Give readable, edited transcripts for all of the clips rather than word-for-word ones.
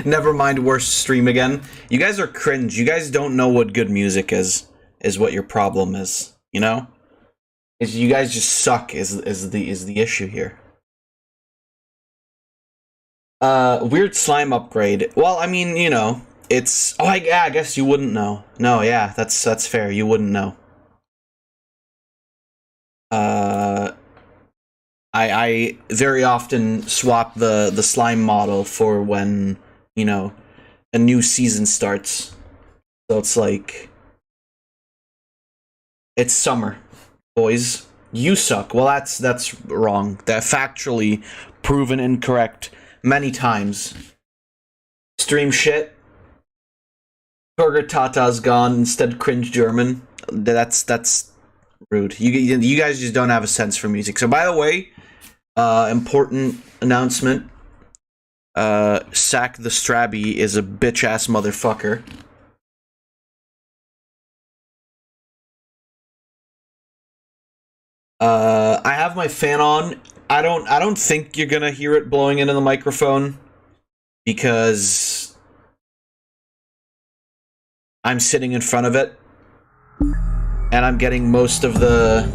Never mind, worst stream again. You guys are cringe. You guys don't know what good music is what your problem is, you know? Is you guys just suck is the issue here. Weird slime upgrade. Well, I mean, you know, it's yeah, I guess you wouldn't know. No, yeah, that's fair. You wouldn't know. I very often swap the slime model for when, you know, a new season starts. So it's like, it's summer, boys. You suck. Well, that's wrong. That factually proven incorrect many times. Stream shit. Burger Tata's gone. Instead, cringe German. That's rude. You guys just don't have a sense for music. So, by the way, important announcement. Sack the Strabby is a bitch ass motherfucker. I have my fan on. I don't think you're gonna hear it blowing into the microphone because I'm sitting in front of it and I'm getting most of the.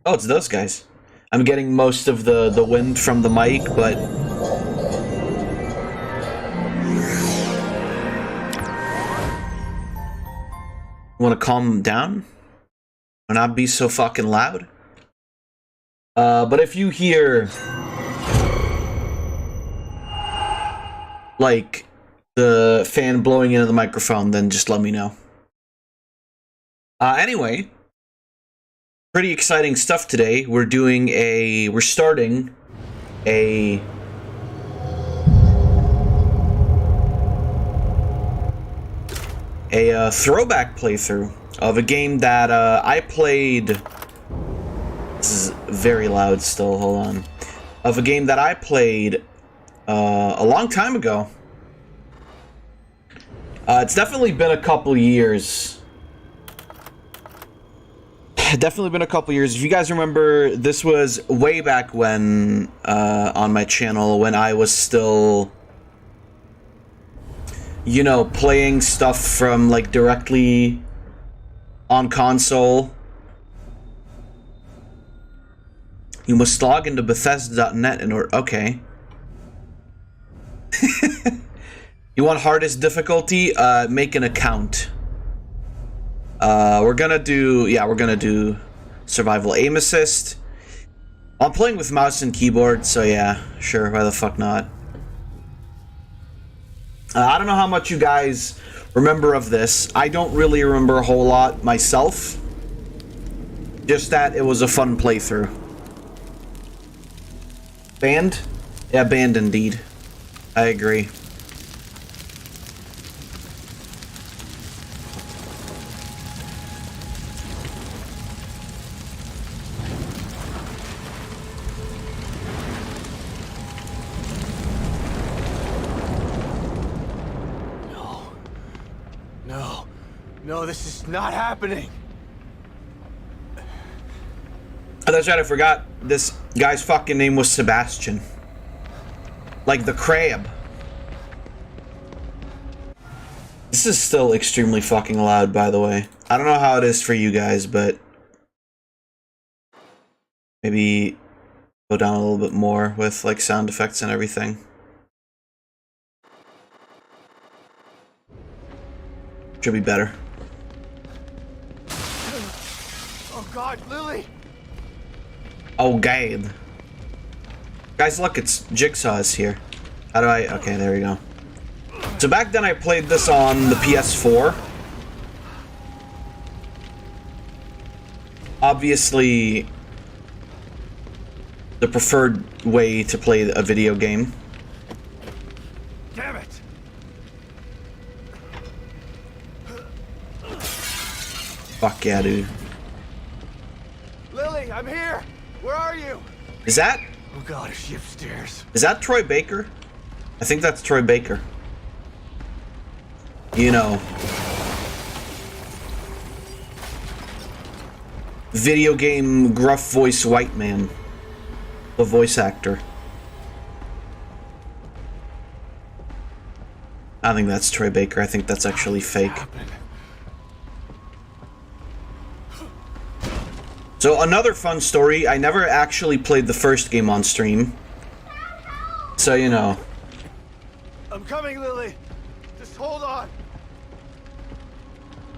Oh, it's those guys. I'm getting most of the wind from the mic, but want to calm down and not be so fucking loud. But if you hear like the fan blowing into the microphone, then just let me know. Anyway, pretty exciting stuff today. We're starting a throwback playthrough of a game that I played. This is very loud still, hold on. Of a game that I played a long time ago. It's definitely been a couple years. Definitely been a couple years. If you guys remember, this was way back when, on my channel, when I was still, you know, playing stuff from, like, directly on console. You must log into Bethesda.net in order... Okay. You want hardest difficulty? Make an account. We're gonna do survival aim assist. I'm playing with mouse and keyboard, so yeah, sure, why the fuck not? I don't know how much you guys remember of this. I don't really remember a whole lot myself. Just that it was a fun playthrough. Banned? Yeah, banned indeed. I agree. No, this is not happening. Oh, that's right, I forgot. This guy's fucking name was Sebastian. Like the crab. This is still extremely fucking loud, by the way. I don't know how it is for you guys, but maybe go down a little bit more with like sound effects and everything. Should be better. Oh God, Lily! Oh, God. Guys, look, it's Jigsaw's here. How do I... Okay, there we go. So back then I played this on the PS4. Obviously, the preferred way to play a video game. Damn it! Fuck yeah, dude. Lily, I'm here! Where are you? Is that... Oh God, is she upstairs? Is that Troy Baker? I think that's Troy Baker. You know. Video game gruff voice white man. The voice actor. I think that's Troy Baker. I think that's actually fake. So another fun story, I never actually played the first game on stream. So, you know. I'm coming, Lily. Just hold on.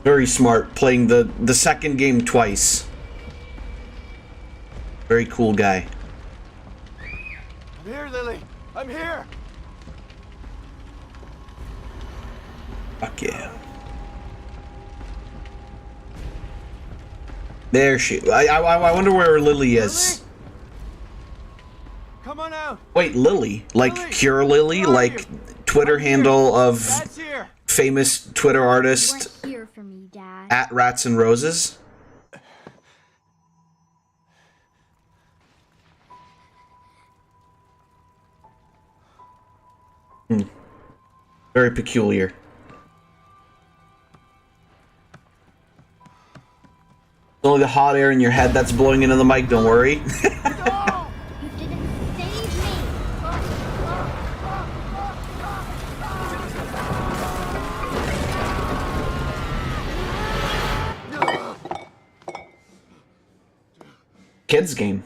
Very smart, playing the second game twice. Very cool guy. I'm here, Lily. I'm here. Fuck yeah. There she... I wonder where Lily is. Lily? Come on out. Wait, Lily? Like Lily, Cure Lily? where are Like you? Twitter I'm here. handle of Dad's here. famous Twitter You artist weren't here for me, Dad. at Rats and Roses? Very peculiar. It's only the hot air in your head that's blowing into the mic, don't worry. No! You didn't save me. Kids game.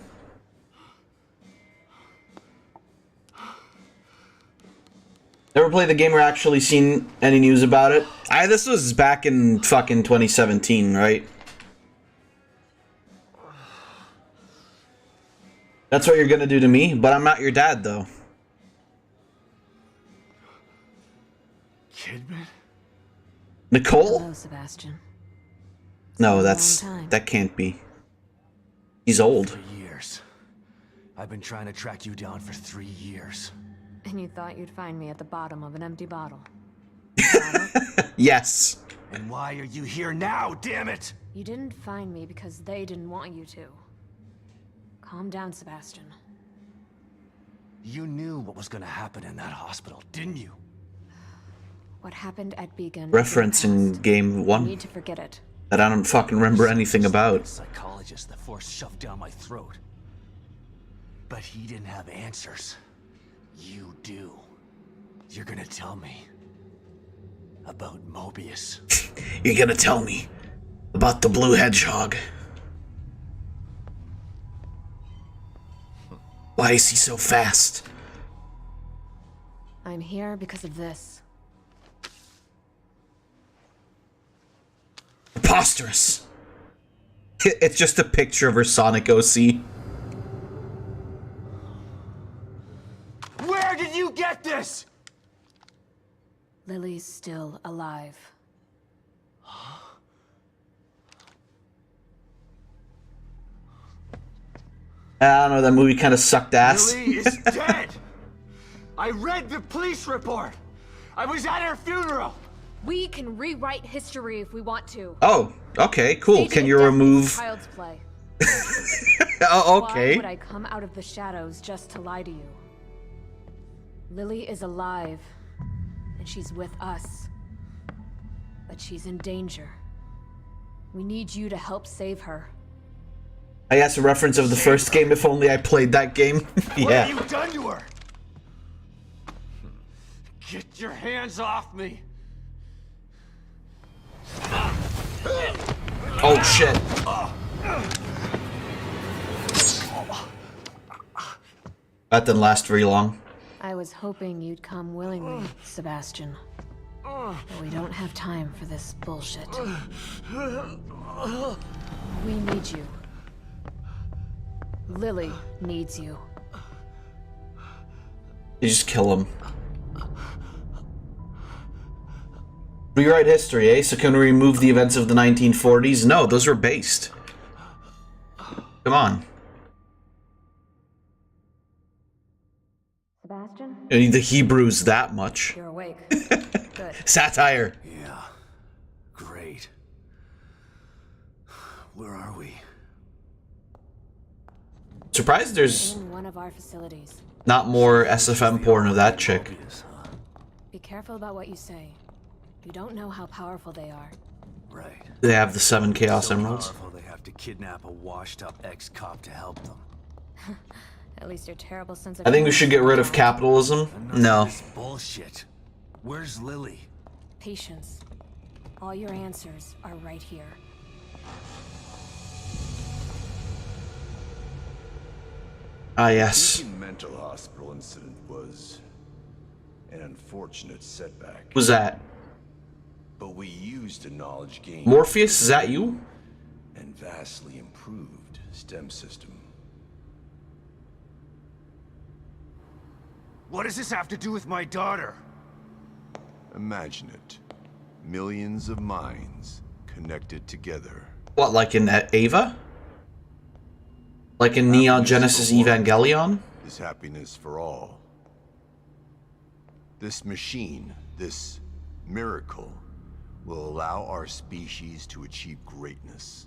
Never played the game or actually seen any news about it? This was back in fucking 2017, right? That's what you're gonna do to me, but I'm not your dad, though. Kidman? Nicole? Hello, Sebastian. No, It's that's... been a long time. that can't be. He's old. For years. I've been trying to track you down for 3 years. And you thought you'd find me at the bottom of an empty bottle. Yes. And why are you here now, damn it? You didn't find me because they didn't want you to. Calm down, Sebastian. You knew what was gonna happen in that hospital, didn't you? What happened at Beacon? is in the Referencing past. game You 1. need to forget it. that I don't fucking remember anything about. Psychologist the Force shoved down my throat. But he didn't have answers. You do. You're gonna tell me about Mobius. You're gonna tell me about the blue hedgehog. Why is he so fast? I'm here because of this. Preposterous. It's just a picture of her Sonic OC. Where did you get this? Lily's still alive. I don't know, that movie kind of sucked ass. Lily is dead. I read the police report. I was at her funeral. We can rewrite history if we want to. Oh, okay, cool. Staging Can a you death is remove... child's play. Oh, Why okay. would I come out of the shadows just to lie to you? Lily is alive, and she's with us. But she's in danger. We need you to help save her. I guess a reference of the first game, if only I played that game. What Yeah. have you done to her? Get your hands off me. Oh, shit. That didn't last very long. I was hoping you'd come willingly, Sebastian. But we don't have time for this bullshit. We need you. Lily needs you. You just kill him. Rewrite history, eh? So can we remove the events of the 1940s? No, those were based. Come on. Sebastian, You need the Hebrews that much. you're awake. Good. Satire. Yeah, great. Where are we? Surprised there's In one of our facilities. not more SFM porn of that chick. Mobius, huh? Be careful about what you say. You don't know how powerful they are. Right. They have the 7 Chaos So Emeralds. powerful they have to kidnap a washed-up ex-cop to help them. At least your terrible sense of I think we humor should get rid of is capitalism. Enough of No. this bullshit. Where's Lily? patience. All your answers are right here. Ah, yes. The mental hospital incident was an unfortunate setback, Who's that? but we used the knowledge gained Morpheus, is that you? and vastly improved STEM system. What does this have to do with my daughter? Imagine it. Millions of minds connected together. What, like in Ava? Like in Neon Genesis Evangelion? Is happiness for all. This machine, this miracle, will allow our species to achieve greatness.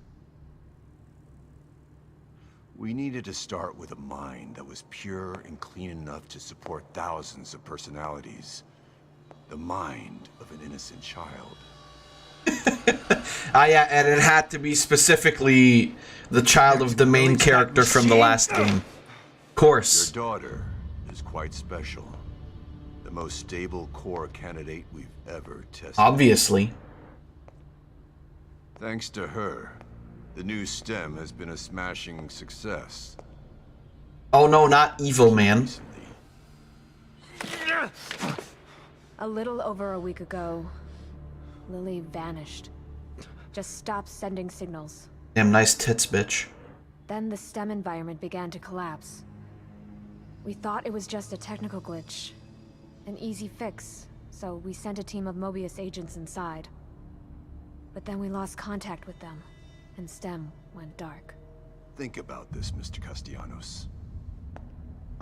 We needed to start with a mind that was pure and clean enough to support thousands of personalities. The mind of an innocent child. Ah, yeah, and it had to be specifically the child of the main character from the last game. Of Your course. daughter is quite special. The most stable core candidate we've ever tested. Obviously. Thanks to her, the new STEM has been a smashing success. Oh no, not evil, man. Recently. A little over a week ago, Lily vanished. Just stopped sending signals. Damn nice tits, bitch. Then the STEM environment began to collapse. We thought it was just a technical glitch. An easy fix, so we sent a team of Mobius agents inside. But then we lost contact with them, and STEM went dark. Think about this, Mr. Castellanos.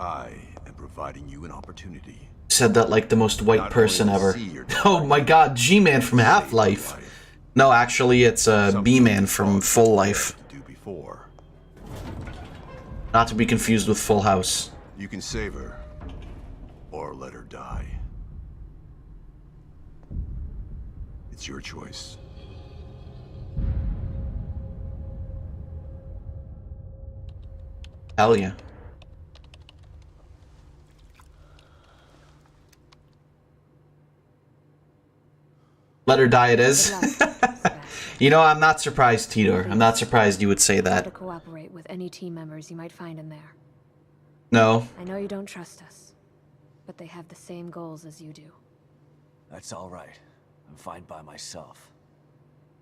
I am providing you an opportunity. Said that like the most white Not person only to ever. see your Oh daughter, my god, G-Man from save Half-Life. your life. No, actually, it's Something B-Man you from thought Full you Life. had to do before. Not to be confused with Full House. You can save her, or let her die. It's your choice. Hell yeah. Let her die it is. Good luck, Sebastian. You know, I'm not surprised, Titor. I'm not surprised you would say Try to that. cooperate with any team members you might find in there. No. I know you don't trust us, but they have the same goals as you do. That's all right. I'm fine by myself.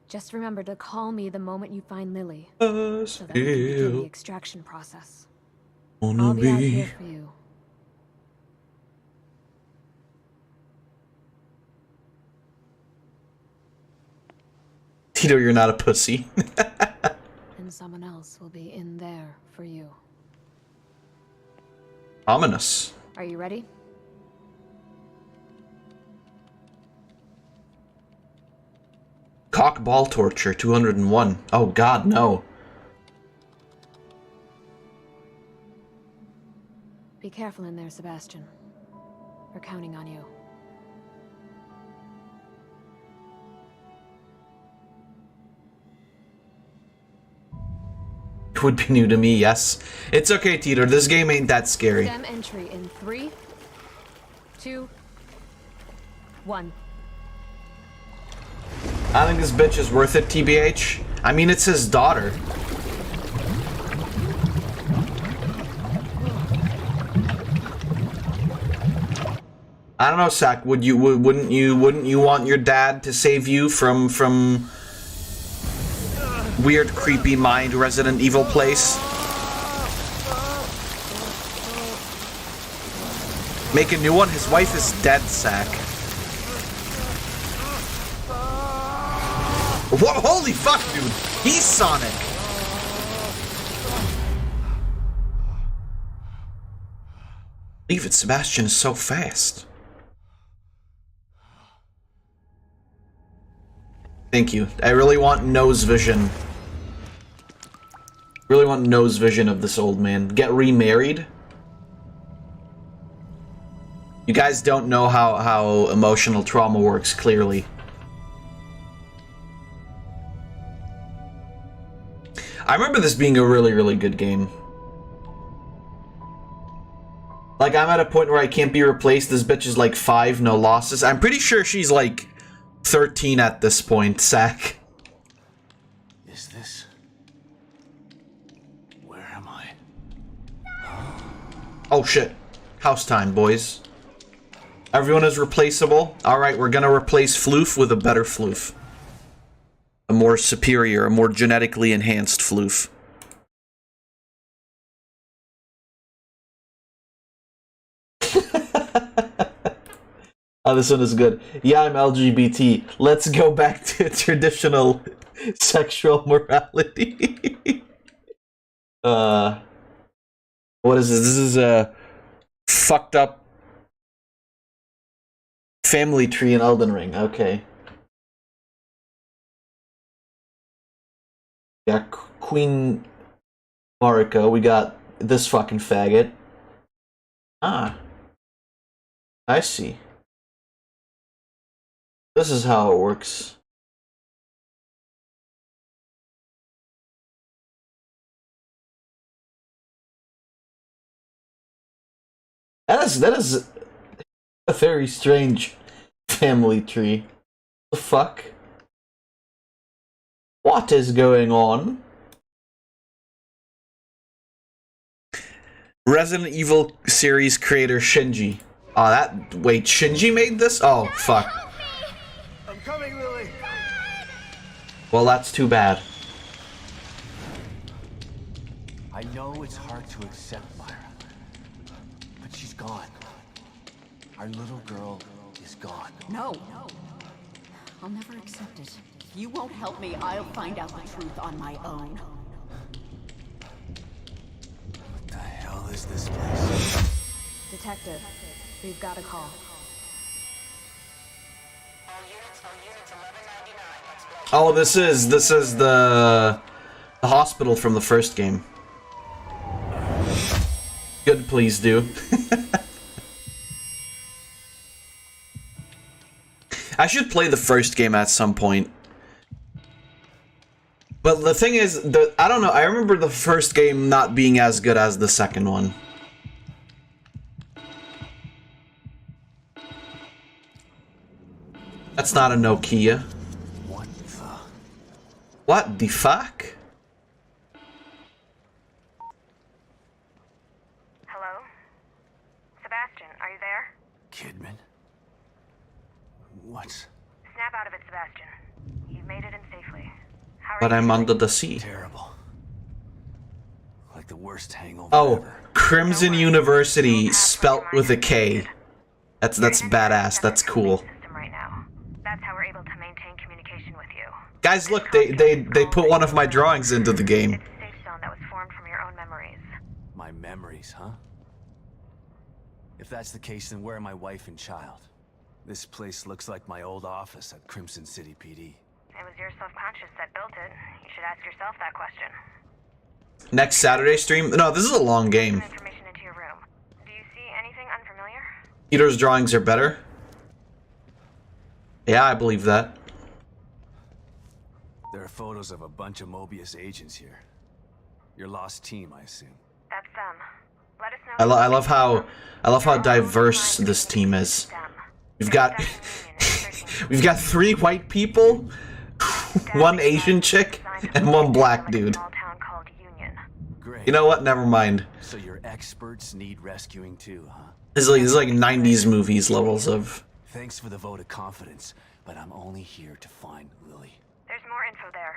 Just remember to call me the moment you find Lily, Us so that we can begin the feel extraction process. wanna I'll be out be. here for you. Tito, you're not a pussy. And someone else will be in there for you. Ominous. Are you ready? Cock ball torture 201. Oh god, no. Be careful in there, Sebastian. We're counting on you. It would be new to me, yes. It's okay, Tito. This game ain't that scary. Stem entry in 3, 2, 1. I think this bitch is worth it, TBH. I mean, it's his daughter. I don't know, Sack. Wouldn't you want your dad to save you from weird, creepy mind Resident Evil place? Make a new one. His wife is dead, Sack. Whoa, holy fuck, dude! He's Sonic! Believe it, Sebastian is so fast. Thank you. I really want nose vision. Really want nose vision of this old man. Get remarried? You guys don't know how emotional trauma works, clearly. I remember this being a really, really good game. Like, I'm at a point where I can't be replaced. This bitch is like 5, no losses. I'm pretty sure she's like 13 at this point, Sack. Is this... Where am I? Oh shit. House time, boys. Everyone is replaceable. Alright, we're gonna replace Floof with a better Floof. A more superior, a more genetically enhanced Floof. Oh, this one is good. Yeah, I'm LGBT. Let's go back to traditional sexual morality. What is this? This is a fucked up family tree in Elden Ring. Okay. Yeah, Queen Marika. We got this fucking faggot. Ah. I see. This is how it works. That is a very strange family tree. The fuck? What is going on? Resident Evil series creator Shinji. Oh, wait, Shinji made this? Oh, fuck. I'm coming, Lily! Well, that's too bad. I know it's hard to accept, Myra. But she's gone. Our little girl is gone. No. I'll never accept it. If you won't help me, I'll find out the truth on my own. What the hell is this place? Detective, we've got a call. Oh, this is the hospital from the first game. Good, please do. I should play the first game at some point. But the thing is, I don't know, I remember the first game not being as good as the second one. That's not a Nokia. What the fuck? Hello? Sebastian, are you there? Kidman? What's Snap out of it, Sebastian. You've made it in safely. How are But you I'm feeling? under the sea. terrible? Like the worst hangover Oh, ever. Crimson University spelt with a K. That's badass. That's cool. System right now. That's how we're able to maintain communication with you. Guys, look, they put one of my drawings into the game. It's a safe zone that was formed from your own memories. My memories, huh? If that's the case, then where are my wife and child? This place looks like my old office at Crimson City PD. It was your subconscious that built it. You should ask yourself that question. Next Saturday stream? No, this is a long game. Some information into your room. Do you see anything unfamiliar? Peter's drawings are better. Yeah, I believe that. There are photos of a bunch of Mobius agents here. Your lost team, I assume. That's them. Let us know. I love how diverse this team is. We've got we've got 3 white people, 1 Asian chick, and 1 black dude. Small town called Union. Great. You know what? Never mind. So your experts need rescuing too, huh? This is like 90s movies levels of. Thanks for the vote of confidence, but I'm only here to find Lily. There's more info there.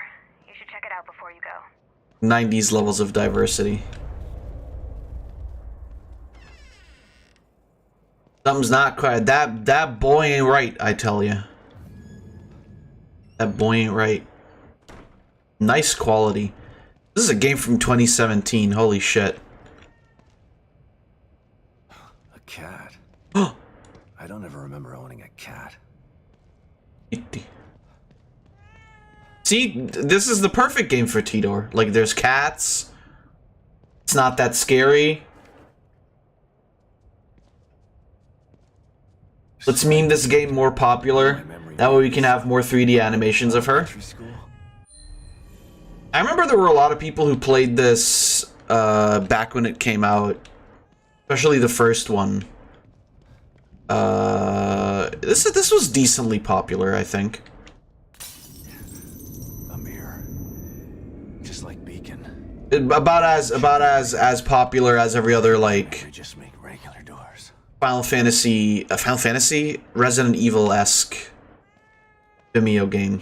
You should check it out before you go. 90s levels of diversity. Something's not quite. That boy ain't right, I tell you. That boy ain't right. Nice quality. This is a game from 2017. Holy shit. A cat? I don't ever remember owning a cat. See, this is the perfect game for Tidor. Like, there's cats. It's not that scary. Let's meme this game more popular. That way we can have more 3D animations of her. Elementary school? I remember there were a lot of people who played this back when it came out. Especially the first one. This was decently popular, I think. A mirror. Just like Beacon. About as popular as every other, like, They just make regular doors. Final Fantasy, Resident Evil-esque Vimeo game.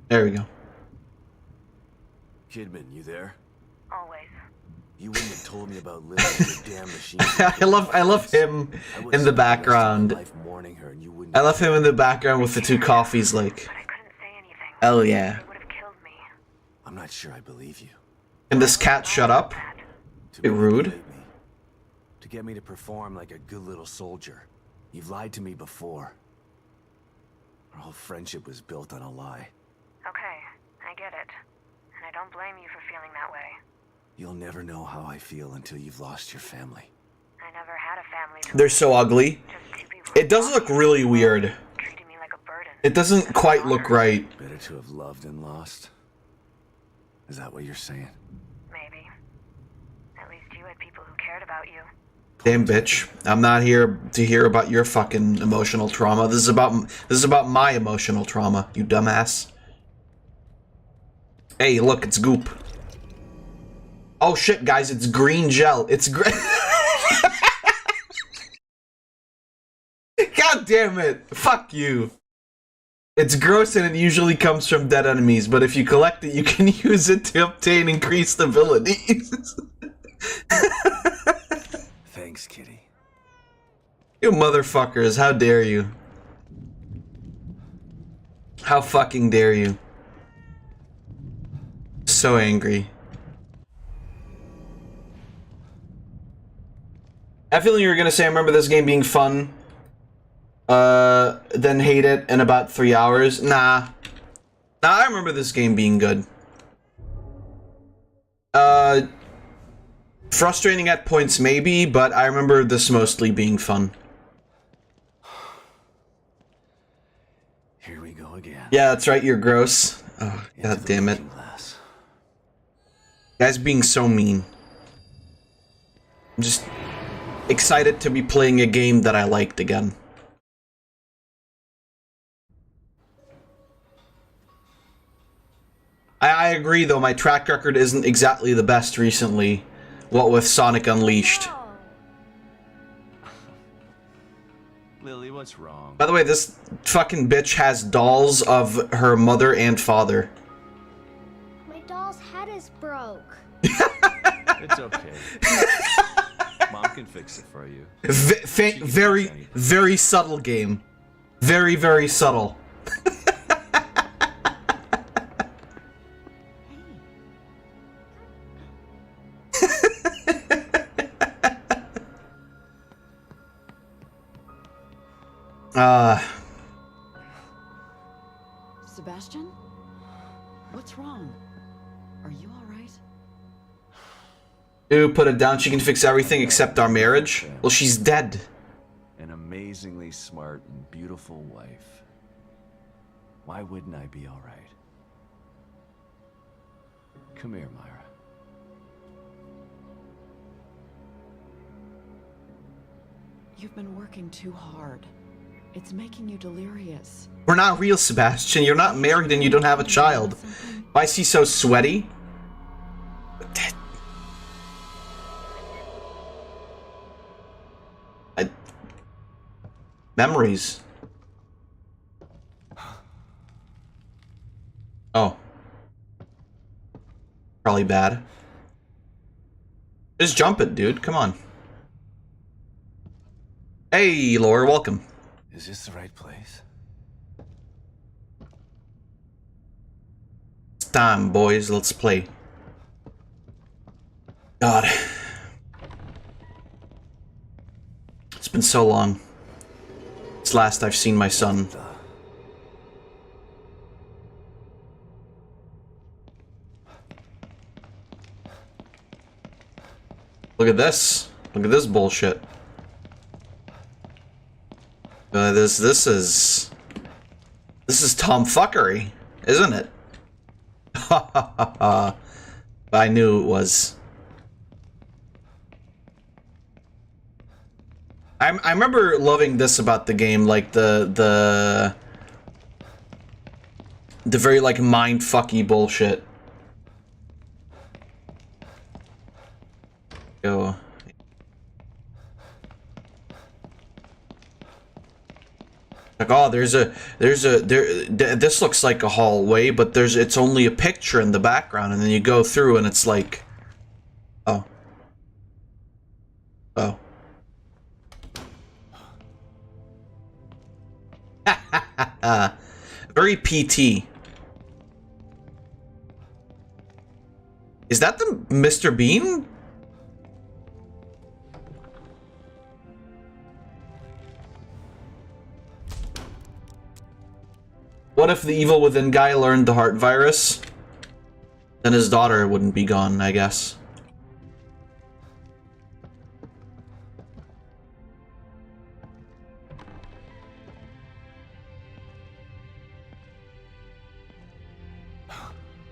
There we go. Kidman, you there? Always. You wouldn't have told me about Lily and the damn machine. I love him in the background. I love him in the background with the 2 coffees, like, But I couldn't say anything. hell yeah. They would have killed me. I'm not sure I believe you. Can this cat shut up? To Bit rude. manipulate me. To get me to perform like a good little soldier. You've lied to me before. Our whole friendship was built on a lie. Okay, I get it. And I don't blame you for feeling that way. You'll never know how I feel until you've lost your family. I never had a family to They're lose. so ugly. Just 2 people It does look really weird. treating me like a burden. It doesn't quite look right. Better to have loved and lost? Is that what you're saying? Maybe. At least you had people who cared about you. Damn bitch. I'm not here to hear about your fucking emotional trauma. This is about my emotional trauma, you dumbass. Hey, look, it's goop. Oh shit, guys, it's green gel. It's green. God damn it. Fuck you. It's gross and it usually comes from dead enemies, but if you collect it, you can use it to obtain increased abilities. Thanks, Kitty. You motherfuckers, how dare you? How fucking dare you? So angry. I have a feeling you were gonna say I remember this game being fun. Then hate it in about 3 hours. Nah. Nah, I remember this game being good. Frustrating at points maybe, but I remember this mostly being fun. Yeah, that's right, you're gross. Oh, god damn it. Glass. Guys being so mean. I'm just excited to be playing a game that I liked again. I agree, though, my track record isn't exactly the best recently. What with Sonic Unleashed. Lily, what's wrong? By the way, this fucking bitch has dolls of her mother and father. My doll's head is broke. It's okay. Mom can fix it for you. Very, very subtle game. Very, very subtle. Sebastian? What's wrong? Are you alright? Dude, put it down. She can fix everything except our marriage. Well, she's dead. An amazingly smart and beautiful wife. Why wouldn't I be alright? Come here, Myra. You've been working too hard. It's making you delirious. We're not real, Sebastian. You're not married and you don't have a child. Why is he so sweaty? Memories. Oh. Probably bad. Just jump it, dude. Come on. Hey, Laura, welcome. Is this the right place? It's time, boys. Let's play. God. It's been so long. It's last I've seen my son. Look at this. Look at this bullshit. This is tomfuckery, isn't it? I knew it was. I remember loving this about the game, like the very like mind-fucky bullshit. Go. Like, oh, this looks like a hallway, but it's only a picture in the background, and then you go through and it's like, oh. Oh. Very PT. Is that the Mr. Bean? What if the evil within guy learned the heart virus? Then his daughter wouldn't be gone, I guess.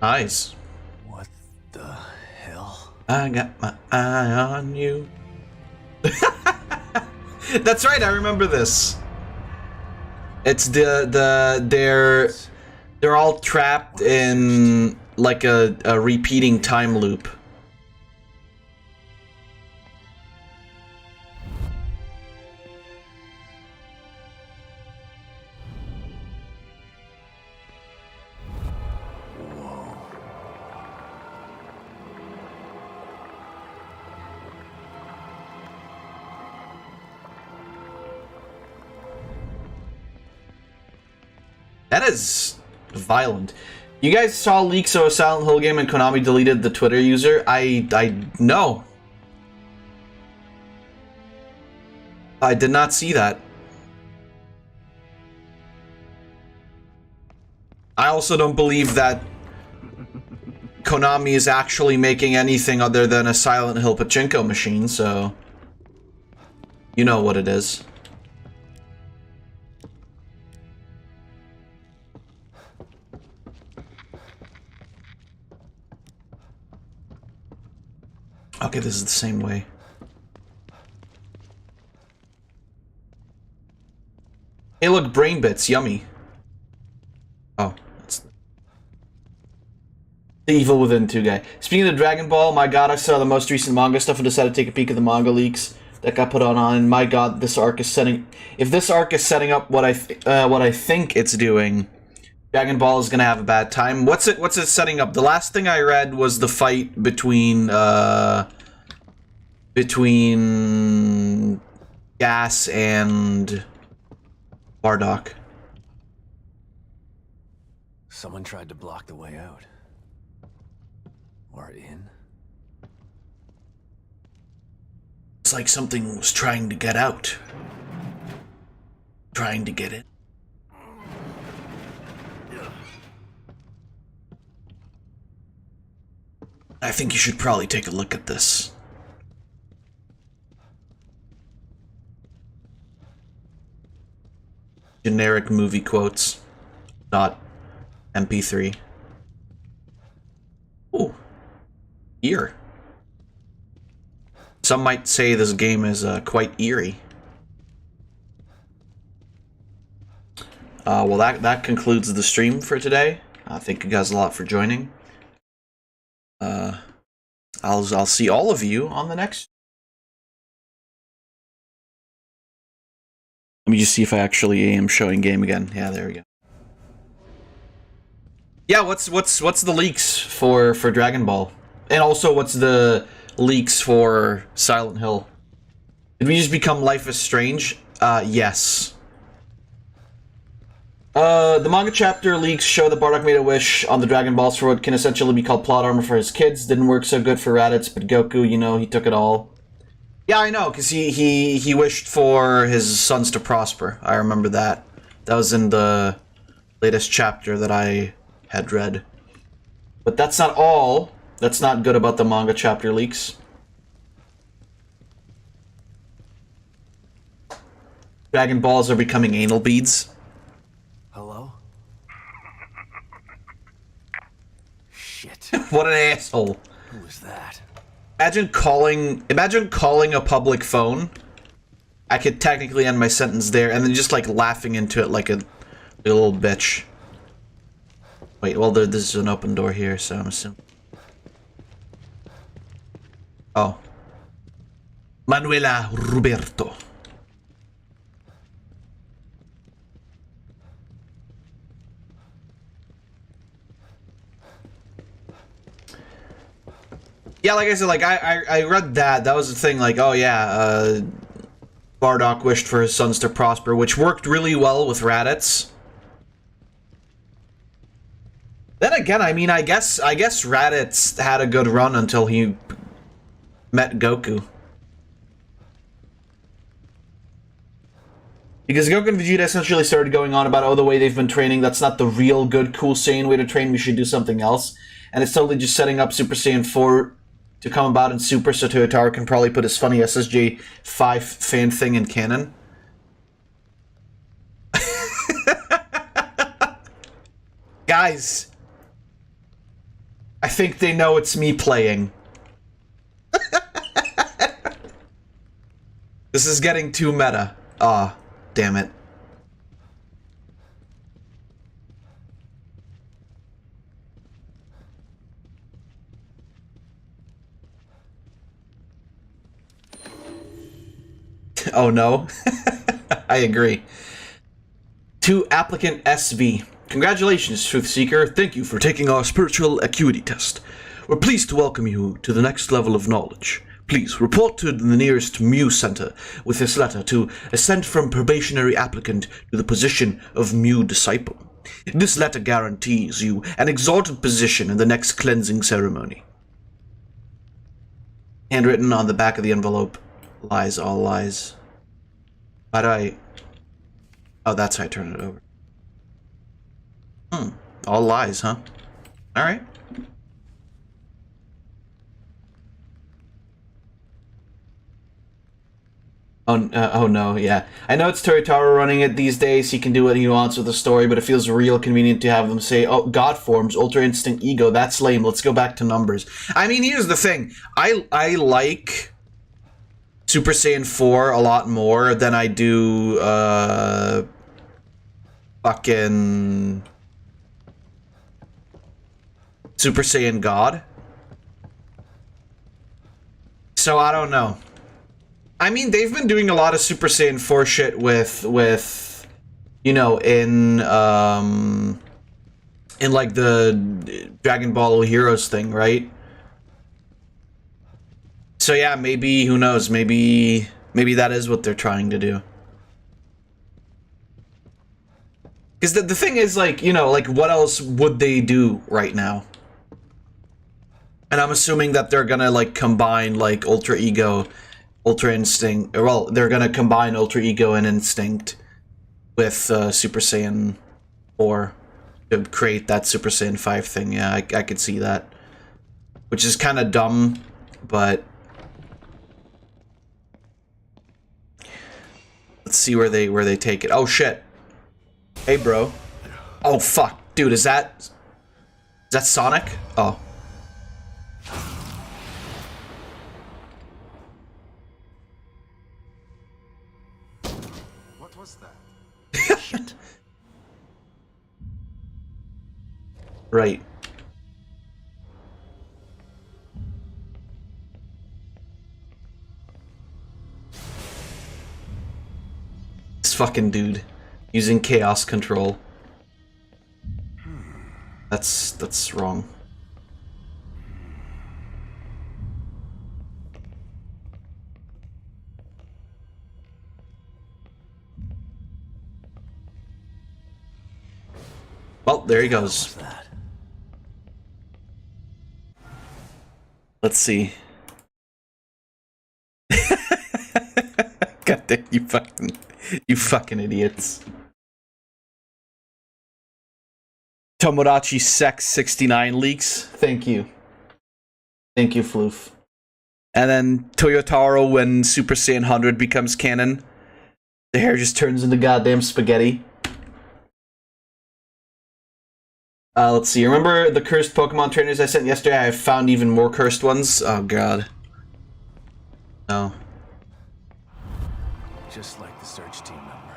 Nice. What the hell? I got my eye on you. That's right, I remember this. It's they're all trapped in like a repeating time loop. That is violent. You guys saw leaks of a Silent Hill game and Konami deleted the Twitter user? I know. I did not see that. I also don't believe that Konami is actually making anything other than a Silent Hill pachinko machine, so you know what it is. Okay, this is the same way. Hey, look, brain bits, yummy. Oh, that's the Evil Within 2 guy. Speaking of Dragon Ball, my god, I saw the most recent manga stuff and decided to take a peek at the manga leaks that got put on. And my god, this arc is setting. If this arc is setting up what I think it's doing, Dragon Ball is gonna have a bad time. What's it setting up? The last thing I read was the fight between Gas and Bardock. Someone tried to block the way out. Or in. It's like something was trying to get out. Trying to get in. I think you should probably take a look at this. Generic movie quotes. Dot MP3. Ooh. Ear. Some might say this game is quite eerie. Well, that concludes the stream for today. Thank you guys a lot for joining. I'll see all of you on the next. Let me just see if I actually am showing game again. Yeah, there we go. Yeah, what's the leaks for Dragon Ball? And also, what's the leaks for Silent Hill? Did we just become Life is Strange? Yes. The manga chapter leaks show that Bardock made a wish on the Dragon Balls for what can essentially be called plot armor for his kids. Didn't work so good for Raditz, but Goku, you know, he took it all. Yeah, I know, because he wished for his sons to prosper. I remember that. That was in the latest chapter that I had read. But that's not all. That's not good about the manga chapter leaks. Dragon Balls are becoming anal beads. Hello? Shit. What an asshole. Who was that? Imagine calling a public phone. I could technically end my sentence there, and then just like laughing into it like a little bitch. Wait, well, this is an open door here, so I'm assuming. Oh. Manuela Roberto. Yeah, like I said, like I read that. That was the thing, like, oh yeah, Bardock wished for his sons to prosper, which worked really well with Raditz. Then again, I mean, I guess Raditz had a good run until he met Goku. Because Goku and Vegeta essentially started going on about, oh, the way they've been training, that's not the real good, cool Saiyan way to train, we should do something else. And it's totally just setting up Super Saiyan 4 to come about in Super, so Toyotaro can probably put his funny SSJ 5 fan thing in canon. Guys, I think they know it's me playing. This is getting too meta. Ah, damn it. Oh no. I agree. To applicant SV. Congratulations, Truth Seeker. Thank you for taking our spiritual acuity test. We're pleased to welcome you to the next level of knowledge. Please report to the nearest Mu Center with this letter to ascend from probationary applicant to the position of Mu Disciple. This letter guarantees you an exalted position in the next cleansing ceremony. Handwritten on the back of the envelope. Lies, all lies. Why do I... Oh, that's how I turn it over. All lies, huh? Alright. Oh no, yeah. I know it's Toyotaro running it these days. He can do what he wants with the story, but it feels real convenient to have them say, "Oh, God forms, Ultra Instinct Ego. That's lame. Let's go back to numbers." I mean, here's the thing. I like Super Saiyan 4 a lot more than I do fucking Super Saiyan God. So I don't know. I mean, they've been doing a lot of Super Saiyan 4 shit with you know, in like the Dragon Ball Heroes thing, right? So yeah, maybe, who knows, maybe that is what they're trying to do. Because the thing is, like, you know, like, what else would they do right now? And I'm assuming that they're gonna, like, combine, like, Ultra Ego, Ultra Instinct, or, well, they're gonna combine Ultra Ego and Instinct with Super Saiyan 4 to create that Super Saiyan 5 thing. Yeah, I could see that. Which is kind of dumb, but... let's see where they take it. Oh, shit. Hey, bro. Oh, fuck. Dude, is that Sonic? Oh. What was that? Shit. Right. This fucking dude using chaos control. That's wrong. Well, there he goes. Let's see. God damn, you fucking idiots. Tomodachi Sex 69 leaks. Thank you. Thank you, Floof. And then Toyotaro, when Super Saiyan 100 becomes canon, the hair just turns into goddamn spaghetti. Let's see. Remember the cursed Pokemon trainers I sent yesterday? I found even more cursed ones. Oh, God. No. Just like the search team member.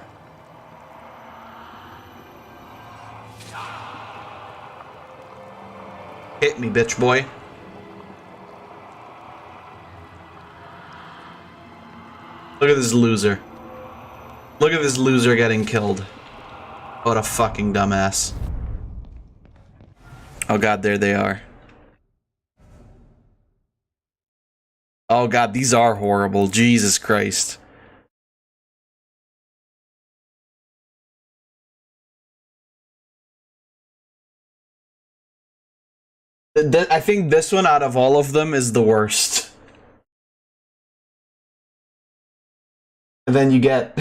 Hit me, bitch boy. Look at this loser. Look at this loser getting killed. What a fucking dumbass. Oh god, there they are. Oh god, these are horrible. Jesus Christ. I think this one out of all of them is the worst. And then you get...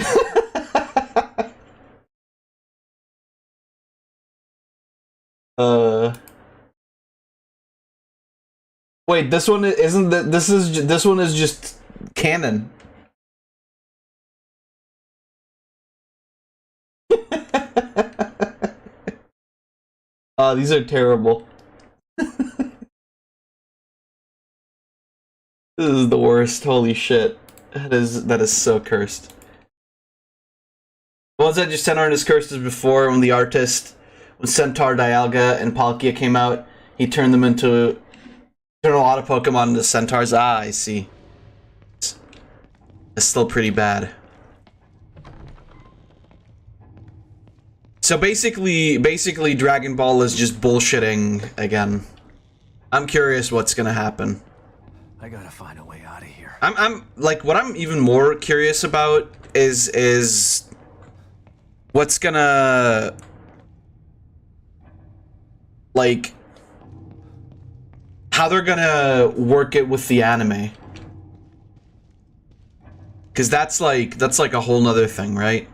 Wait, this one isn't that this one is just canon. These are terrible. This is the worst. Holy shit. That is so cursed. The ones I just sent aren't as cursed as before. When the artist, when Centaur, Dialga, and Palkia came out, he turned a lot of Pokemon into Centaurs. Ah, I see. It's still pretty bad. So basically Dragon Ball is just bullshitting again. I'm curious what's gonna happen. I gotta find a way out of here. I'm like, what I'm even more curious about is what's gonna, like, how they're gonna work it with the anime. Cause that's like a whole nother thing, right?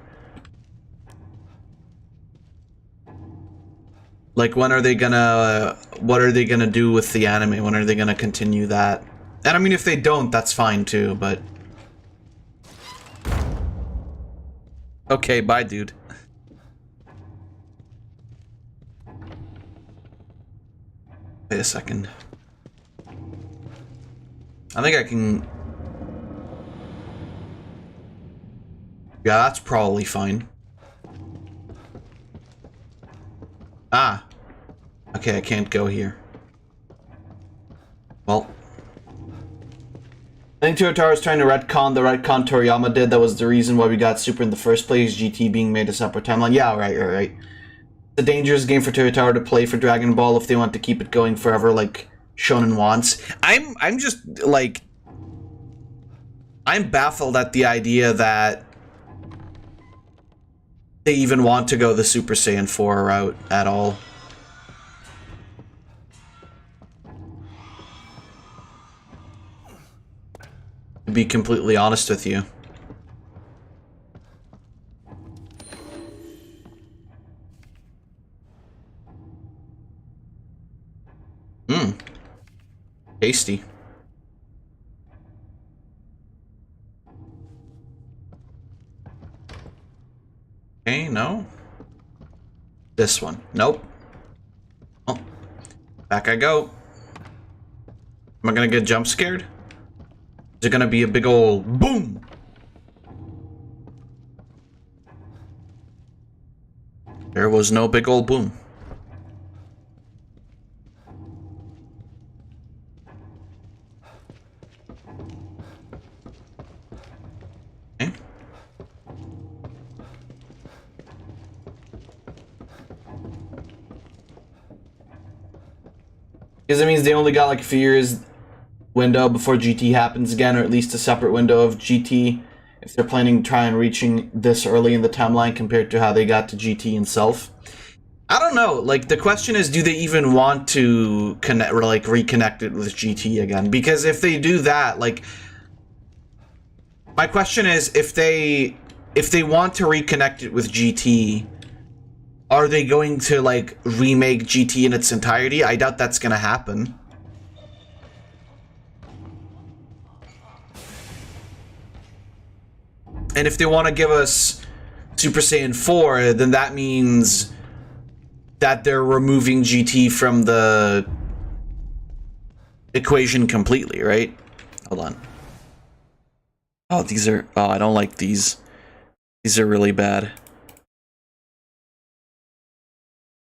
Like, when are they gonna, what are they gonna do with the anime? When are they gonna continue that? And I mean, if they don't, that's fine too, but... Okay, bye, dude. Wait a second. I think I can... Yeah, that's probably fine. Ah. Okay, I can't go here. Well. I think Toyotaro is trying to retcon the retcon Toriyama did. That was the reason why we got Super in the first place. GT being made a separate timeline. Yeah, right. It's a dangerous game for Toyotaro to play for Dragon Ball if they want to keep it going forever like Shonen wants. I'm just, like... I'm baffled at the idea that they even want to go the Super Saiyan 4 route at all. To be completely honest with you. Tasty. Okay, no. This one. Nope. Oh. Back I go. Am I gonna get jump scared? Is it gonna be a big ol' boom? There was no big ol' boom. Okay. Because it means they only got like a few years window before GT happens again, or at least a separate window of GT if they're planning to try and reaching this early in the timeline compared to how they got to GT itself. I don't know. Like, the question is, do they even want to connect or like reconnect it with GT again? Because if they do that, like, my question is, if they want to reconnect it with GT, are they going to like remake GT in its entirety? I doubt that's gonna happen. And if they want to give us Super Saiyan 4, then that means that they're removing GT from the equation completely, right? Hold on. Oh, these are... Oh, I don't like these. These are really bad.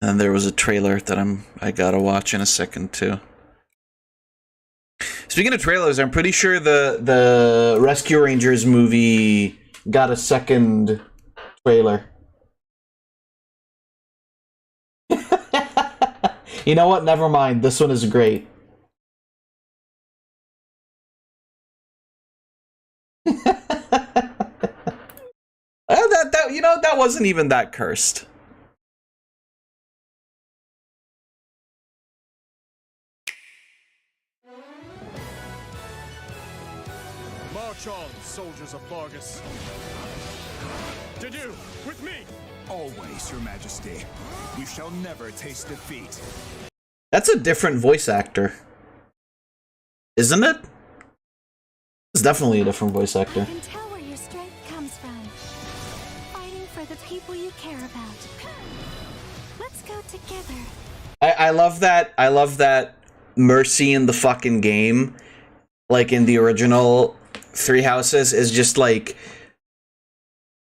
And there was a trailer that I gotta watch in a second, too. Speaking of trailers, I'm pretty sure the Rescue Rangers movie got a second trailer. You know what? Never mind. This one is great. You know, that wasn't even that cursed. March on, soldiers of Vargas. Did you, with me? Always, Your Majesty. We shall never taste defeat. That's a different voice actor. Isn't it? It's definitely a different voice actor. I can tell where your strength comes from. Fighting for the people you care about. Let's go together. I love that Mercy in the fucking game, like in the original Three Houses, is just like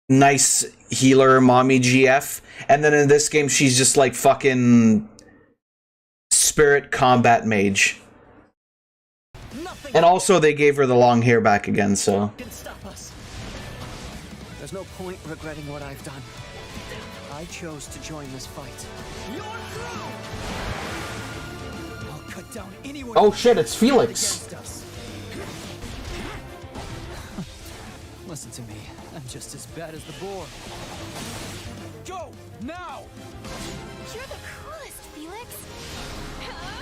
nice healer mommy GF, and then in this game she's just like fucking spirit combat mage. And also they gave her the long hair back again, so Stop us. There's no point regretting what I've done. I chose to join this fight. I'll cut down anyone. oh shit, it's Felix. Against us. Listen to me. I'm just as bad as the boar. Go now. You're the coolest, Felix.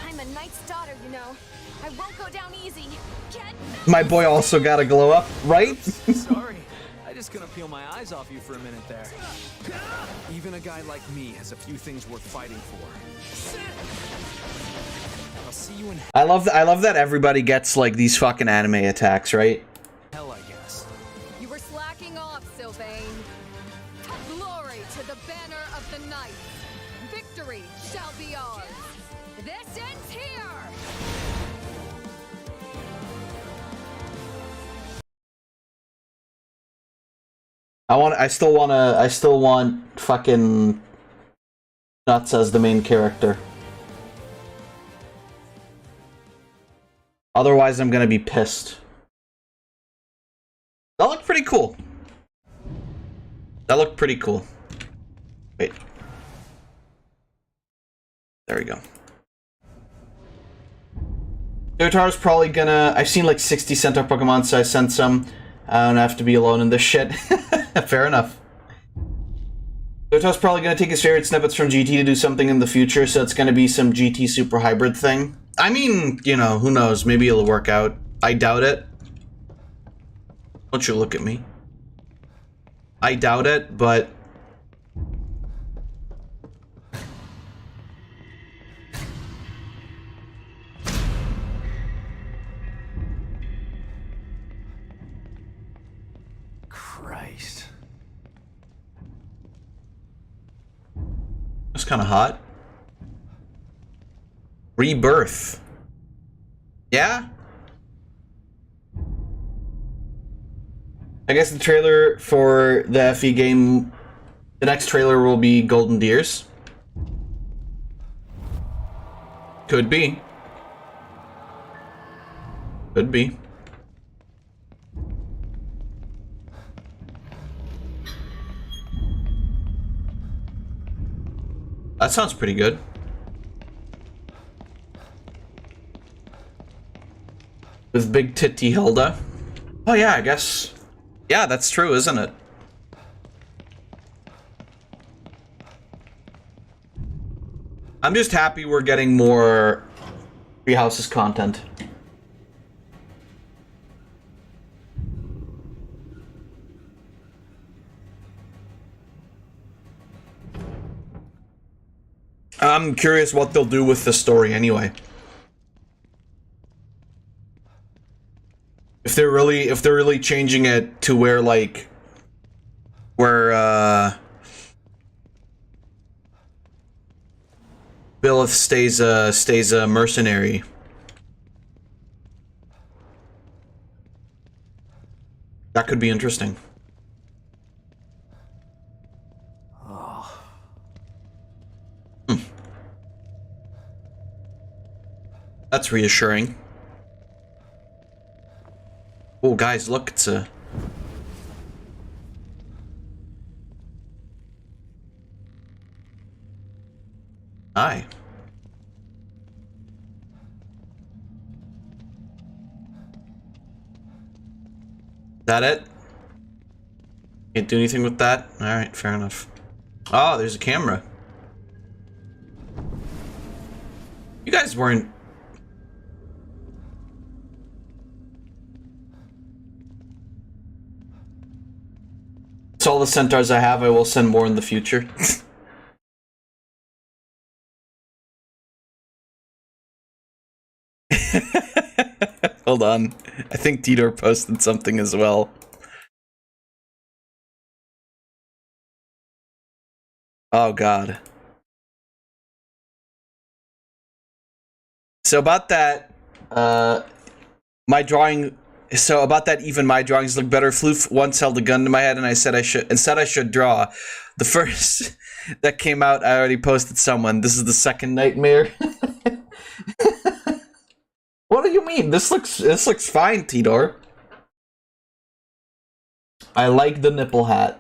I'm a knight's daughter, you know. I won't go down easy. Get My boy also got a glow up, right? Sorry. I just couldn't peel my eyes off you for a minute there. Even a guy like me has a few things worth fighting for. I'll see you in I love that everybody gets like these fucking anime attacks, right? hell, I guess. You were slacking off, Sylvain. I still want fucking Nuts as the main character. Otherwise, I'm gonna be pissed. That looked pretty cool. That looked pretty cool. Wait. There we go. Yotaro's probably gonna... I've seen like 60 Centaur Pokemon, so I sent some. I don't have to be alone in this shit. Fair enough. Yotaro's probably gonna take his favorite snippets from GT to do something in the future, so it's gonna be some GT Super Hybrid thing. I mean, you know, who knows? Maybe it'll work out. I doubt it. Don't you look at me. I doubt it, but... Christ. That's kind of hot. Rebirth. Yeah? I guess the trailer for the FE game, the next trailer will be Golden Deers. Could be. Could be. That sounds pretty good. With Big Titty Hilda. Oh yeah, I guess. Yeah, that's true, isn't it? I'm just happy we're getting more Three Houses content. I'm curious what they'll do with the story anyway. If they're really changing it to where like Byleth stays a mercenary. That could be interesting. That's reassuring. Oh, guys, look, it's a... Hi. Is that it? Can't do anything with that? Alright, fair enough. Oh, there's a camera. You guys weren't... It's all the centaurs I have. I will send more in the future. Hold on. I think Tidor posted something as well. Oh god. So about that, my drawing... So about that, even my drawings look better. Floof once held a gun to my head and I said I should draw. The first that came out, I already posted someone. This is the second nightmare. What do you mean? This looks fine, Tidor. I like the nipple hat.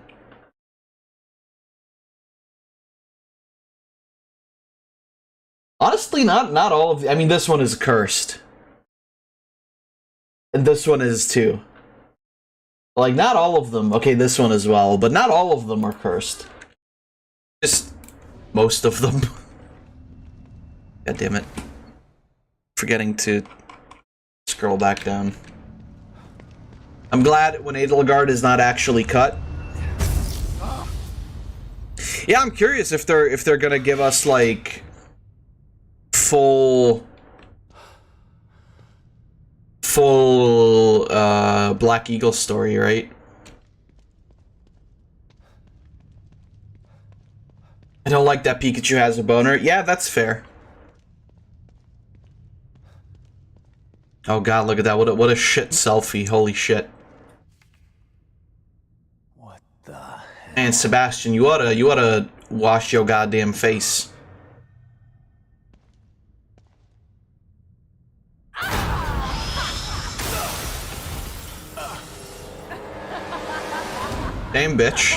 Honestly, not all of the, I mean, this one is cursed. And this one is too. Like, not all of them. Okay, this one as well, but not all of them are cursed. Just most of them. God damn it. Forgetting to scroll back down. I'm glad when Edelgard is not actually cut. Yeah, I'm curious if they're gonna give us like full Black Eagle story, right? I don't like that Pikachu has a boner. Yeah, that's fair. Oh god, look at that. What a shit selfie. Holy shit. What the... Man, Sebastian, you oughta wash your goddamn face. Damn, bitch.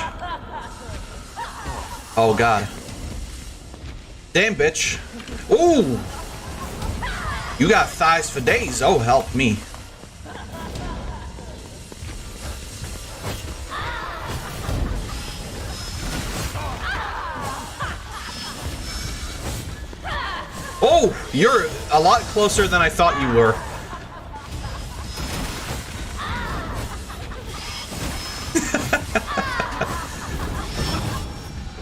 Oh, God. Damn, bitch. Ooh! You got thighs for days. Oh, help me. Oh, you're a lot closer than I thought you were.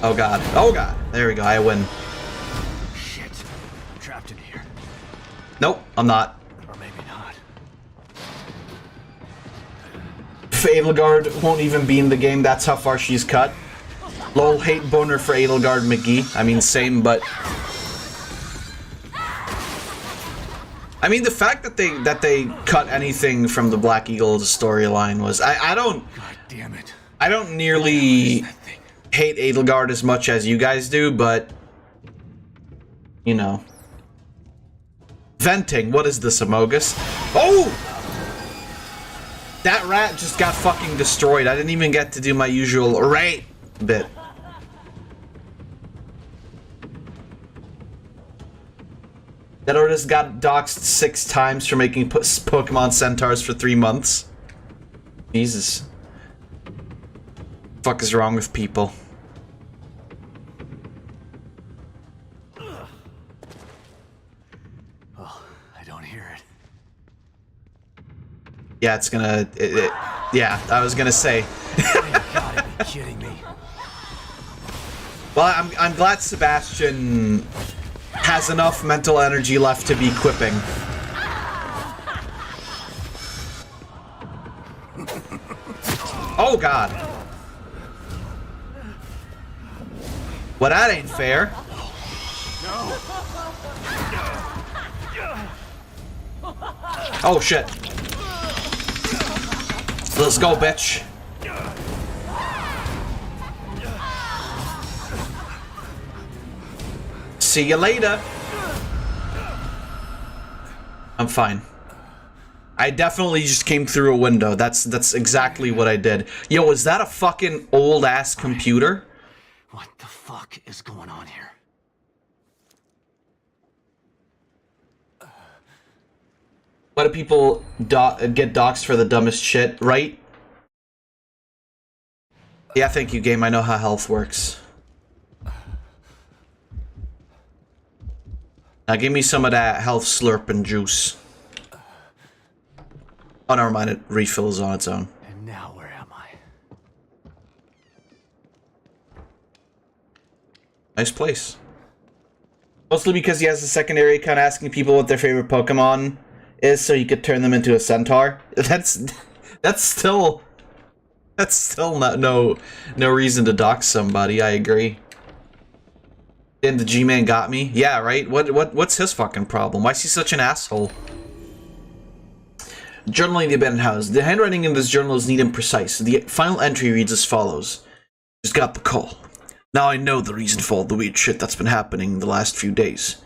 Oh god. Oh god. There we go. I win. Shit. I'm trapped in here. Nope, I'm not. Or maybe not. Edelgard won't even be in the game. That's how far she's cut. Lol, hate boner for Edelgard McGee. I mean, same, but... I mean, the fact that they cut anything from the Black Eagles storyline was... I don't... God damn it. I don't nearly hate Edelgard as much as you guys do, but... You know. Venting. What is this, Amogus? Oh! That rat just got fucking destroyed. I didn't even get to do my usual rate bit. That artist got doxxed 6 times for making Pokemon Centaurs for 3 months. Jesus. Fuck is wrong with people? Oh, I don't hear it. Yeah, it's gonna... yeah, I was gonna say. You gotta be kidding me. Well, I'm glad Sebastian has enough mental energy left to be quipping. Oh god. Well, that ain't fair. Oh shit. Let's go, bitch. See you later. I'm fine. I definitely just came through a window. That's exactly what I did. Yo, is that a fucking old ass computer? What the fuck is going on here? Why do people get doxxed for the dumbest shit, right? Yeah, thank you, game. I know how health works. Now give me some of that health slurping juice. Oh, never mind. It refills on its own. And now where am I? Nice place. Mostly because he has a secondary account asking people what their favorite Pokemon is, so you could turn them into a centaur. That's still not no reason to dox somebody. I agree. And the G-Man got me. Yeah, right. What's his fucking problem? Why is he such an asshole? Journaling the abandoned house. The handwriting in this journal is neat and precise. The final entry reads as follows: Just got the call. Now I know the reason for all the weird shit that's been happening the last few days.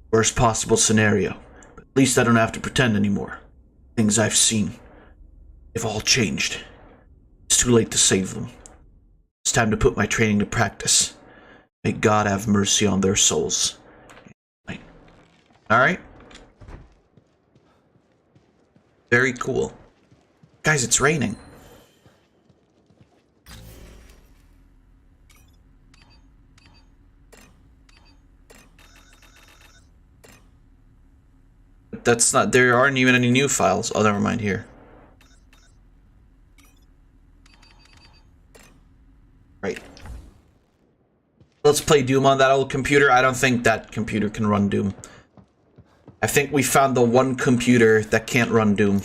Worst possible scenario. But at least I don't have to pretend anymore. Things I've seen, they've all changed. It's too late to save them. It's time to put my training to practice. May God have mercy on their souls. Alright? Very cool. Guys, it's raining. That's not... There aren't even any new files. Oh, never mind here. Right. Let's play Doom on that old computer. I don't think that computer can run Doom. I think we found the one computer that can't run Doom.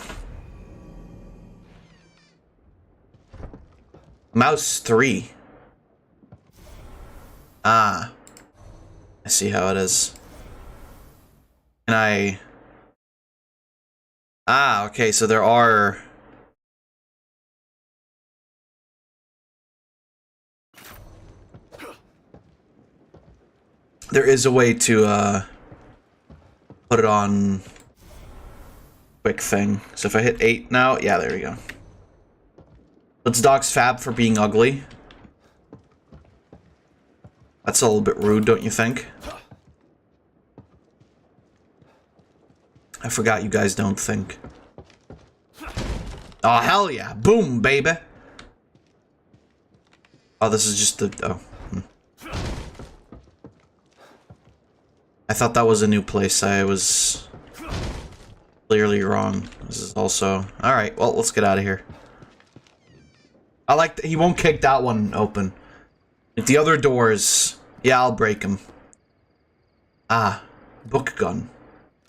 Mouse 3. Ah. I see how it is. Can I... Ah, okay, so there are... There is a way to put it on quick thing. So if I hit 8 now, yeah, there we go. Let's dox Fab for being ugly. That's a little bit rude, don't you think? I forgot you guys don't think. Oh, hell yeah. Boom, baby. Oh, this is just the... Oh. I thought that was a new place. I was clearly wrong. This is also... Alright, well, let's get out of here. I like that he won't kick that one open. The other doors... Yeah, I'll break them. Ah, book gun.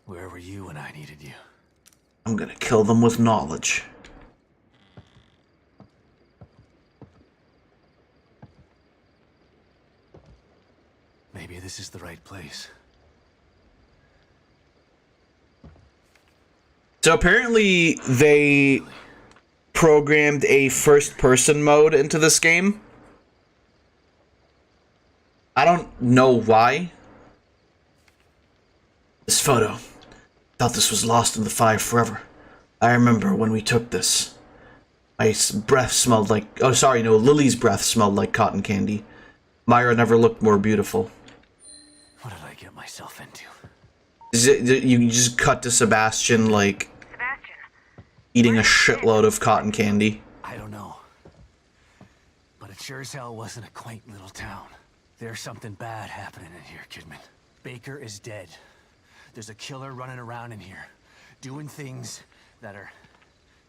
Where were you when I needed you? I'm gonna kill them with knowledge. Maybe this is the right place. So apparently they programmed a first-person mode into this game. I don't know why. This photo. Thought this was lost in the fire forever. I remember when we took this. My breath smelled like... Oh, sorry, no. Lily's breath smelled like cotton candy. Myra never looked more beautiful. What did I get myself into? Is it, you just cut to Sebastian, like... Sebastian. Eating a shitload of cotton candy. I don't know. But it sure as hell wasn't a quaint little town. There's something bad happening in here, Kidman. Baker is dead. There's a killer running around in here, doing things that are...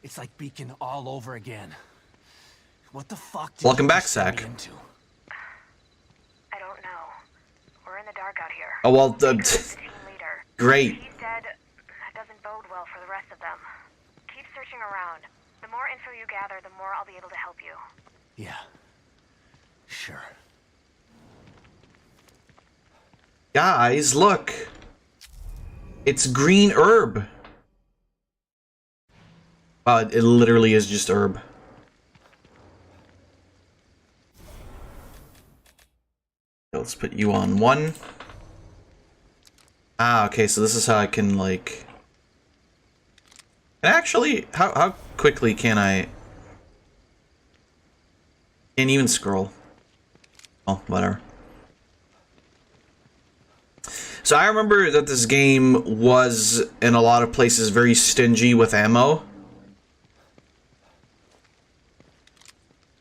It's like Beacon all over again. What the fuck did Welcome you back, just send me Zach. into? I don't know. We're in the dark out here. Oh, well, Baker's the team leader. great. He's dead. That doesn't bode well for the rest of them. Keep searching around. The more info you gather, the more I'll be able to help you. Yeah. Sure. Guys, look. It's green herb. It literally is just herb. Let's put you on 1. Ah, okay, so this is how I can, like... Actually, how quickly can I... Can't even scroll. Oh, whatever. So I remember that this game was, in a lot of places, very stingy with ammo.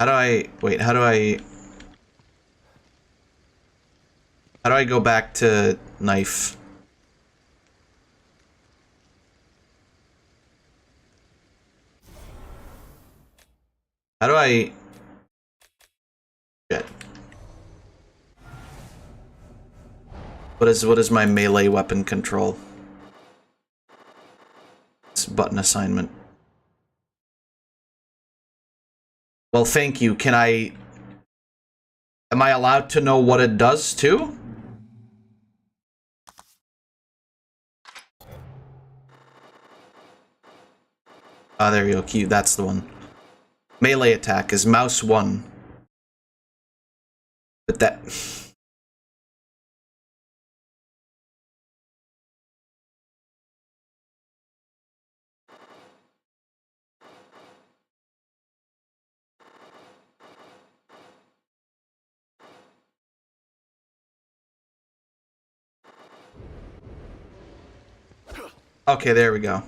How do I... Wait, how do I... How do I go back to knife? How do I... Shit. What is my melee weapon control? It's button assignment. Well, thank you. Can I... Am I allowed to know what it does, too? Ah, there you go. Q, that's the one. Melee attack is mouse 1. But that... Okay, there we go.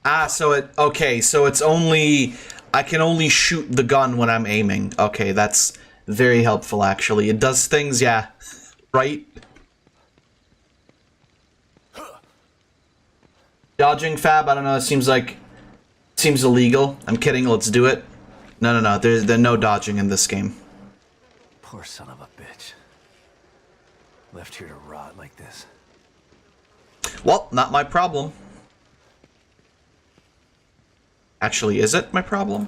Ah, so it... Okay, so it's only... I can only shoot the gun when I'm aiming. Okay, that's very helpful, actually. It does things, yeah. Right? Dodging Fab, I don't know, it seems like... Seems illegal. I'm kidding, let's do it. No. There's no dodging in this game. Poor son of a bitch. Left here to rot like this. Well, not my problem. Actually, is it my problem?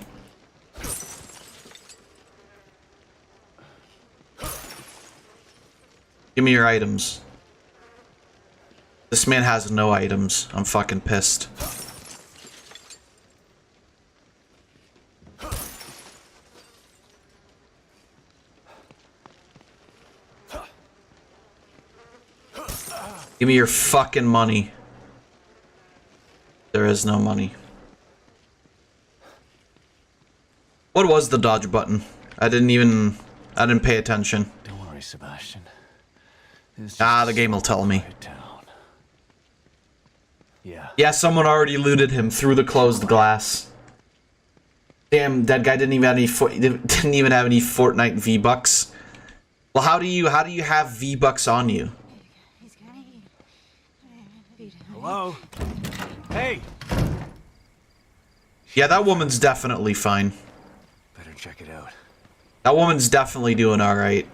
Give me your items. This man has no items. I'm fucking pissed. Give me your fucking money. There is no money. What was the dodge button? I didn't pay attention. Don't worry, Sebastian. The game will tell me. Yeah. Yeah, someone already looted him through the closed glass. Damn, that guy didn't even have any Fortnite V-Bucks. Well, how do you have V-Bucks on you? Hello? Hey! Yeah, that woman's definitely fine. Better check it out. That woman's definitely doing alright.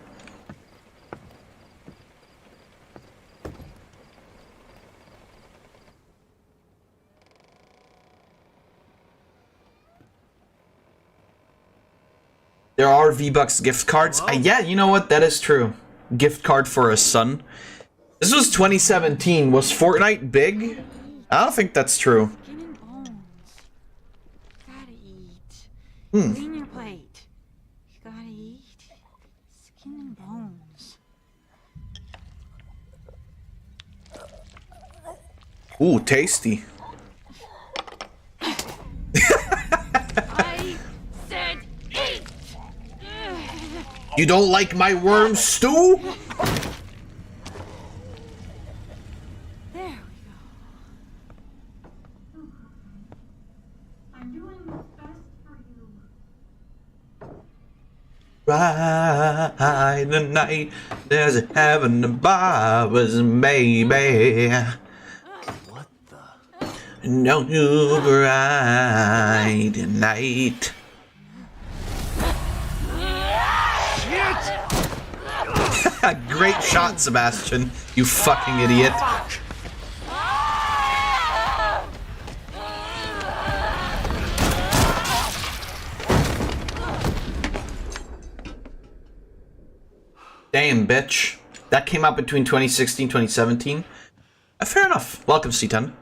There are V-Bucks gift cards. Yeah, you know what? That is true. Gift card for a son. This was 2017. Was Fortnite big? I don't think that's true. Skin and bones. Gotta eat. Hmm. Clean your plate. You gotta eat. Skin and bones. Ooh, tasty. I said eat! You don't like my worm stew? There we go. I'm doing what's best for you. Right the night there's a heaven above us, baby. What the? No new bright night. Great shot, Sebastian. You fucking idiot. Damn, bitch. That came out between 2016 and 2017. Fair enough. Welcome, C10.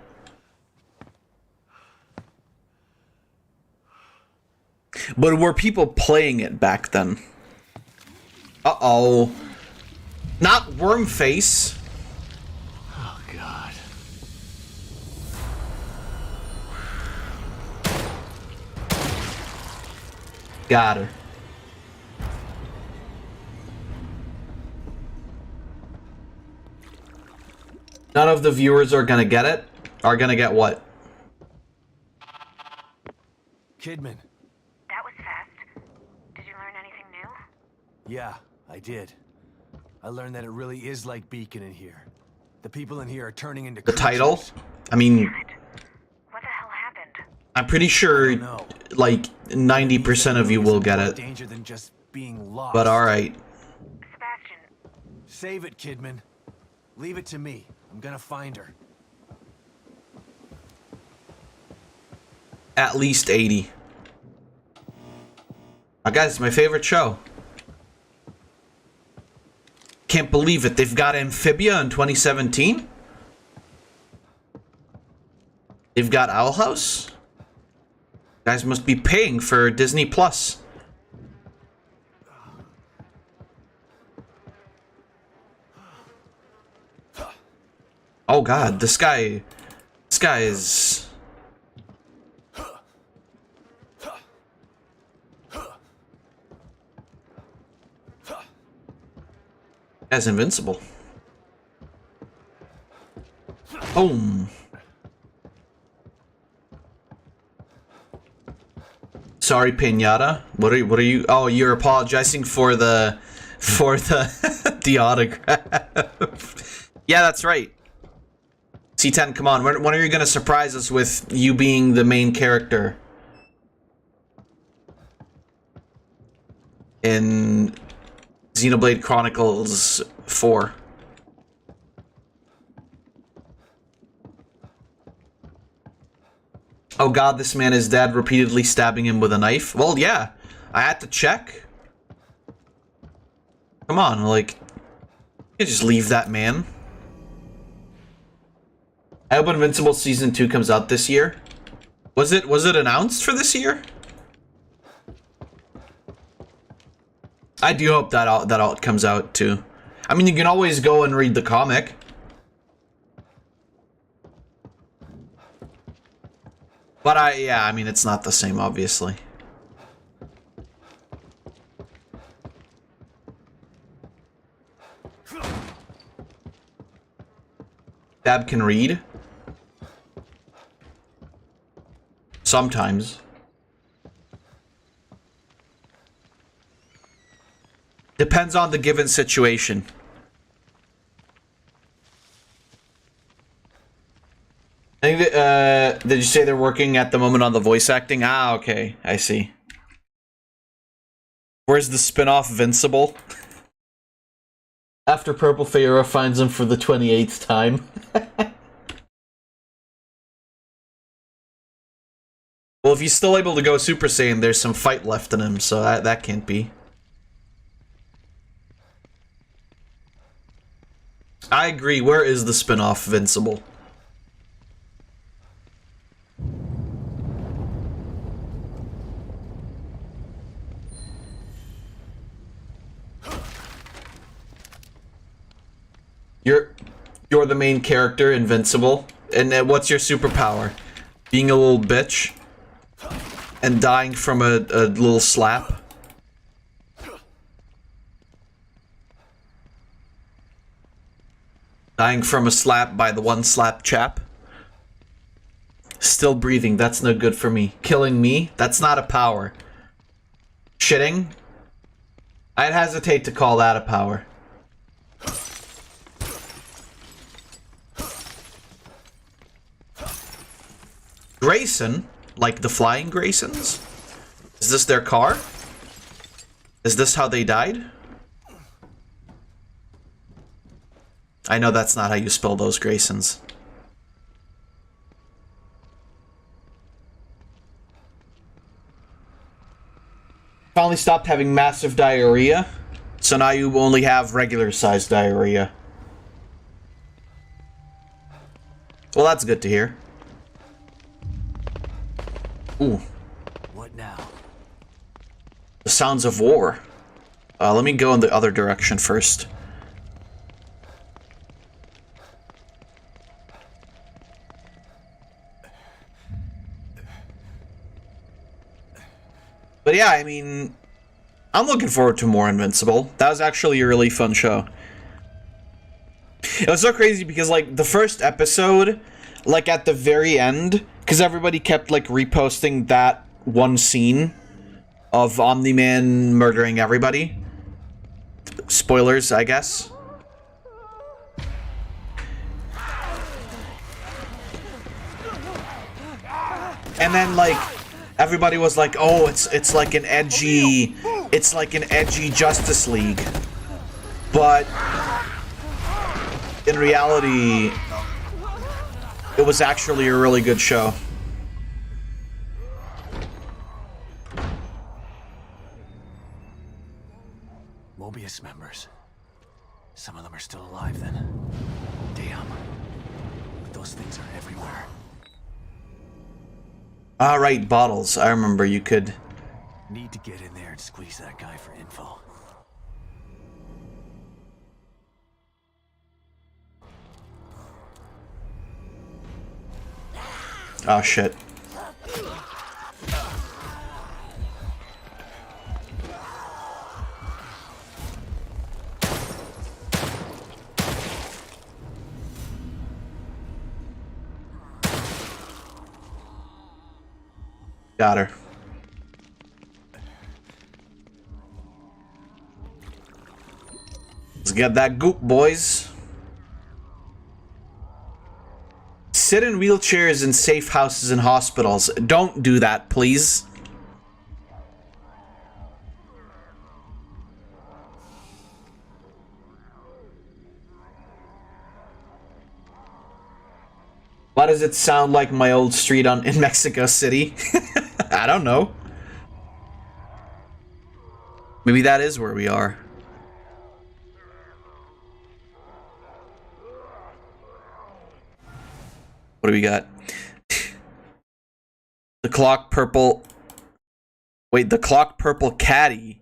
But were people playing it back then? Uh-oh. Not Wormface. Oh, God. Got her. None of the viewers are gonna get it. Are gonna get what? Kidman. That was fast. Did you learn anything new? Yeah, I did. I learned that it really is like Beacon in here. The people in here are turning into The title? I mean, What the hell happened? I'm pretty sure like 90% of you will get it. Danger than just being lost. But alright. Sebastian, Save it, Kidman. Leave it to me. I'm gonna find her. At least 80. Guys, it's my favorite show. Can't believe it. They've got Amphibia in 2017. They've got Owl House. Guys must be paying for Disney Plus. Oh God, this guy is. As invincible. Boom. Sorry, Pinata. What are you? Oh, you're apologizing for the the autograph. Yeah, that's right. C10, come on. When are you gonna surprise us with you being the main character in Xenoblade Chronicles 4? Oh God, this man is dead, repeatedly stabbing him with a knife. Well, yeah, I had to check. Come on, like, you just leave that man. I hope Invincible Season 2 comes out this year. Was it announced for this year? I do hope that all comes out too. I mean, you can always go and read the comic. But yeah, I mean, it's not the same, obviously. Dab can read. Sometimes. Depends on the given situation. I think that, did you say they're working at the moment on the voice acting? Ah, okay. I see. Where's the spin-off Vincible? After Purple Feyora finds him for the 28th time. Well, if he's still able to go Super Saiyan, there's some fight left in him, so that can't be. I agree. Where is the spin-off Vincible? You're the main character, Invincible. And what's your superpower? Being a little bitch? And dying from a little slap? Dying from a slap by the one slap chap? Still breathing, that's no good for me. Killing me? That's not a power. Shitting? I'd hesitate to call that a power. Grayson? Like the flying Graysons? Is this their car? Is this how they died? I know that's not how you spell those Graysons. Finally stopped having massive diarrhea, so now you only have regular sized diarrhea. Well, that's good to hear. Ooh. What now? The sounds of war. Let me go in the other direction first. But yeah, I mean, I'm looking forward to more Invincible. That was actually a really fun show. It was so crazy because, like, the first episode, like, at the very end, because everybody kept, like, reposting that one scene of Omni-Man murdering everybody. Spoilers, I guess. And then, like, everybody was like, "Oh, it's like an edgy Justice League," but in reality, it was actually a really good show. Mobius members. Some of them are still alive then. Damn. But those things are everywhere. Right, bottles. I remember you could... Need to get in there and squeeze that guy for info. Oh, shit. Got her. Let's get that goop, boys. Sit in wheelchairs in safe houses and hospitals. Don't do that, please. Why does it sound like my old street in Mexico City? I don't know. Maybe that is where we are. What do we got? The clock purple... Wait, the clock purple caddy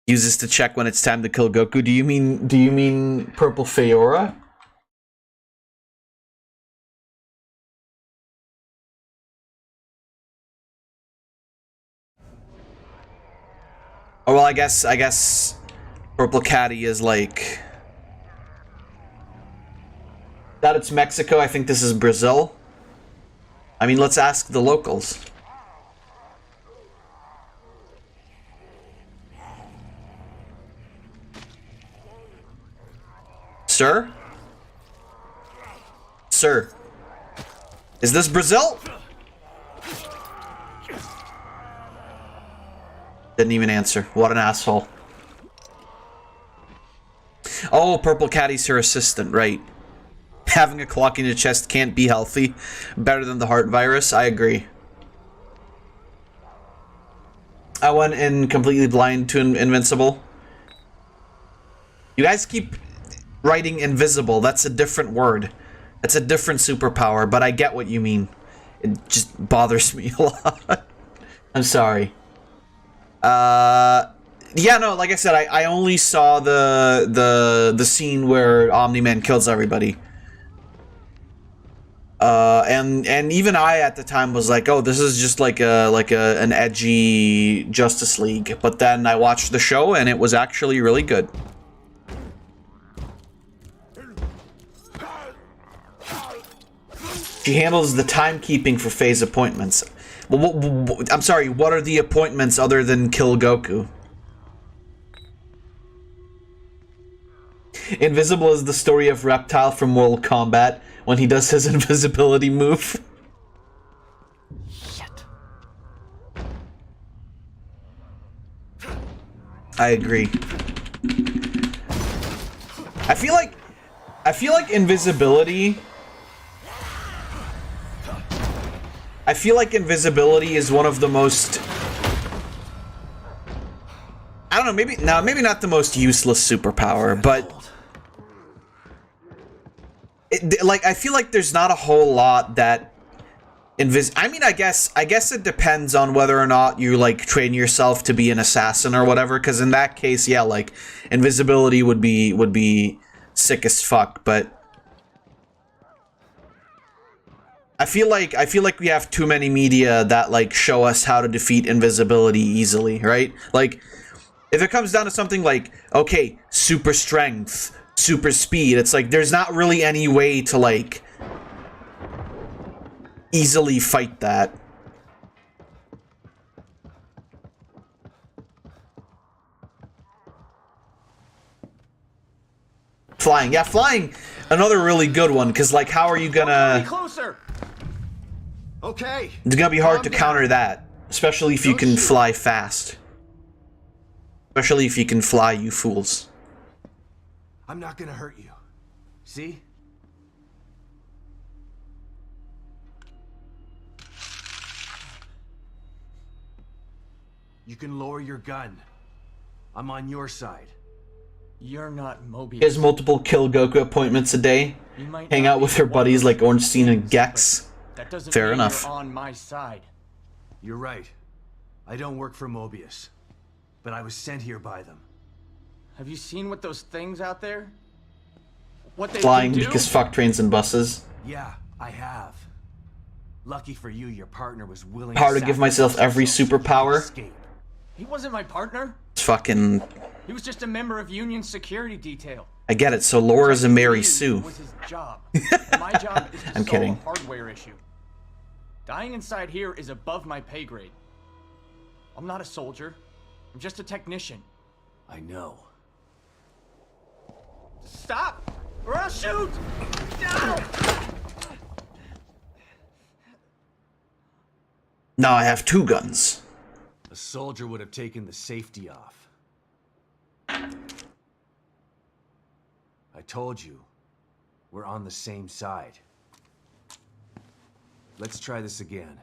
uses to check when it's time to kill Goku. Do you mean Purple Feyora? Oh, well, I guess Purple Caddy is like... That it's Mexico, I think this is Brazil. I mean, let's ask the locals. Sir? Sir? Is this Brazil? Didn't even answer. What an asshole. Oh, Purple Caddy's her assistant, right. Having a clock in your chest can't be healthy. Better than the heart virus, I agree. I went in completely blind to Invincible. You guys keep writing invisible. That's a different word. That's a different superpower, but I get what you mean. It just bothers me a lot. I'm sorry. Yeah, no, like I said, I only saw the scene where Omni-Man kills everybody. And even I at the time was like, oh, this is just like an edgy Justice League. But then I watched the show and it was actually really good. She handles the timekeeping for phase appointments. Well, I'm sorry, what are the appointments other than kill Goku? Invisible is the story of Reptile from Mortal Kombat when he does his invisibility move. Shit. I agree. I feel like invisibility... I feel like invisibility is one of the most... I don't know, maybe not the most useless superpower, but... I feel like there's not a whole lot that... I mean, I guess it depends on whether or not you, like, train yourself to be an assassin or whatever, because in that case, yeah, like, invisibility would be sick as fuck, but... I feel like we have too many media that like show us how to defeat invisibility easily, right? Like, if it comes down to something like, okay, super strength, super speed, it's like there's not really any way to like easily fight that. Flying, yeah, flying, another really good one, because like, how are you gonna... Closer. Okay. It's gonna be hard to counter that, especially if you can fly fast. Especially if you can fly, you fools. I'm not gonna hurt you. See? You can lower your gun. I'm on your side. You're not Mobius. He has multiple Kill Goku appointments a day. Hang out with her buddies like Ornstein and Gex. That doesn't Fair mean enough. You're on my side. You're right. I don't work for Mobius, but I was sent here by them. Have you seen what those things out there? What they Flying can do? because fuck trains and buses. Yeah, I have. Lucky for you, your partner was willing Power to give myself every superpower. escape. He wasn't my partner. It's fucking... He was just a member of Union security detail. I get it, so Laura's a Mary Sue. Was his job. And my job is to I'm solve kidding. a hardware issue. Dying inside here is above my pay grade. I'm not a soldier. I'm just a technician. I know. Stop! Or I'll shoot! No! Now I have two guns. A soldier would have taken the safety off. I told you, we're on the same side. Let's try this again.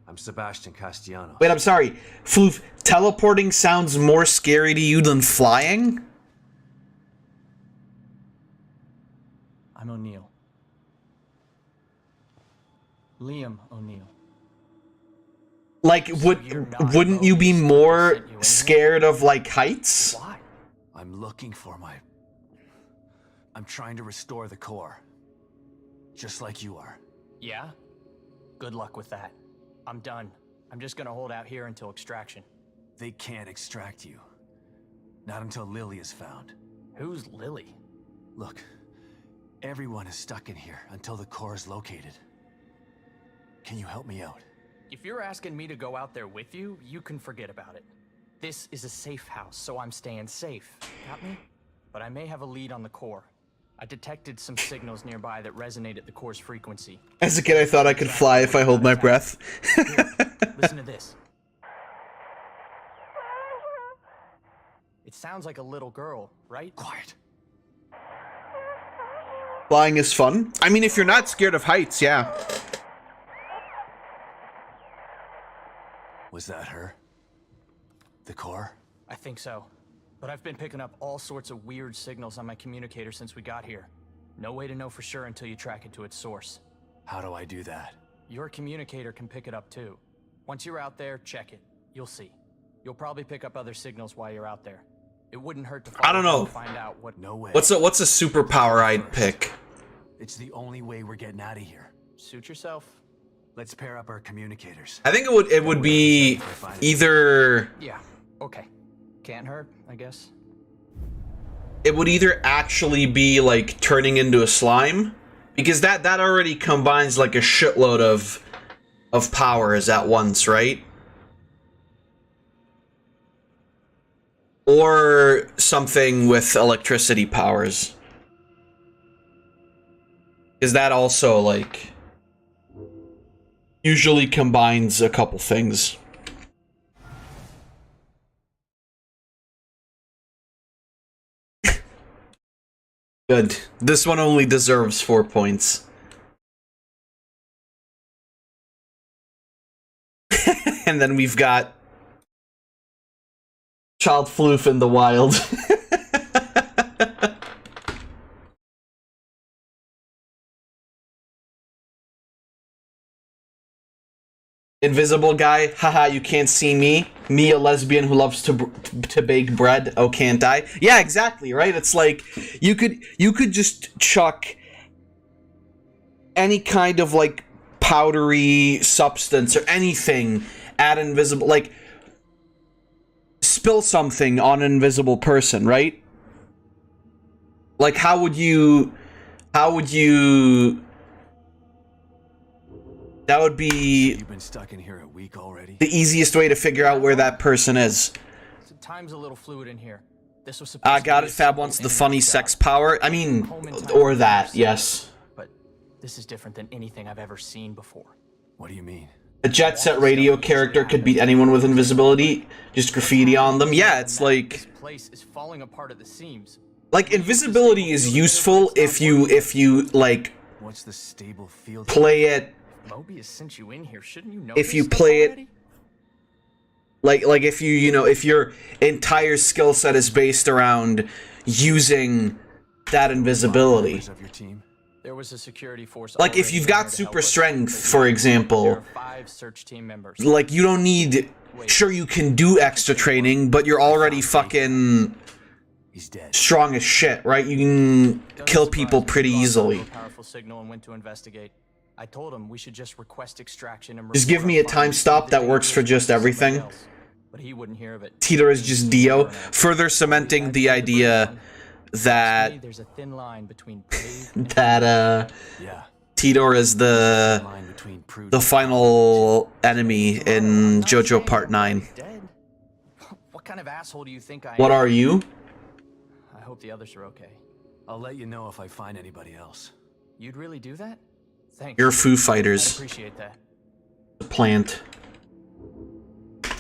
I'm Sebastian Castellanos. Wait, I'm sorry. Floof, teleporting sounds more scary to you than flying? I'm O'Neill. Liam O'Neill. Like, wouldn't you be more scared of, like, heights? Why? I'm looking for my... I'm trying to restore the core. Just like you are. Yeah? Good luck with that. I'm done. I'm just gonna hold out here until extraction. They can't extract you. Not until Lily is found. Who's Lily? Look, everyone is stuck in here until the core is located. Can you help me out? If you're asking me to go out there with you, you can forget about it. This is a safe house, so I'm staying safe. Got me? But I may have a lead on the core. I detected some signals nearby that resonate at the core's frequency. As a kid, I thought I could fly if I hold my breath. Here, listen to this. It sounds like a little girl, right? Quiet. Flying is fun. I mean, if you're not scared of heights, yeah. Was that her? The core? I think so. But I've been picking up all sorts of weird signals on my communicator since we got here. No way to know for sure until you track it to its source. How do I do that? Your communicator can pick it up too. Once you're out there, check it. You'll see. You'll probably pick up other signals while you're out there. It wouldn't hurt to I don't know. Find out what. No way. What's a superpower I'd pick? It's the only way we're getting out of here. Suit yourself. Let's pair up our communicators. I think it would be either Yeah. Okay. Can't hurt, I guess. it would either actually be like turning into a slime, because that already combines like a shitload of powers at once, right? Or something with electricity powers. Because that also like usually combines a couple things. Good. This one only deserves 4 points. And then we've got Child Floof in the wild. Invisible guy, haha, you can't see me. Me, a lesbian who loves to bake bread. Oh, can't I? Yeah, exactly, right? It's like you could just chuck any kind of like powdery substance or anything at invisible, like spill something on an invisible person, right? Like how would you that would be You've been stuck in here a week already? the easiest way to figure out where that person is. Time's a little fluid in here. This was supposed I got to it. be a Fab simple wants the internet funny job. sex power. I mean, Home in time or for that, years. yes. But this is different than anything I've ever seen before. What do you mean? A Jet Set Radio character could beat anyone with invisibility. Just graffiti on them. Yeah, it's like This place is falling apart at the seams. invisibility is useful if you like What's the stable field? play it. Mobius sent you in here, shouldn't you know? If this you stuff play it already? like if if your entire skill set is based around using that invisibility. Members of your team? There was a security force. Like if already you've in here got to super help us, strength, but for there example, are 5 search team members. like you don't need, sure you can do extra training, but you're already fucking He's dead. strong as shit, right? You can kill people pretty easily. Powerful signal and went to investigate. I told him we should just request extraction and Just give me a report our time findings stop to that the works for database just to everything. somebody else. But he wouldn't hear of it. Tito is just Dio, further cementing the idea that To me, there's a thin line between brave and that Yeah. Tito is the Line between prude final enemy in JoJo Part 9. dead. What kind of asshole do you think I am? What are you? I hope the others are okay. I'll let you know if I find anybody else. You'd really do that? Thanks. You're Foo I'd Fighters. appreciate that. The plant.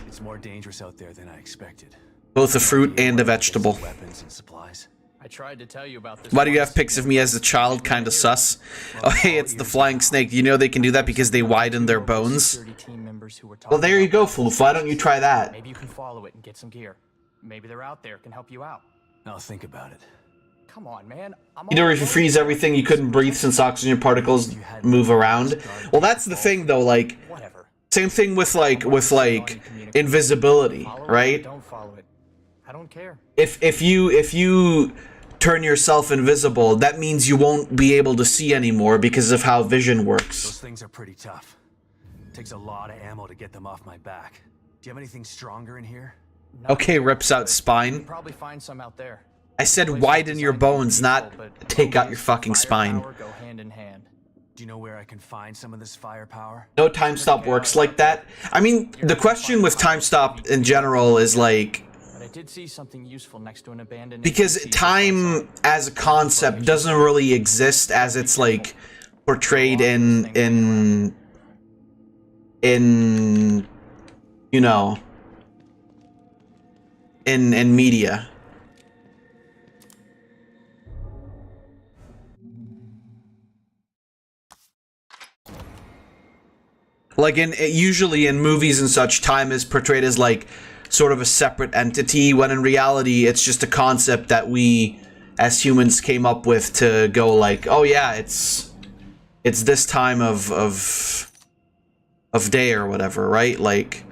It's more dangerous out there than I expected. Both a fruit and a vegetable. Weapons and supplies. I tried to tell you about this. Why do you have once. pics of me as a child? Kinda sus. Oh hey, it's the flying snake. You know they can do that because they widen their bones? Security team members who were Well, there talking you go, about Floof. Why don't you try that? Maybe you can follow it and get some gear. Maybe they're out there, can help you out. I'll think about it. Come on, man. I'm You know, all if you over freeze it. everything, you couldn't breathe since oxygen particles move around. Well, that's the thing, though. Like, Whatever. same thing with like invisibility, Follow it or right? don't follow it. I don't care. If you turn yourself invisible, that means you won't be able to see anymore because of how vision works. Those things are pretty tough. Takes a lot of ammo to get them off my back. Do you have anything stronger in here? Okay, rips out spine. Probably find some out there. I said widen your bones, not take out your fucking spine. Go hand in hand. Do you know where I can find some of this firepower? No time stop works like that. I mean, the question with time stop in general is like, But I did see something useful next to an abandoned because time as a concept doesn't really exist as it's like portrayed in you know, in media. Like usually in movies and such, time is portrayed as like sort of a separate entity, when in reality it's just a concept that we as humans came up with to go like, oh yeah, it's this time of day or whatever, right? Like,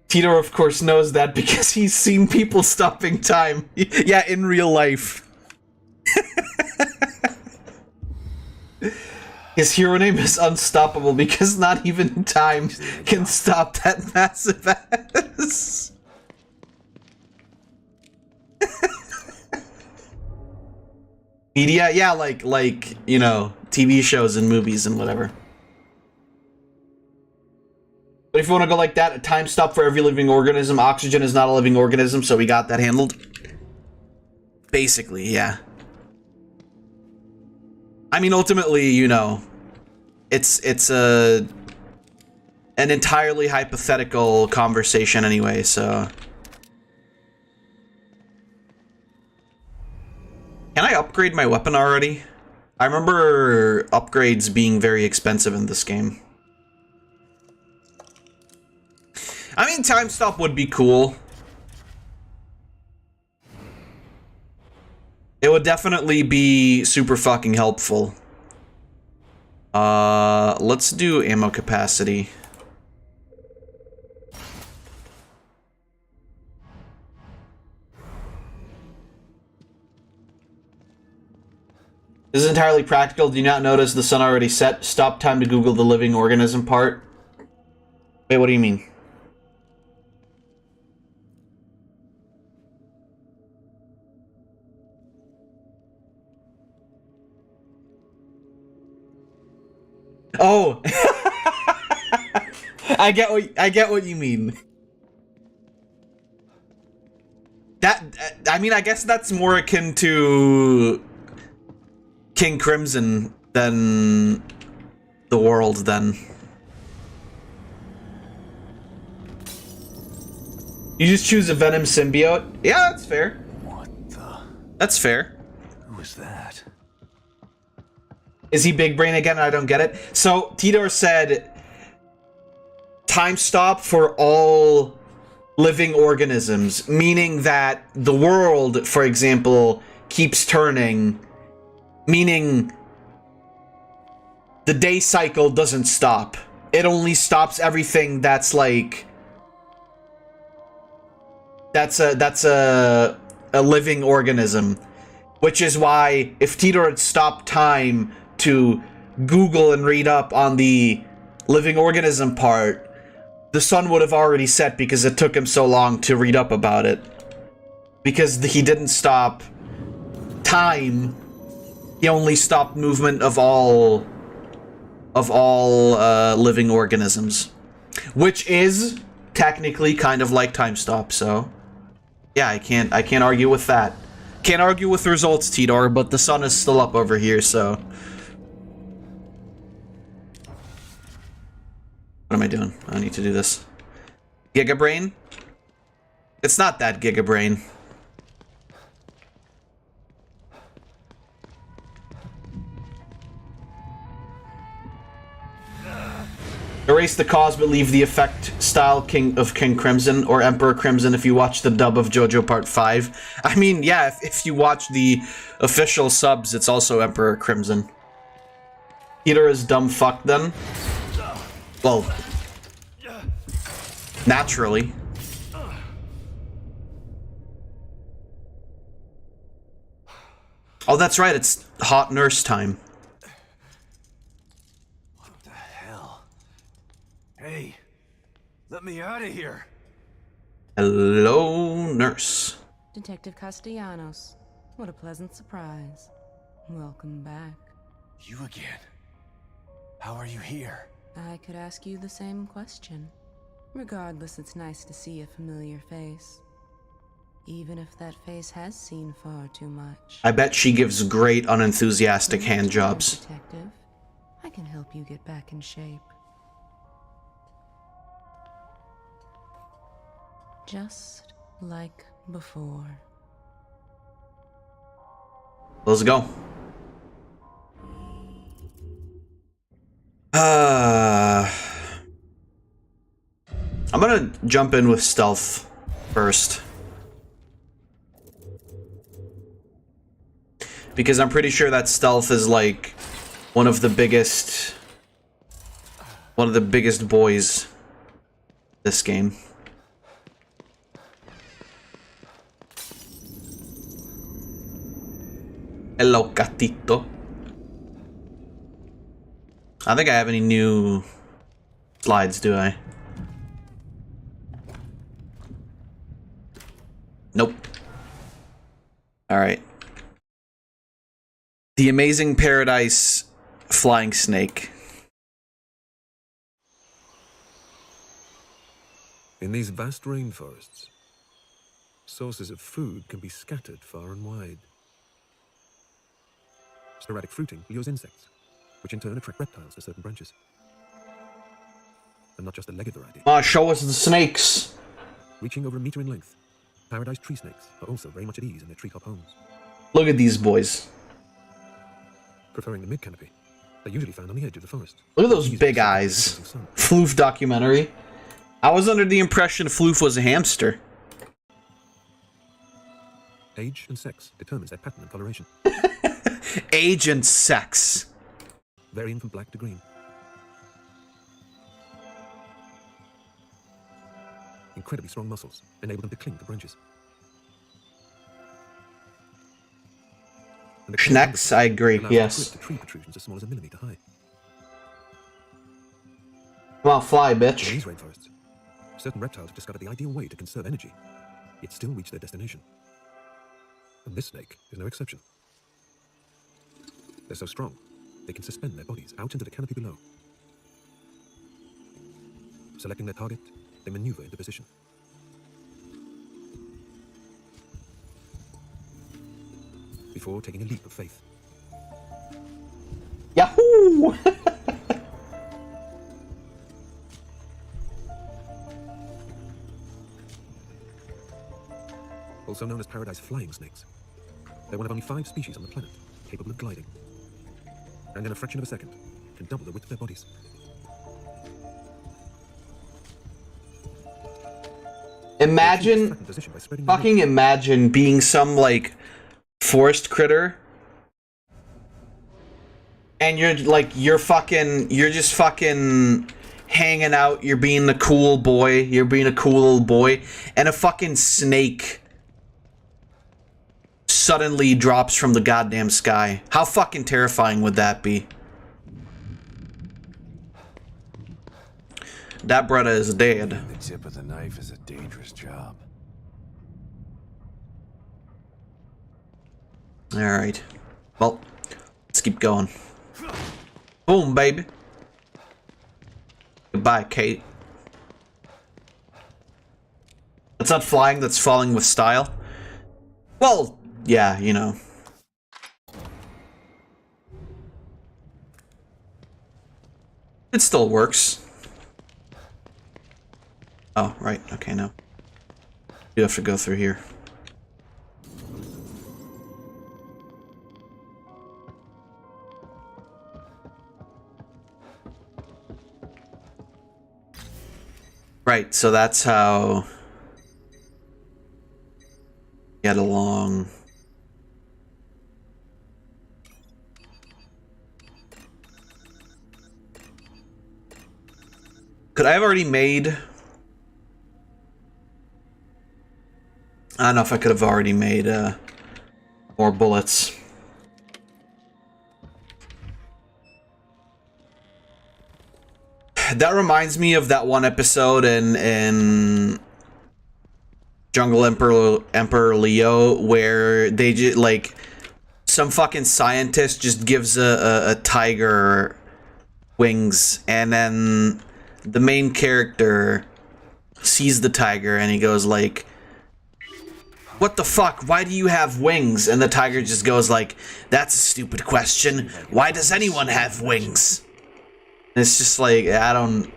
Tito of course knows that because he's seen people stopping time. Yeah, in real life. His hero name is Unstoppable because not even time can stop that massive ass. Media? Yeah, like, you know, TV shows and movies and whatever. But if you want to go like that, a time stop for every living organism. Oxygen is not a living organism, so we got that handled. Basically, yeah. I mean, ultimately, you know, it's an entirely hypothetical conversation anyway, so. Can I upgrade my weapon already? I remember upgrades being very expensive in this game. I mean, time stop would be cool. It would definitely be super fucking helpful. Let's do ammo capacity. This is entirely practical. Do you not notice the sun already set? Stop time to Google the living organism part. Wait, what do you mean? Oh, I get what you mean. That, I mean, I guess that's more akin to King Crimson than the world then. You just choose a Venom symbiote? Yeah, that's fair. What the? That's fair. Who was that? Is he big brain again? I don't get it. So, Tidor said time stop for all living organisms, meaning that the world, for example, keeps turning, meaning the day cycle doesn't stop. It only stops everything that's like that's a living organism, which is why if Tidor had stopped time to Google and read up on the living organism part, the sun would have already set because it took him so long to read up about it. Because he didn't stop time, he only stopped movement of all living organisms, which is technically kind of like time stop. So yeah, I can't argue with that. Can't argue with the results, Tidor, but the sun is still up over here, so. What am I doing? I need to do this. Giga Brain? It's not that Giga Brain. Erase the cause but leave the effect style King Crimson or Emperor Crimson if you watch the dub of JoJo Part 5. I mean, yeah, if you watch the official subs, it's also Emperor Crimson. Peter is dumb fuck then. Well, naturally. Oh, that's right, it's hot nurse time. Let me out of here. Hello, nurse. Detective Castellanos. What a pleasant surprise. Welcome back. You again? How are you here? I could ask you the same question. Regardless, it's nice to see a familiar face. Even if that face has seen far too much. I bet she gives great unenthusiastic hand jobs. Detective, I can help you get back in shape. Just like before. Let's go. I'm gonna jump in with stealth first. Because I'm pretty sure that stealth is like one of the biggest boys this game. Hello, gatito. I don't think I have any new slides, do I? Nope. Alright. The Amazing Paradise Flying Snake. In these vast rainforests, sources of food can be scattered far and wide. Sporadic fruiting lures insects, which in turn attract reptiles to certain branches. And not just the legged variety. Show us the snakes! Reaching over a meter in length, paradise tree snakes are also very much at ease in their treetop homes. Look at these boys. Preferring the mid-canopy, they're usually found on the edge of the forest. Look at those big eyes. Floof documentary. I was under the impression Floof was a hamster. Age and sex determines their pattern and coloration. Age and sex. Varying from black to green. Incredibly strong muscles enable them to cling to branches. Schnecks, I agree, yes. Tree protrusions as small as a millimeter high. Come on, fly, bitch. In these rainforests, certain reptiles have discovered the ideal way to conserve energy, yet still reach their destination. And this snake is no exception. They're so strong, they can suspend their bodies out into the canopy below. Selecting their target, they maneuver into position. Before taking a leap of faith. Yahoo! Also known as paradise flying snakes. They're one of only 5 species on the planet capable of gliding. And in a fraction of a second, can double the width of their bodies. Imagine, fucking imagine being some, like, forest critter. And you're, like, you're just fucking hanging out, you're being the cool boy, you're being a cool little boy, and a fucking snake suddenly drops from the goddamn sky. How fucking terrifying would that be? That brother is dead. The tip of the knife is a dangerous job. Alright. Well, let's keep going. Boom, baby. Goodbye, Kate. That's not flying, that's falling with style. Well, yeah, you know. It still works. Oh, right. Okay, no. You have to go through here. Right, so that's how get along. Could I have already made... I don't know if I could have already made more bullets. That reminds me of that one episode in Jungle Emperor Leo where they just like some fucking scientist just gives a tiger wings, and then the main character sees the tiger and he goes like, "What the fuck? Why do you have wings?" And the tiger just goes like, "That's a stupid question. Why does anyone have wings?" And it's just like, I don't...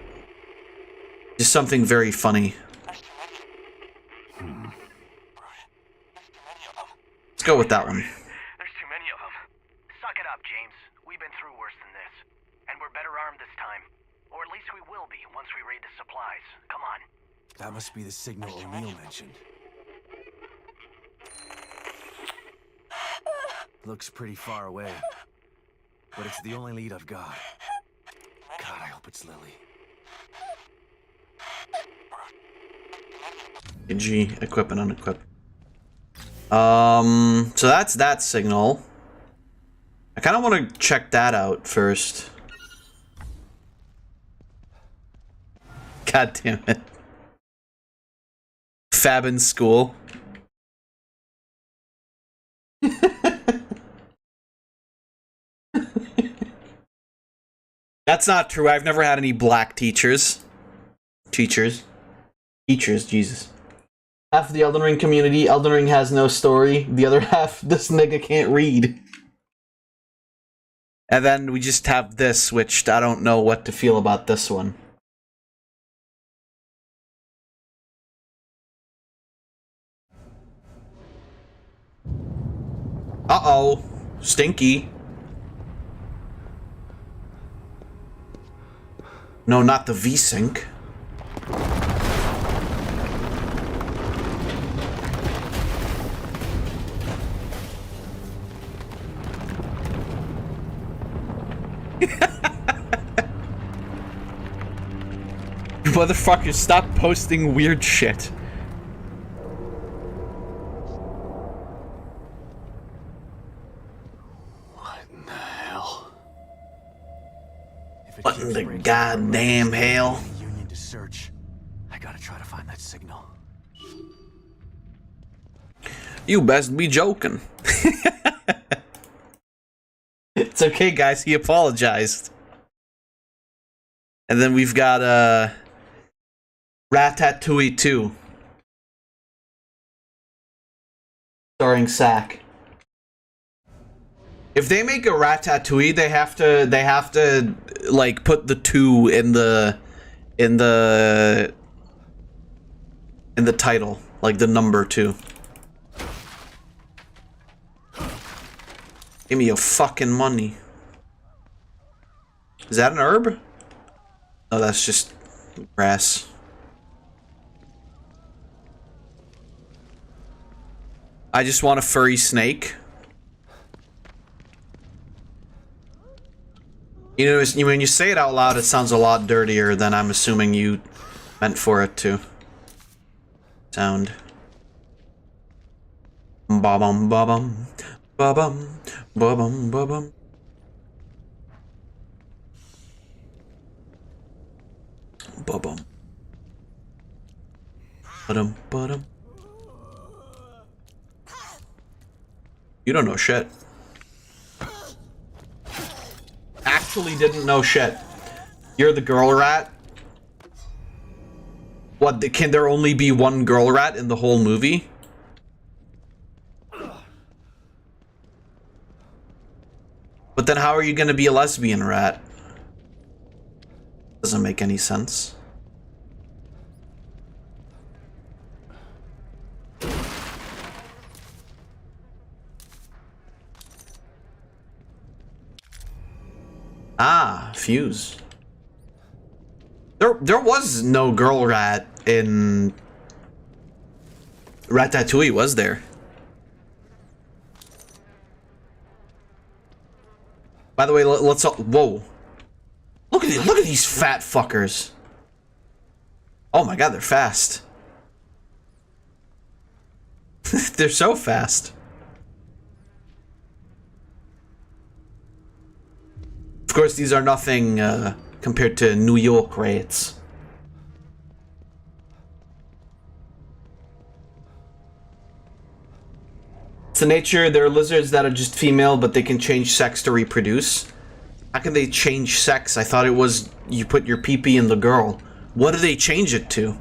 Just something very funny. Let's go with that one. There's too many of them. Suck it up, James. We've been through worse than this. And we're better armed this time. Or at least we will be once we raid the supplies. Come on. That must be the signal O'Neill mentioned. Looks pretty far away. But it's the only lead I've got. God, I hope it's Lily. G, equip and unequip. So that's that signal. I kind of want to check that out first. God damn it. Fab in school. That's not true. I've never had any black teachers. Teachers, Jesus. Half of the Elden Ring community, Elden Ring has no story. The other half, this nigga can't read. And then we just have this, which I don't know what to feel about this one. Uh-oh. Stinky. No, not the V-Sync. Motherfucker, stop posting weird shit. What in the goddamn hell? Union to search. I gotta try to find that signal. You best be joking. It's okay, guys. He apologized. And then we've got Ratatouille 2, starring Sack. If they make a Ratatouille, they have to like put the 2 in the title, like the number 2. Give me your fucking money. Is that an herb? Oh, that's just grass. I just want a furry snake. You know, when you say it out loud, it sounds a lot dirtier than I'm assuming you meant for it to sound. Ba-bum, ba-bum, ba-bum, ba-bum, ba-bum. Ba-bum. Ba-dum, ba-dum. You don't know shit. Actually didn't know shit. You're the girl rat? What, can there only be one girl rat in the whole movie? But then how are you gonna be a lesbian rat? Doesn't make any sense. Ah, fuse. There was no girl rat in Ratatouille, was there? By the way, let's all, whoa. Look at these fat fuckers. Oh my god, they're fast. They're so fast. Of course, these are nothing compared to New York rates. It's the nature, there are lizards that are just female, but they can change sex to reproduce. How can they change sex? I thought it was you put your pee-pee in the girl. What do they change it to?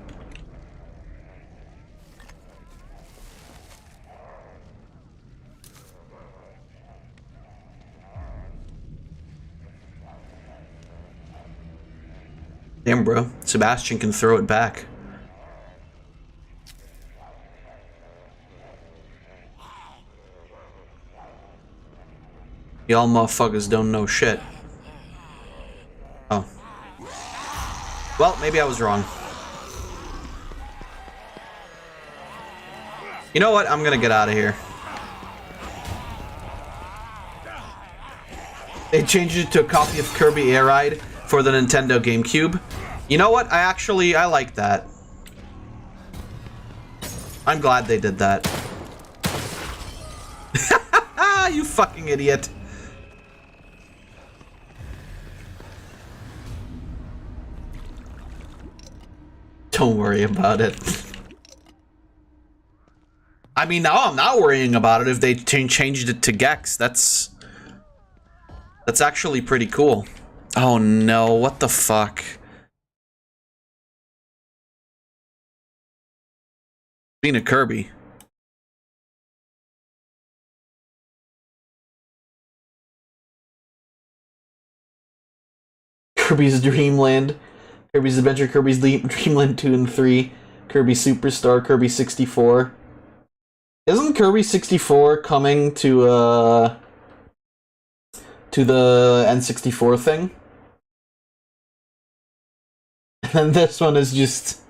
Damn, bro. Sebastian can throw it back. Y'all motherfuckers don't know shit. Oh. Well, maybe I was wrong. You know what? I'm gonna get out of here. They changed it to a copy of Kirby Air Ride for the Nintendo GameCube. You know what? I like that. I'm glad they did that. You fucking idiot. Don't worry about it. I mean, now I'm not worrying about it if they changed it to Gex. That's actually pretty cool. Oh no, what the fuck? Being a Kirby. Kirby's Dream Land, Kirby's Adventure, Kirby's Dream Land 2 and 3, Kirby Superstar, Kirby 64. Isn't Kirby 64 coming to the N64 thing? And this one is just...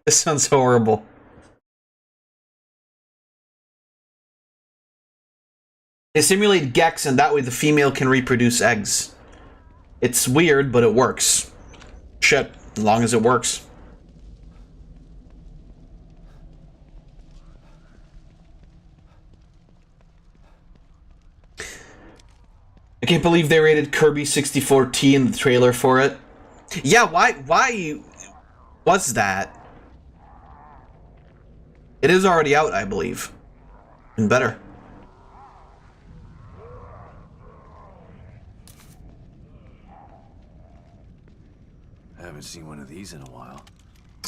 This sounds horrible. They simulate Gex, and that way the female can reproduce eggs. It's weird, but it works. Shit, as long as it works. I can't believe they rated Kirby 64T in the trailer for it. Yeah, why was that? It is already out, I believe. And better. I haven't seen one of these in a while.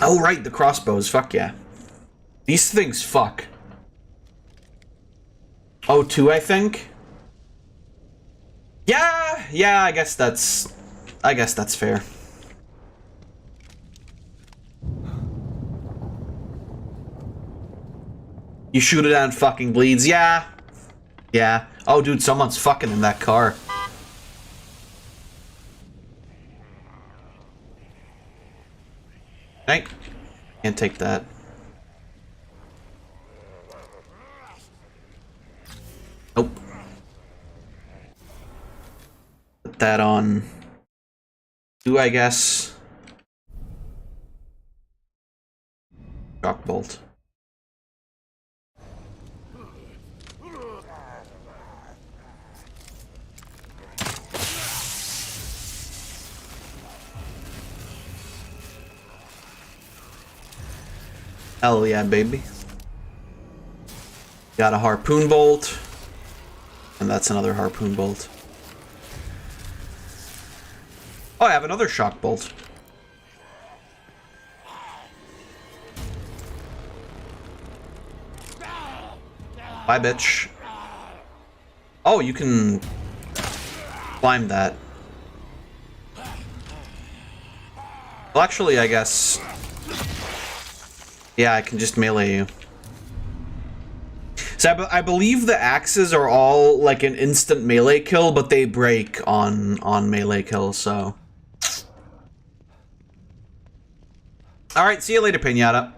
Oh, right, the crossbows. Fuck yeah. These things fuck. Oh, 2, I think? Yeah, I guess that's fair. You shoot it and fucking bleeds. Yeah. Oh, dude, someone's fucking in that car. Hey, can't take that. Nope. Put that on 2, I guess. Shock bolt. Hell yeah, baby. Got a harpoon bolt. And that's another harpoon bolt. Oh, I have another shock bolt. Bye, bitch. Oh, you can climb that. Well, actually, I guess... Yeah, I can just melee you. So I believe the axes are all like an instant melee kill, but they break on melee kills, so... Alright, see you later, Pinata.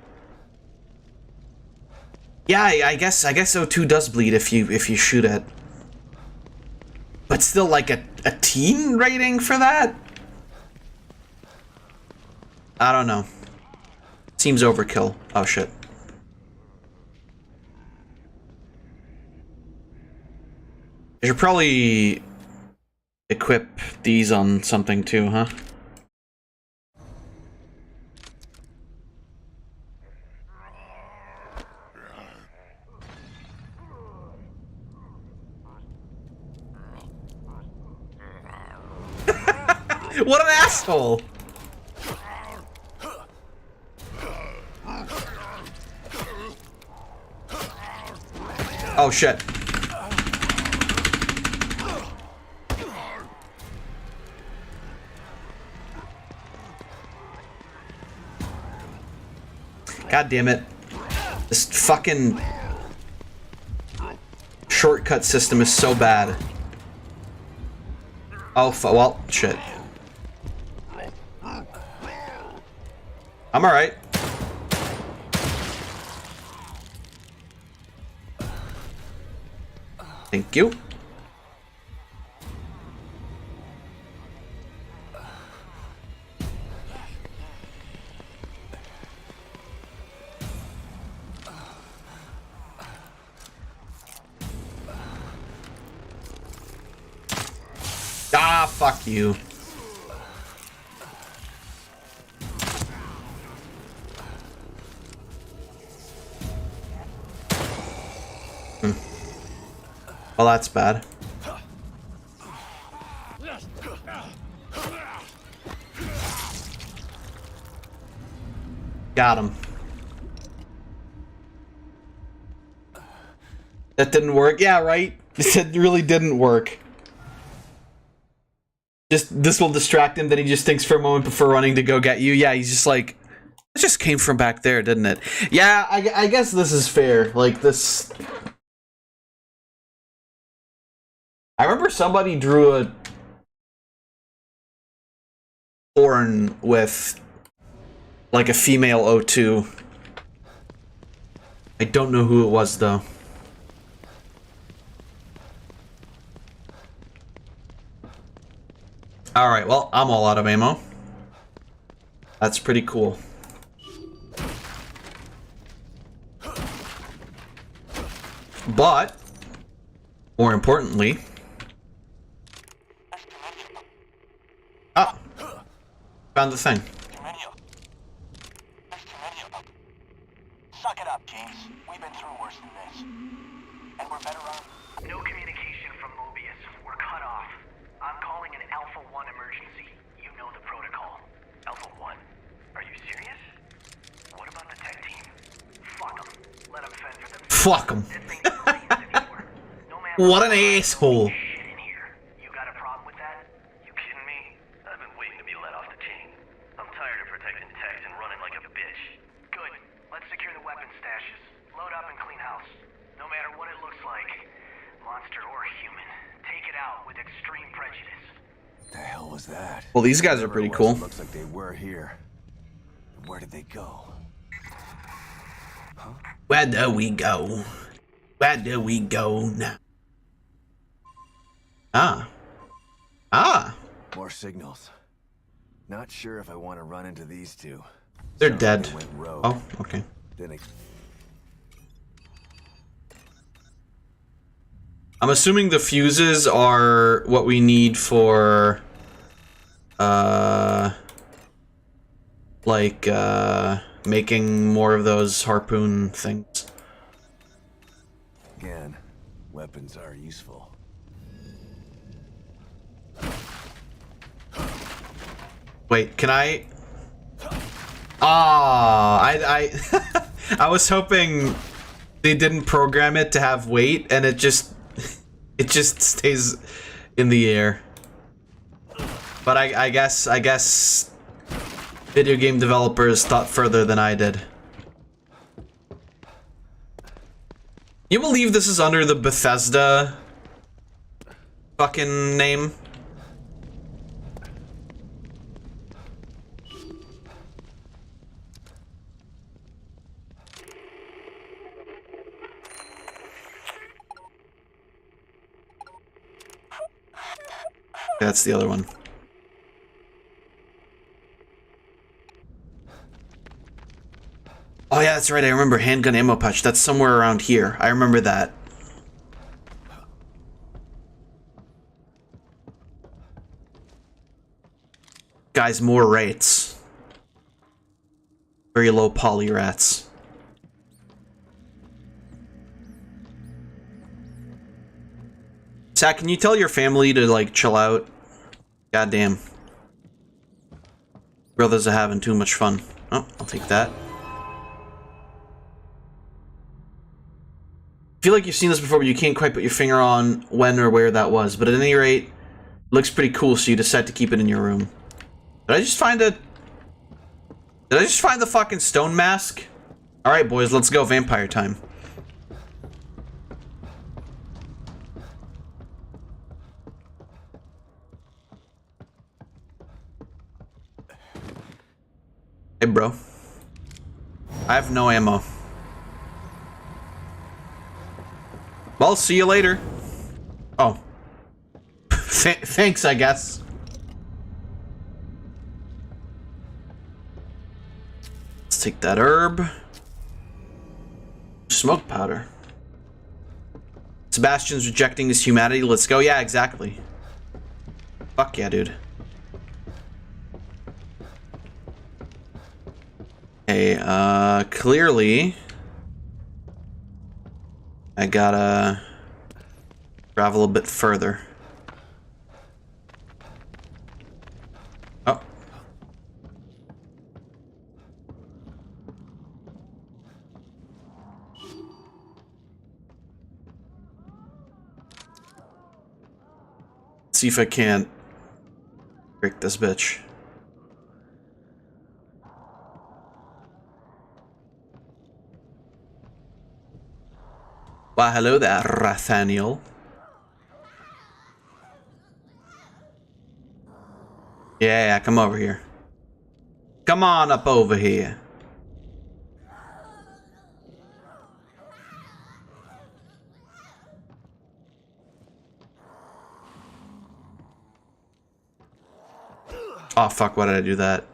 Yeah, I guess O2 does bleed if you shoot it. But still, like, a teen rating for that? I don't know. Seems overkill. Oh, shit. I should probably equip these on something too, huh? What an asshole! Oh shit. God damn it. This fucking shortcut system is so bad. Oh, well, shit. I'm alright. Thank you. Ah, fuck you. Well, that's bad. Got him. That didn't work. Yeah, right? It really didn't work. Just, this will distract him, then he just thinks for a moment before running to go get you. Yeah, he's just like, it just came from back there, didn't it? Yeah, I guess this is fair. Like, this... I remember somebody drew a horn with, like, a female O2. I don't know who it was, though. Alright, well, I'm all out of ammo. That's pretty cool. But, more importantly... Ah! Found the thing. Suck it up, James. We've been through worse than this. And we're better off. No communication from Mobius. We're cut off. I'm calling an Alpha 1 emergency. You know the protocol. Alpha 1? Are you serious? What about the tech team? Fuck them. Let them fend for themselves. Fuck them. What an asshole. You got a problem with that? You kidding me? I've been waiting to be let off the team. I'm tired of protecting techs and running like a bitch. Good. Let's secure the weapon stashes. Load up and clean house. No matter what it looks like, monster or human, take it out with extreme prejudice. The hell was that? Well, these guys are pretty cool. Looks like they were here. Where did they go? Huh? Where do we go? Where do we go now? Ah. Ah. More signals. Not sure if I want to run into these two. They're dead. They went rogue. Oh, okay. I'm assuming the fuses are what we need for, like, making more of those harpoon things. Again, weapons are useful. Wait, can I? Ah, I was hoping they didn't program it to have weight, and it just stays in the air. But I guess video game developers thought further than I did. You believe this is under the Bethesda fucking name? That's the other one. Oh yeah, that's right, I remember handgun ammo pouch. That's somewhere around here. I remember that. Guys, more rates. Very low poly rats. Zach, can you tell your family to, like, chill out? Goddamn. Brothers are having too much fun. Oh, I'll take that. I feel like you've seen this before, but you can't quite put your finger on when or where that was. But at any rate, it looks pretty cool, so you decide to keep it in your room. Did I just find a... Did I just find the fucking stone mask? Alright, boys, let's go. Vampire time. Hey, bro. I have no ammo. Well, see you later. Oh. Thanks, I guess. Let's take that herb. Smoke powder. Sebastian's rejecting his humanity. Let's go. Yeah, exactly. Fuck yeah, dude. Okay, clearly I gotta travel a bit further. Oh. Let's see if I can't break this bitch. Why, hello there, Rathaniel. Yeah, come over here. Come on up over here. Oh, fuck, why did I do that?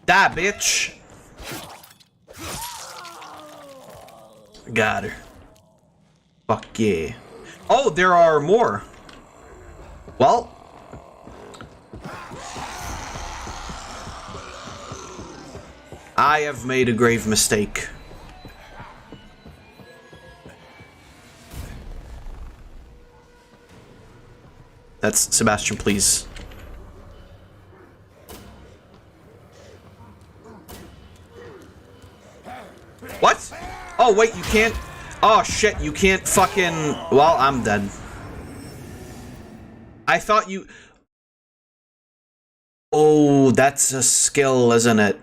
Die, bitch! Got her. Fuck yeah. Oh, there are more. Well. I have made a grave mistake. That's Sebastian, please. What? Oh, wait, you can't... Oh, shit, you can't fucking... Well, I'm dead. I thought you... Oh, that's a skill, isn't it?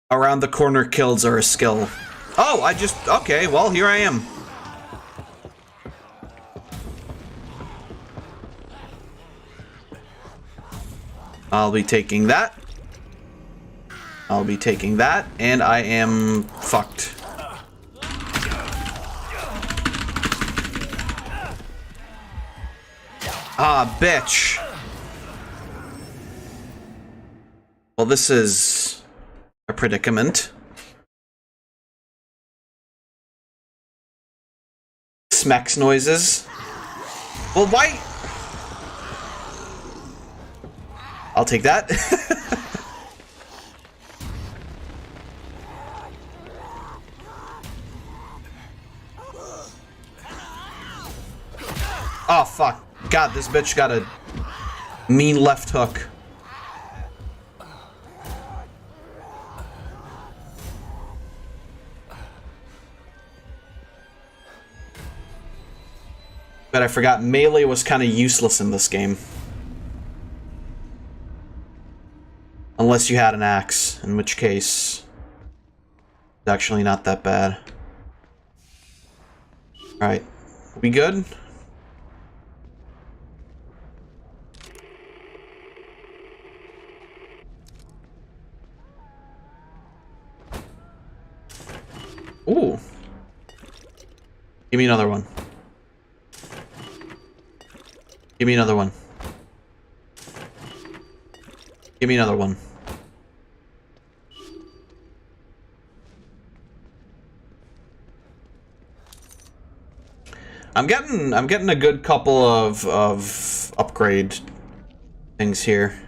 Around the corner kills are a skill. Oh, I just... Okay, well, here I am. I'll be taking that. I'll be taking that, and I am fucked. Ah, bitch. Well, this is a predicament. Smacks noises. Well, why? I'll take that. Oh, fuck. God, this bitch got a mean left hook. But I forgot melee was kind of useless in this game. Unless you had an axe, in which case it's actually not that bad. Alright, we good? Ooh. Give me another one. Give me another one. Give me another one. I'm getting a good couple of upgrade things here.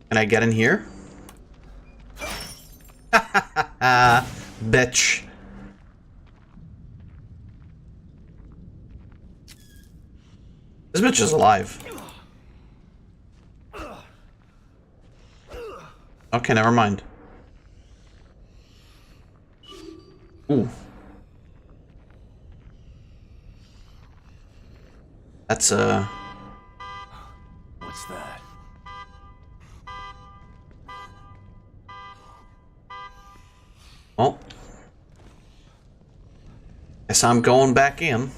Can I get in here? Bitch. This bitch is alive. Okay, never mind. Ooh. That's What's that? Well, guess I'm going back in.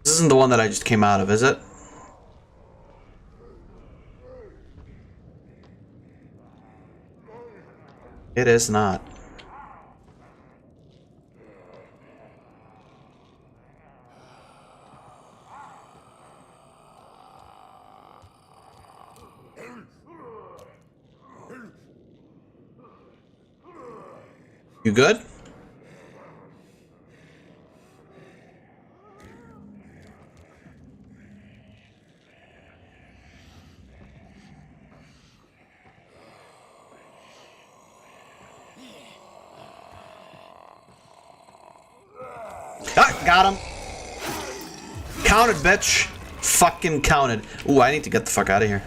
This isn't the one that I just came out of, is it? It is not. You good? Ah, got him. Counted, bitch. Fucking counted. Ooh, I need to get the fuck out of here.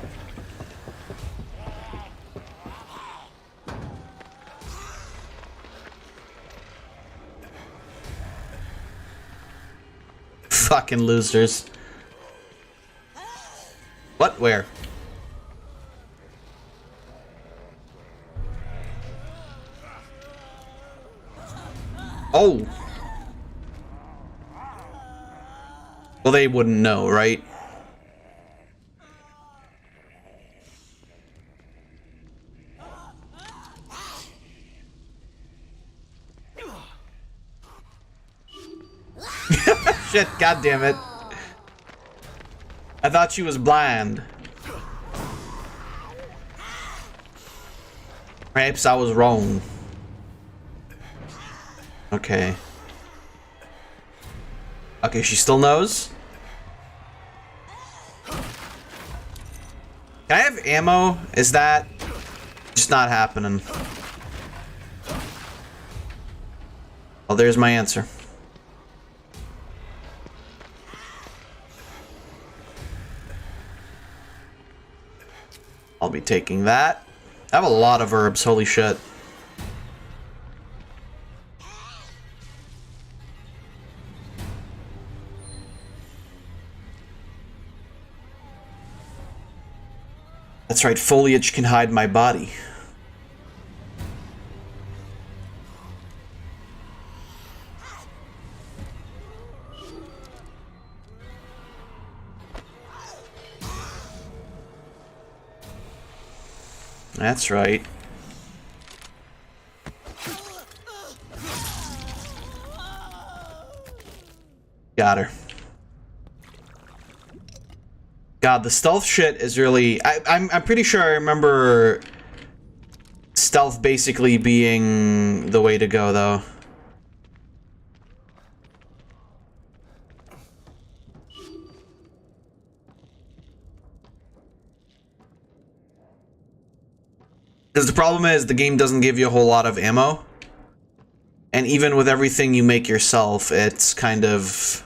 Fucking losers. What? Where? Oh. Well, they wouldn't know, right? Shit, god damn it. I thought she was blind. Perhaps I was wrong. Okay. Okay, she still knows. Can I have ammo? Is that just not happening? Well, there's my answer. I'll be taking that. I have a lot of herbs, holy shit. That's right, foliage can hide my body. That's right. Got her. God, the stealth shit is really... I'm pretty sure I remember stealth basically being the way to go, though. Because the problem is the game doesn't give you a whole lot of ammo. And even with everything you make yourself, it's kind of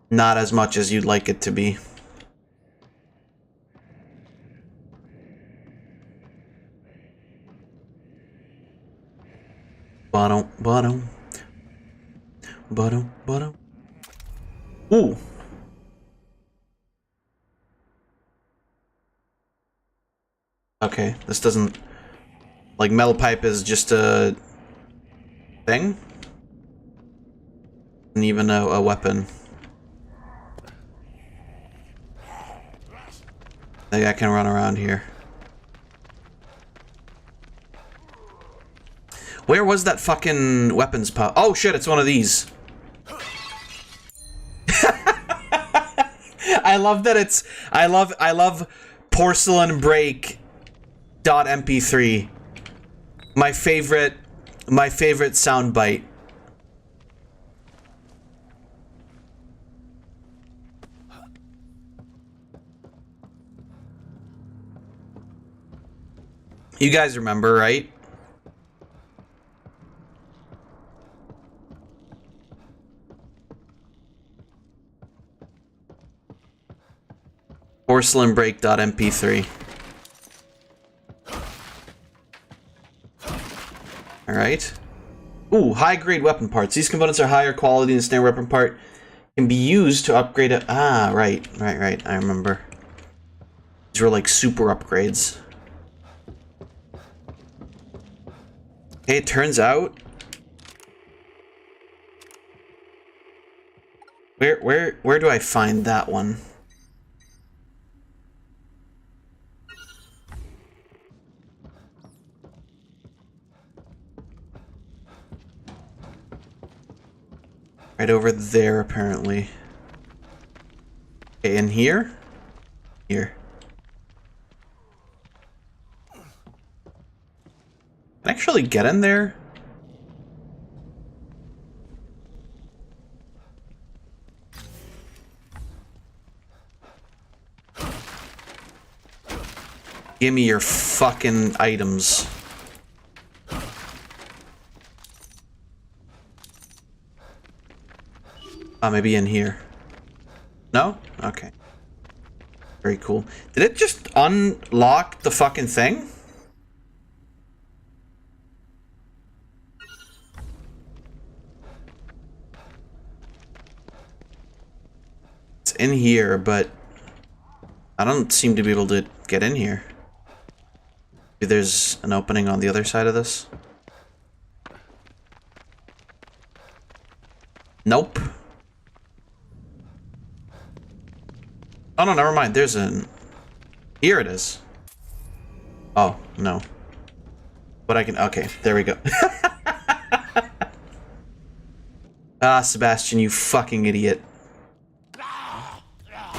not as much as you'd like it to be. Bottom. Ooh. Okay, this doesn't... Like, metal pipe is just a... thing? And even a weapon. I think I can run around here. Where was that fucking weapons pop? Oh shit, it's one of these. I love that it's... I love porcelain break .mp3. My favorite soundbite. You guys remember, right? Porcelainbreak.mp3. Alright. Ooh, high-grade weapon parts. These components are higher quality than a standard weapon part. Can be used to upgrade it. Ah, right. I remember. These were like super upgrades. Okay, it turns out... Where do I find that one? Right over there, apparently. Okay, in here? Here. Can I actually get in there? Give me your fucking items. Maybe in here. No? Okay. Very cool. Did it just unlock the fucking thing? It's in here, but I don't seem to be able to get in here. Maybe there's an opening on the other side of this. Nope. Oh no, never mind. There's an... Here it is. Oh, no. But I can... Okay, there we go. Ah, Sebastian, you fucking idiot.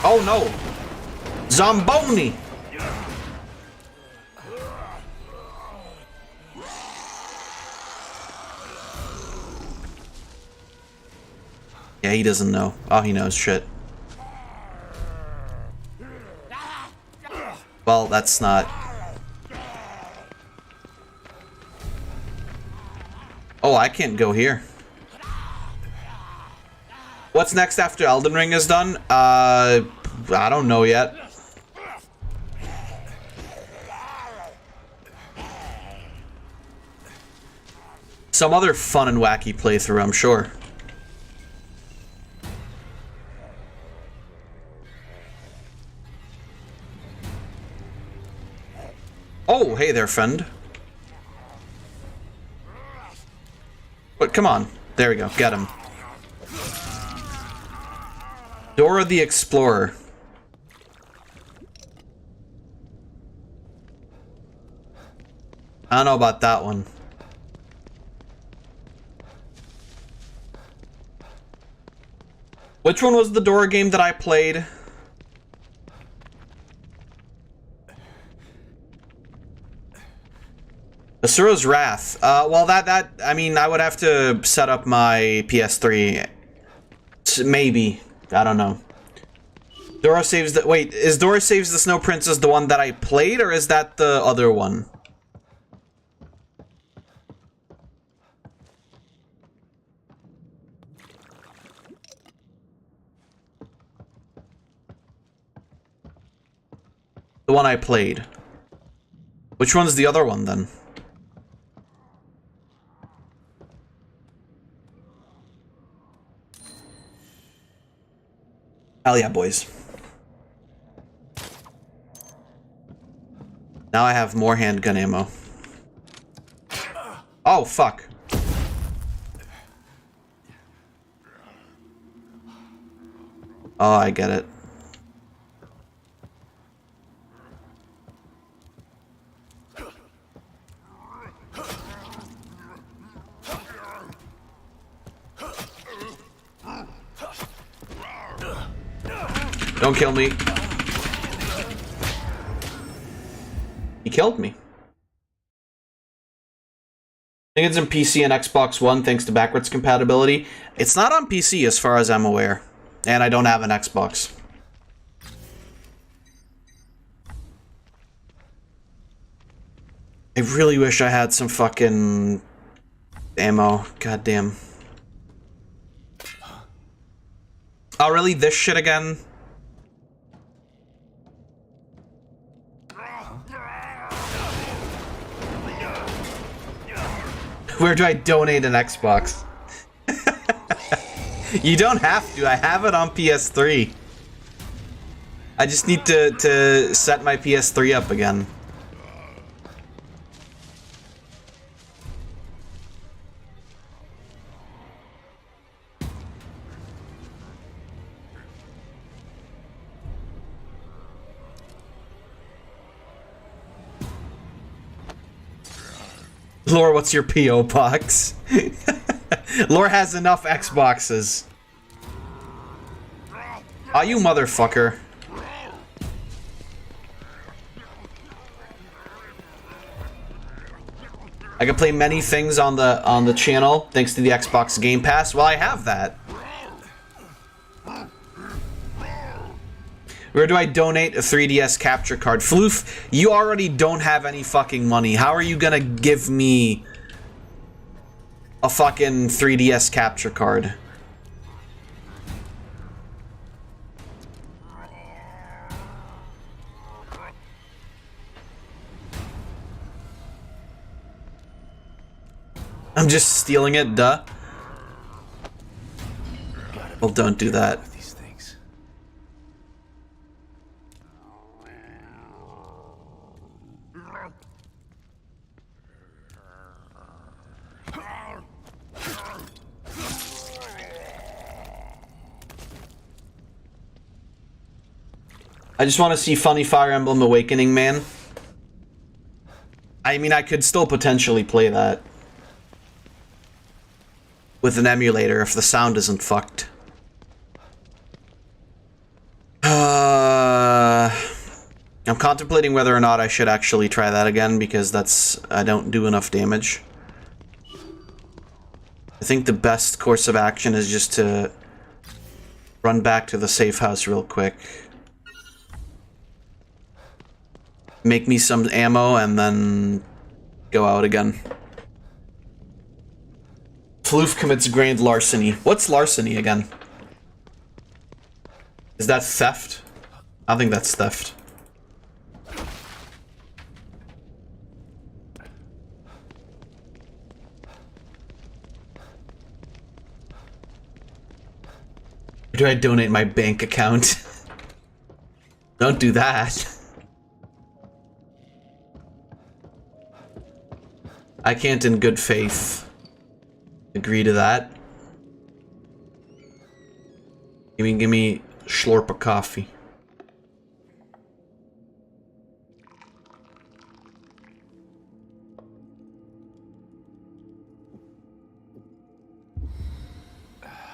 Oh no! Zomboni! Yeah, he doesn't know. Oh, he knows shit. Well, that's not... Oh, I can't go here. What's next after Elden Ring is done? I don't know yet. Some other fun and wacky playthrough, I'm sure. Oh, hey there, friend. But come on. There we go. Get him. Dora the Explorer. I don't know about that one. Which one was the Dora game that I played? Asura's Wrath. Well, I mean, I would have to set up my PS3. Maybe. I don't know. Dora Saves the... Wait, is Dora Saves the Snow Princess the one that I played, or is that the other one? The one I played. Which one's the other one, then? Hell yeah, boys. Now I have more handgun ammo. Oh, fuck. Oh, I get it. Don't kill me. He killed me. I think it's in PC and Xbox One thanks to backwards compatibility. It's not on PC as far as I'm aware. And I don't have an Xbox. I really wish I had some fucking ammo. Goddamn. Oh, really? This shit again? Where do I donate an Xbox? You don't have to. I have it on PS3. I just need to set my PS3 up again. Lore, what's your P.O. box? Lore has enough Xboxes. Aw, you motherfucker. I can play many things on the channel thanks to the Xbox Game Pass. Well, I have that. Where do I donate a 3DS capture card? Floof, you already don't have any fucking money. How are you gonna give me a fucking 3DS capture card? I'm just stealing it, duh. Well, don't do that. I just want to see funny Fire Emblem Awakening, man. I mean, I could still potentially play that with an emulator if the sound isn't fucked. I'm contemplating whether or not I should actually try that again because I don't do enough damage. I think the best course of action is just to run back to the safe house real quick. Make me some ammo and then go out again. Floof commits grand larceny. What's larceny again? Is that theft? I think that's theft. Do I donate my bank account? Don't do that. I can't in good faith agree to that. Give me slurp of coffee.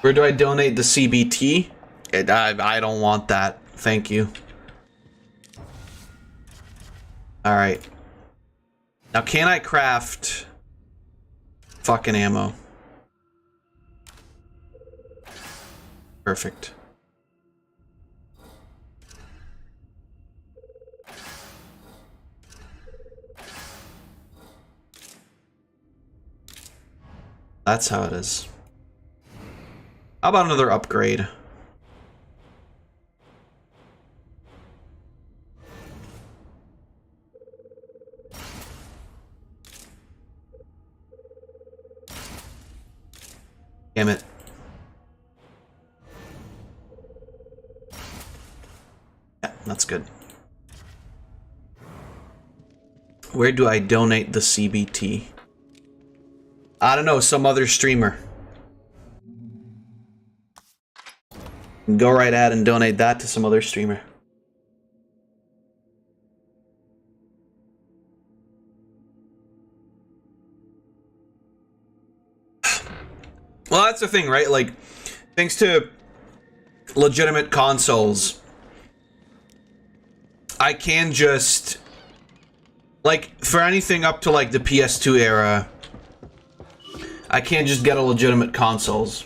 Where do I donate the CBT? I don't want that. Thank you. Alright. Now, can I craft fucking ammo? Perfect. That's how it is. How about another upgrade? Damn it. Yeah, that's good. Where do I donate the CBT? I don't know, some other streamer. Go right ahead and donate that to some other streamer. Well, that's the thing, right? Like, thanks to legitimate consoles, I can just, like, for anything up to, like, the PS2 era, I can't just get a legitimate consoles.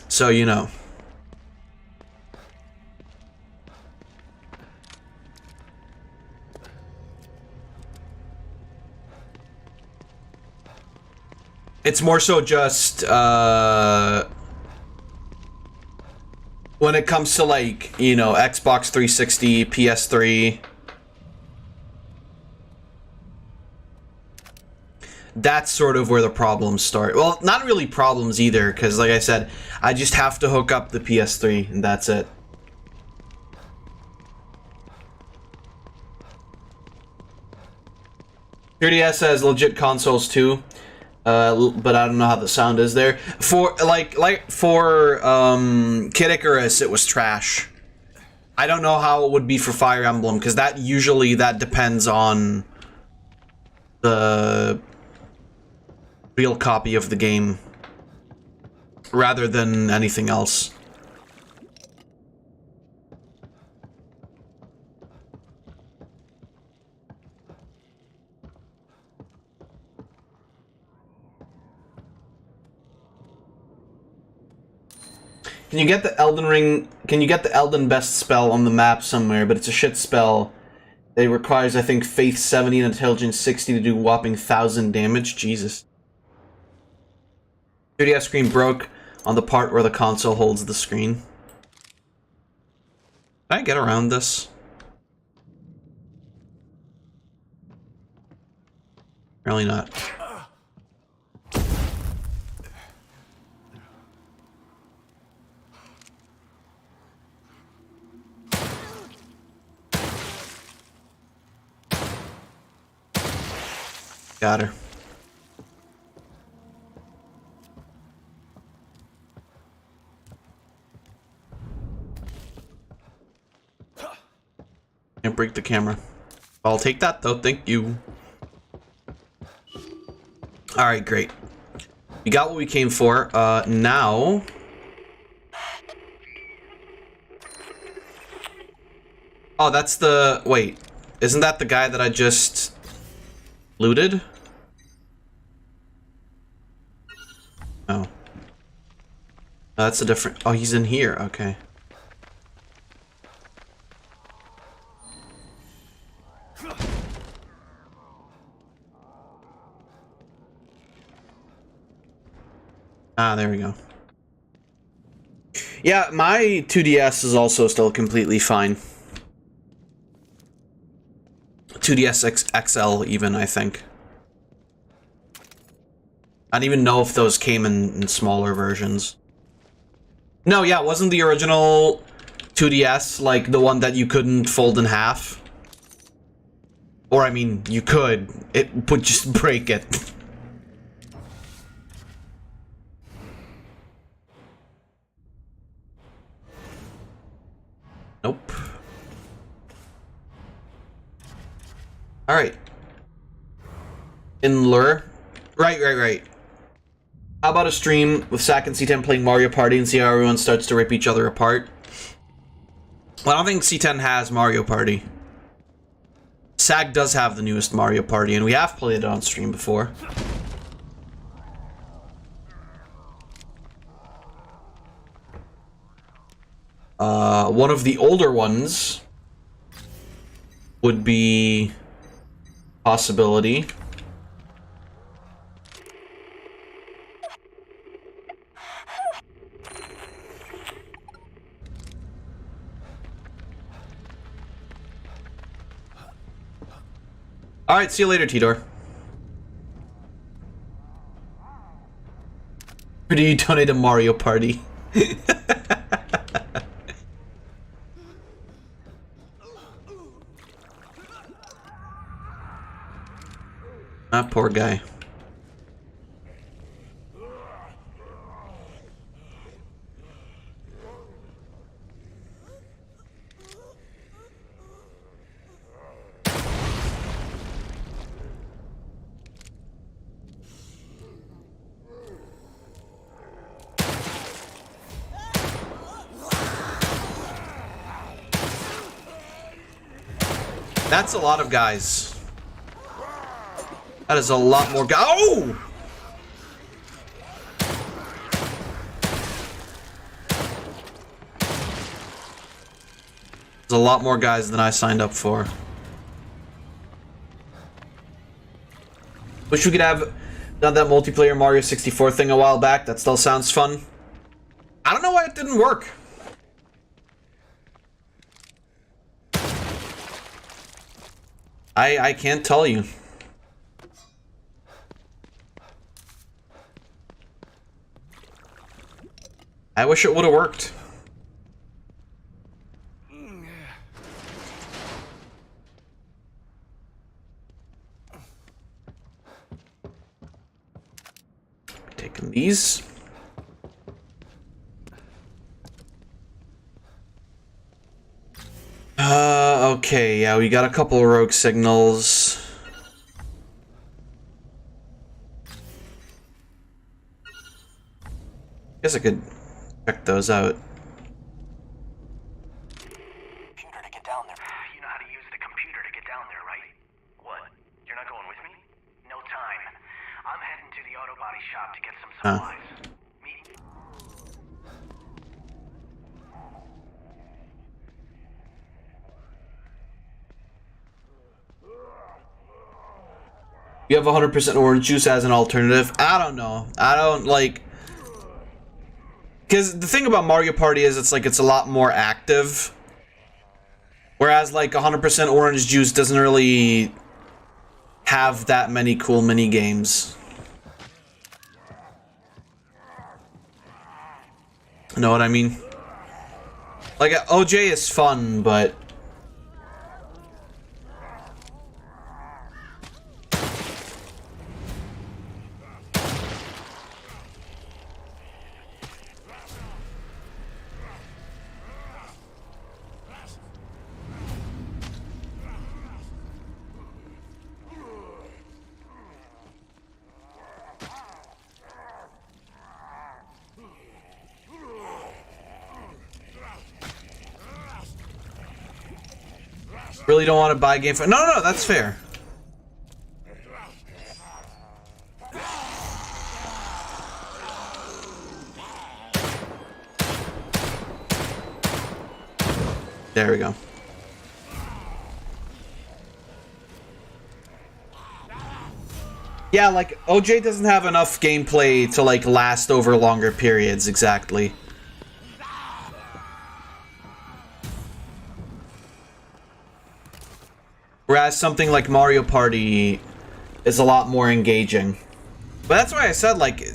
So, you know. It's more so just when it comes to, like, you know, Xbox 360, PS3. That's sort of where the problems start. Well, not really problems either, because like I said, I just have to hook up the PS3 and that's it. .3DS has legit consoles too, but I don't know how the sound is there. For Kid Icarus, it was trash. I don't know how it would be for Fire Emblem, because that usually depends on the real copy of the game rather than anything else. Can you get the Elden Ring? Can you get the Elden Best spell on the map somewhere? But it's a shit spell. It requires, I think, Faith 70 and Intelligence 60 to do whopping 1,000 damage. Jesus. 3DS screen broke on the part where the console holds the screen. Can I get around this? Really not. Got her. Can't break the camera. I'll take that though, thank you. Alright, great. We got what we came for. Now... Oh, that's the... Wait. Isn't that the guy that I just... looted? Oh. That's a different... Oh, he's in here. Okay. Ah, there we go. Yeah, my 2DS is also still completely fine. 2DS XL even, I think. I don't even know if those came in smaller versions. No, yeah, wasn't the original 2DS like the one that you couldn't fold in half? Or, I mean, you could. It would just break it. Nope. Alright. In lure. Right. How about a stream with Sack and C10 playing Mario Party and see how everyone starts to rip each other apart? Well, I don't think C10 has Mario Party. Sack does have the newest Mario Party, and we have played it on stream before. One of the older ones would be possibility. Alright, see you later, T-Door. Or do you donate to Mario Party? Ah, poor guy. That's a lot of guys. That is a lot more guys. Oh! There's a lot more guys than I signed up for. Wish we could have Done that multiplayer Mario 64 thing a while back. That still sounds fun. I don't know why it didn't work. I can't tell you. I wish it would have worked. Taking these. Okay, yeah, we got a couple of rogue signals. Guess I could check those out. Computer to get down there. You know how to use the computer to get down there, right? What? You're not going with me? No time. I'm heading to the auto body shop to get some supplies. You have 100% orange juice as an alternative. I don't know. I don't like... Because the thing about Mario Party is it's a lot more active. Whereas like 100% orange juice doesn't really have that many cool mini games. Know what I mean? Like OJ is fun, but really don't want to buy a game for... No, that's fair. There we go. Yeah, like, OJ doesn't have enough gameplay to, like, last over longer periods, exactly. Whereas something like Mario Party is a lot more engaging. But that's why I said, like,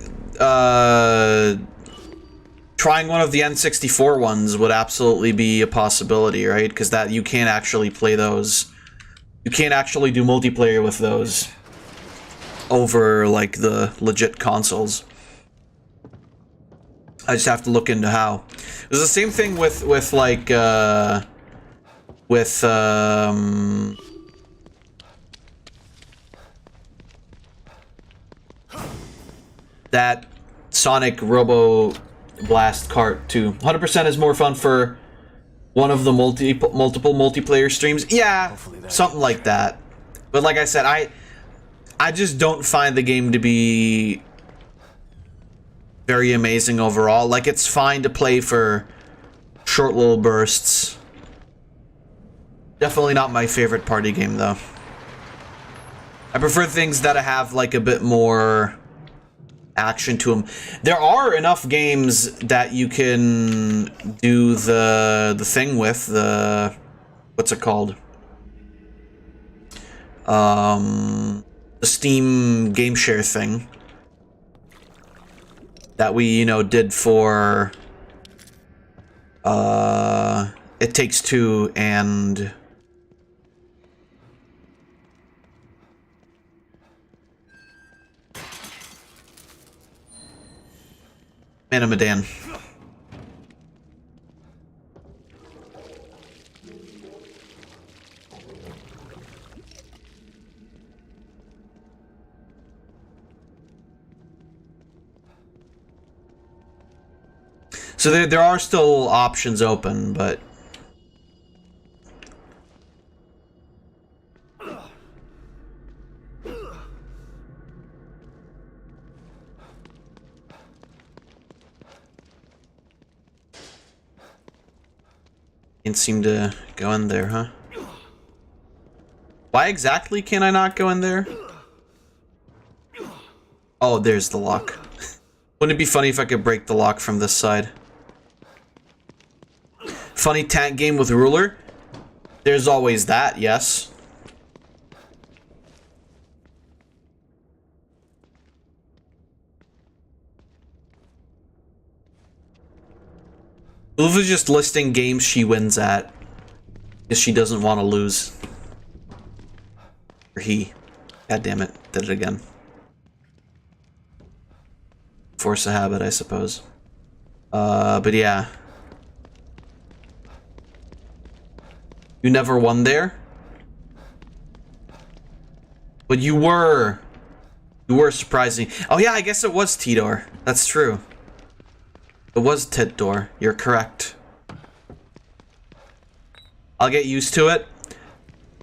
trying one of the N64 ones would absolutely be a possibility, right? Because that you can't actually play those. You can't actually do multiplayer with those over, like, the legit consoles. I just have to look into how. It was the same thing with like, that Sonic Robo Blast Kart 2. 100% is more fun for one of the multiple multiplayer streams. Yeah, something like that. But like I said, I just don't find the game to be very amazing overall. Like, it's fine to play for short little bursts. Definitely not my favorite party game though. I prefer things that have like a bit more action to them. There are enough games that you can do the thing with, the what's it called? The Steam game share thing that we, you know, did for It Takes Two and Medan. So there are still options open, but can't seem to go in there, huh? Why exactly can I not go in there? Oh, there's the lock. Wouldn't it be funny if I could break the lock from this side? Funny tank game with ruler? There's always that, yes. Uva's just listing games she wins at. Because she doesn't want to lose. Or he. God damn it. Did it again. Force a habit, I suppose. But yeah. You never won there? But you were. You were surprising. Oh yeah, I guess it was Tidor. That's true. It was Tidor. You're correct. I'll get used to it.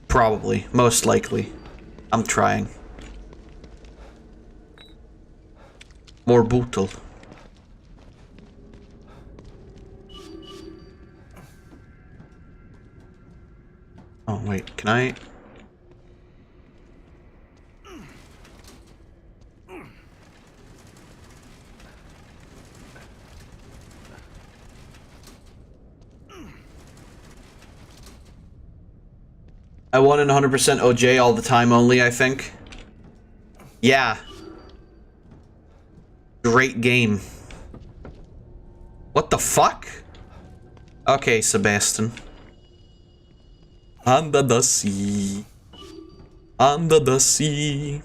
Probably. Most likely. I'm trying. More brutal. Oh, wait. Can I... I won in 100% OJ all the time only, I think. Yeah. Great game. What the fuck? Okay, Sebastian. Under the sea. Under the sea.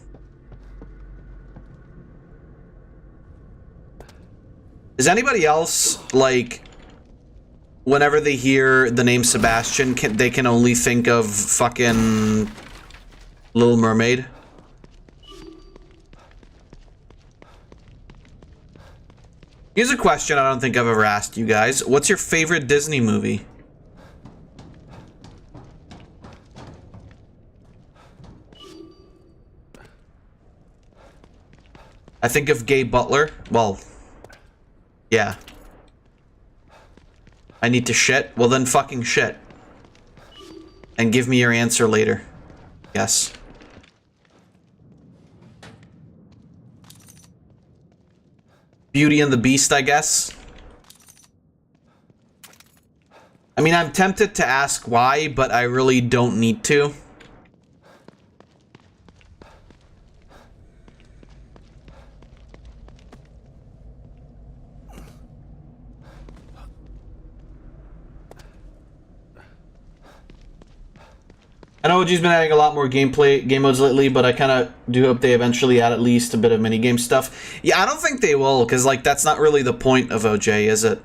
Is anybody else, like... Whenever they hear the name Sebastian, they can only think of fucking Little Mermaid? Here's a question I don't think I've ever asked you guys. What's your favorite Disney movie? I think of Gay Butler. Well, yeah. I need to shit? Well then fucking shit. And give me your answer later. Yes. Beauty and the Beast, I guess. I mean, I'm tempted to ask why, but I really don't need to. I know OG's been adding a lot more game modes lately, but I kind of do hope they eventually add at least a bit of minigame stuff. Yeah, I don't think they will, because, like, that's not really the point of OJ, is it?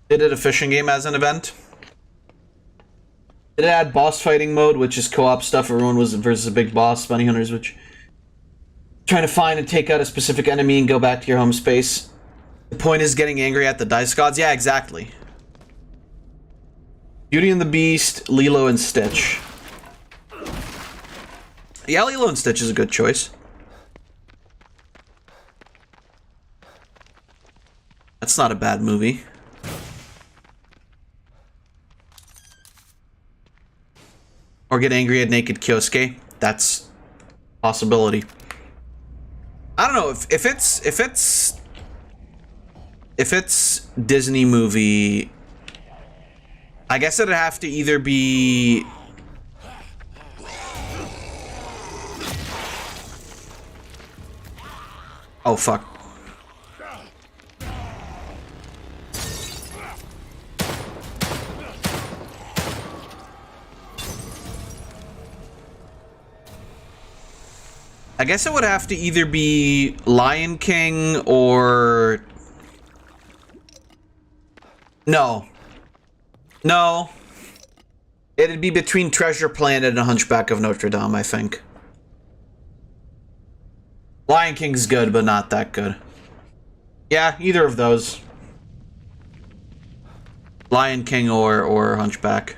Did it a fishing game as an event? Did it add boss fighting mode, which is co-op stuff? Everyone was versus a big boss, bounty hunters, which trying to find and take out a specific enemy and go back to your home space. The point is getting angry at the dice gods. Yeah, exactly. Beauty and the Beast, Lilo and Stitch. Yeah, Lilo and Stitch is a good choice. That's not a bad movie. Or get angry at naked Kyosuke. That's a possibility. I don't know if it's Disney movie. I guess it'd have to either be oh fuck. I guess it would have to either be Lion King or... No. No. It'd be between Treasure Planet and Hunchback of Notre Dame, I think. Lion King's good, but not that good. Yeah, either of those. Lion King or Hunchback.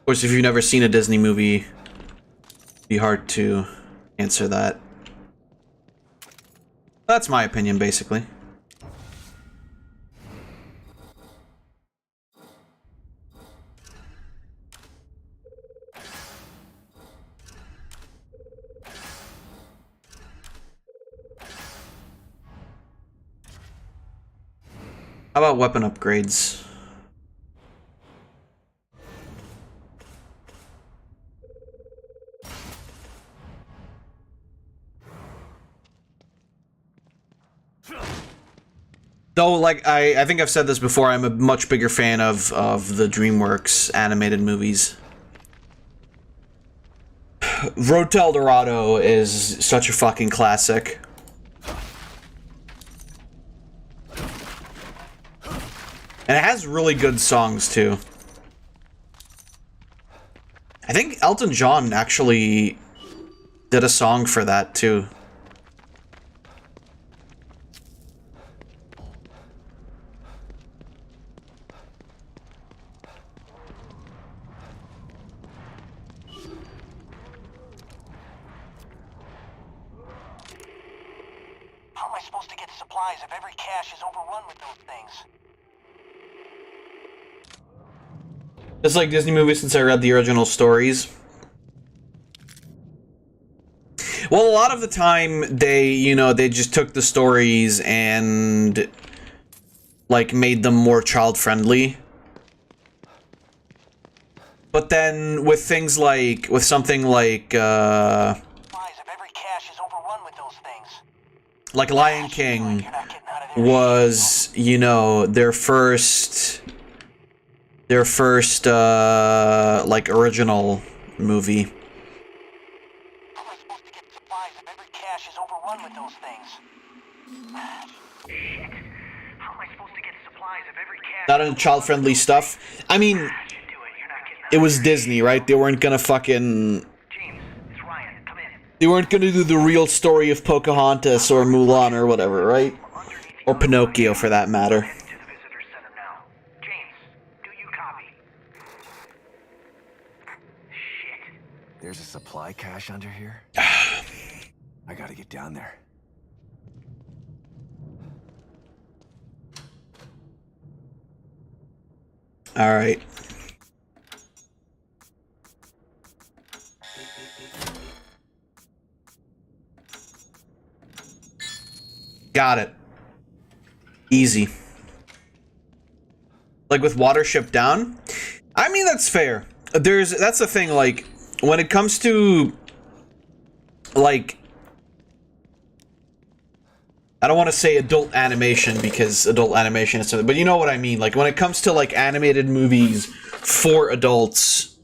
course, if you've never seen a Disney movie, it'd be hard to answer that. That's my opinion, basically. How about weapon upgrades? Though, like, I think I've said this before, I'm a much bigger fan of the DreamWorks animated movies. Road to El Dorado is such a fucking classic. And it has really good songs, too. I think Elton John actually did a song for that, too. How am I supposed to get supplies if every cache is overrun with those things? It's like Disney movies since I read the original stories. Well, a lot of the time they, you know, they just took the stories and like made them more child-friendly. But then with things like, with something like Lion King was, you know, their first like original movie. Not in child-friendly stuff. I mean, it was Disney, right? They weren't gonna fucking... They weren't gonna do the real story of Pocahontas or Mulan or whatever, right? Or Pinocchio, for that matter. There's a supply cache under here? I gotta get down there. Alright. Got it. Easy. Like with Watership Down? I mean, that's fair. That's the thing, like, when it comes to, like, I don't want to say adult animation because adult animation is something, but you know what I mean. Like, when it comes to, like, animated movies for adults,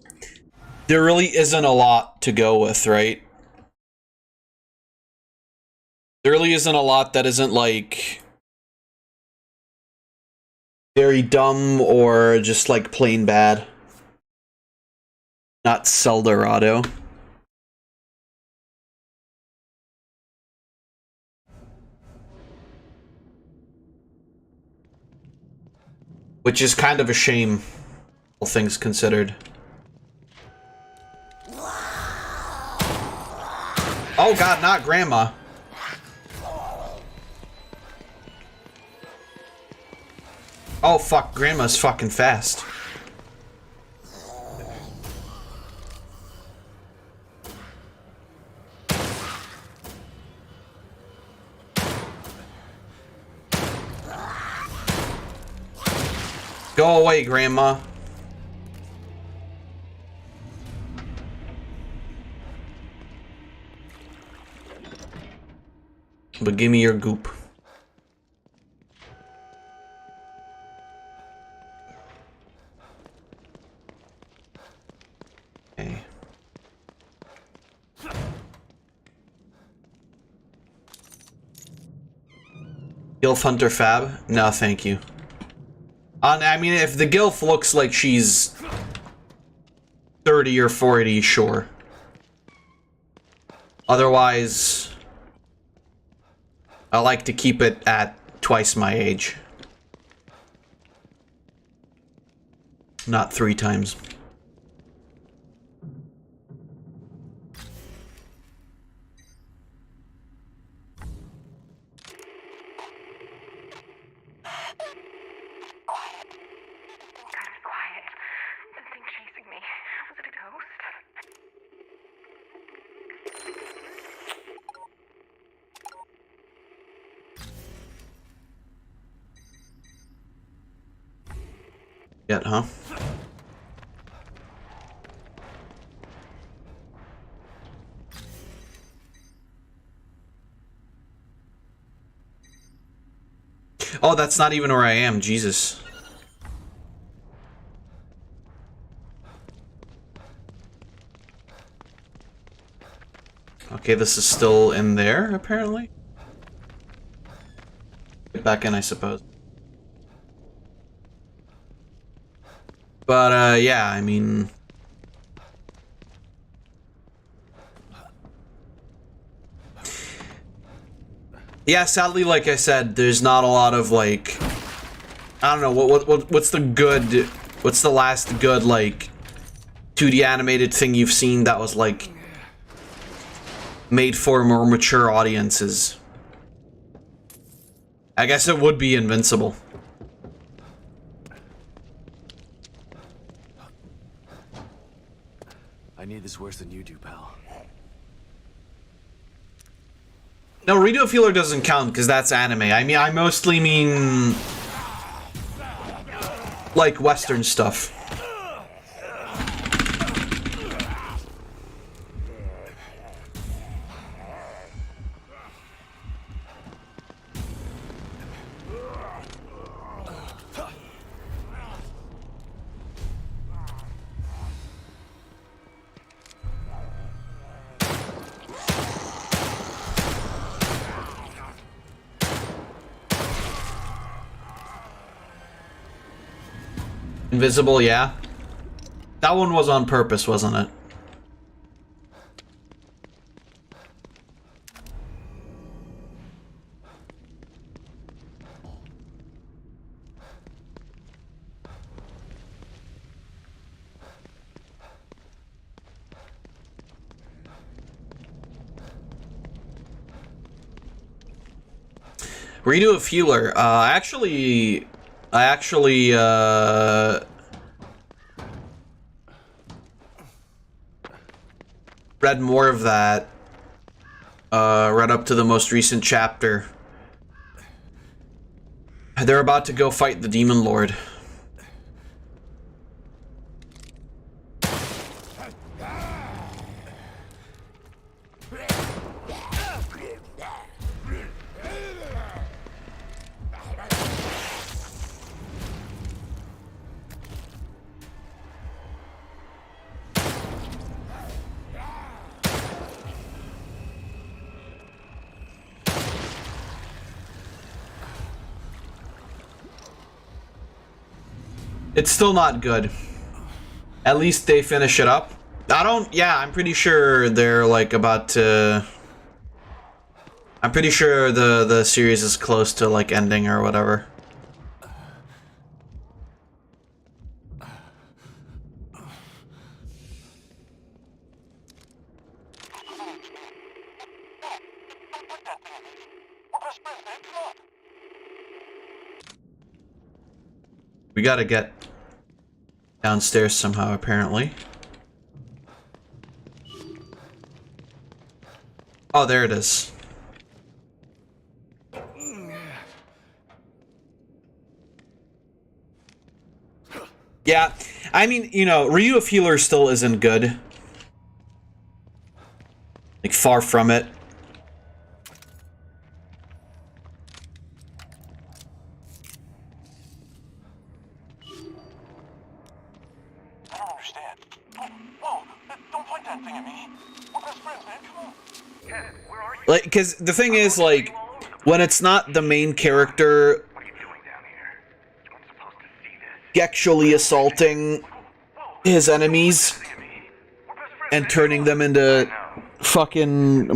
there really isn't a lot to go with, right? There really isn't a lot that isn't, like, very dumb or just, like, plain bad. Not Seldorado. Which is kind of a shame, all things considered. Oh god, not Grandma. Oh fuck, Grandma's fucking fast. Go away, Grandma. But give me your goop. Okay. Gilf Hunter Fab? No, thank you. I mean, if the Gilf looks like she's 30 or 40, sure. Otherwise, I like to keep it at twice my age. Not 3 times. Yet, huh? Oh, that's not even where I am. Jesus. Okay, this is still in there, apparently. Get back in, I suppose. But, yeah, I mean... Yeah, sadly, like I said, there's not a lot of, like... I don't know, what's the good... What's the last good, like... 2D animated thing you've seen that was, like... made for more mature audiences? I guess it would be Invincible. I need this worse than you do, pal. No, Redo a Feeler doesn't count because that's anime. I mean, I mostly mean like Western stuff. Invisible, yeah. That one was on purpose, wasn't it? Redo a Feeler. I actually read more of that. Read up to the most recent chapter. They're about to go fight the Demon Lord. It's still not good. At least they finish it up. Yeah, I'm pretty sure they're like about to... I'm pretty sure the series is close to like ending or whatever. We gotta get downstairs somehow, apparently. Oh, there it is. Yeah, I mean, you know, Redo a Feeler still isn't good. Like, far from it. Like, because the thing is, like, when it's not the main character actually assaulting his enemies and turning them into fucking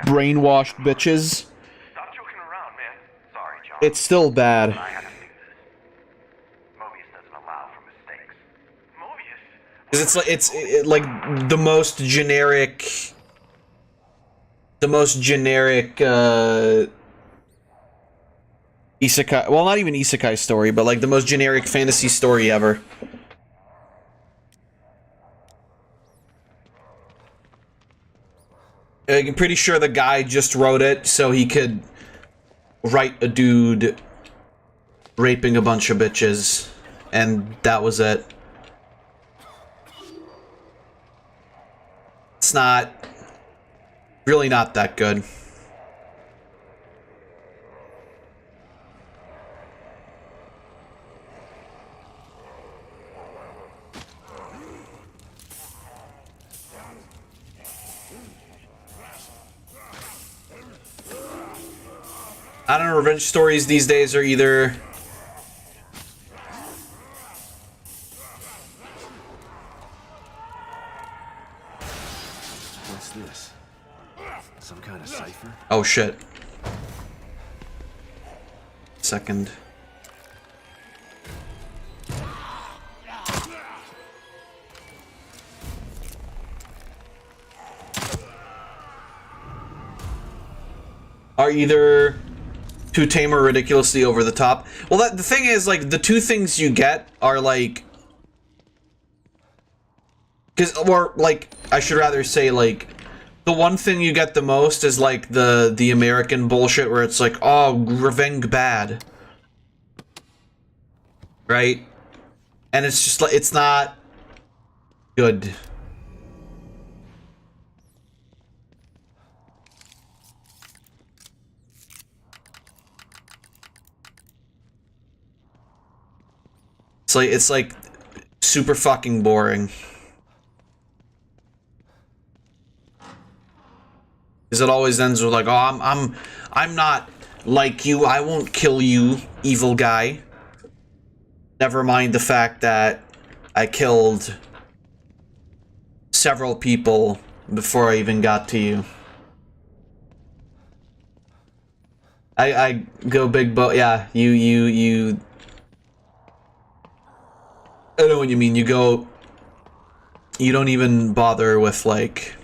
brainwashed bitches, it's still bad. Because it's like the most generic isekai, well, not even isekai story, but like the most generic fantasy story ever. I'm pretty sure the guy just wrote it so he could write a dude raping a bunch of bitches and that was it. It's not really not that good. I don't know, revenge stories these days are either What's this? Some kind of cipher? oh shit. Second. Are either too tame or ridiculously over the top. Well, the thing is, like, the two things you get are, like... Or, like, I should rather say, like... The one thing you get the most is, like, the American bullshit where it's like, oh, revenge bad. Right? And it's just, like, it's not... good. It's like super fucking boring. Because it always ends with like, oh, I'm not like you. I won't kill you, evil guy. Never mind the fact that I killed several people before I even got to you. I go big boat. Yeah, you. I know what you mean. You don't even bother with, like,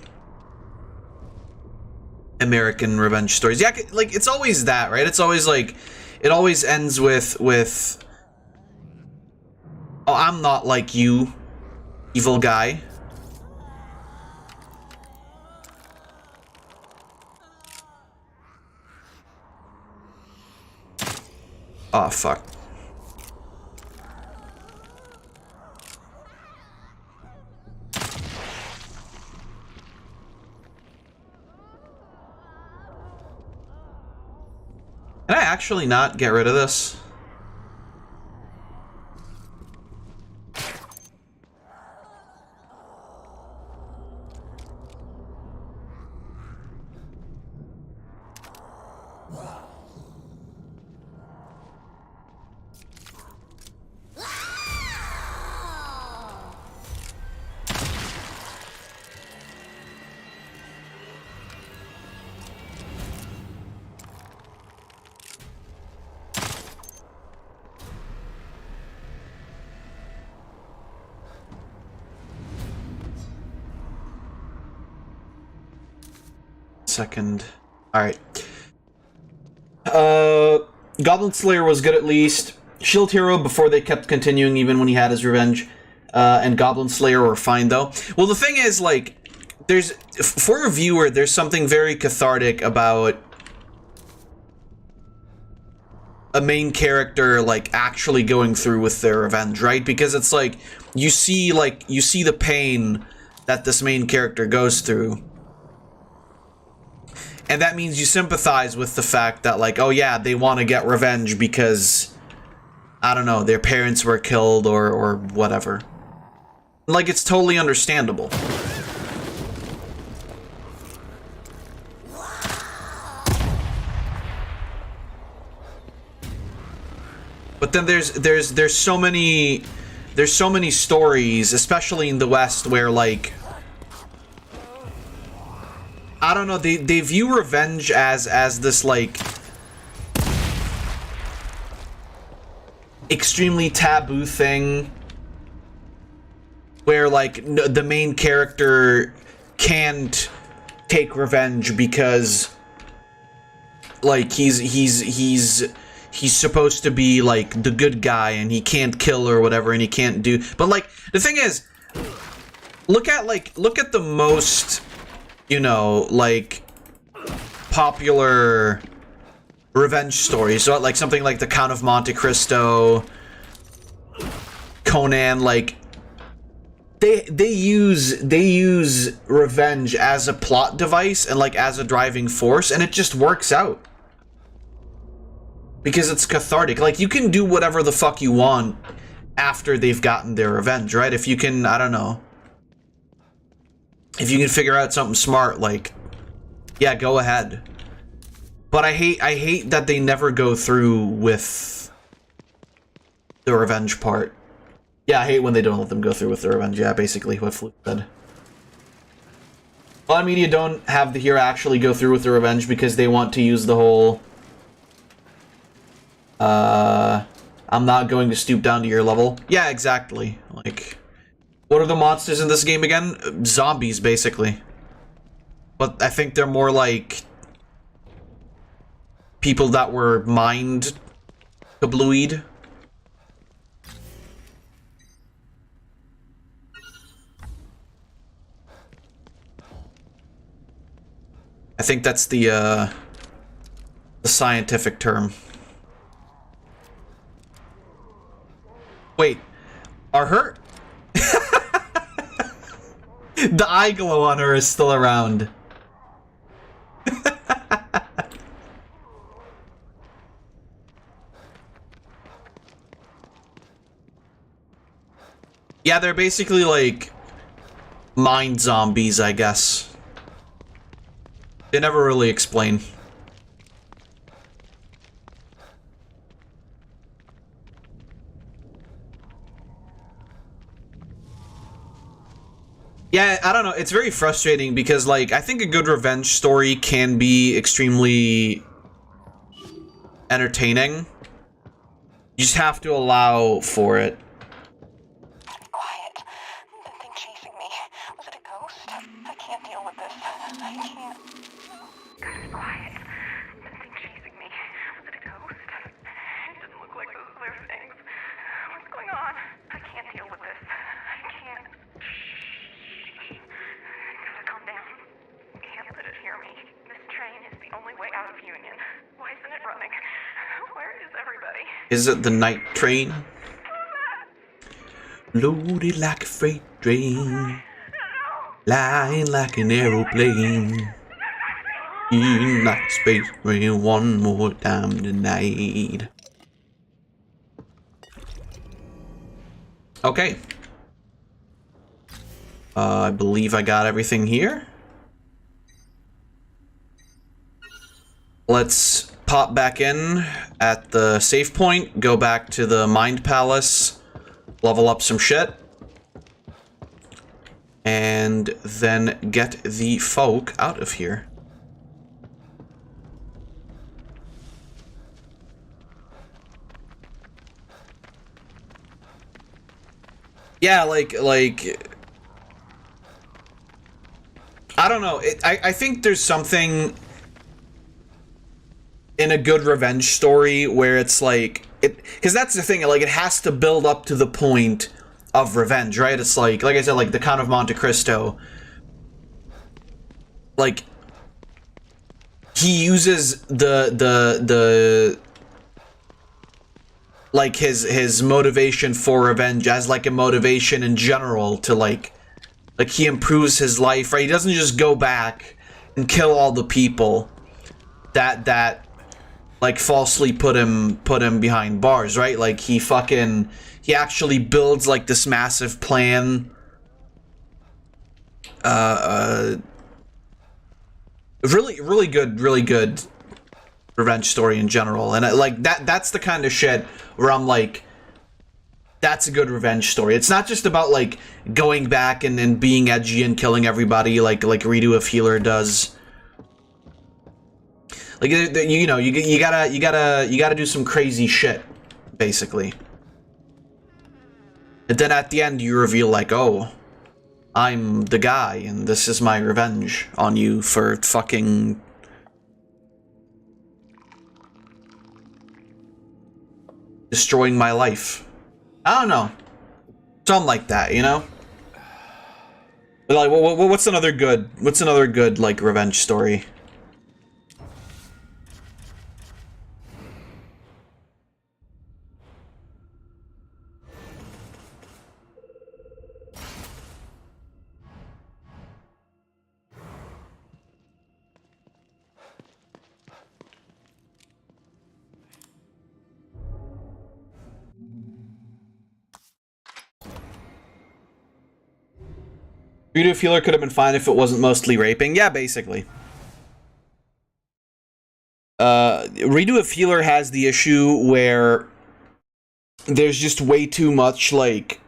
American revenge stories. Yeah, like, it's always that, right? It's always, like, it always ends with, oh, I'm not like you, evil guy. Oh, fuck. Can I actually not get rid of this? Second. Alright. Goblin Slayer was good at least. Shield Hero before they kept continuing even when he had his revenge. And Goblin Slayer were fine though. Well, the thing is, like, for a viewer, there's something very cathartic about a main character, like, actually going through with their revenge, right? Because it's like, you see the pain that this main character goes through. And that means you sympathize with the fact that, like, oh yeah, they want to get revenge because, I don't know, their parents were killed or whatever. Like, it's totally understandable. But then there's so many stories, especially in the West, where, like, I don't know, they view revenge as this, like, extremely taboo thing where, like, the main character can't take revenge because, like, he's supposed to be, like, the good guy and he can't kill or whatever and he can't do. But, like, the thing is, look at the most, you know, like, popular revenge stories. So, like, something like The Count of Monte Cristo, Conan, like they use revenge as a plot device and like as a driving force, and it just works out because it's cathartic. Like, you can do whatever the fuck you want after they've gotten their revenge, right? If you can, I don't know, if you can figure out something smart, like, yeah, go ahead. But I hate that they never go through with the revenge part. Yeah, I hate when they don't let them go through with the revenge. Yeah, basically what Flute said. A lot of media don't have the hero actually go through with the revenge because they want to use the whole I'm not going to stoop down to your level. Yeah, exactly. Like, what are the monsters in this game again? Zombies, basically. But I think they're more like people that were mind kablooied. I think that's the scientific term. Wait, are her... The eye glow on her is still around. Yeah, they're basically like mind zombies, I guess. They never really explain. Yeah, I don't know. It's very frustrating because, like, I think a good revenge story can be extremely entertaining. You just have to allow for it. Quiet. The thing chasing me. Was it a ghost? I can't deal with this. I can't. Gotta be quiet. The thing chasing me. Was it a ghost? It didn't look like those other things. What's going on? I can't deal with this. I can't. Gotta calm down. Can't let it hear me. This train is the only way out of Union. Why isn't it running? Where is everybody? Is it the night train? Loaded like a freight train, flying like an aeroplane, in like a space train one more time tonight. Okay. I believe I got everything here. Let's pop back in at the save point, go back to the Mind Palace, level up some shit, and then get the folk out of here. Yeah, like I don't know. I think there's something in a good revenge story where it's like because that's the thing, like, it has to build up to the point of revenge, right? It's like I said, like the Count of Monte Cristo, like he uses the like his motivation for revenge as like a motivation in general to like he improves his life, right? He doesn't just go back and kill all the people that like falsely put him behind bars, right? Like he actually builds like this massive plan. Really good revenge story in general, and like that's the kind of shit where I'm like, that's a good revenge story. It's not just about like going back and being edgy and killing everybody like Redo of Healer does. Like, you know, you gotta do some crazy shit, basically. And then at the end you reveal like, oh, I'm the guy and this is my revenge on you for fucking destroying my life. I don't know. Something like that, you know? But like, what's another good like revenge story? Redo of Healer could have been fine if it wasn't mostly raping. Yeah, basically. Redo of Healer has the issue where there's just way too much, like,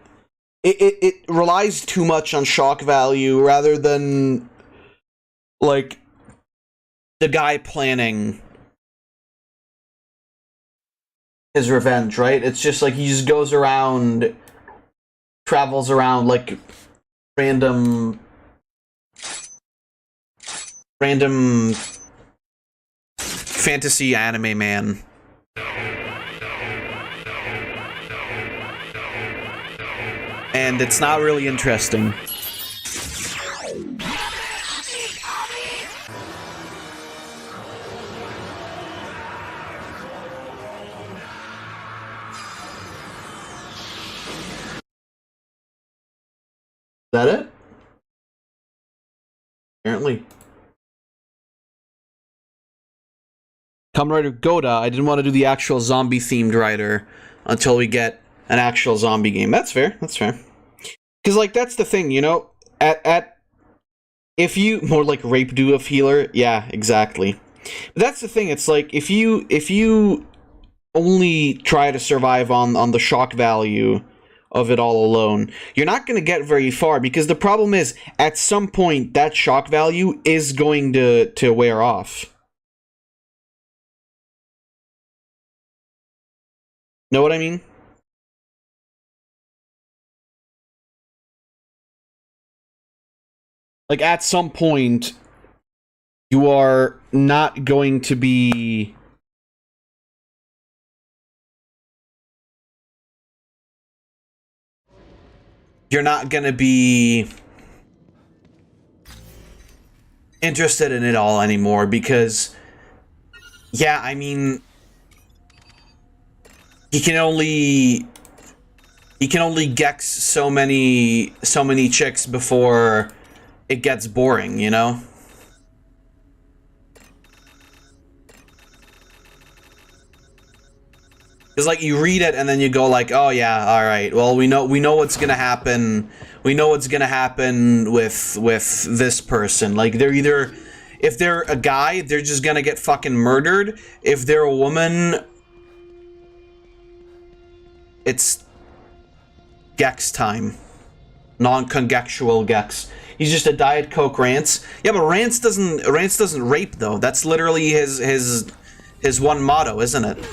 it relies too much on shock value rather than, like, the guy planning his revenge, right? It's just like he just goes around, travels around like random fantasy anime man. And it's not really interesting. Is that it? Apparently. Kamen Rider Goda, I didn't want to do the actual zombie-themed Rider until we get an actual zombie game. That's fair, that's fair. Because, like, that's the thing, you know? If you... More like Rape Do of Healer? Yeah, exactly. But that's the thing, it's like, if you only try to survive on the shock value of it all alone, you're not going to get very far, because the problem is, at some point, that shock value is going to wear off. Know what I mean? Like, at some point, you are not going to be... You're not going to be interested in it all anymore, because, yeah, I mean, he can only gex so many chicks before it gets boring, you know? It's like you read it and then you go like, oh yeah, all right. Well, we know what's gonna happen. We know what's gonna happen with this person. Like, they're either, if they're a guy, they're just gonna get fucking murdered. If they're a woman, it's Gex time. Non-conjectual Gex. He's just a Diet Coke Rance. Yeah, but Rance doesn't rape though. That's literally his one motto, isn't it?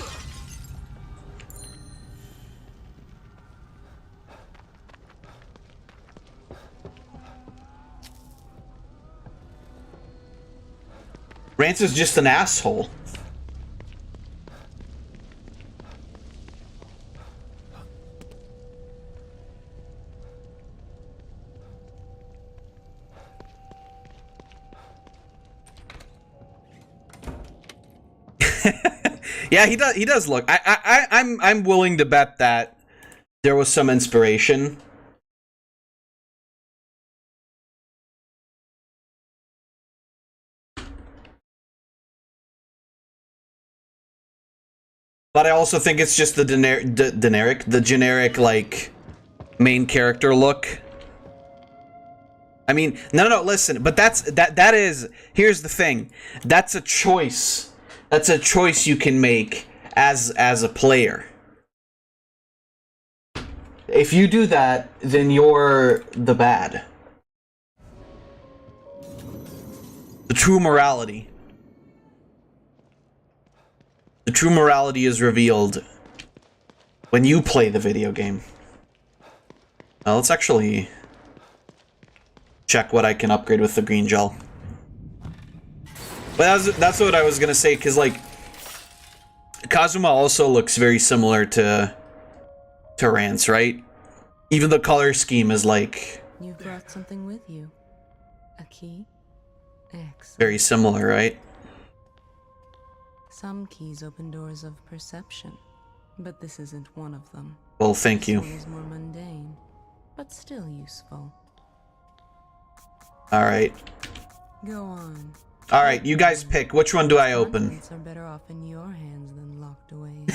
Rance is just an asshole. Yeah, he does look. I'm willing to bet that there was some inspiration. But I also think it's just the generic like main character look. I mean, no, listen, but that is, here's the thing. That's a choice. That's a choice you can make as a player. If you do that, then you're the bad. The true morality. The true morality is revealed when you play the video game. Well, let's actually check what I can upgrade with the green gel. But that's what I was gonna say, because like Kazuma also looks very similar to Rance, right? Even the color scheme is like You brought something with you. A key? Excellent. Very similar, right? Some keys open doors of perception, but this isn't one of them. Well, thank you. This one is more mundane, but still useful. Alright. Go on. Alright, you guys pick. Which one do I open? Contents are better off in your hands than locked away.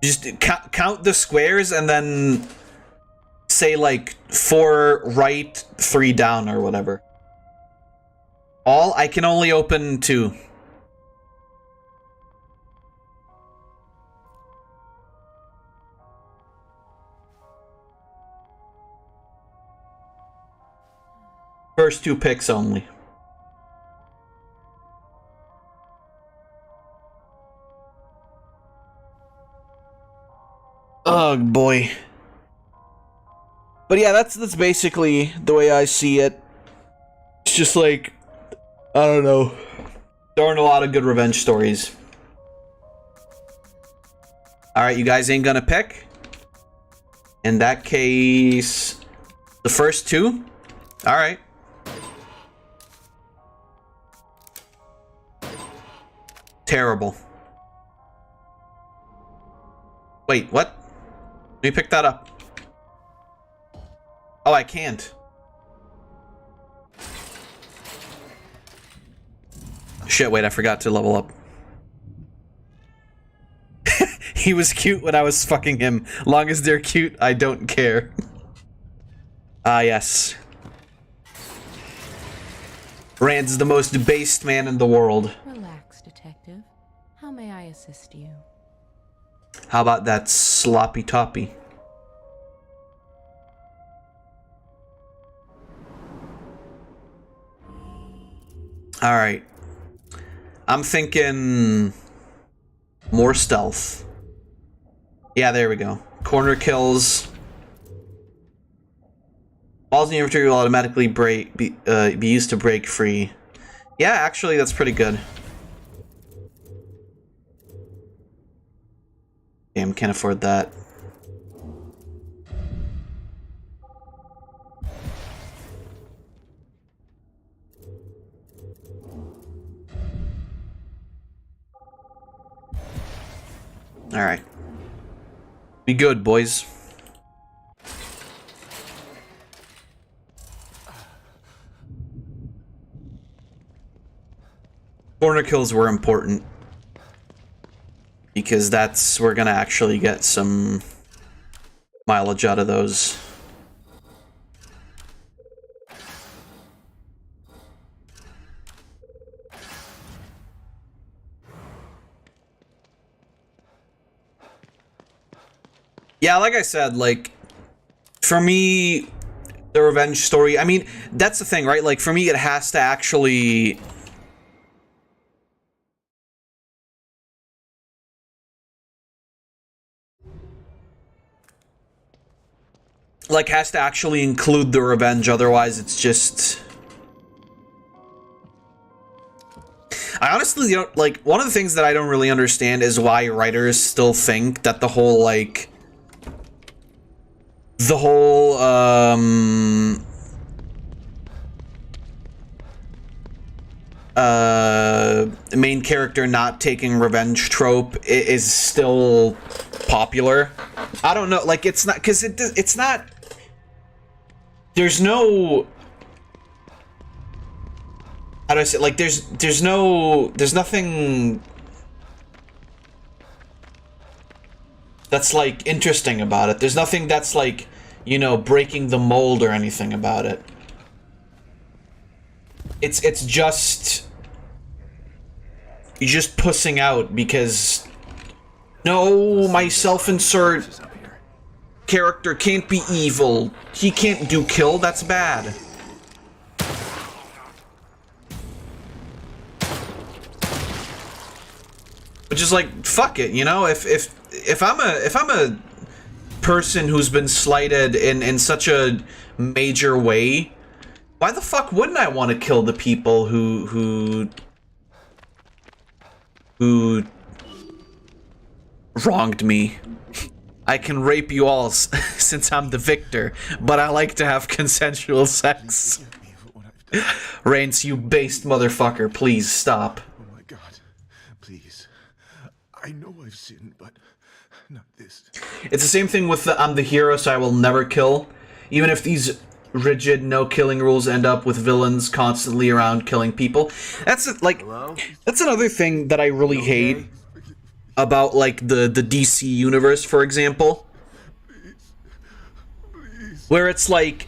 Just count the squares and then say like 4 right, 3 down or whatever. All? I can only open 2. First 2 picks only. Oh boy. But yeah, that's basically the way I see it. It's just like, I don't know. There aren't a lot of good revenge stories. Alright, you guys ain't gonna pick? In that case, the first 2? Alright. Terrible. Wait, what? Let me pick that up. Oh, I can't. Shit, wait, I forgot to level up. He was cute when I was fucking him. Long as they're cute, I don't care. Ah, yes. Rand's the most debased man in the world. Relax, detective. How may I assist you? How about that sloppy toppy? Alright. I'm thinking more stealth. Yeah, there we go. Corner kills. Balls in the inventory will automatically be used to break free. Yeah, actually, that's pretty good. Damn, can't afford that. Alright. Be good, boys. Corner kills were important. Because we're gonna actually get some mileage out of those. Yeah, like I said, like, for me, the revenge story, I mean, that's the thing, right? Like, for me, it has to actually... like, has to actually include the revenge, otherwise it's just... I honestly don't, like, one of the things that I don't really understand is why writers still think that the whole, like... the whole, main character not taking revenge trope is still popular. I don't know, like, it's not, because it's not, there's no, how do I say, like, there's nothing that's, like, interesting about it. There's nothing that's, like, you know, breaking the mold or anything about it. It's just... you're just pussing out because... no, my self-insert character can't be evil. He can't do kill, that's bad. Which is like, fuck it, you know? If I'm a person who's been slighted in such a major way, why the fuck wouldn't I want to kill the people who wronged me? I can rape you all since I'm the victor, but I like to have consensual sex. Reigns, you based motherfucker, please stop. Oh my god, please. I know I've sinned, but not this. It's the same thing with the I'm the hero, so I will never kill. Even if these rigid no-killing rules end up with villains constantly around killing people. That's, like, that's another thing that I really hate about like the DC universe, for example, where it's like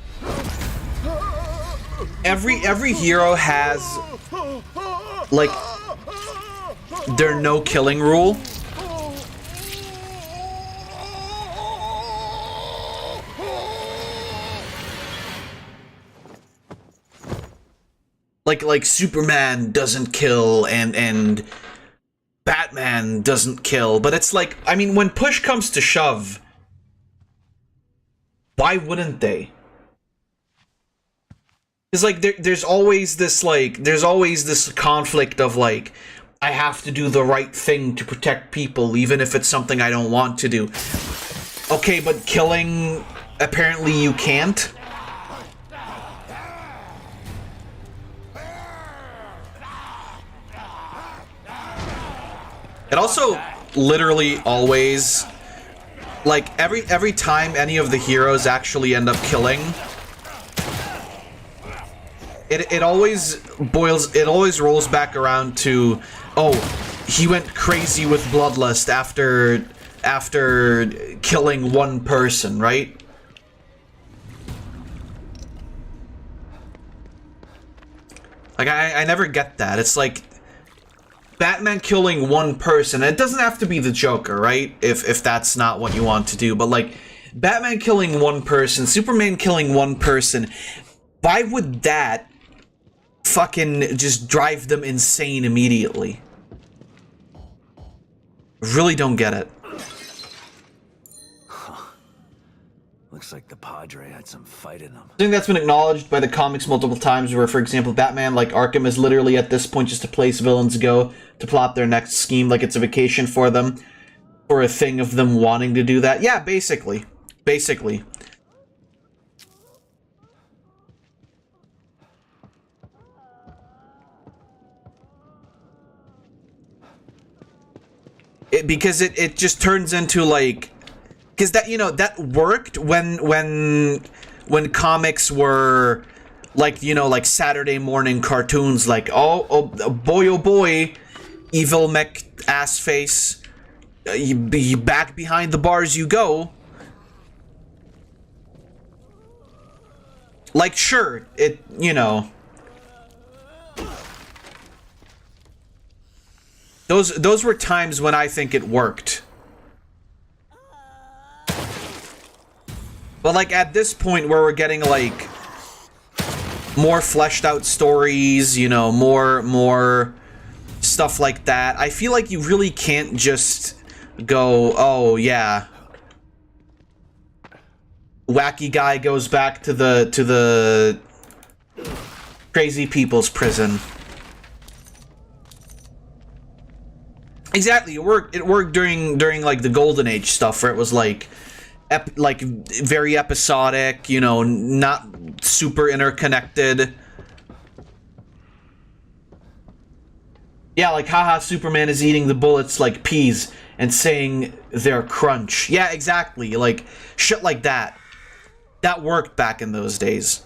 every hero has like their no killing rule. Like Superman doesn't kill and Batman doesn't kill, but it's like, I mean, when push comes to shove, why wouldn't they? It's like there's always this conflict of like, I have to do the right thing to protect people, even if it's something I don't want to do. Okay, but killing, apparently you can't. It also literally always, like every time any of the heroes actually end up killing, it always rolls back around to, oh, he went crazy with bloodlust after killing one person, right? Like I never get that. It's like Batman killing one person. It doesn't have to be the Joker, right? If that's not what you want to do, but like Batman killing one person, Superman killing one person, why would that fucking just drive them insane immediately? Really don't get it. Looks like the Padre had some fight in him. I think that's been acknowledged by the comics multiple times, where, for example, Batman, like Arkham, is literally at this point just a place villains go to plot their next scheme, like it's a vacation for them, or a thing of them wanting to do that. Yeah, basically. Basically. Because it just turns into like, because that, you know, that worked when comics were like, you know, like Saturday morning cartoons, like oh boy, evil mech ass face, you back behind the bars you go. Like sure, it, you know, those were times when I think it worked. But like at this point where we're getting like more fleshed out stories, you know, more stuff like that, I feel like you really can't just go, oh yeah, wacky guy goes back to the crazy people's prison. Exactly, it worked during like the Golden Age stuff, where it was like very episodic, you know, not super interconnected. Yeah, like haha, Superman is eating the bullets like peas and saying they're crunch. Yeah, exactly, like shit like that. That worked back in those days.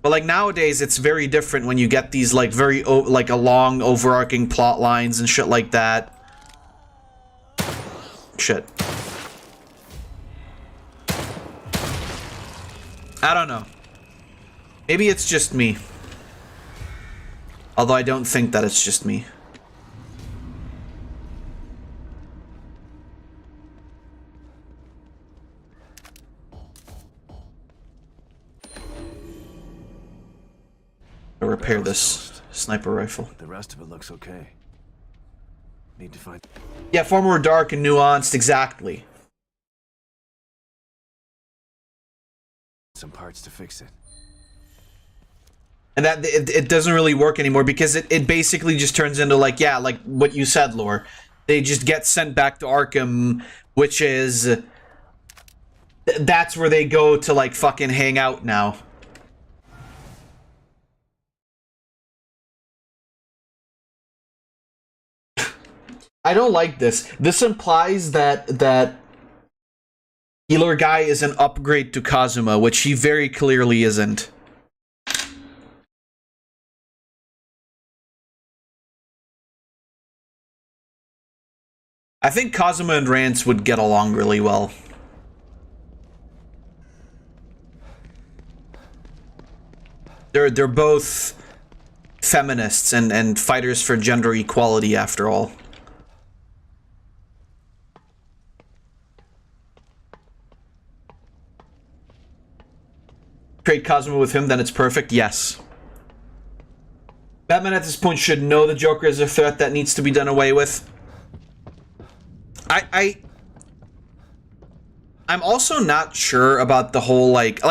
But like nowadays, it's very different when you get these like very like a long overarching plot lines and shit like that. Shit. I don't know. Maybe it's just me. Although I don't think that it's just me. I'll repair this sniper rifle. The rest of it looks okay. Need to find... Yeah, far more dark and nuanced, exactly. Some parts to fix it. And that it doesn't really work anymore because it basically just turns into like, yeah, like what you said, Lore. They just get sent back to Arkham, which is... That's where they go to like fucking hang out now. I don't like this. This implies that Healer Guy is an upgrade to Kazuma, which he very clearly isn't. I think Cosmo and Rance would get along really well. They're both feminists and fighters for gender equality, after all. Trade Cosmo with him, then it's perfect. Yes. Batman at this point should know the Joker is a threat that needs to be done away with. I'm also not sure about the whole like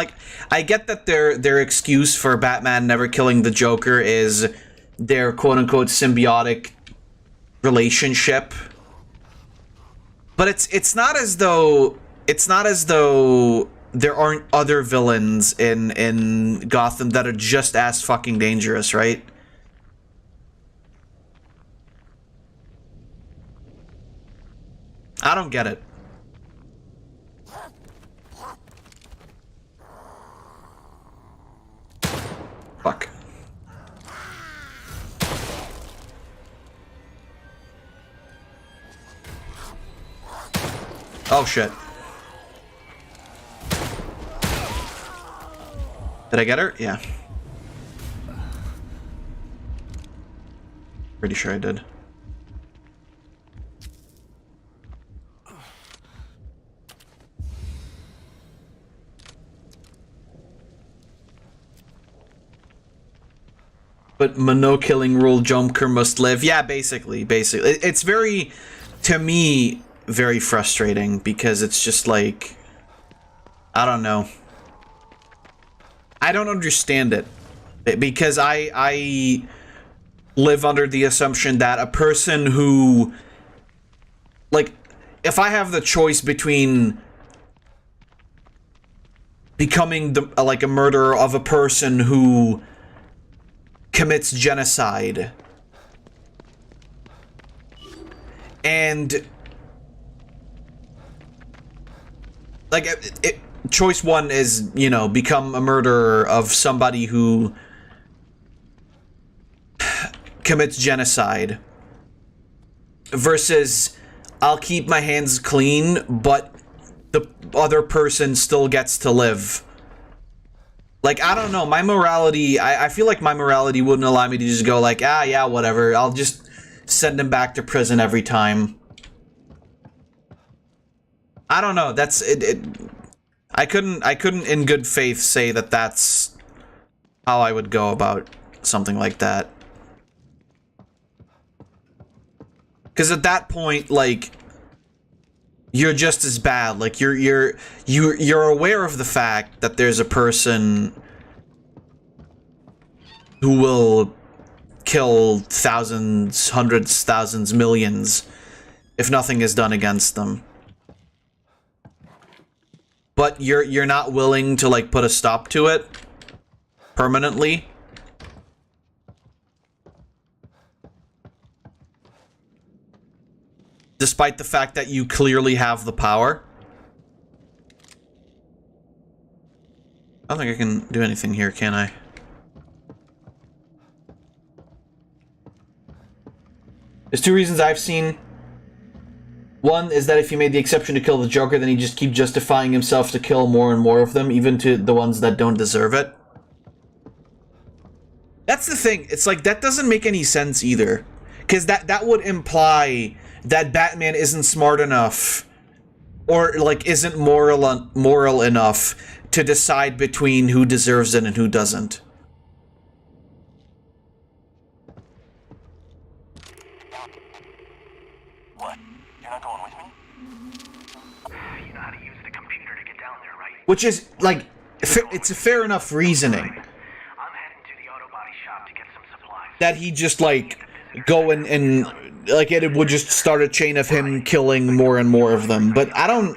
I get that their excuse for Batman never killing the Joker is their quote-unquote symbiotic relationship. But it's not as though there aren't other villains in Gotham that are just as fucking dangerous, right? I don't get it. Fuck. Oh shit. Did I get her? Yeah. Pretty sure I did. But no killing rule, Joker must live. Yeah, basically. It's very, to me, very frustrating because it's just like, I don't know. I don't understand it because I live under the assumption that a person who, like, if I have the choice between becoming like a murderer of a person who commits genocide and like choice one is, you know, become a murderer of somebody who commits genocide versus I'll keep my hands clean but the other person still gets to live. Like, I don't know, my morality, I feel like my morality wouldn't allow me to just go like, ah, yeah, whatever, I'll just send him back to prison every time. I don't know, that's, I couldn't in good faith say that that's how I would go about something like that. Because at that point, like, you're just as bad. Like you're aware of the fact that there's a person who will kill thousands, hundreds, thousands, millions if nothing is done against them. But you're not willing to like put a stop to it permanently. Despite the fact that you clearly have the power. I don't think I can do anything here, can I? There's two reasons I've seen. One is that if he made the exception to kill the Joker, then he'd just keep justifying himself to kill more and more of them, even to the ones that don't deserve it. That's the thing. It's like, that doesn't make any sense either. Because that would imply that Batman isn't smart enough or like isn't moral enough to decide between who deserves it and who doesn't. What? You're not going with me? You know how to use the computer to get down there, right? Which is like, it's a fair enough reasoning. I'm heading to the auto body shop to get some supplies. That he just like go and like it would just start a chain of him killing more and more of them. But I don't.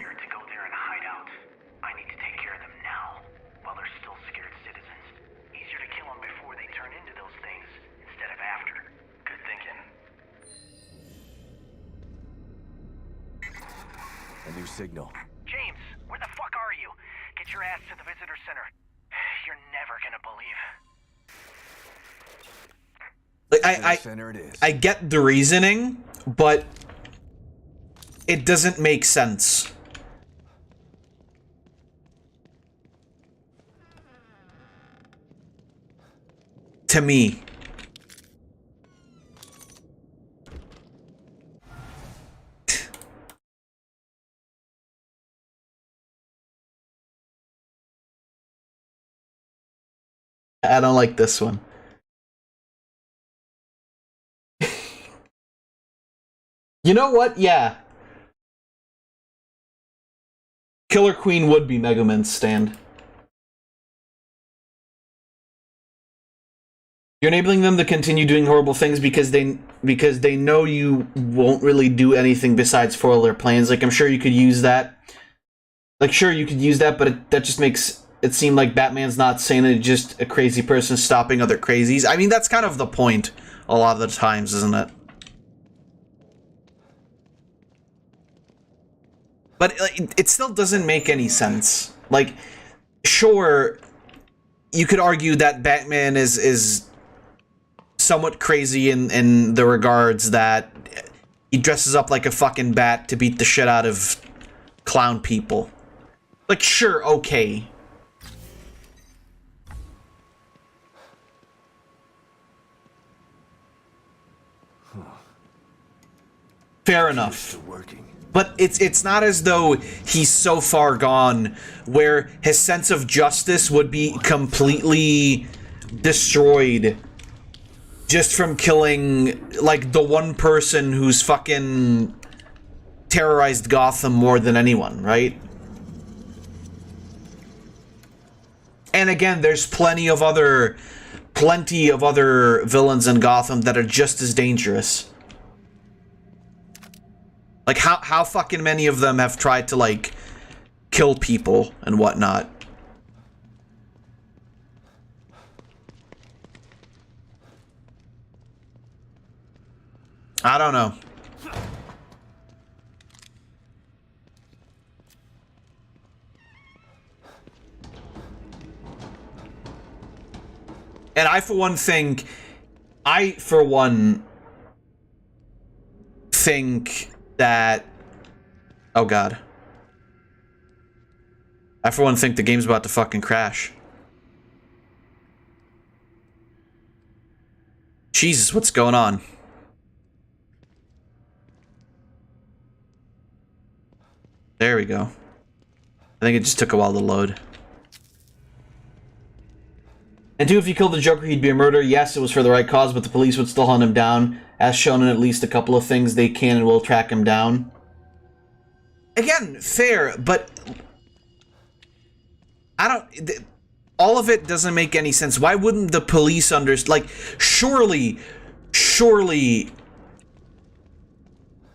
I need to take care of them now, while they're still scared citizens. Easier to kill them before they turn into those things, instead of after. Good thinking. A new signal. James, where the fuck are you? Get your ass to the visitor center. You're never gonna believe. Like I get the reasoning, but it doesn't make sense. To me. I don't like this one. You know what? Yeah. Killer Queen would be Mega Man's stand. You're enabling them to continue doing horrible things because they know you won't really do anything besides foil their plans. Like, I'm sure you could use that. Like, sure, you could use that, but that just makes it seem like Batman's not sane and just a crazy person stopping other crazies. I mean, that's kind of the point a lot of the times, isn't it? But it still doesn't make any sense. Like, sure, you could argue that Batman is somewhat crazy in the regards that he dresses up like a fucking bat to beat the shit out of clown people. Like, sure, okay. Fair enough. But it's not as though he's so far gone where his sense of justice would be completely destroyed just from killing, like, the one person who's fucking terrorized Gotham more than anyone, right? And again, there's plenty of other villains in Gotham that are just as dangerous. Like, how fucking many of them have tried to, like, kill people and whatnot? I don't know. And I, for one, think that... Oh, God. I, for one, think the game's about to fucking crash. Jesus, what's going on? There we go. I think it just took a while to load. And two, if you killed the Joker, he'd be a murderer. Yes, it was for the right cause, but the police would still hunt him down. As shown in at least a couple of things, they can and will track him down. Again, fair, but... all of it doesn't make any sense. Why wouldn't the police understand? Like, surely...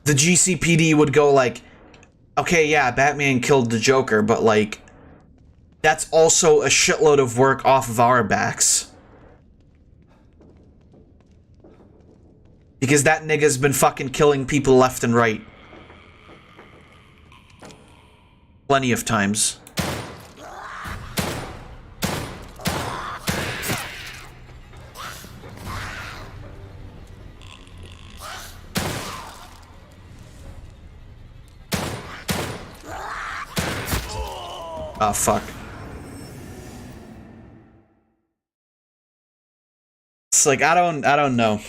the GCPD would go like, okay, yeah, Batman killed the Joker, but, like, that's also a shitload of work off of our backs. Because that nigga's been fucking killing people left and right. Plenty of times. Oh, fuck. It's like, I don't know.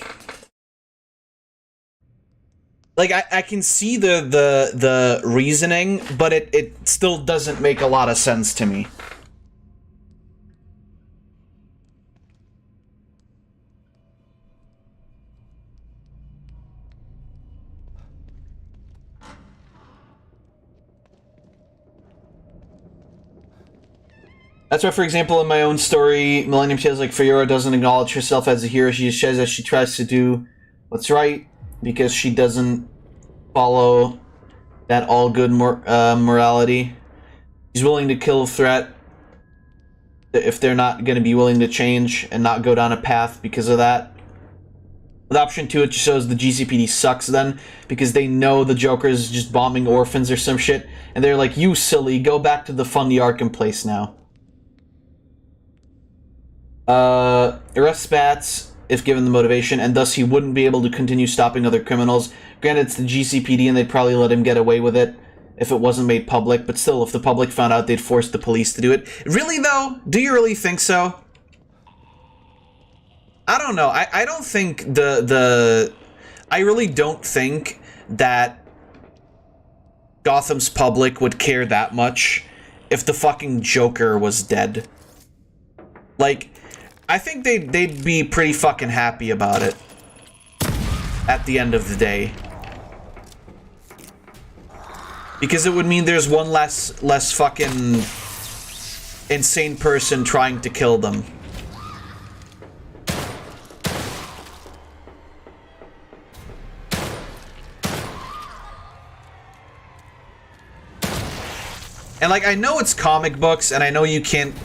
Like, I can see the reasoning, but it still doesn't make a lot of sense to me. That's why, for example, in my own story, Millennium Tales, like, Fiora doesn't acknowledge herself as a hero. She says that she tries to do what's right because she doesn't follow that all good morality. She's willing to kill a threat if they're not going to be willing to change and not go down a path because of that. With option 2, it just shows the GCPD sucks then because they know the Joker's just bombing orphans or some shit, and they're like, you silly, go back to the funny Arkham place now. Arrest Spats if given the motivation, and thus he wouldn't be able to continue stopping other criminals. Granted, it's the GCPD and they'd probably let him get away with it if it wasn't made public, but still, if the public found out, they'd force the police to do it. Really, though? Do you really think so? I don't know. I don't think I really don't think that Gotham's public would care that much if the fucking Joker was dead. Like, I think they'd be pretty fucking happy about it at the end of the day. Because it would mean there's one less fucking insane person trying to kill them. And, like, I know it's comic books, and I know you can't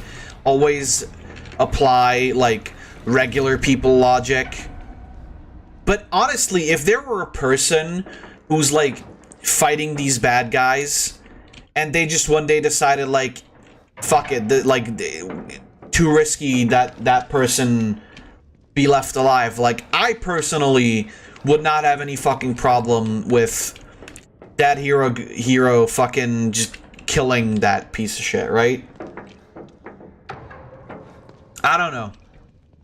always apply, like, regular people logic. But honestly, if there were a person who's, like, fighting these bad guys, and they just one day decided, like, fuck it, too risky that person be left alive. Like, I personally would not have any fucking problem with that hero fucking just killing that piece of shit, right? I don't know.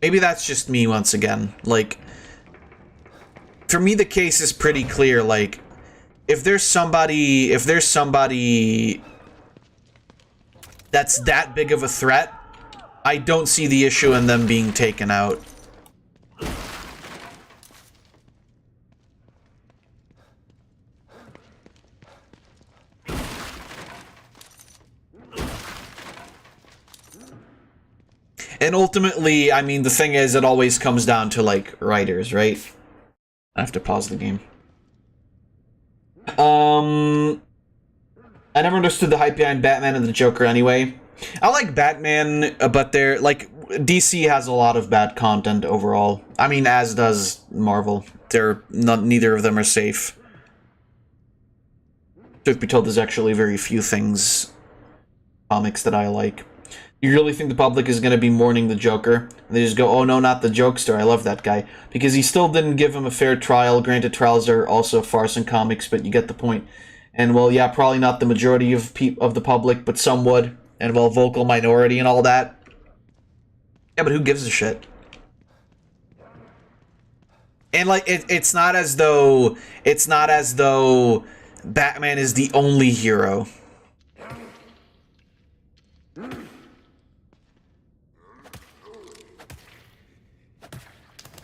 Maybe that's just me once again. Like, for me, the case is pretty clear. Like, if there's somebody that's that big of a threat, I don't see the issue in them being taken out. And ultimately, I mean, the thing is, it always comes down to, like, writers, right? I have to pause the game. I never understood the hype behind Batman and the Joker anyway. I like Batman, but they're, like, DC has a lot of bad content overall. I mean, as does Marvel. Neither of them are safe. Truth be told, there's actually very few comics that I like. You really think the public is going to be mourning the Joker? And they just go, oh no, not the Jokester, I love that guy. Because he still didn't give him a fair trial. Granted, trials are also a farce in comics, but you get the point. And, well, yeah, probably not the majority of the public, but some would. And, well, vocal minority and all that. Yeah, but who gives a shit? And, like, it's not as though Batman is the only hero.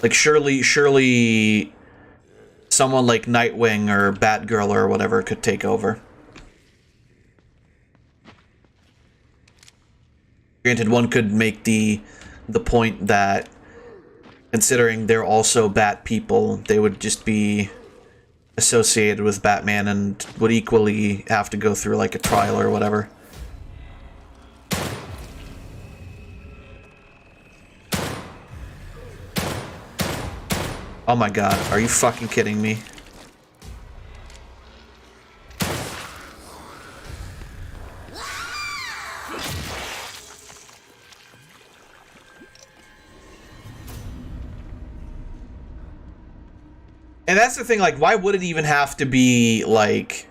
Like, surely someone like Nightwing or Batgirl or whatever could take over. Granted, one could make the point that, considering they're also Bat people, they would just be associated with Batman and would equally have to go through, like, a trial or whatever. Oh my god, are you fucking kidding me? And that's the thing, like, why would it even have to be, like,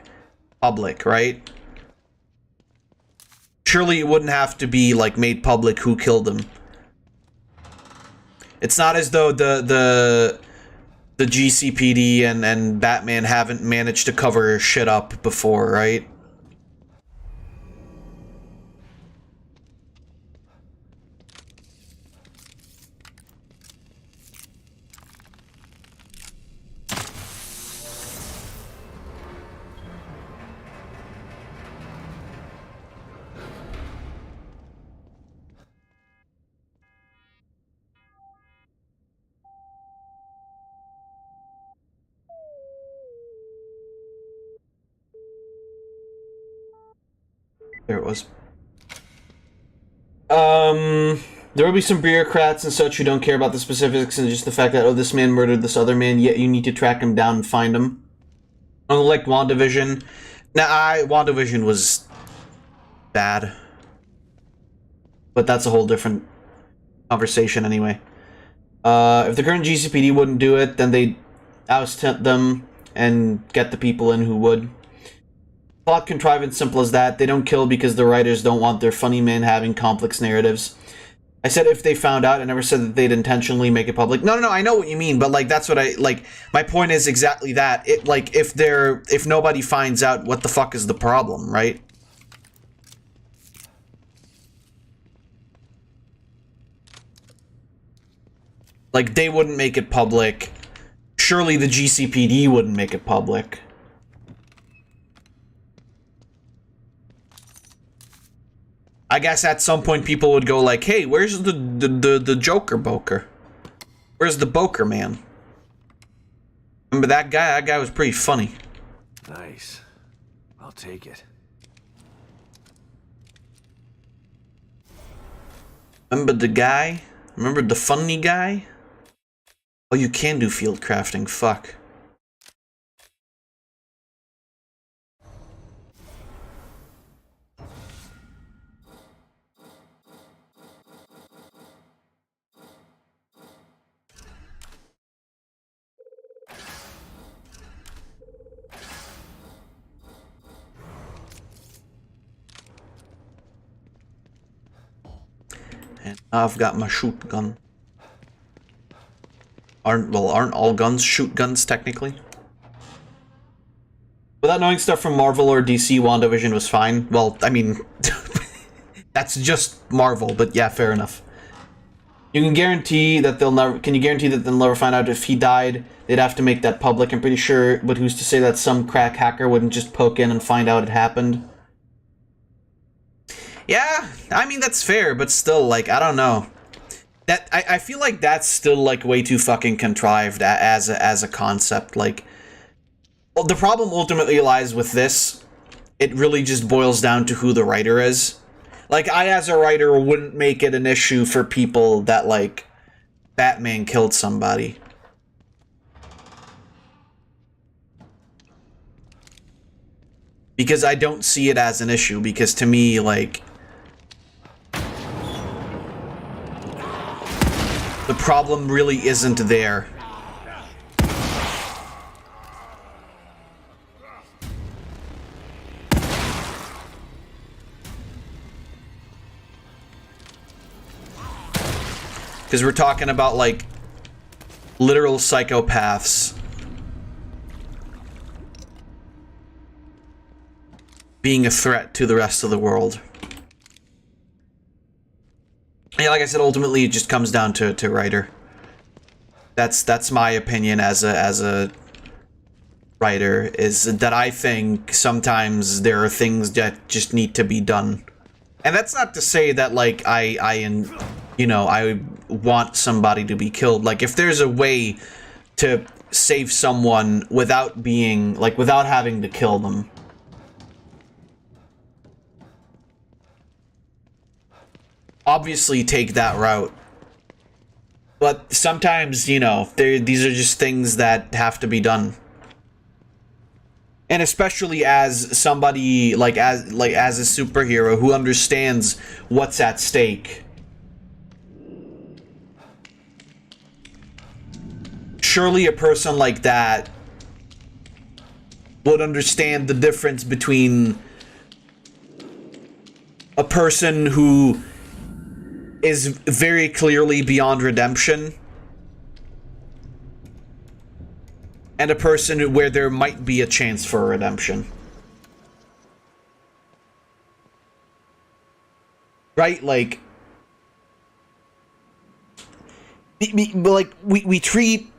public, right? Surely it wouldn't have to be, like, made public who killed him. It's not as though the GCPD and Batman haven't managed to cover shit up before, right? There it was. There will be some bureaucrats and such who don't care about the specifics and just the fact that, oh, this man murdered this other man, yet you need to track him down and find him. Unlike WandaVision. Now, WandaVision was bad. But that's a whole different conversation anyway. If the current GCPD wouldn't do it, then they'd oust them and get the people in who would. Plot contrivance, simple as that. They don't kill because the writers don't want their funny men having complex narratives. I said if they found out. I never said that they'd intentionally make it public. No, I know what you mean, but like that's what I like. My point is exactly that. It like if nobody finds out, what the fuck is the problem, right? Like they wouldn't make it public. Surely the GCPD wouldn't make it public. I guess at some point people would go like, hey, where's the Joker Boker? Where's the Boker man? Remember that guy? That guy was pretty funny. Nice. I'll take it. Remember the guy? Remember the funny guy? Oh, you can do field crafting. Fuck. And I've got my shoot gun. Aren't all guns shoot guns technically? Without knowing stuff from Marvel or DC, WandaVision was fine. Well, I mean, that's just Marvel, but yeah, fair enough. You can guarantee that they'll never. Can you guarantee that they'll never find out if he died? They'd have to make that public. I'm pretty sure, but who's to say that some crack hacker wouldn't just poke in and find out it happened? Yeah, I mean that's fair, but still, like, I don't know. That I feel like that's still like way too fucking contrived as a concept. Like, well, the problem ultimately lies with this. It really just boils down to who the writer is. Like, I as a writer wouldn't make it an issue for people that like Batman killed somebody. Because I don't see it as an issue, because to me, like, the problem really isn't there. Because we're talking about, like, literal psychopaths being a threat to the rest of the world. Yeah, like I said, ultimately it just comes down to writer. That's my opinion as a writer, is that I think sometimes there are things that just need to be done. And that's not to say that, like, I want somebody to be killed. Like, if there's a way to save someone without being, like, without having to kill them, obviously take that route. But sometimes, you know, these are just things that have to be done. And especially as somebody, like as a superhero who understands what's at stake. Surely a person like that would understand the difference between a person who is very clearly beyond redemption and a person where there might be a chance for redemption. Right? Like, we treat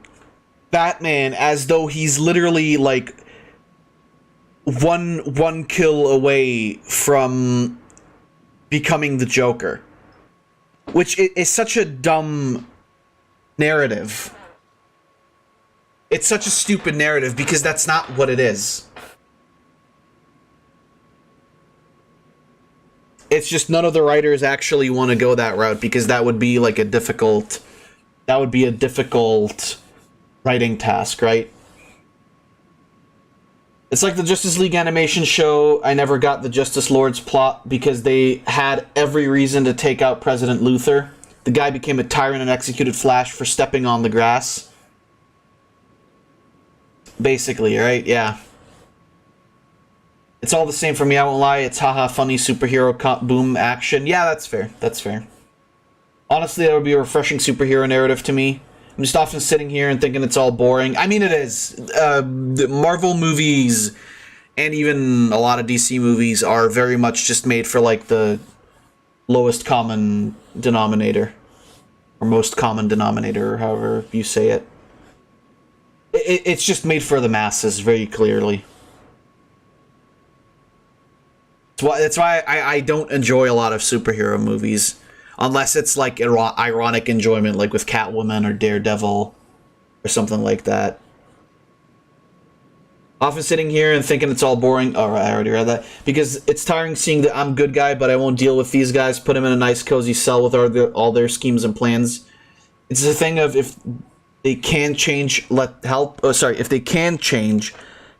Batman as though he's literally like one kill away from becoming the Joker, which is such a dumb narrative. It's such a stupid narrative because that's not what it is. It's just none of the writers actually want to go that route because that would be like a difficult writing task, right? It's like the Justice League animation show. I never got the Justice Lord's plot because they had every reason to take out President Luthor. The guy became a tyrant and executed Flash for stepping on the grass. basically, right? Yeah. It's all the same for me, I won't lie. It's haha funny superhero boom action. Yeah, that's fair. That's fair. Honestly, that would be a refreshing superhero narrative to me. I'm just often sitting here and thinking it's all boring. I mean, it is. The Marvel movies and even a lot of DC movies are very much just made for, like, the lowest common denominator. Or most common denominator, or however you say it. It's just made for the masses, very clearly. That's why I don't enjoy a lot of superhero movies. Unless it's like ironic enjoyment, like with Catwoman or Daredevil or something like that. Often sitting here and thinking it's all boring. Oh, I already read that. Because it's tiring seeing that I'm good guy, but I won't deal with these guys. Put them in a nice cozy cell with all their schemes and plans. It's a thing of if they can change, if they can change,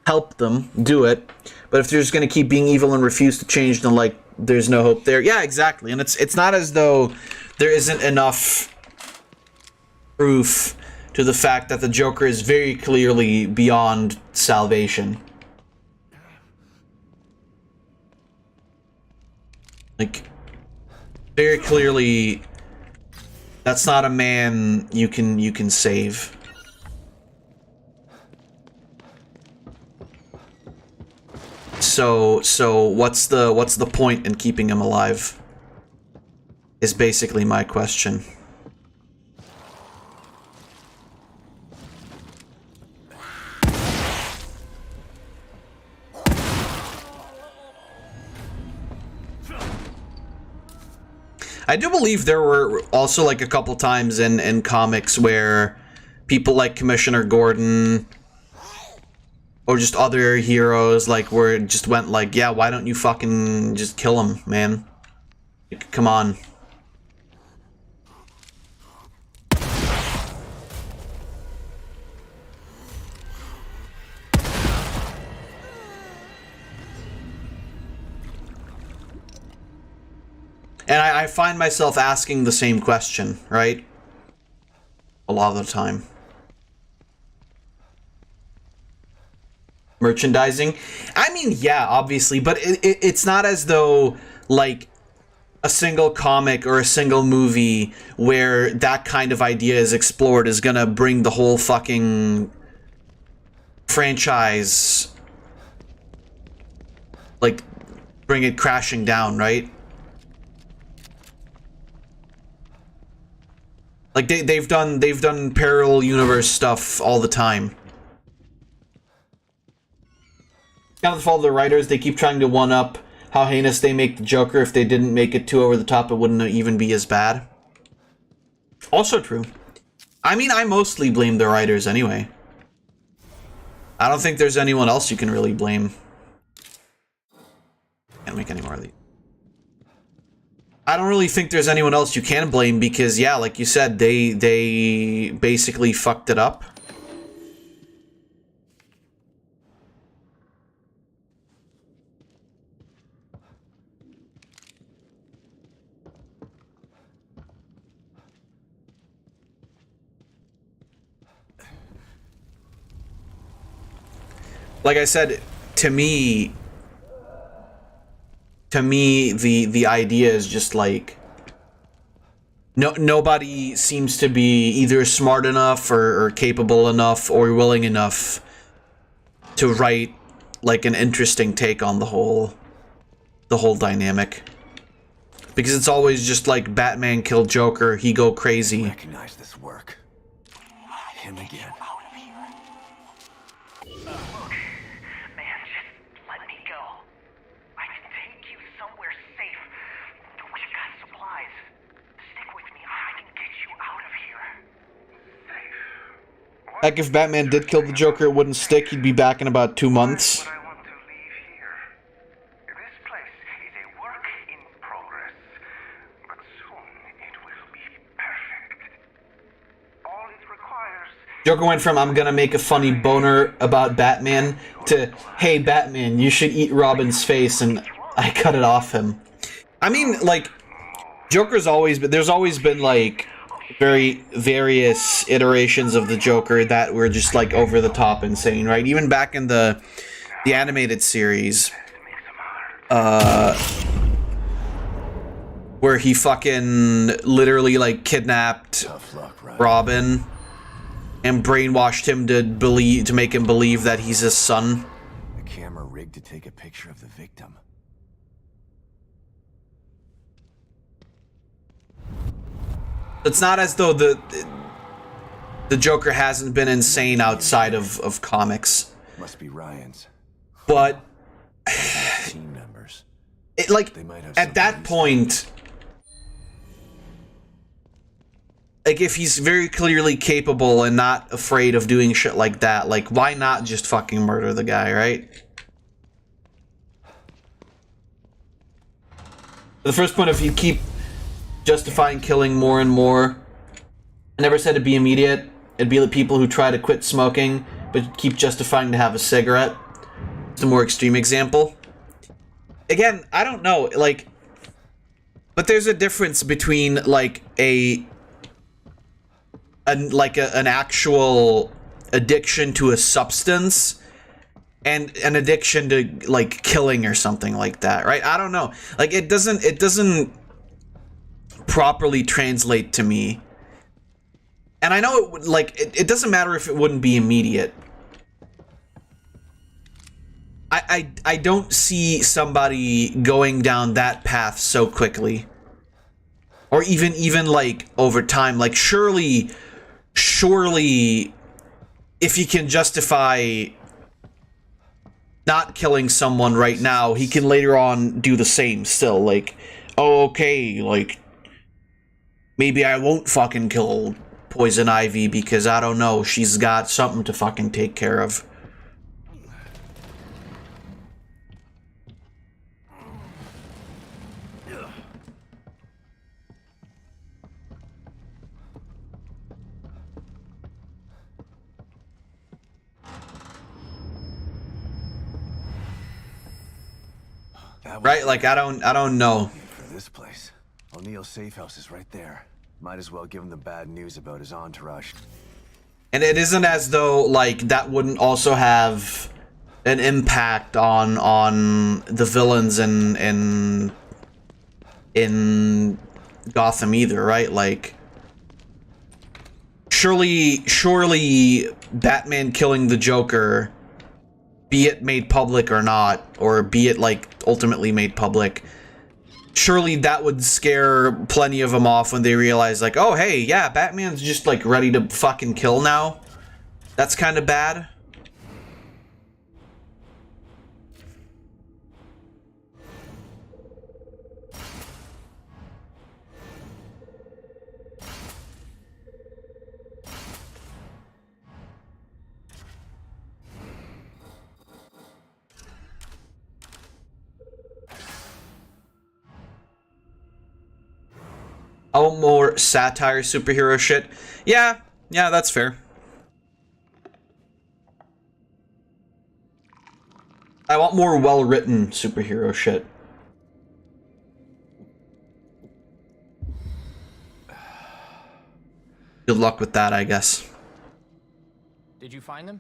help them do it. But if they're just going to keep being evil and refuse to change, then, like, there's no hope there. Yeah, exactly. And it's not as though there isn't enough proof to the fact that the Joker is very clearly beyond salvation. Like, very clearly, that's not a man you can save. So what's the point in keeping him alive? Is basically my question. I do believe there were also, like, a couple times in comics where people like Commissioner Gordon or just other heroes, like, where it just went like, yeah, why don't you fucking just kill him, man? Like, come on. And I find myself asking the same question, right? A lot of the time. Merchandising? I mean, yeah, obviously, but it's not as though, like, a single comic or a single movie where that kind of idea is explored is gonna bring the whole fucking franchise, like, bring it crashing down, right? Like, they've done parallel universe stuff all the time. Kind of the fault of the writers. They keep trying to one-up how heinous they make the Joker. If they didn't make it too over the top, it wouldn't even be as bad. Also true. I mean, I mostly blame the writers anyway. I don't think there's anyone else you can really blame. Can't make any more of these. I don't really think there's anyone else you can blame because, yeah, like you said, they basically fucked it up. Like I said, to me, the idea is just like nobody seems to be either smart enough or capable enough or willing enough to write like an interesting take on the whole dynamic. Because it's always just like Batman killed Joker, he go crazy. Recognize this work. Him again. Like, if Batman did kill the Joker, it wouldn't stick. He'd be back in about 2 months. Joker went from, I'm gonna make a funny boner about Batman, to, hey, Batman, you should eat Robin's face, and I cut it off him. I mean, like, Joker's always been, there's always been, like, various iterations of the Joker that were just like over the top insane, right? Even back in the animated series, where he fucking literally like kidnapped Robin and brainwashed him to make him believe that he's his son. The camera rigged to take a picture of the victim. It's not as though the Joker hasn't been insane outside of comics. Must be Ryan's. But team members. It like at that point, like if he's very clearly capable and not afraid of doing shit like that, like why not just fucking murder the guy, right? The first point, if you keep justifying killing more and more, I never said it'd be immediate. It'd be the people who try to quit smoking but keep justifying to have a cigarette. It's a more extreme example. Again, I don't know, like, but there's a difference between like an actual addiction to a substance and an addiction to like killing or something like that, right? I don't know. Like it doesn't properly translate to me. And I know it would, like, it doesn't matter if it wouldn't be immediate. I don't see somebody going down that path so quickly. Or even like over time. Like surely if he can justify not killing someone right now, he can later on do the same still. Like, oh, okay, like maybe I won't fucking kill Poison Ivy because I don't know, she's got something to fucking take care of. Right, like I don't know. For this place, O'Neill's safe house is right there. Might as well give him the bad news about his entourage. And it isn't as though like that wouldn't also have an impact on the villains in Gotham either, right? Like surely Batman killing the Joker, be it made public or not, or be it like ultimately made public, surely that would scare plenty of them off when they realize like, oh hey, yeah, Batman's just like ready to fucking kill now. That's kind of bad. I want more satire superhero shit. Yeah, that's fair. I want more well-written superhero shit. Good luck with that, I guess. Did you find them?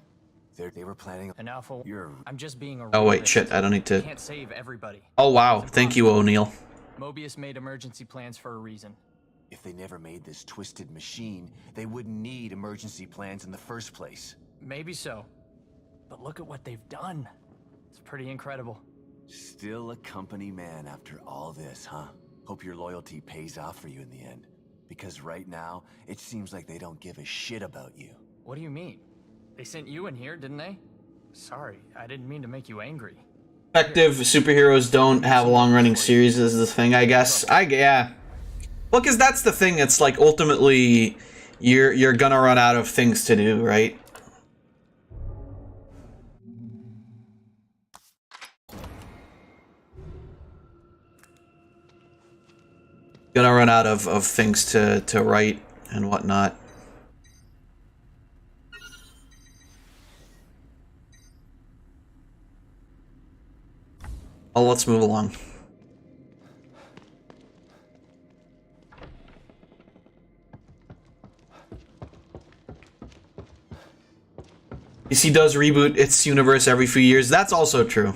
They were planning. And Alpha, I'm just being a Oh wait, shit, I don't need to. Can't save everybody. Oh wow, thank you, O'Neill. Mobius made emergency plans for a reason. If they never made this twisted machine, they wouldn't need emergency plans in the first place. Maybe so. But look at what they've done. It's pretty incredible. Still a company man after all this, huh? Hope your loyalty pays off for you in the end. Because right now, it seems like they don't give a shit about you. What do you mean? They sent you in here, didn't they? Sorry, I didn't mean to make you angry. Effective superheroes don't have long-running series is the thing, I guess. Yeah. Well, because that's the thing. It's like ultimately, you're gonna run out of things to do, right? Gonna run out of things to write and whatnot. Oh, let's move along. DC does reboot its universe every few years. That's also true.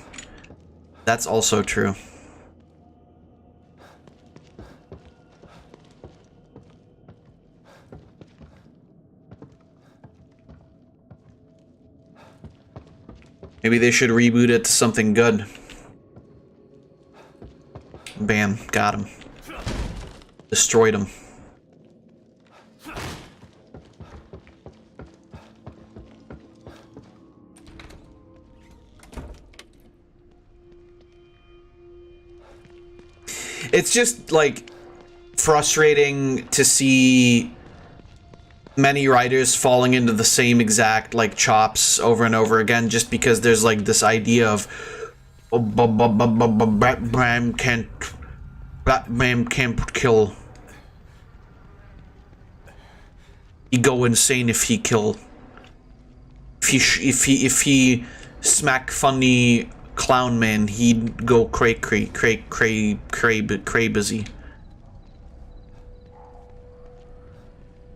That's also true. Maybe they should reboot it to something good. Bam, got him. Destroyed him. It's just, like, frustrating to see many writers falling into the same exact, like, chops over and over again, just because there's, like, this idea of Batman can't kill. He go insane if he kill. If he smack funny clown man, he'd go crazy.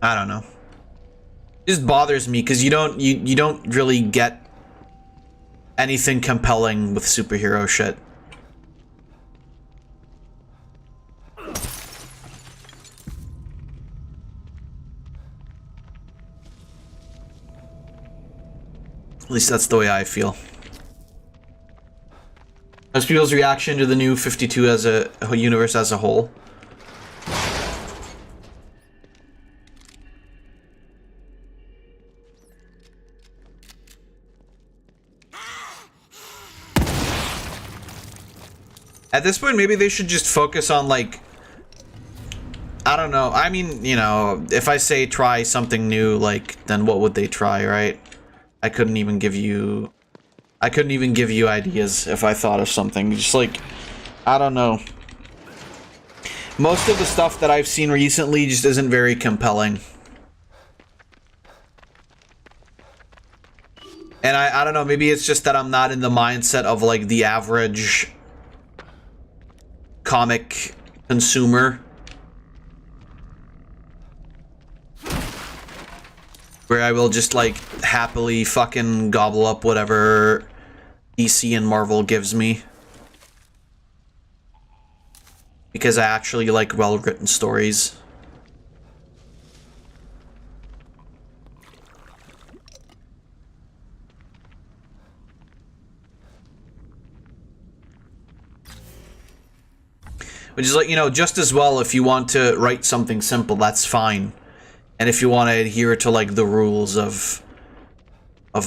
I don't know. It just bothers me because you don't really get anything compelling with superhero shit. At least that's the way I feel. How's people's reaction to the new 52 as a universe as a whole? At this point, maybe they should just focus on, like, I don't know. I mean, you know, if I say try something new, like, then what would they try, right? I couldn't even give you ideas if I thought of something. Just like, I don't know. Most of the stuff that I've seen recently just isn't very compelling. And I don't know, maybe it's just that I'm not in the mindset of, like, the average comic consumer, where I will just, like, happily fucking gobble up whatever DC and Marvel gives me, because I actually like well-written stories. Which is, like, you know, just as well if you want to write something simple, that's fine. And if you want to adhere to, like, the rules of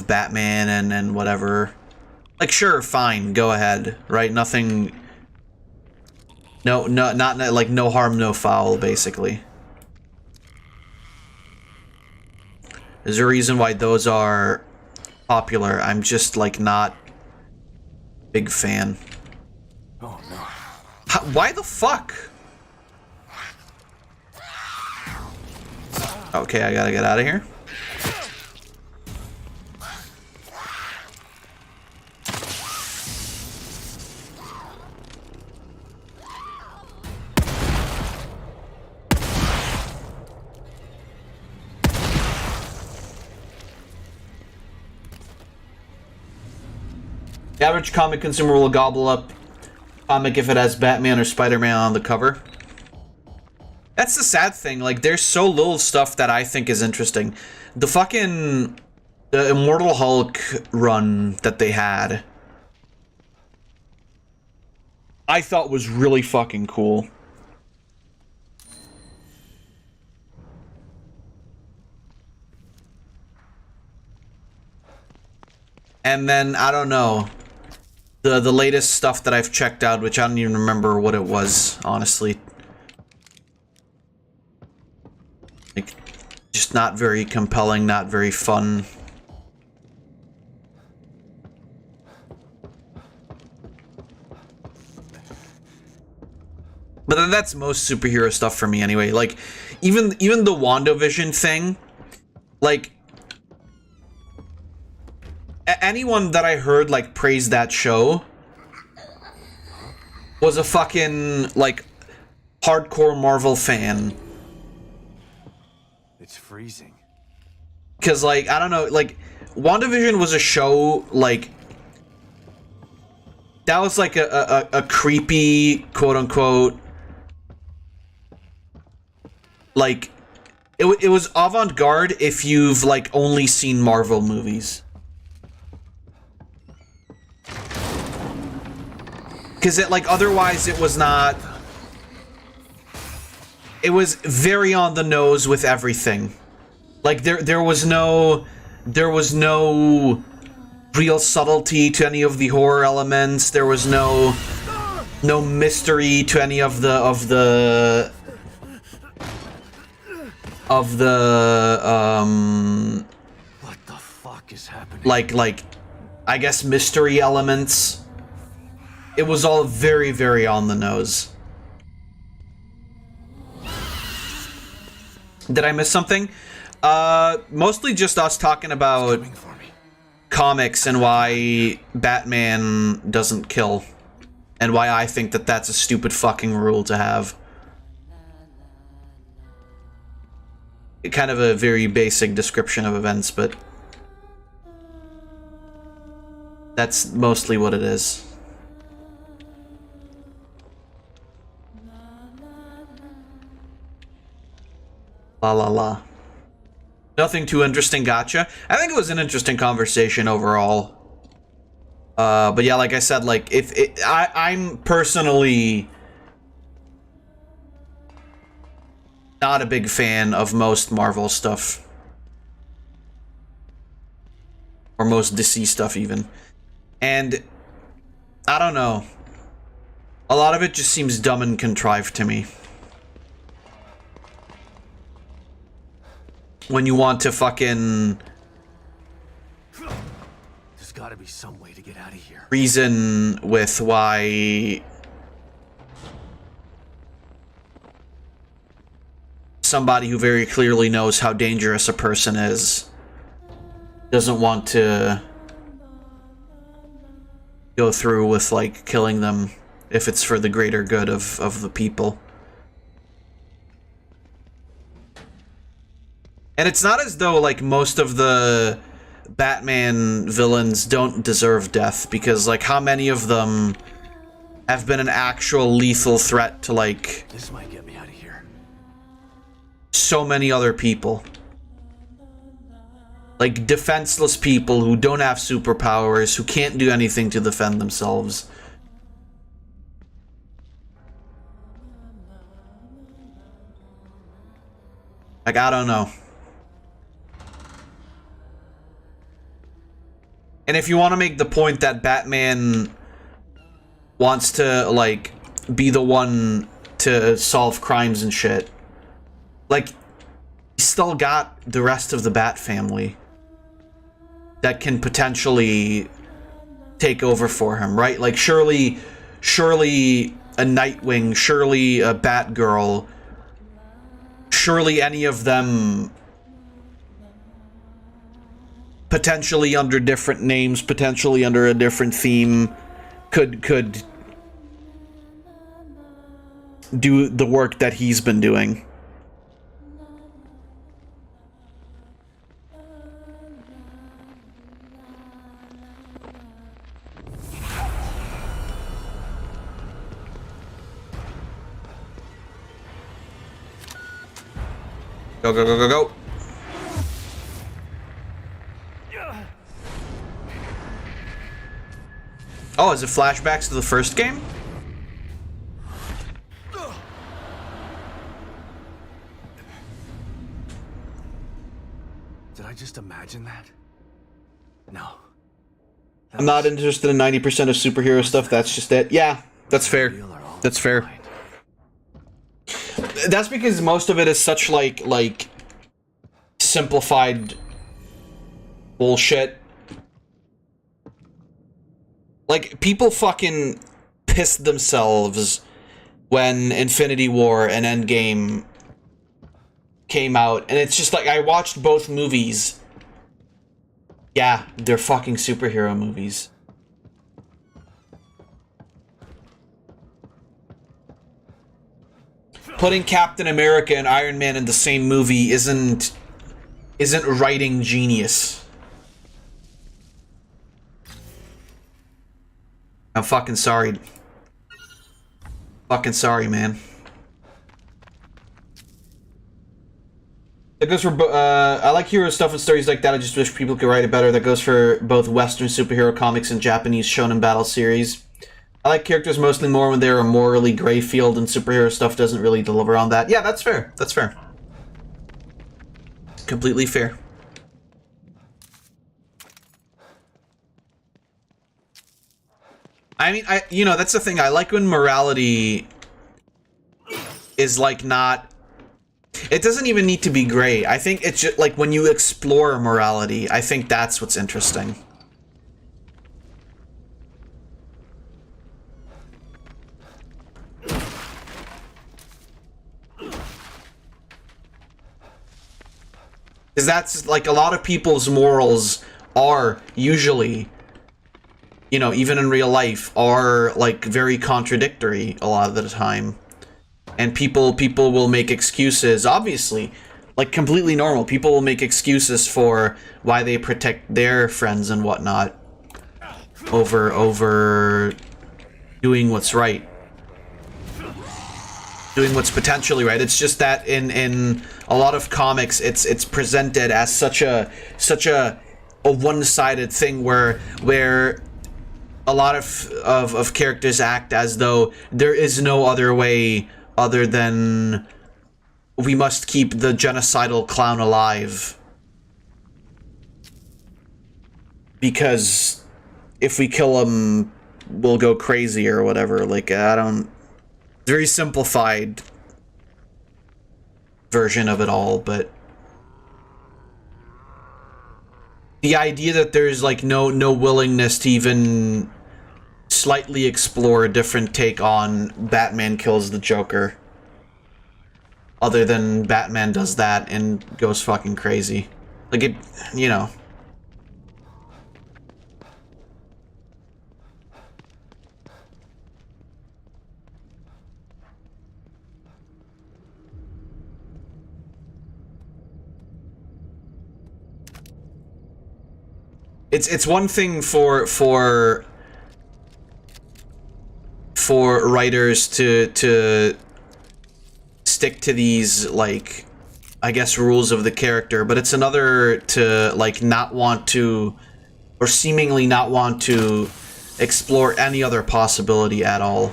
Batman and whatever, like, sure, fine, go ahead, right? Nothing, not like, no harm, no foul, basically. There's a reason why those are popular. I'm just, like, not a big fan. Oh no. Why the fuck? Okay, I gotta get out of here. The average comic consumer will gobble up comic if it has Batman or Spider-Man on the cover. That's the sad thing, like, there's so little stuff that I think is interesting. The fucking the Immortal Hulk run that they had, I thought was really fucking cool. And then, I don't know, the latest stuff that I've checked out, which I don't even remember what it was, honestly. Like, just not very compelling, not very fun. But then that's most superhero stuff for me anyway. Like, even the WandaVision thing, like, anyone that I heard, like, praise that show was a fucking, like, hardcore Marvel fan. It's freezing. Because, like, I don't know, like, WandaVision was a show, like, that was like a creepy, quote-unquote, like, it was avant-garde if you've, like, only seen Marvel movies. Because it, like, otherwise it was not... It was very on the nose with everything. Like, there was no real subtlety to any of the horror elements. There was no mystery to any of the What the fuck is happening? like I guess mystery elements. It was all very, very on the nose. Did I miss something? Mostly just us talking about comics and why Batman doesn't kill. And why I think that that's a stupid fucking rule to have. Kind of a very basic description of events, but that's mostly what it is. La la la. Nothing too interesting, gotcha. I think it was an interesting conversation overall. But yeah, like I said, like I'm personally not a big fan of most Marvel stuff. Or most DC stuff even. And I don't know. A lot of it just seems dumb and contrived to me. When you want to fucking There's gotta be some way to get out of here. reason with why somebody who very clearly knows how dangerous a person is doesn't want to go through with, like, killing them if it's for the greater good of the people. And it's not as though, like, most of the Batman villains don't deserve death, because, like, how many of them have been an actual lethal threat to, like, This might get me out of here. so many other people. Like, defenseless people who don't have superpowers, who can't do anything to defend themselves. Like, I don't know. And if you want to make the point that Batman wants to, like, be the one to solve crimes and shit, like, he's still got the rest of the Bat family that can potentially take over for him, right? Like, surely a Nightwing, surely a Batgirl, surely any of them, potentially under different names, potentially under a different theme, could do the work that he's been doing. Go, go, go, go, go. Oh, is it flashbacks to the first game? Did I just imagine that? No. I'm not interested in 90% of superhero stuff, that's just it. Yeah, that's fair. That's fair. That's because most of it is such, like simplified bullshit. Like, people fucking pissed themselves when Infinity War and Endgame came out, and it's just like, I watched both movies. Yeah, they're fucking superhero movies. Putting Captain America and Iron Man in the same movie isn't writing genius. fucking sorry. Fucking sorry, man. That goes for, I like hero stuff and stories like that. I just wish people could write it better. That goes for both Western superhero comics and Japanese shonen battle series. I like characters mostly more when they're a morally gray field, and superhero stuff doesn't really deliver on that. Yeah, that's fair. That's fair. Completely fair. I mean, you know, that's the thing. I like when morality is, like, not... It doesn't even need to be gray. I think it's just, like, when you explore morality, I think that's what's interesting. Because that's, like, a lot of people's morals are usually, you know, even in real life, are, like, very contradictory a lot of the time. And people will make excuses, obviously, like, completely normal. People will make excuses for why they protect their friends and whatnot over doing what's right. Doing what's potentially right. It's just that in a lot of comics, it's presented as such a one-sided thing where a lot of characters act as though there is no other way other than we must keep the genocidal clown alive, because if we kill him, we'll go crazy or whatever. Like, I don't... Very simplified version of it all, but the idea that there's, like, no willingness to even slightly explore a different take on Batman kills the Joker, other than Batman does that and goes fucking crazy. Like, it, you know. It's one thing for writers to stick to these, like, I guess, rules of the character, but it's another to, like, not want to, or seemingly not want to explore any other possibility at all.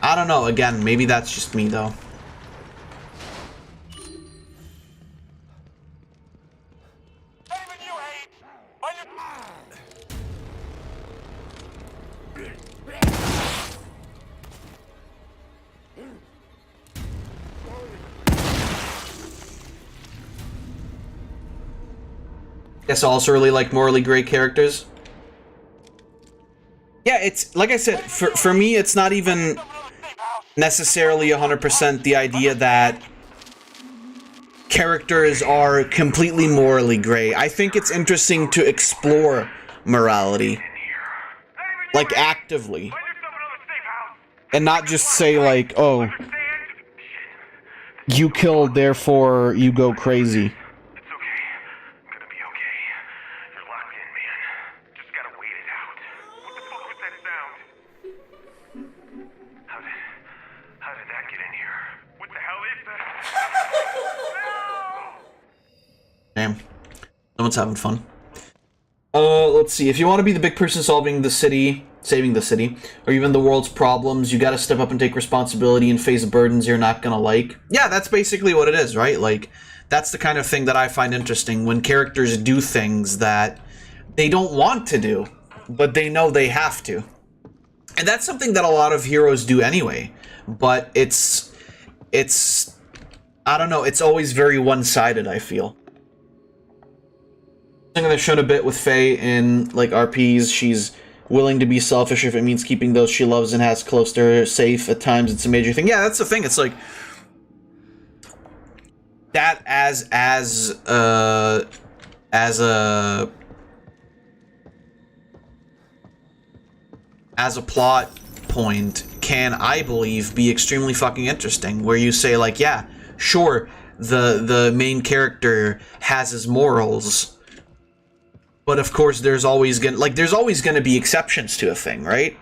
I don't know, again, maybe that's just me, though. Guess I also really like morally gray characters. Yeah, it's, like I said, for me, it's not even necessarily 100% the idea that characters are completely morally gray. I think it's interesting to explore morality, like, actively, and not just say, like, oh, you killed, therefore you go crazy. Damn. Someone's having fun. Let's see. If you want to be the big person saving the city, or even the world's problems, you gotta step up and take responsibility and face burdens you're not gonna like. Yeah, that's basically what it is, right? Like, that's the kind of thing that I find interesting, when characters do things that they don't want to do, but they know they have to. And that's something that a lot of heroes do anyway. But it's I don't know, it's always very one-sided, I feel. Something that showed a bit with Faye in, like, RPs, she's willing to be selfish if it means keeping those she loves and has close to her safe. At times, it's a major thing. Yeah, that's the thing. It's like that as a plot point can, I believe, be extremely fucking interesting. Where you say, like, yeah, sure, the main character has his morals, But of course, there's always gonna be exceptions to a thing, right?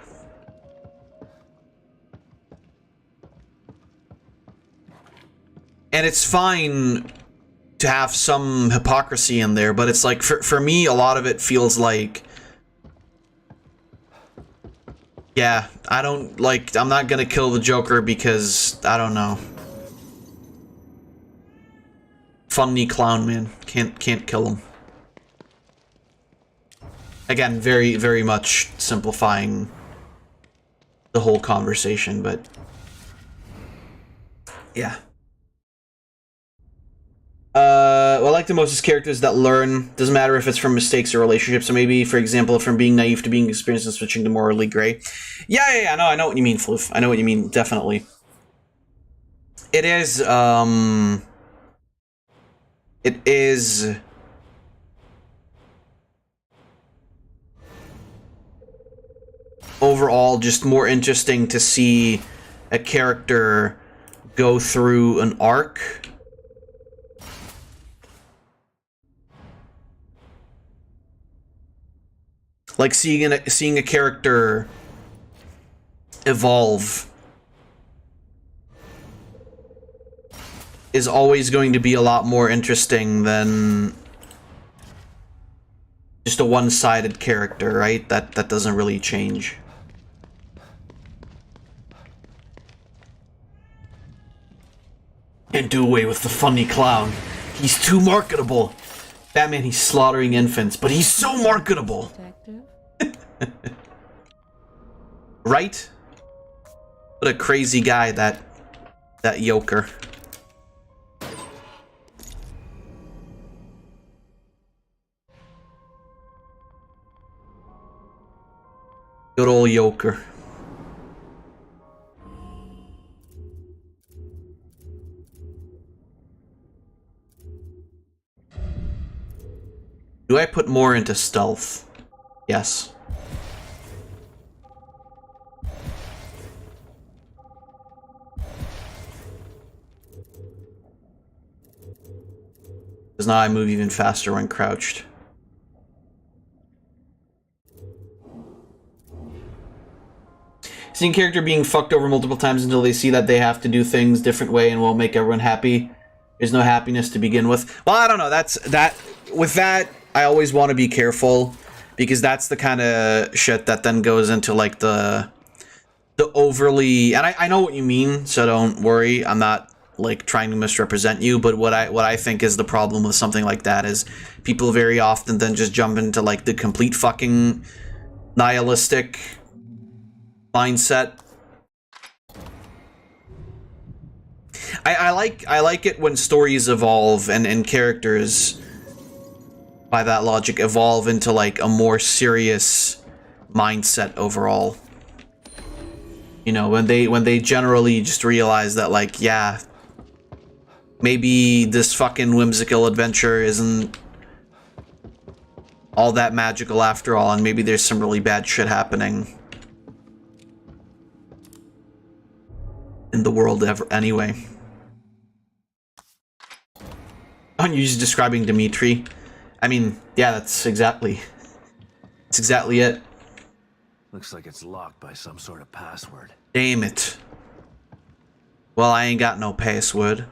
And it's fine to have some hypocrisy in there, but it's like, for me, a lot of it feels like, yeah, I'm not gonna kill the Joker because, I don't know. Funny clown, man. Can't kill him. Again, very, very much simplifying the whole conversation, but yeah. Well, I like the most is characters that learn. Doesn't matter if it's from mistakes or relationships. So maybe, for example, from being naive to being experienced and switching to morally gray. Yeah, no, I know what you mean, Floof. I know what you mean, definitely. It is, overall just more interesting to see a character go through an arc. Like seeing a character evolve is always going to be a lot more interesting than just a one-sided character, right? That doesn't really change. Can't do away with the funny clown. He's too marketable. Batman, he's slaughtering infants, but he's so marketable. Right? What a crazy guy, that Joker. Good old Joker. Do I put more into stealth? Yes. Because now I move even faster when crouched. Seeing character being fucked over multiple times until they see that they have to do things different way and won't make everyone happy. There's no happiness to begin with. Well, I don't know. With that, I always want to be careful because that's the kind of shit that then goes into like the overly, and I know what you mean, so don't worry. I'm not like trying to misrepresent you, but what I think is the problem with something like that is people very often then just jump into like the complete fucking nihilistic mindset. I like it when stories evolve and characters, by that logic, evolve into like a more serious mindset overall. You know, when they generally just realize that like, yeah, maybe this fucking whimsical adventure isn't all that magical after all, and maybe there's some really bad shit happening in the world anyway. Aren't you just describing Dimitri? I mean, yeah, that's exactly it. Looks like it's locked by some sort of password. Damn it. Well, I ain't got no password.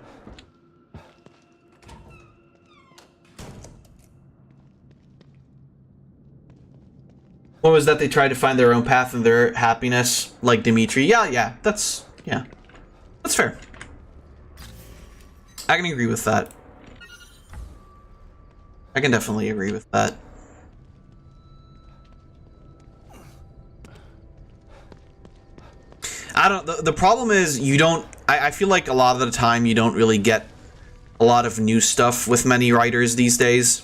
What was that? They tried to find their own path and their happiness, like Dimitri. Yeah, that's fair. I can agree with that. I can definitely agree with that. The problem is you don't, I feel like a lot of the time you don't really get a lot of new stuff with many writers these days.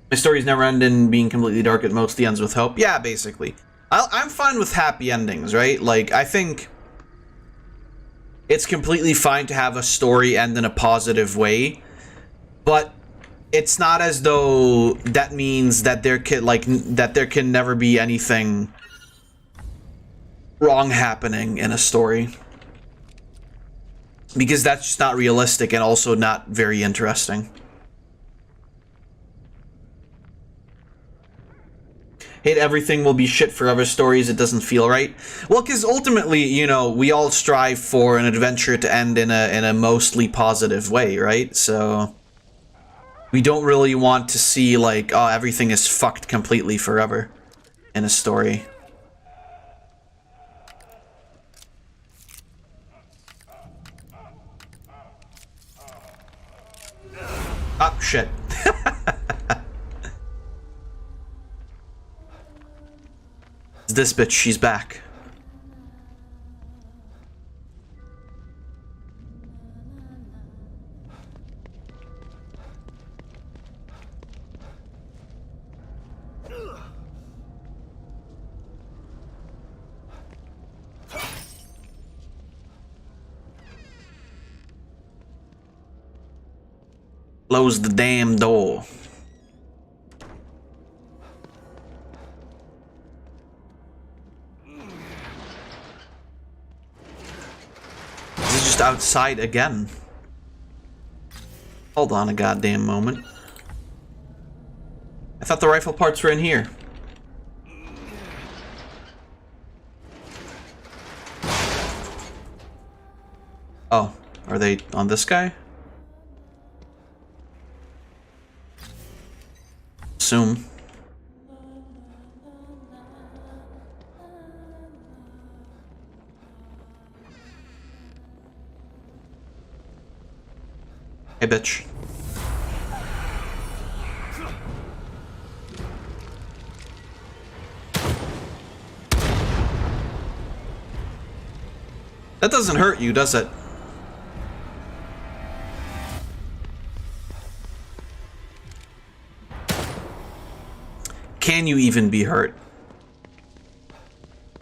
My stories never end in being completely dark, it mostly ends with hope. Yeah, basically. I'm fine with happy endings, right? Like, I think it's completely fine to have a story end in a positive way, but it's not as though that means that there can never be anything wrong happening in a story. Because that's just not realistic and also not very interesting. Hate everything will be shit forever stories, it doesn't feel right. Well, because ultimately, you know, we all strive for an adventure to end in a mostly positive way, right? So we don't really want to see, like, oh, everything is fucked completely forever in a story. Oh, shit. This bitch, she's back. Close the damn door. This is just outside again. Hold on a goddamn moment. I thought the rifle parts were in here. Oh, are they on this guy? Assume. Hey, bitch. That doesn't hurt you, does it? Can you even be hurt?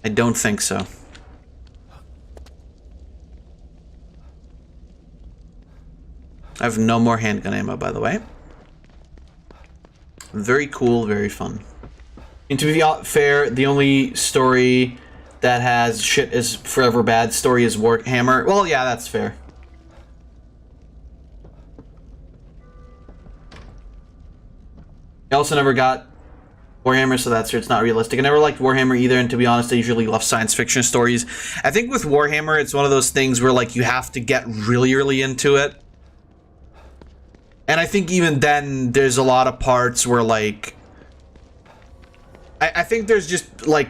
I don't think so. I have no more handgun ammo, by the way. Very cool, very fun. And to be fair, the only story that has shit is forever bad story is Warhammer. Well, yeah, that's fair. I also never got Warhammer, so that's it's not realistic. I never liked Warhammer either, and to be honest, I usually love science fiction stories. I think with Warhammer, it's one of those things where, like, you have to get really, really into it. And I think even then, there's a lot of parts where, like... I think there's just, like...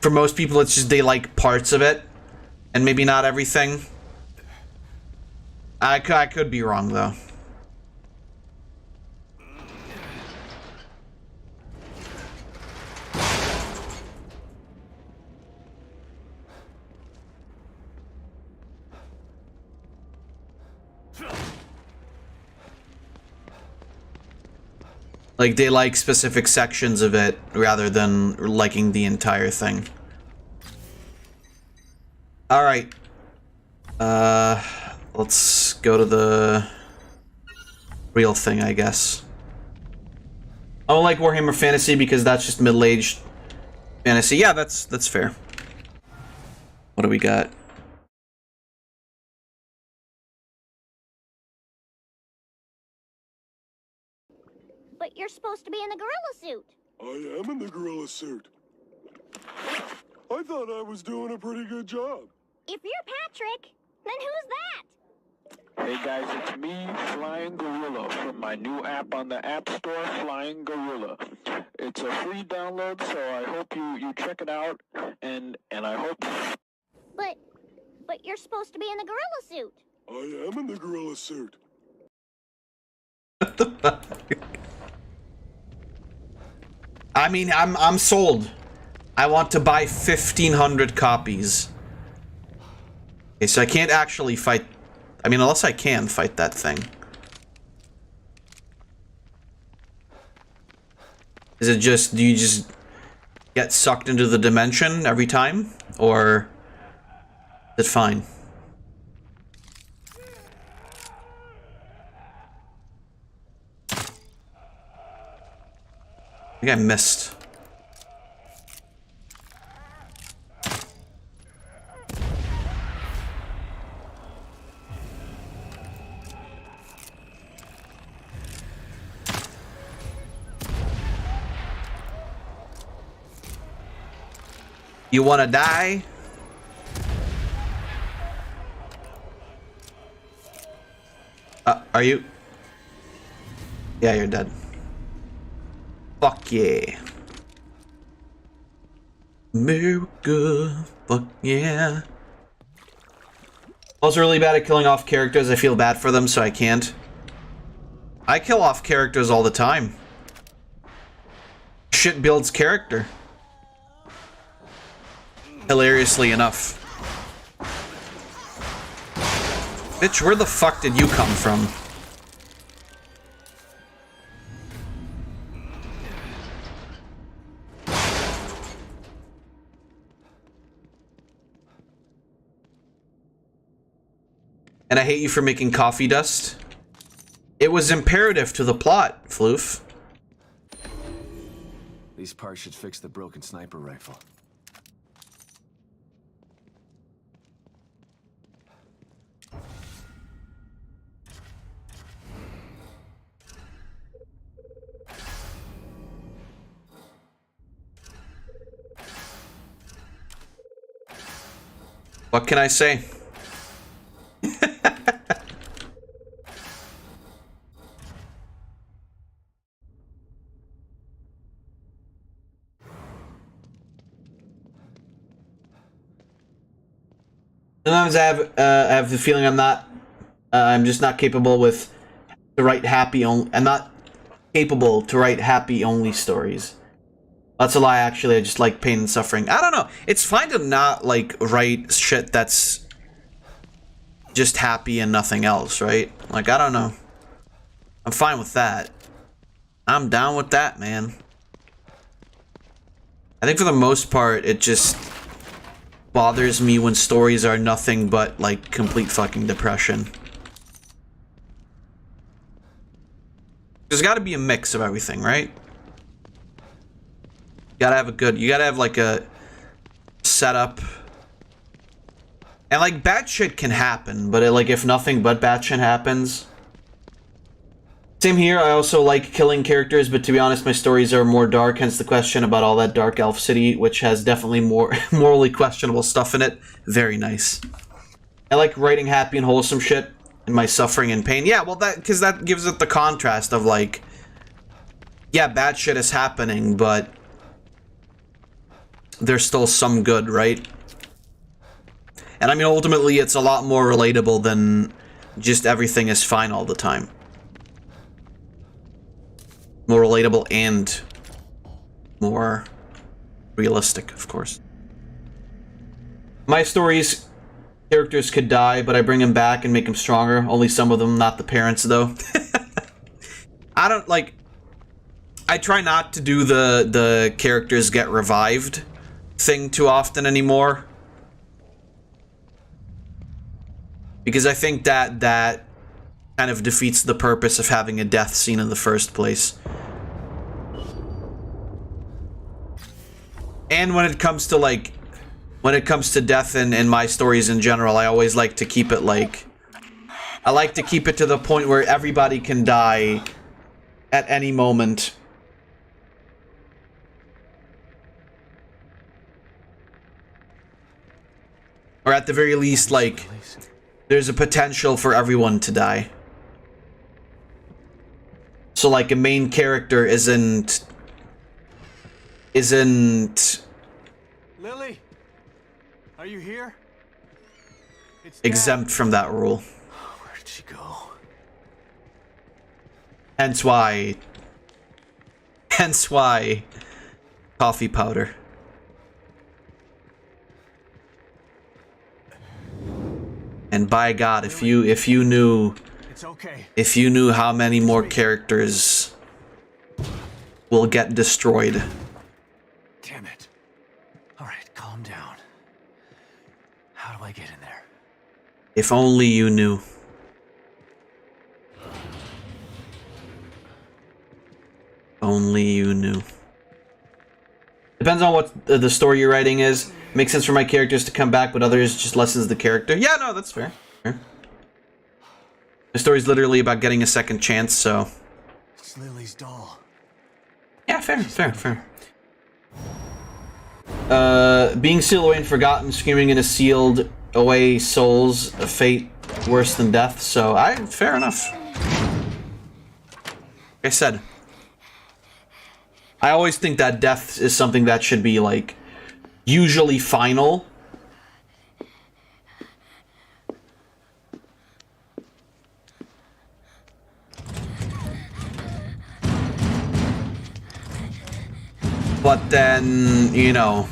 For most people, it's just they like parts of it. And maybe not everything. I could be wrong, though. Like, they like specific sections of it rather than liking the entire thing. Alright. Let's go to the real thing, I guess. I don't like Warhammer Fantasy because that's just middle-aged fantasy. Yeah, that's fair. What do we got? But you're supposed to be in the gorilla suit. I am in the gorilla suit. I thought I was doing a pretty good job. If you're Patrick, then who's that? Hey guys, it's me, Flying Gorilla, from my new app on the App Store, Flying Gorilla. It's a free download, so I hope you check it out, and I hope... But you're supposed to be in the gorilla suit. I am in the gorilla suit. What the fuck? I mean, I'm sold. I want to buy 1,500 copies. Okay, so I can't actually fight... I mean, unless I can fight that thing. Is it just... Do you just get sucked into the dimension every time? Or... is it fine? I think I missed. You wanna die? Are you? Yeah, you're dead. Fuck yeah. America. Fuck yeah. I was really bad at killing off characters. I feel bad for them, so I can't. I kill off characters all the time. Shit builds character. Hilariously enough. Bitch, where the fuck did you come from? And I hate you for making coffee dust. It was imperative to the plot, Floof. These parts should fix the broken sniper rifle. What can I say? Sometimes I have the feeling I'm just not capable with to write happy only. I'm not capable to write happy only stories. That's a lie. Actually, I just like pain and suffering. I don't know. It's fine to not like write shit that's just happy and nothing else, right? Like, I don't know. I'm fine with that. I'm down with that, man. I think for the most part, it just bothers me when stories are nothing but like complete fucking depression. There's got to be a mix of everything, right? You gotta have like a setup. And like bad shit can happen, but like if nothing but bad shit happens. Same here, I also like killing characters, but to be honest, my stories are more dark, hence the question about all that Dark Elf City, which has definitely more morally questionable stuff in it. Very nice. I like writing happy and wholesome shit in my suffering and pain. Yeah, well, because that gives it the contrast of like, yeah, bad shit is happening, but there's still some good, right? And I mean, ultimately, it's a lot more relatable than just everything is fine all the time. More relatable and more realistic, of course. My stories, characters could die, but I bring them back and make them stronger. Only some of them, not the parents, though. I don't, like... I try not to do the characters get revived thing too often anymore. Because I think that kind of defeats the purpose of having a death scene in the first place. And when it comes to like, when it comes to death in my stories in general, I always like to keep it like, I like to keep it to the point where everybody can die at any moment. Or at the very least, like, there's a potential for everyone to die. So like a main character isn't Lily, are you here? exempt from that rule. Where did she go? Hence why coffee powder. And by God, if you knew, It's okay. if you knew how many more characters will get destroyed. Damn it. All right, calm down. How do I get in there? If only you knew. Only you knew. Depends on what the story you're writing is. Makes sense for my characters to come back, but others just lessens the character. Yeah, no, that's fair. The story's literally about getting a second chance, so... It's Lily's doll. Yeah, fair. Being sealed away and forgotten, screaming in a sealed away souls, a fate worse than death. So, fair enough. Like I said, I always think that death is something that should be, like, usually final. But then, you know,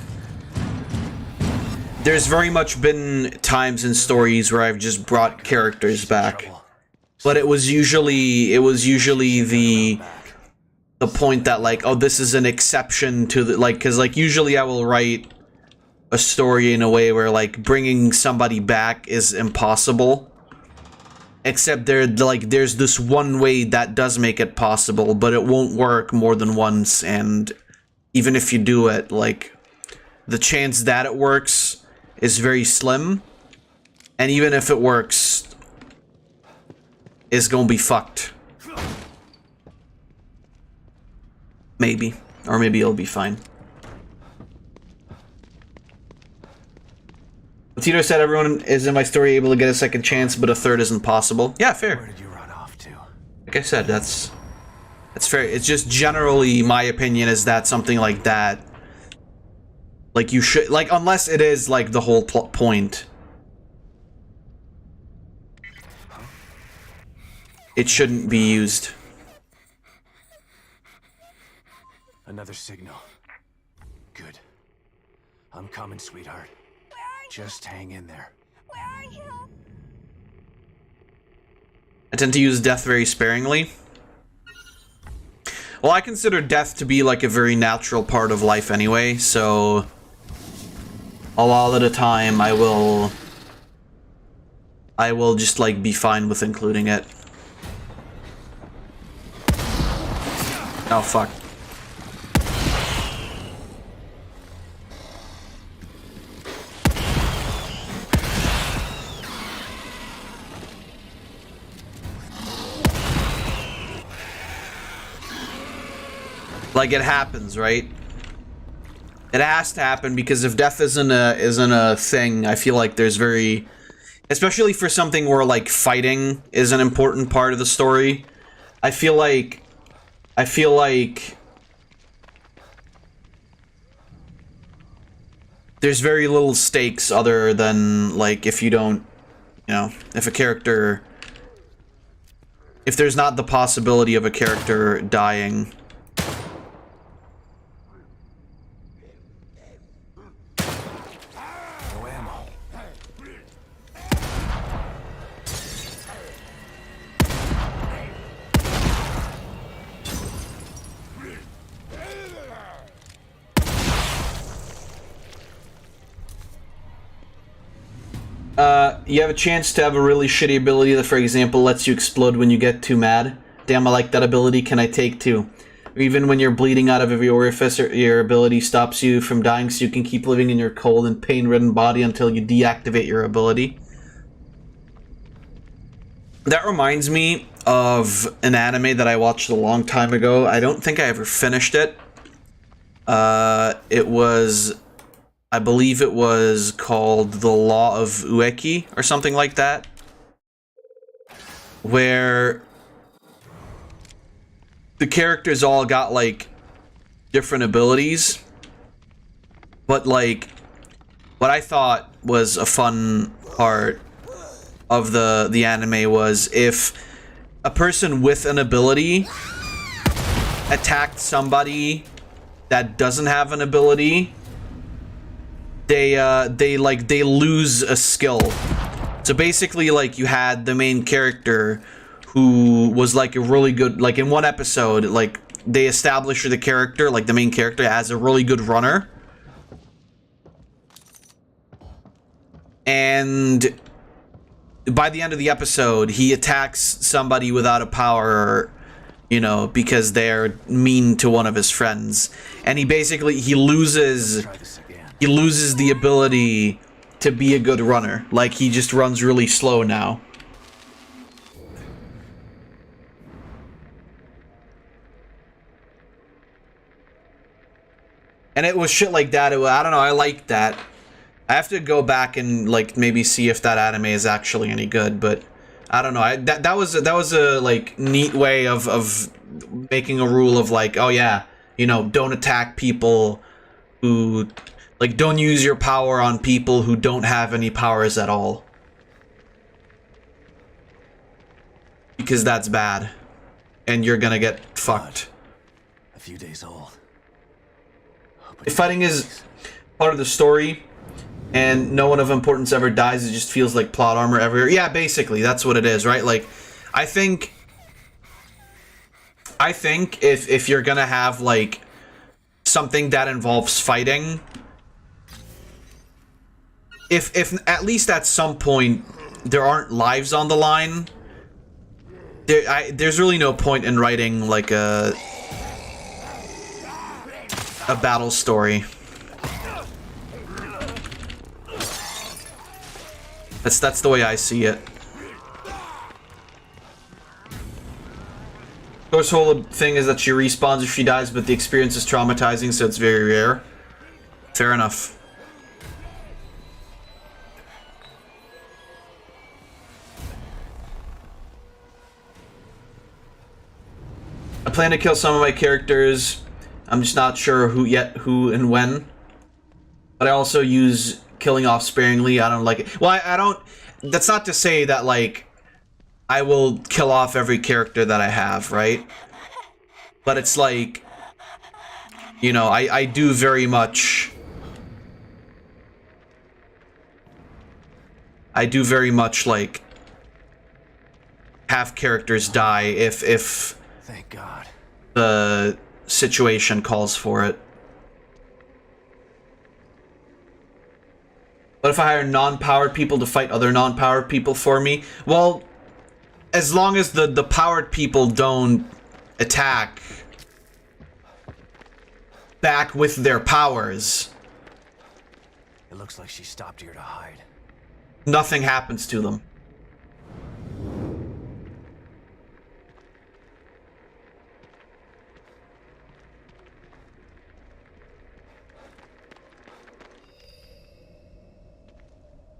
there's very much been times in stories where I've just brought characters back. But it was usually the point that, like, oh, this is an exception to the, like, because, like, usually I will write a story in a way where, like, bringing somebody back is impossible. Except there's this one way that does make it possible, but it won't work more than once, and even if you do it, like, the chance that it works is very slim, and even if it works, it's gonna be fucked. Maybe. Or maybe it'll be fine. Tito said everyone is in my story able to get a second chance, but a third isn't possible. Yeah, fair. Where did you run off to? Like I said, that's fair. It's just generally my opinion is that something like that, like, you should, like, unless it is like the whole point, it shouldn't be used. Another signal. Good. I'm coming, sweetheart. Just hang in there. Where are you? I tend to use death very sparingly. Well, I consider death to be like a very natural part of life anyway, so a lot of the time I will just, like, be fine with including it. Oh, fuck. Like, it happens, right? It has to happen, because if death isn't a thing, I feel like there's very, especially for something where, like, fighting is an important part of the story, I feel like there's very little stakes other than, like, if you don't, you know, if there's not the possibility of a character dying. You have a chance to have a really shitty ability that, for example, lets you explode when you get too mad. Damn, I like that ability. Can I take two? Even when you're bleeding out of every orifice, your ability stops you from dying, so you can keep living in your cold and pain-ridden body until you deactivate your ability. That reminds me of an anime that I watched a long time ago. I don't think I ever finished it. It was, I believe it was called The Law of Ueki or something like that, where the characters all got, like, different abilities, but, like, what I thought was a fun part of the anime was if a person with an ability attacked somebody that doesn't have an ability, they lose a skill. So basically, like, you had the main character who was, like, a really good, like, in one episode, like, they established the character, like, the main character, as a really good runner. And by the end of the episode, he attacks somebody without a power, you know, because they're mean to one of his friends. And he basically, he loses the ability to be a good runner. Like, he just runs really slow now. And it was shit like that. I don't know, I liked that. I have to go back and like maybe see if that anime is actually any good, but I don't know. That was a like neat way of making a rule of like, oh yeah, you know, don't attack people who like don't use your power on people who don't have any powers at all. Because that's bad. And you're gonna get fucked. A few days old. If fighting is part of the story and no one of importance ever dies, it just feels like plot armor everywhere. Yeah, basically, that's what it is, right? Like, I think if you're gonna have like something that involves fighting, if at least at some point there aren't lives on the line, there's really no point in writing like a battle story. That's the way I see it. Thor's whole thing is that she respawns if she dies, but the experience is traumatizing, so it's very rare. Fair enough. I plan to kill some of my characters. I'm just not sure who and when. But I also use killing off sparingly. I don't like it. Well, I don't... That's not to say that, like, I will kill off every character that I have, right? But it's like... You know, I do very much... I do very much, like... have characters die if Thank God. The situation calls for it. What if I hire non-powered people to fight other non-powered people for me? Well, as long as the powered people don't attack back with their powers, It looks like she stopped here to hide. nothing happens to them.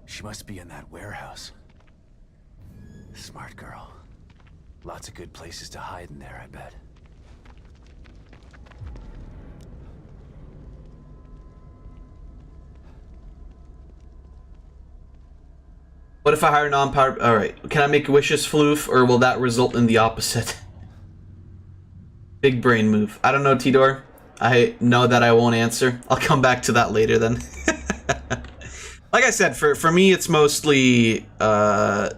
She must be in that warehouse. Smart girl. Lots of good places to hide in there, I bet. What if I hire non-powered... Alright, can I make wishes, Floof, or will that result in the opposite? Big brain move. I don't know, Tidor. I know that I won't answer. I'll come back to that later then. Like I said, for me, it's mostly... I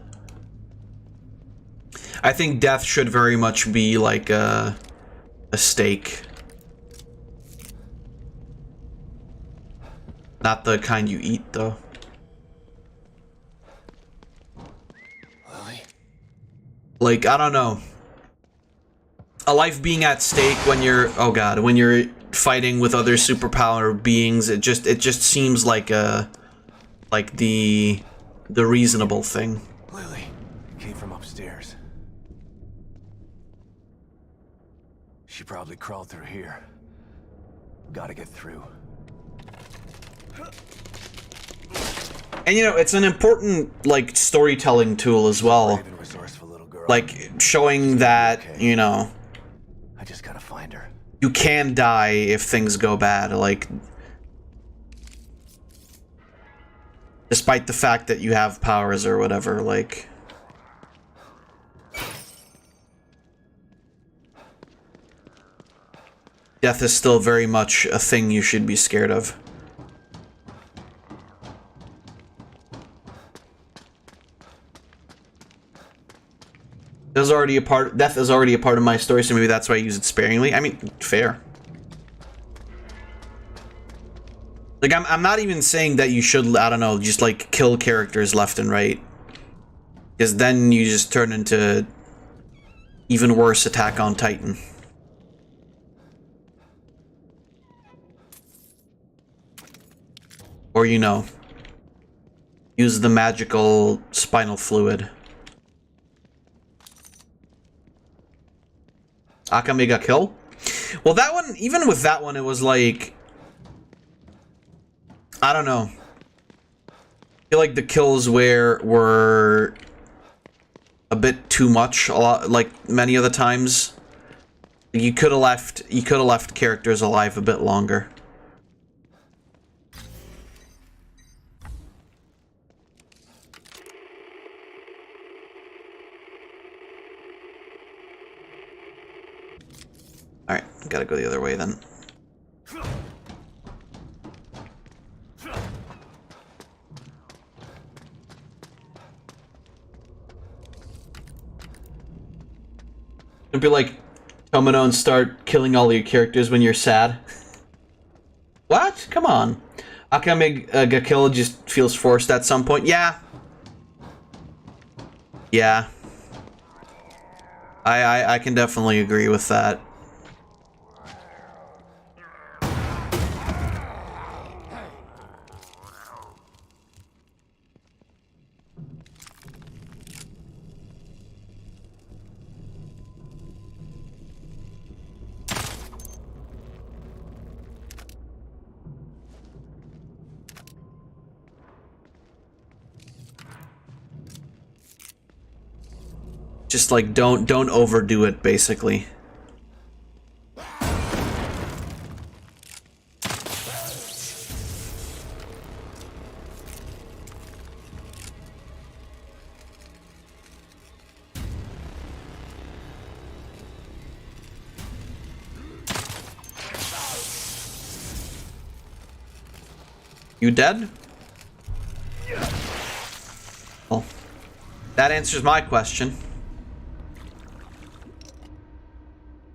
think death should very much be like a steak. Not the kind you eat, though. Like, I don't know. A life being at stake when you're... Oh god, when you're fighting with other superpower beings, it just seems like a... Like the reasonable thing. Lily came from upstairs. She probably crawled through here. Gotta get through. And you know, it's an important like storytelling tool as well. Like showing that, you know, I just gotta find her. You can die if things go bad, like despite the fact that you have powers or whatever, like death is still very much a thing you should be scared of. Death is already a part of my story, so maybe that's why I use it sparingly. I mean, fair. Like, I'm not even saying that you should, I don't know, just like kill characters left and right. Because then you just turn into even worse Attack on Titan. Or, you know, use the magical spinal fluid. Akame got killed? Well, that one, even with that one, it was like... I don't know. I feel like the kills were a bit too much, a lot, like many of the times. You could have left characters alive a bit longer. All right, gotta go the other way then. It'd be like Tomino and start killing all your characters when you're sad. What? Come on. Akame ga kill just feels forced at some point. Yeah. Yeah. I can definitely agree with that. Just like don't overdo it, basically. You dead? Well, that answers my question.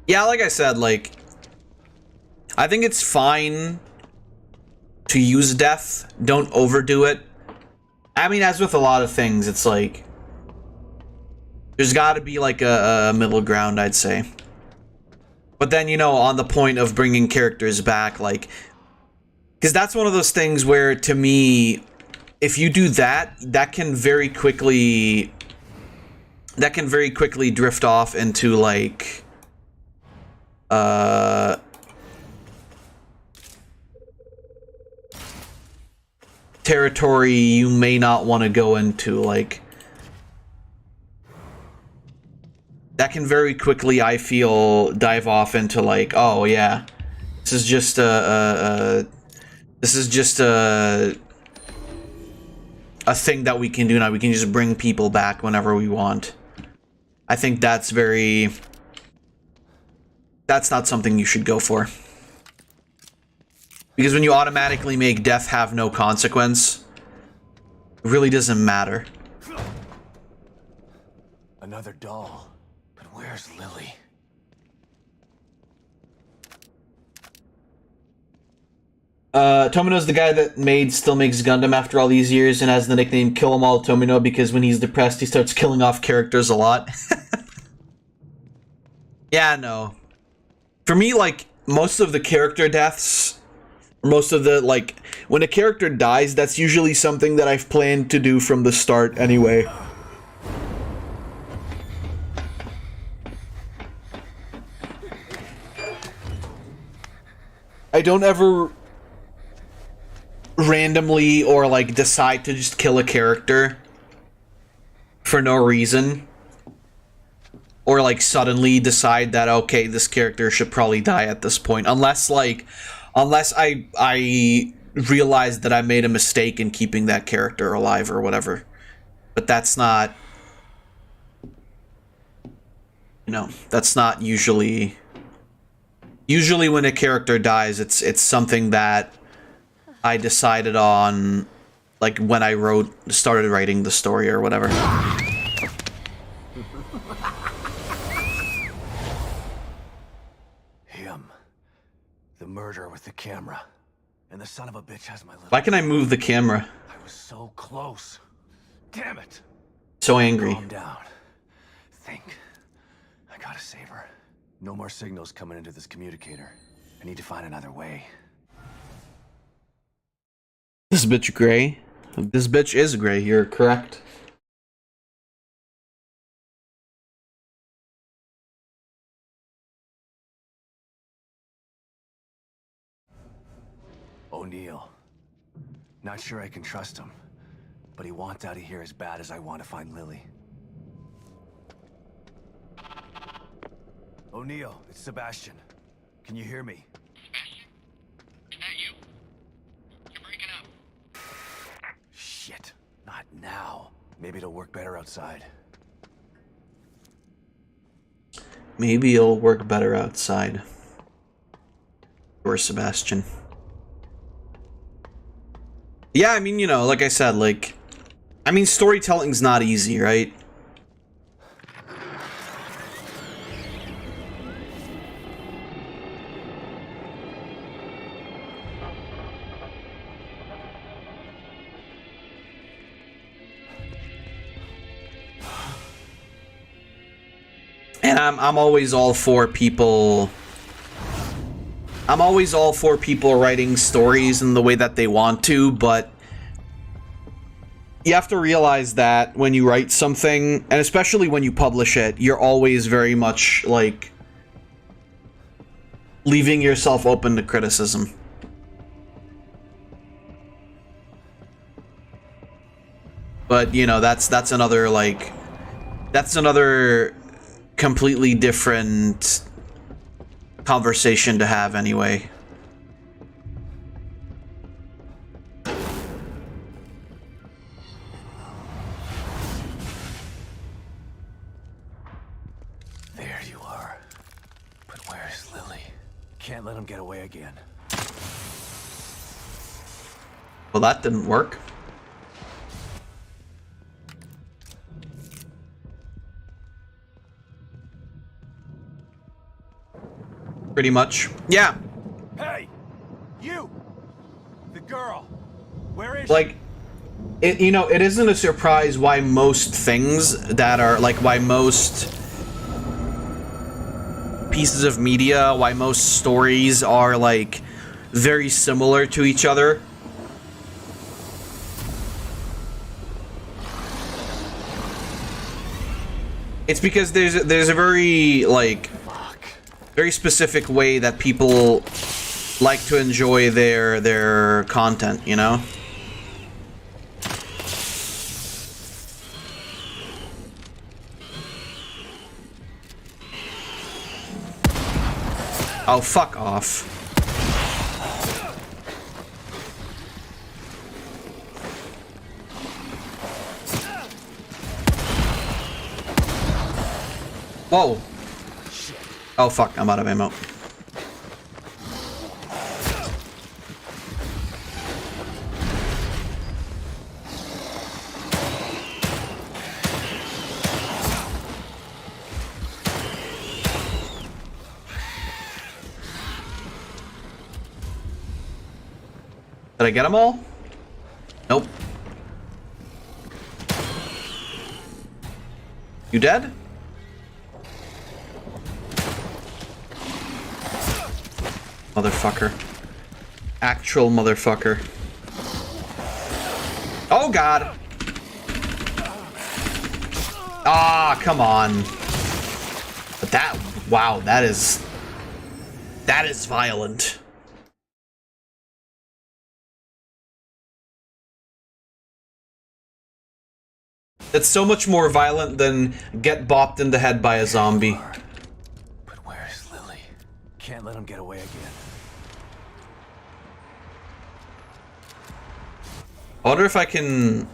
Yeah, like I said, like, I think it's fine to use death. Don't overdo it. I mean, as with a lot of things, it's like, there's gotta be like a middle ground, I'd say. But then, you know, on the point of bringing characters back, like, because that's one of those things where, to me, if you do that, that can very quickly drift off into, like, territory you may not want to go into. Like, that can very quickly, I feel, dive off into like, oh yeah, this is just a thing that we can do now. We can just bring people back whenever we want. I think that's not something you should go for. Because when you automatically make death have no consequence, it really doesn't matter. Another doll. But where's Lily? Tomino's the guy that still makes Gundam after all these years and has the nickname Kill 'Em All Tomino because when he's depressed he starts killing off characters a lot. Yeah, no. For me, like, most of the character deaths, most of the, like, when a character dies, that's usually something that I've planned to do from the start anyway. I don't ever randomly or, like, decide to just kill a character for no reason. Or, like, suddenly decide that, okay, this character should probably die at this point. Unless I realize that I made a mistake in keeping that character alive or whatever. But that's not... You know, that's not usually... Usually when a character dies, it's something that I decided on, like, when I started writing the story or whatever. The murderer with the camera. And the son of a bitch has my little... Why can I move the camera? I was so close. Damn it. So angry. Calm down. Think. I gotta save her. No more signals coming into this communicator. I need to find another way. This bitch gray? This bitch is gray, you're correct. O'Neill. Not sure I can trust him, but he wants out of here as bad as I want to find Lily. O'Neill, it's Sebastian. Can you hear me? Sebastian? Is that you? You're breaking up. Shit, not now. Maybe it'll work better outside. Maybe it'll work better outside. Or Sebastian. Yeah, I mean, you know, like I said, like, I mean, storytelling's not easy, right? And I'm always all for people. I'm always all for people writing stories in the way that they want to, but you have to realize that when you write something, and especially when you publish it, you're always very much like leaving yourself open to criticism. But you know, that's another like that's another completely different conversation to have anyway. There you are. But where's Lily? Can't let him get away again. Well, that didn't work. Pretty much. Yeah. Hey! You! The girl! Where is like it, you know, it isn't a surprise why most things that are like why most pieces of media, why most stories are like very similar to each other. It's because there's a very like very specific way that people like to enjoy their content, you know? Oh, fuck off. Whoa. Oh fuck, I'm out of ammo. Did I get them all? Nope. You dead? Motherfucker. Actual motherfucker. Oh god! Ah, come on. But that, wow, that is violent. That's so much more violent than get bopped in the head by a zombie. But where's Lily? Can't let him get away again. I wonder if I can...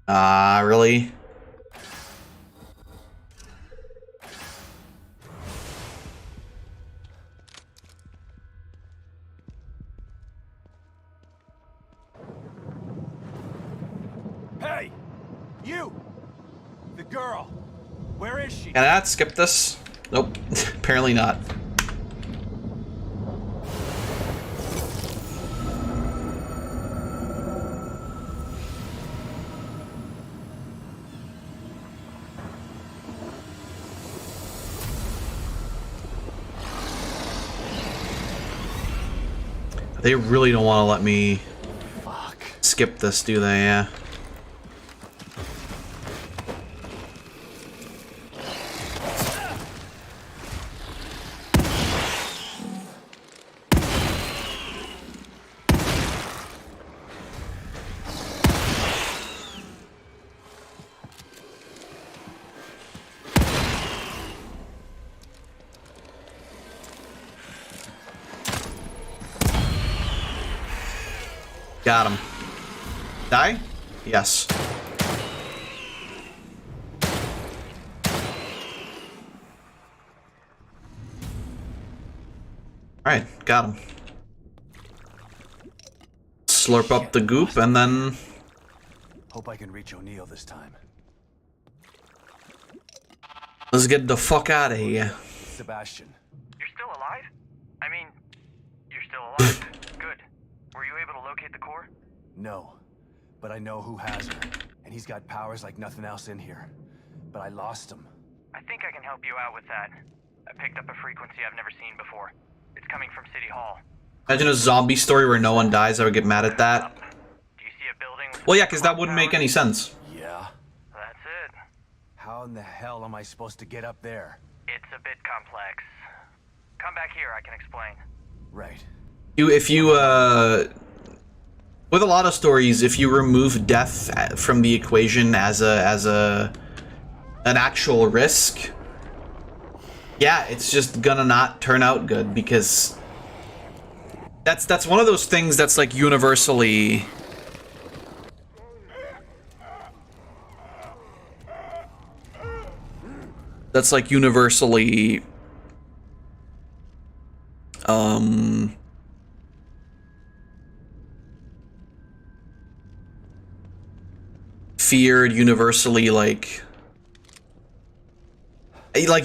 really? Hey! You! The girl! Where is she? Can I not skip this? Nope. Apparently not. They really don't want to let me skip this, do they? Yeah. Got him. Die? Yes. Alright, got him. Slurp up the goop and then... Hope I can reach O'Neill this time. Let's get the fuck out of here. Sebastian. You're still alive? I mean, you're still alive. Good. Were you able to locate the core? No, but I know who has her, and he's got powers like nothing else in here. But I lost him. I think I can help you out with that. I picked up a frequency I've never seen before. It's coming from City Hall. Imagine a zombie story where no one dies. I would get mad at that. Do you see a building with... Well, yeah, because that wouldn't make any sense. Yeah? That's it. How in the hell am I supposed to get up there? It's a bit complex. Come back here, I can explain. Right. If you, with a lot of stories, if you remove death from the equation as an actual risk, yeah, it's just gonna not turn out good, because that's one of those things that's like universally feared, universally like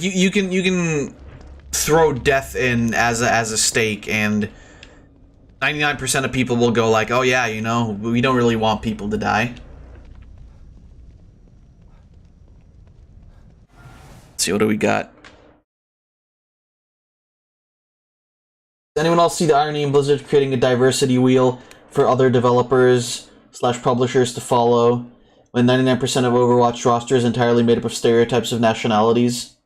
you can throw death in as a stake, and 99% of people will go like, oh yeah, you know, we don't really want people to die. Let's see, what do we got? Does anyone else see the irony in Blizzard creating a diversity wheel for other developers / publishers to follow, when 99% of Overwatch roster is entirely made up of stereotypes of nationalities?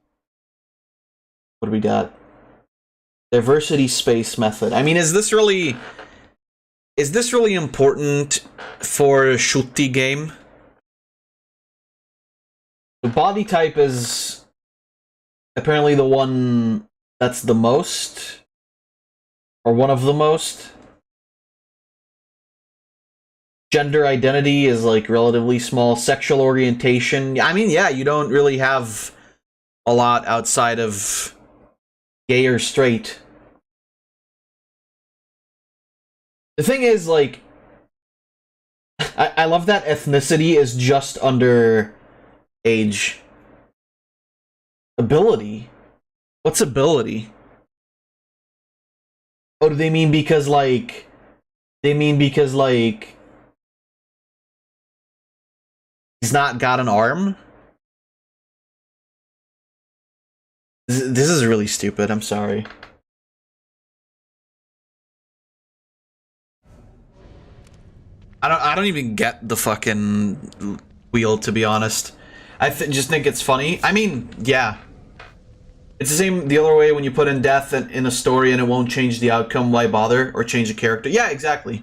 What do we got? Diversity space method. I mean, is this really important for a shooty game? The body type is apparently the one that's the most, or one of the most. Gender identity is like relatively small. Sexual orientation, I mean, yeah, you don't really have a lot outside of gay or straight. The thing is, like, I love that ethnicity is just under age. Ability? What's ability? Oh, do they mean because, like... he's not got an arm? This is really stupid, I'm sorry. I don't even get the fucking wheel, to be honest. I just think it's funny. I mean, yeah. It's the same the other way when you put in death in a story and it won't change the outcome, why bother? Or change the character. Yeah, exactly.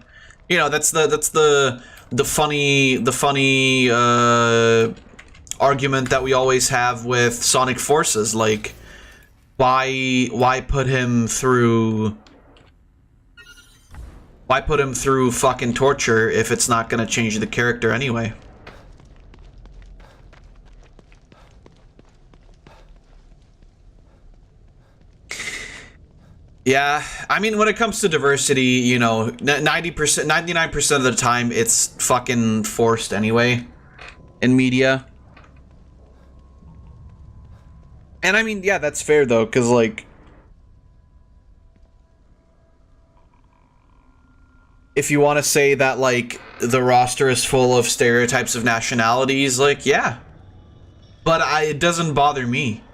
You know, that's the funny argument that we always have with Sonic Forces, like, why put him through fucking torture if it's not gonna change the character anyway? Yeah, I mean, when it comes to diversity, you know, 90%, 99% of the time, it's fucking forced anyway in media. And I mean, yeah, that's fair though, because like, if you want to say that like the roster is full of stereotypes of nationalities, like, yeah, but it doesn't bother me.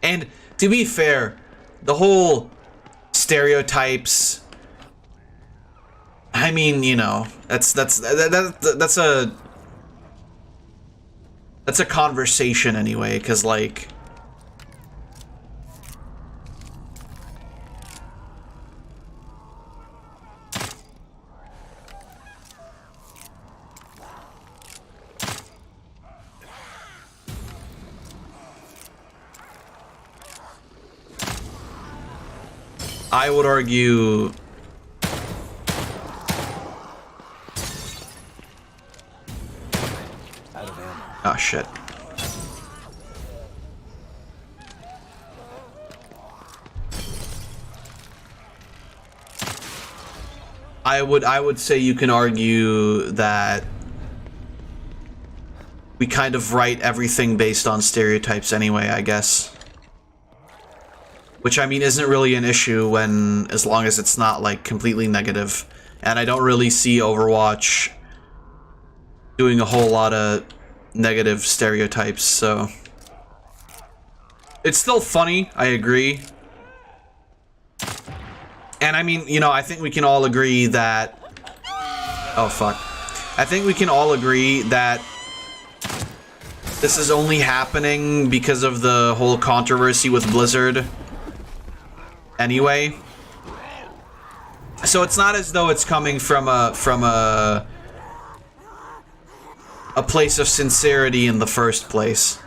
And to be fair, the whole stereotypes, I mean, you know, that's a conversation anyway, because like, I would argue Ah, shit. I would say you can argue that we kind of write everything based on stereotypes anyway, I guess. Which, I mean, isn't really an issue when, as long as it's not, like, completely negative. And I don't really see Overwatch doing a whole lot of negative stereotypes, so... It's still funny, I agree. And I mean, you know, I think we can all agree that... Oh, fuck. I think we can all agree that this is only happening because of the whole controversy with Blizzard. Anyway. So it's not as though it's coming from a place of sincerity in the first place.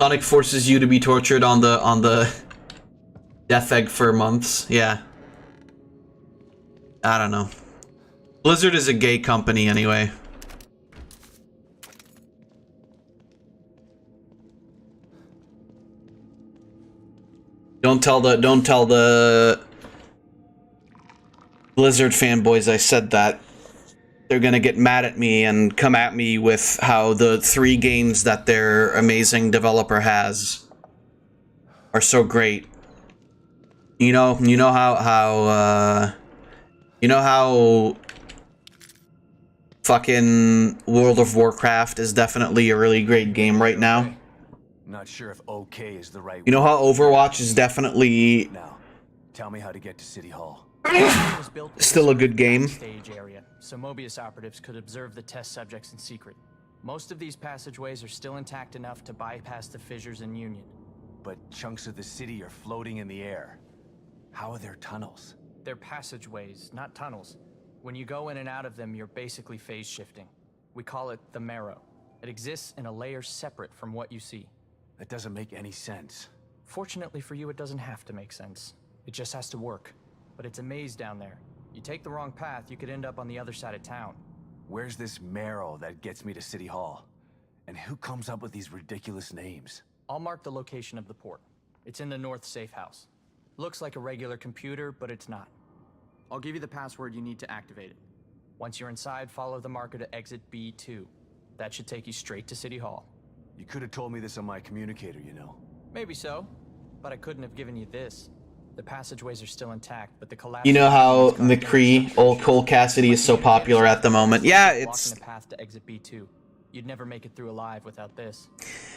Sonic forces you to be tortured on the death egg for months. Yeah. I don't know. Blizzard is a gay company anyway. Don't tell the Blizzard fanboys I said that. They're gonna get mad at me and come at me with how the 3 games that their amazing developer has are so great. You know how fucking World of Warcraft is definitely a really great game right now. Not sure if okay is the right. You know how Overwatch is definitely Now, tell me how to get to City Hall. still a good game. Stage area, so Mobius operatives could observe the test subjects in secret. Most of these passageways are still intact enough to bypass the fissures in Union. But chunks of the city are floating in the air. How are there tunnels? They're passageways, not tunnels. When you go in and out of them, you're basically phase shifting. We call it the Marrow. It exists in a layer separate from what you see. That doesn't make any sense. Fortunately for you, it doesn't have to make sense. It just has to work. But it's a maze down there. You take the wrong path, you could end up on the other side of town. Where's this Marrow that gets me to City Hall? And who comes up with these ridiculous names? I'll mark the location of the port. It's in the north safe house. Looks like a regular computer, but it's not. I'll give you the password you need to activate it. Once you're inside, follow the marker to exit B2. That should take you straight to City Hall. You could have told me this on my communicator, you know. Maybe so, but I couldn't have given you this. The passageways are still intact, but the collapse... You know how McCree, old Cole Cassidy, is so popular at the moment? Yeah, it's... Blocking the path to exit B2. You'd never make it through alive without this.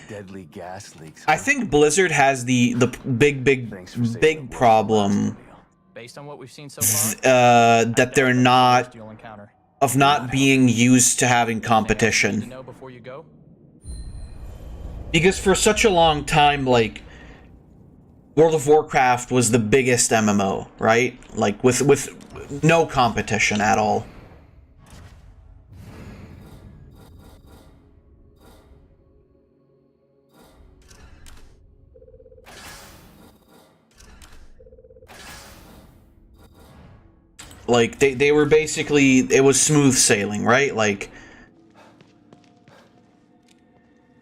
Deadly gas leaks. I think Blizzard has the big problem Based on what we've seen so far, that they're not of not being used to having competition. Because for such a long time, like, World of Warcraft was the biggest MMO, right? Like, with no competition at all. Like, they were basically, it was smooth sailing, right? Like,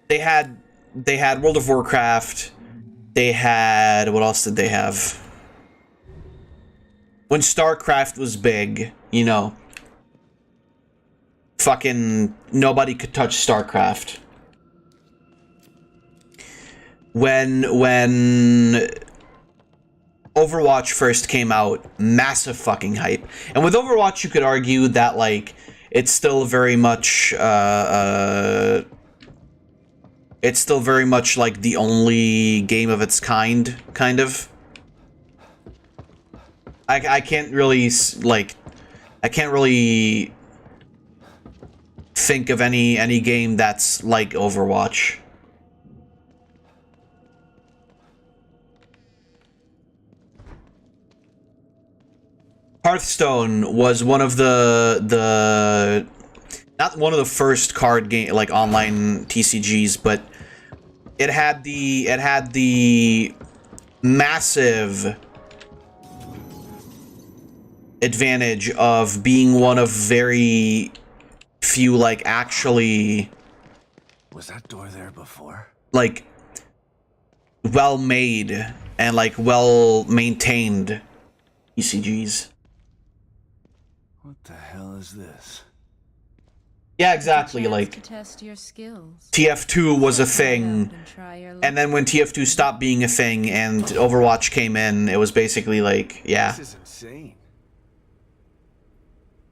they had World of Warcraft, they had, what else did they have? When StarCraft was big, you know, fucking nobody could touch StarCraft. When Overwatch first came out, massive fucking hype. And with Overwatch, you could argue that, like, it's still very much, it's still very much, like, the only game of its kind of. I can't really, like, I can't really think of any game that's like Overwatch. Hearthstone was one of the not one of the first card game like online TCGs, but it had the massive advantage of being one of very few like actually Was that door there before? like well made and like well maintained TCGs. What the hell is this? Yeah, exactly. To Like test your skills. TF2 was a thing, and then when TF2 stopped being a thing and Overwatch came in, it was basically like, yeah. This is insane.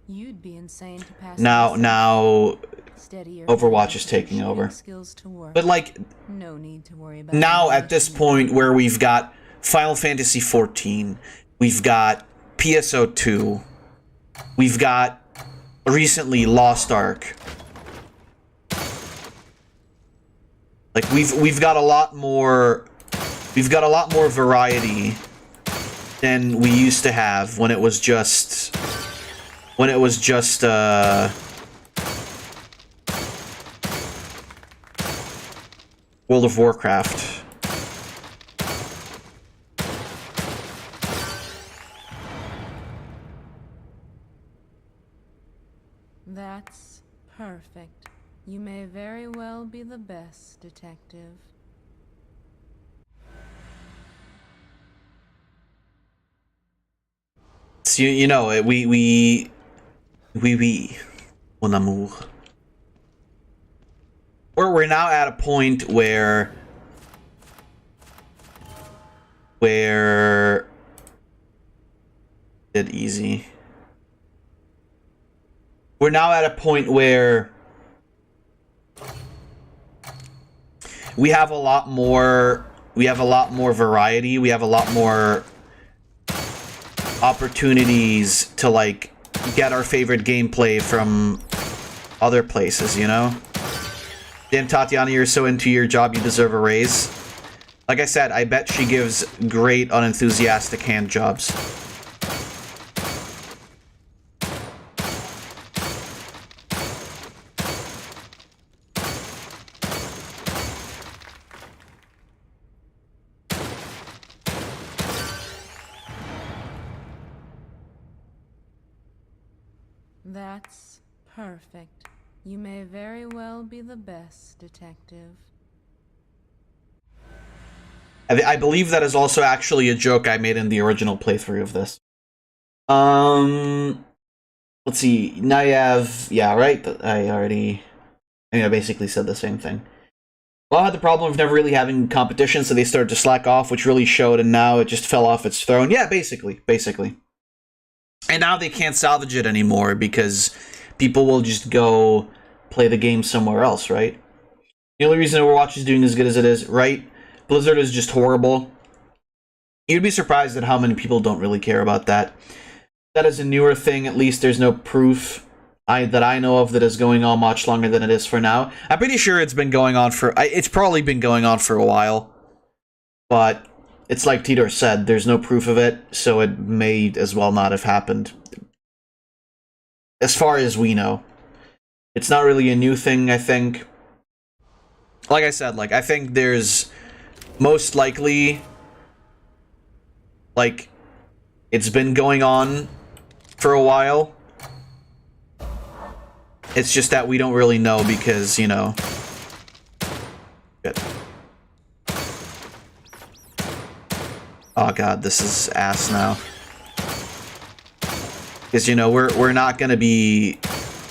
You'd be insane to pass. Now Steady your Overwatch is taking over. skills to work. But like No need to worry about now at this point where we've got Final Fantasy XIV, we've got PSO2, we've got recently Lost Ark. Like we've got a lot more variety than we used to have when it was just World of Warcraft. That's perfect. You may very well be the best detective. So you know it. Oui, mon amour. We're now at a point where it easy. We're now at a point where we have a lot more variety, we have a lot more opportunities to like get our favorite gameplay from other places, you know? Damn, Tatiana, you're so into your job, you deserve a raise. Like I said, I bet she gives great, unenthusiastic hand jobs. That's perfect. You may very well be the best detective. I believe that is also actually a joke I made in the original playthrough of this. Let's see. Now you have... Yeah, right? I basically said the same thing. Well, I had the problem of never really having competition, so they started to slack off, which really showed, and now it just fell off its throne. Yeah, basically. And now they can't salvage it anymore, because people will just go play the game somewhere else, right? The only reason Overwatch is doing as good as it is, right? Blizzard is just horrible. You'd be surprised at how many people don't really care about that. That is a newer thing, at least there's no proof that I know of that is going on much longer than it is for now. I'm pretty sure it's been going on for... It's probably been going on for a while. But it's like Titor said, there's no proof of it, so it may as well not have happened. As far as we know. It's not really a new thing, I think. Like I said, like, I think there's most likely... Like, it's been going on for a while. It's just that we don't really know because, you know... Shit. Oh god, this is ass now. Because, you know, we're not gonna be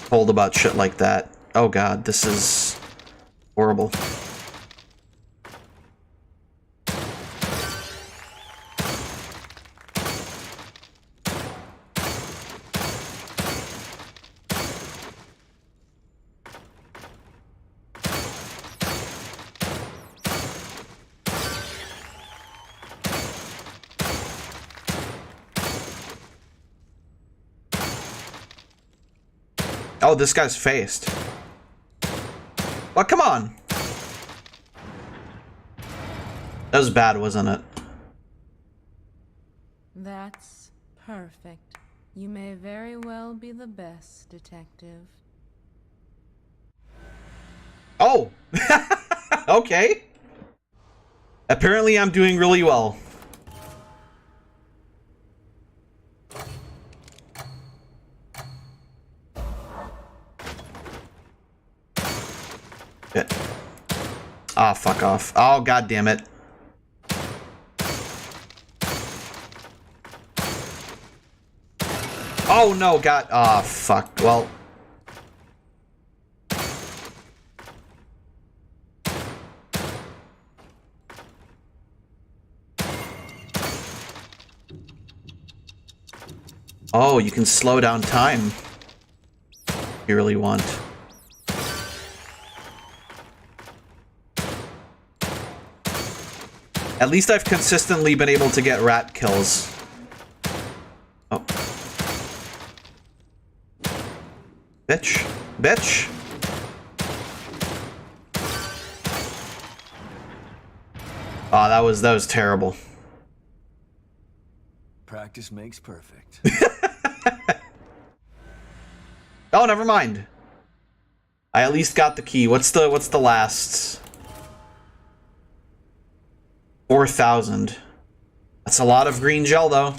told about shit like that. Oh god, this is horrible. Oh, this guy's faced. Well, come on. That was bad, wasn't it? That's perfect. You may very well be the best detective. Oh! Okay. Apparently I'm doing really well. Shit. Ah, fuck off. Oh, god damn it. Oh no, god. Ah, fuck. Well. Oh, you can slow down time. If you really want. At least I've consistently been able to get rat kills. Oh. Bitch. Bitch. Oh, that was terrible. Practice makes perfect. Oh, never mind. I at least got the key. What's the last? 4,000. That's a lot of green gel, though.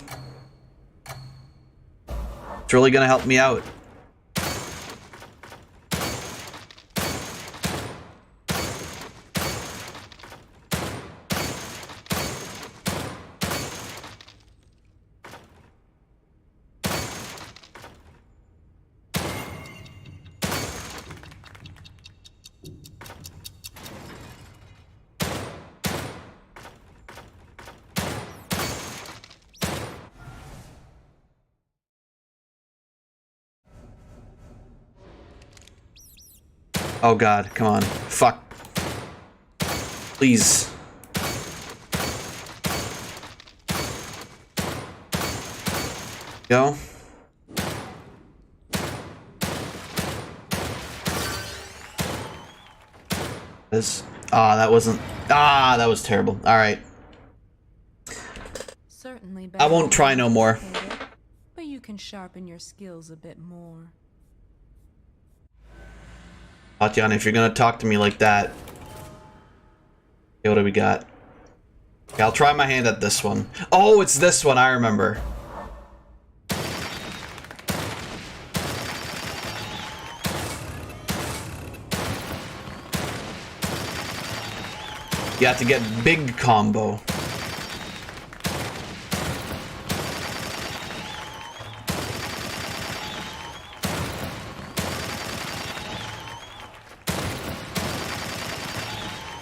It's really gonna help me out. Oh god, come on. Fuck. Please. Go. This. Ah, that wasn't. Ah, that was terrible. Alright. Certainly I won't try no more. But you can sharpen your skills a bit more. Tatiana, if you're gonna talk to me like that. Okay, what do we got? Okay, I'll try my hand at this one. Oh, it's this one, I remember. You have to get big combo.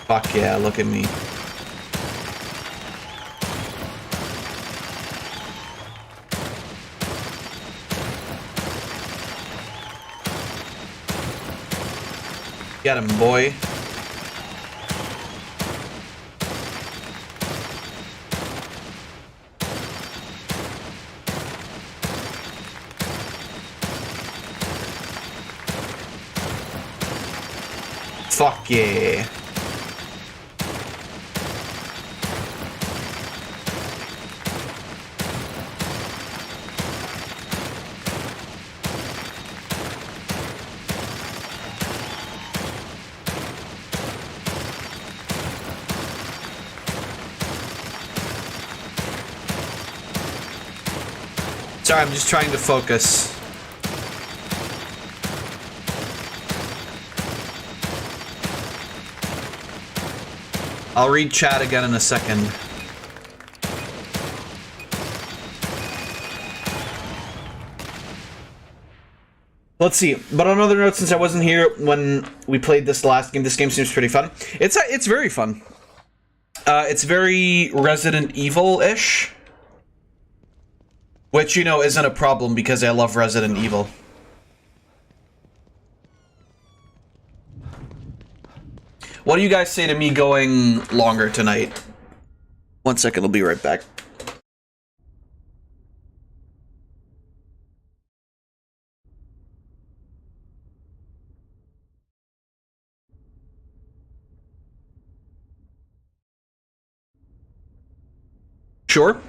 Fuck yeah, look at me. Get him, boy. Fuck yeah. Sorry, I'm just trying to focus. I'll read chat again in a second. Let's see. But on another note, since I wasn't here when we played this last game, this game seems pretty fun. It's very fun. It's very Resident Evil-ish. Which, you know, isn't a problem because I love Resident Evil. What do you guys say to me going longer tonight? 1 second, I'll be right back. Sure.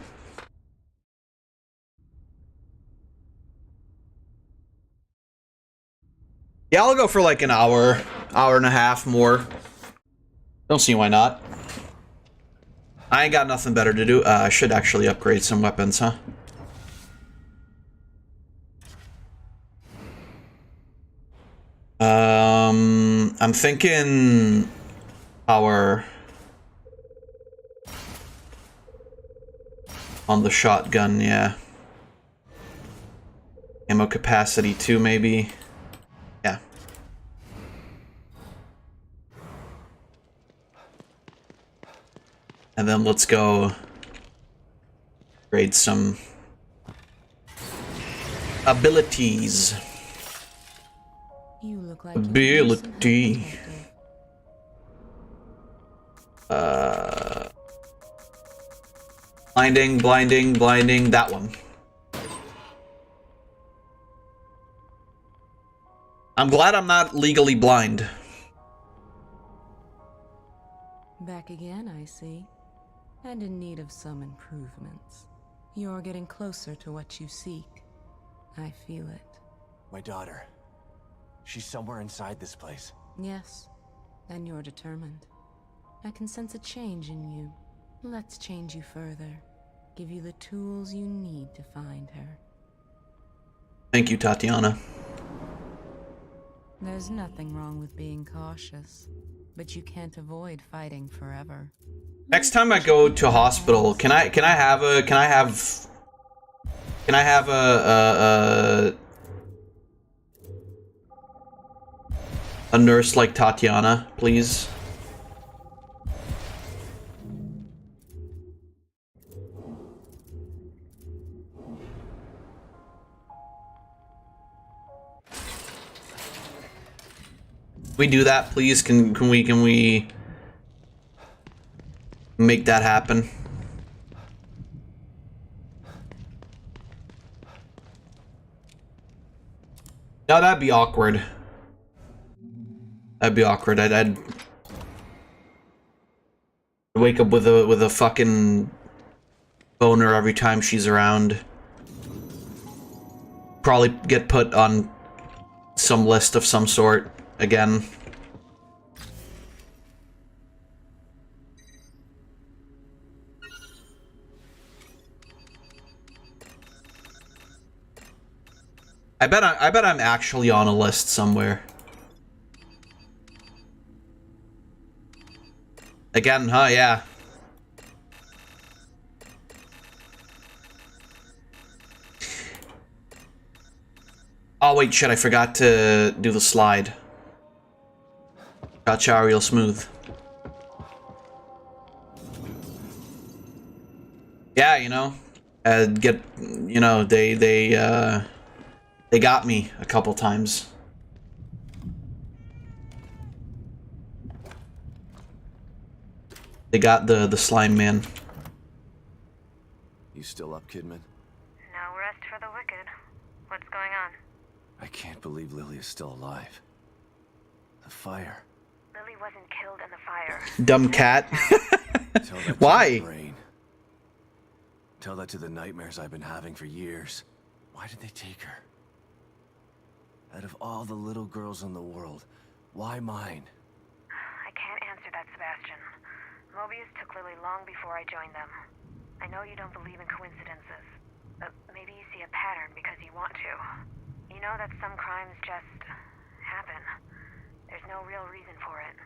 Yeah, I'll go for like an hour. hour and a half more. Don't see why not. I ain't got nothing better to do. I should actually upgrade some weapons, huh? I'm thinking power on the shotgun, yeah. Ammo capacity too, maybe. Yeah. And then let's go upgrade some abilities. You look like ability. Blinding, blinding, blinding, that one. I'm glad I'm not legally blind. Back again, I see. And in need of some improvements. You're getting closer to what you seek. I feel it. My daughter. She's somewhere inside this place. Yes, and you're determined. I can sense a change in you. Let's change you further. Give you the tools you need to find her. Thank you, Tatiana. There's nothing wrong with being cautious, but you can't avoid fighting forever. Next time I go to hospital, can I have a nurse like Tatiana, please? We do that, please? Can we make that happen? No, that'd be awkward. That'd be awkward. I'd wake up with a fucking boner every time she's around. Probably get put on some list of some sort again. I bet I'm actually on a list somewhere. Again, huh? Yeah. Oh wait, shit, I forgot to do the slide. Gotcha real smooth. Yeah, you know, they got me a couple times. They got the slime man. You still up, Kidman? No rest for the wicked. What's going on? I can't believe Lily is still alive. The fire. Lily wasn't killed in the fire. Dumb cat. Tell that Why? to my brain. Tell that to the nightmares I've been having for years. Why did they take her? Out of all the little girls in the world, why mine? I can't answer that, Sebastian. Mobius took Lily long before I joined them. I know you don't believe in coincidences, but maybe you see a pattern because you want to. You know that some crimes just happen. There's no real reason for it.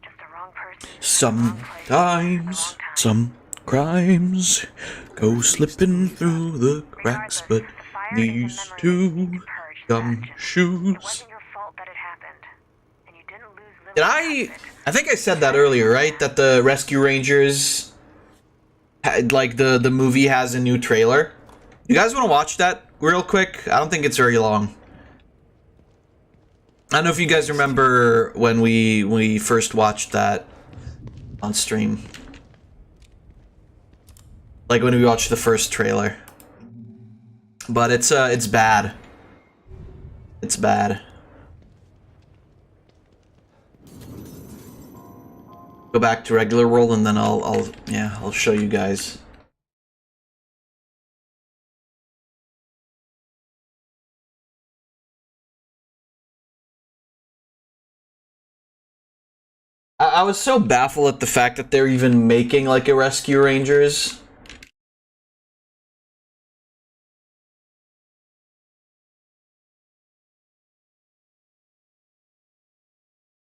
Just a wrong person. Sometimes some crimes go slipping through the cracks, but these two gumshoes. Did I think I said that earlier, right? That the Rescue Rangers had, like, the movie has a new trailer. You guys want to watch that real quick? I don't think it's very long. I don't know if you guys remember when we first watched that on stream. Like when we watched the first trailer. But it's bad. It's bad. Go back to regular world and then I'll show you guys. I was so baffled at the fact that they're even making like a Rescue Rangers.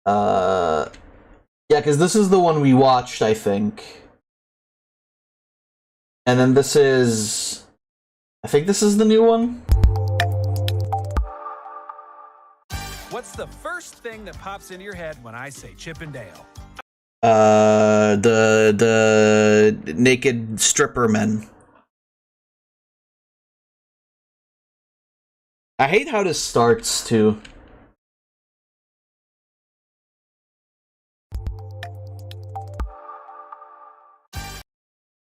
Yeah, because this is the one we watched, I think. And then this is... I think this is the new one? What's the first thing that pops into your head when I say Chip and Dale? The naked stripper men. I hate how this starts, too.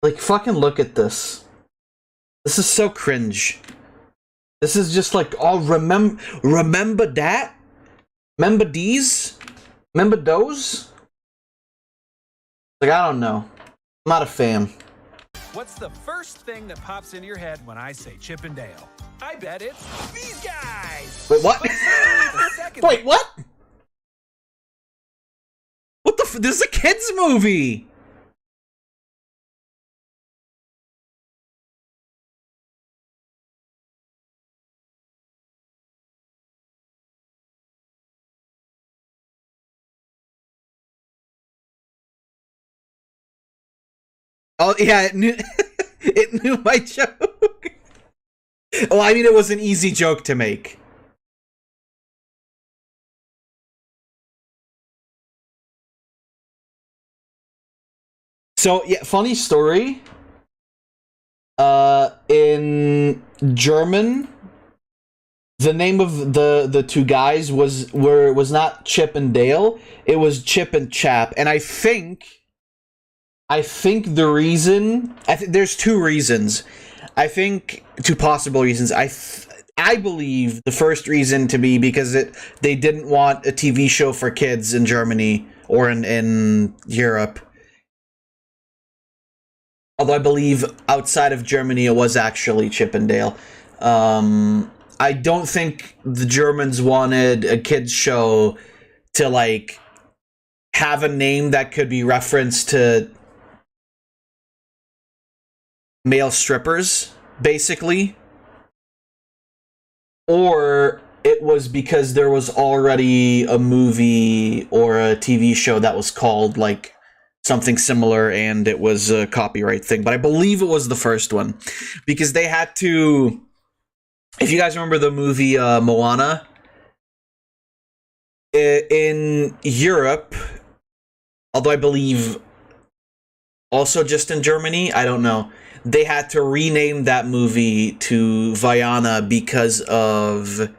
Like, fucking look at this. This is so cringe. This is just like, oh, remember that? Remember these? Remember those? Like, I don't know. I'm not a fan. What's the first thing that pops into your head when I say Chip and Dale? I bet it's these guys! Wait, what? Wait, what? What the this is a kid's movie! Oh, yeah, it knew, it knew my joke. Well, I mean, it was an easy joke to make. So, yeah, funny story. In German, the name of the two guys was not Chip and Dale, it was Chip and Chap, and I think the reason... there's two reasons. I think two possible reasons. I believe the first reason to be because they didn't want a TV show for kids in Germany or in Europe. Although I believe outside of Germany it was actually Chip and Dale. I don't think the Germans wanted a kids show to like have a name that could be referenced to male strippers, basically. Or it was because there was already a movie or a TV show that was called, like, something similar, and it was a copyright thing. But I believe it was the first one. Because they had to... If you guys remember the movie Moana, in Europe, although I believe also just in Germany, I don't know, they had to rename that movie to Vaiana because of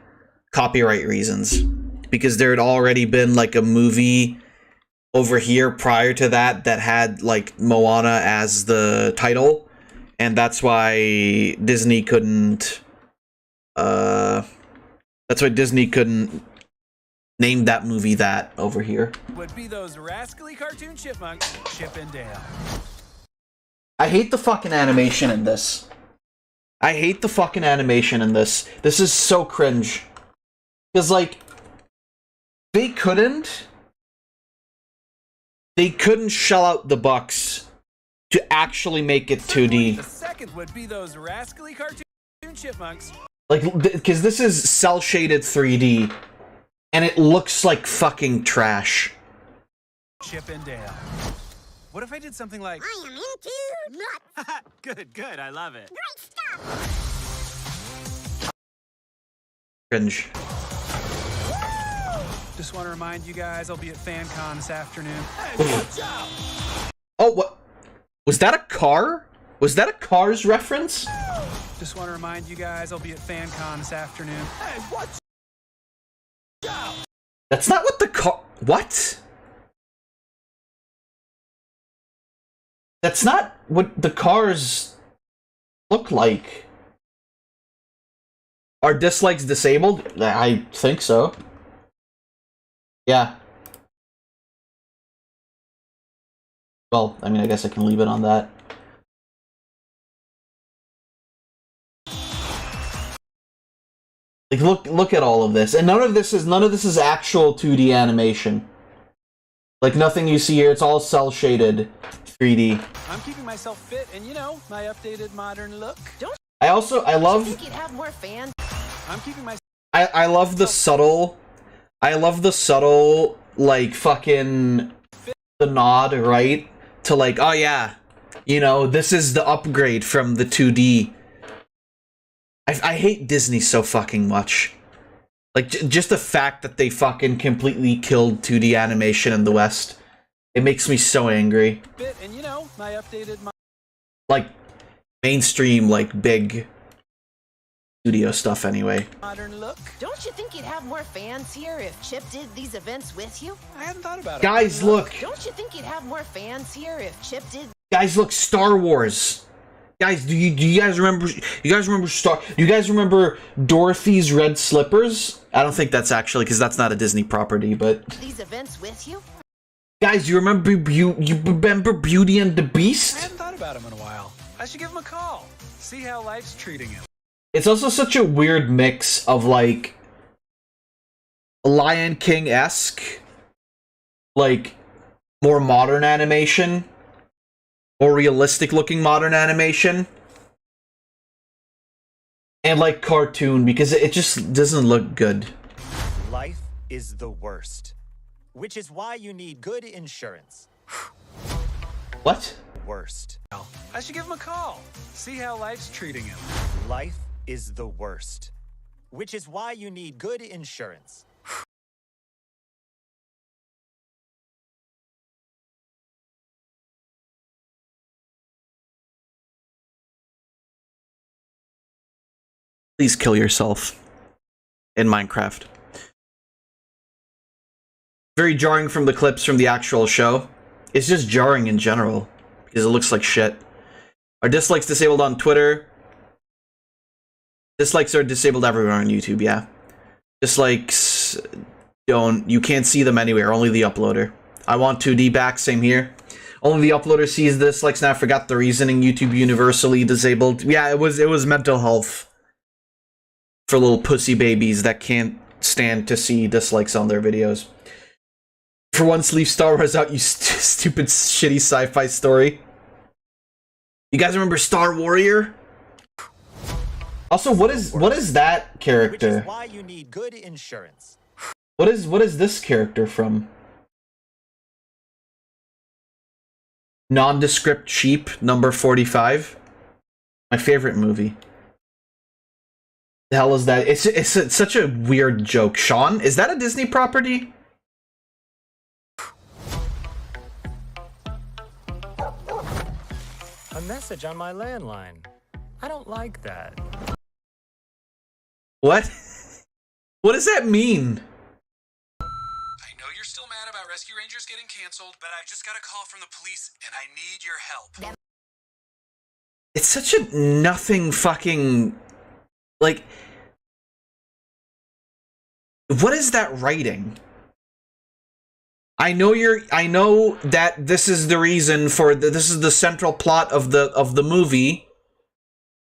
copyright reasons. Because there had already been like a movie over here prior to that had like Moana as the title, and that's why Disney couldn't name that movie that over here. Would be those rascally cartoon chipmunks, Chip and Dale. I hate the fucking animation in this. This is so cringe. Because, like, they couldn't shell out the bucks to actually make it 2D. The second would be those rascally cartoon chipmunks. Like, because this is cel-shaded 3D, and it looks like fucking trash. Chip and Dale. What if I did something like... I am into nuts! Good, I love it. Great stuff! Cringe. Just want to remind you guys, I'll be at FanCon this afternoon. Hey, watch out! Oh, what? Was that a car? Was that a Cars reference? Just want to remind you guys, I'll be at FanCon this afternoon. Hey, watch out! That's not what the car... What? That's not what the cars look like. Are dislikes disabled? I think so. Yeah. Well, I mean, I guess I can leave it on that. Like, look at all of this, and none of this is actual 2D animation. Like nothing you see here, it's all cell shaded 3D. I'm keeping myself fit and, you know, my updated modern look. Don't I love Think you'd have more fans? I'm keeping my I love the subtle like fucking the nod, right? To like, oh yeah, you know, this is the upgrade from the 2D. I hate Disney so fucking much. Like, just the fact that they fucking completely killed 2D animation in the West. It makes me so angry. fit and, you know, my updated Like, mainstream, like, big studio stuff anyway. modern look. Don't you think you'd have more fans here if Chip did these events with you? I hadn't thought about it. Guys, look! Don't you think you'd have more fans here if Chip did? Guys, look, Star Wars! Guys, do you guys remember... Do you guys remember Dorothy's Red Slippers? I don't think that's actually, because that's not a Disney property, but... These events with you? Guys, you remember you remember Beauty and the I Beast? hadn't thought about him in a while. I should give him a call. See how life's treating him. It's also such a weird mix of, like, Lion King-esque, like, more modern animation, more realistic-looking modern animation, and, like, cartoon, because it just doesn't look good. Life is the worst, which is why you need good insurance. What? Worst. I should give him a call. See how life's treating him. Life is the worst, which is why you need good insurance. Please kill yourself in Minecraft. Very jarring from the clips from the actual show. It's just jarring in general, because it looks like shit. Are dislikes disabled on Twitter? Dislikes are disabled everywhere on YouTube, yeah. Dislikes you can't see them anywhere, only the uploader. I want 2D back, same here. Only the uploader sees dislikes, now I forgot the reasoning. YouTube universally disabled. Yeah, it was mental health. For little pussy babies that can't stand to see dislikes on their videos. For once, leave Star Wars out, you stupid, shitty sci-fi story. You guys remember Star Warrior? Also, what is that character? Which is why you need good insurance. What is this character from? Nondescript Sheep, number 45. My favorite movie. The hell is that? It's such a weird joke. Sean, is that a Disney property? A message on my landline. I don't like that. What? What does that mean? I know you're still mad about Rescue Rangers getting canceled, but I've just got a call from the police and I need your help. It's such a nothing fucking... Like... What is that writing? I know that this is the reason for this is the central plot of the movie,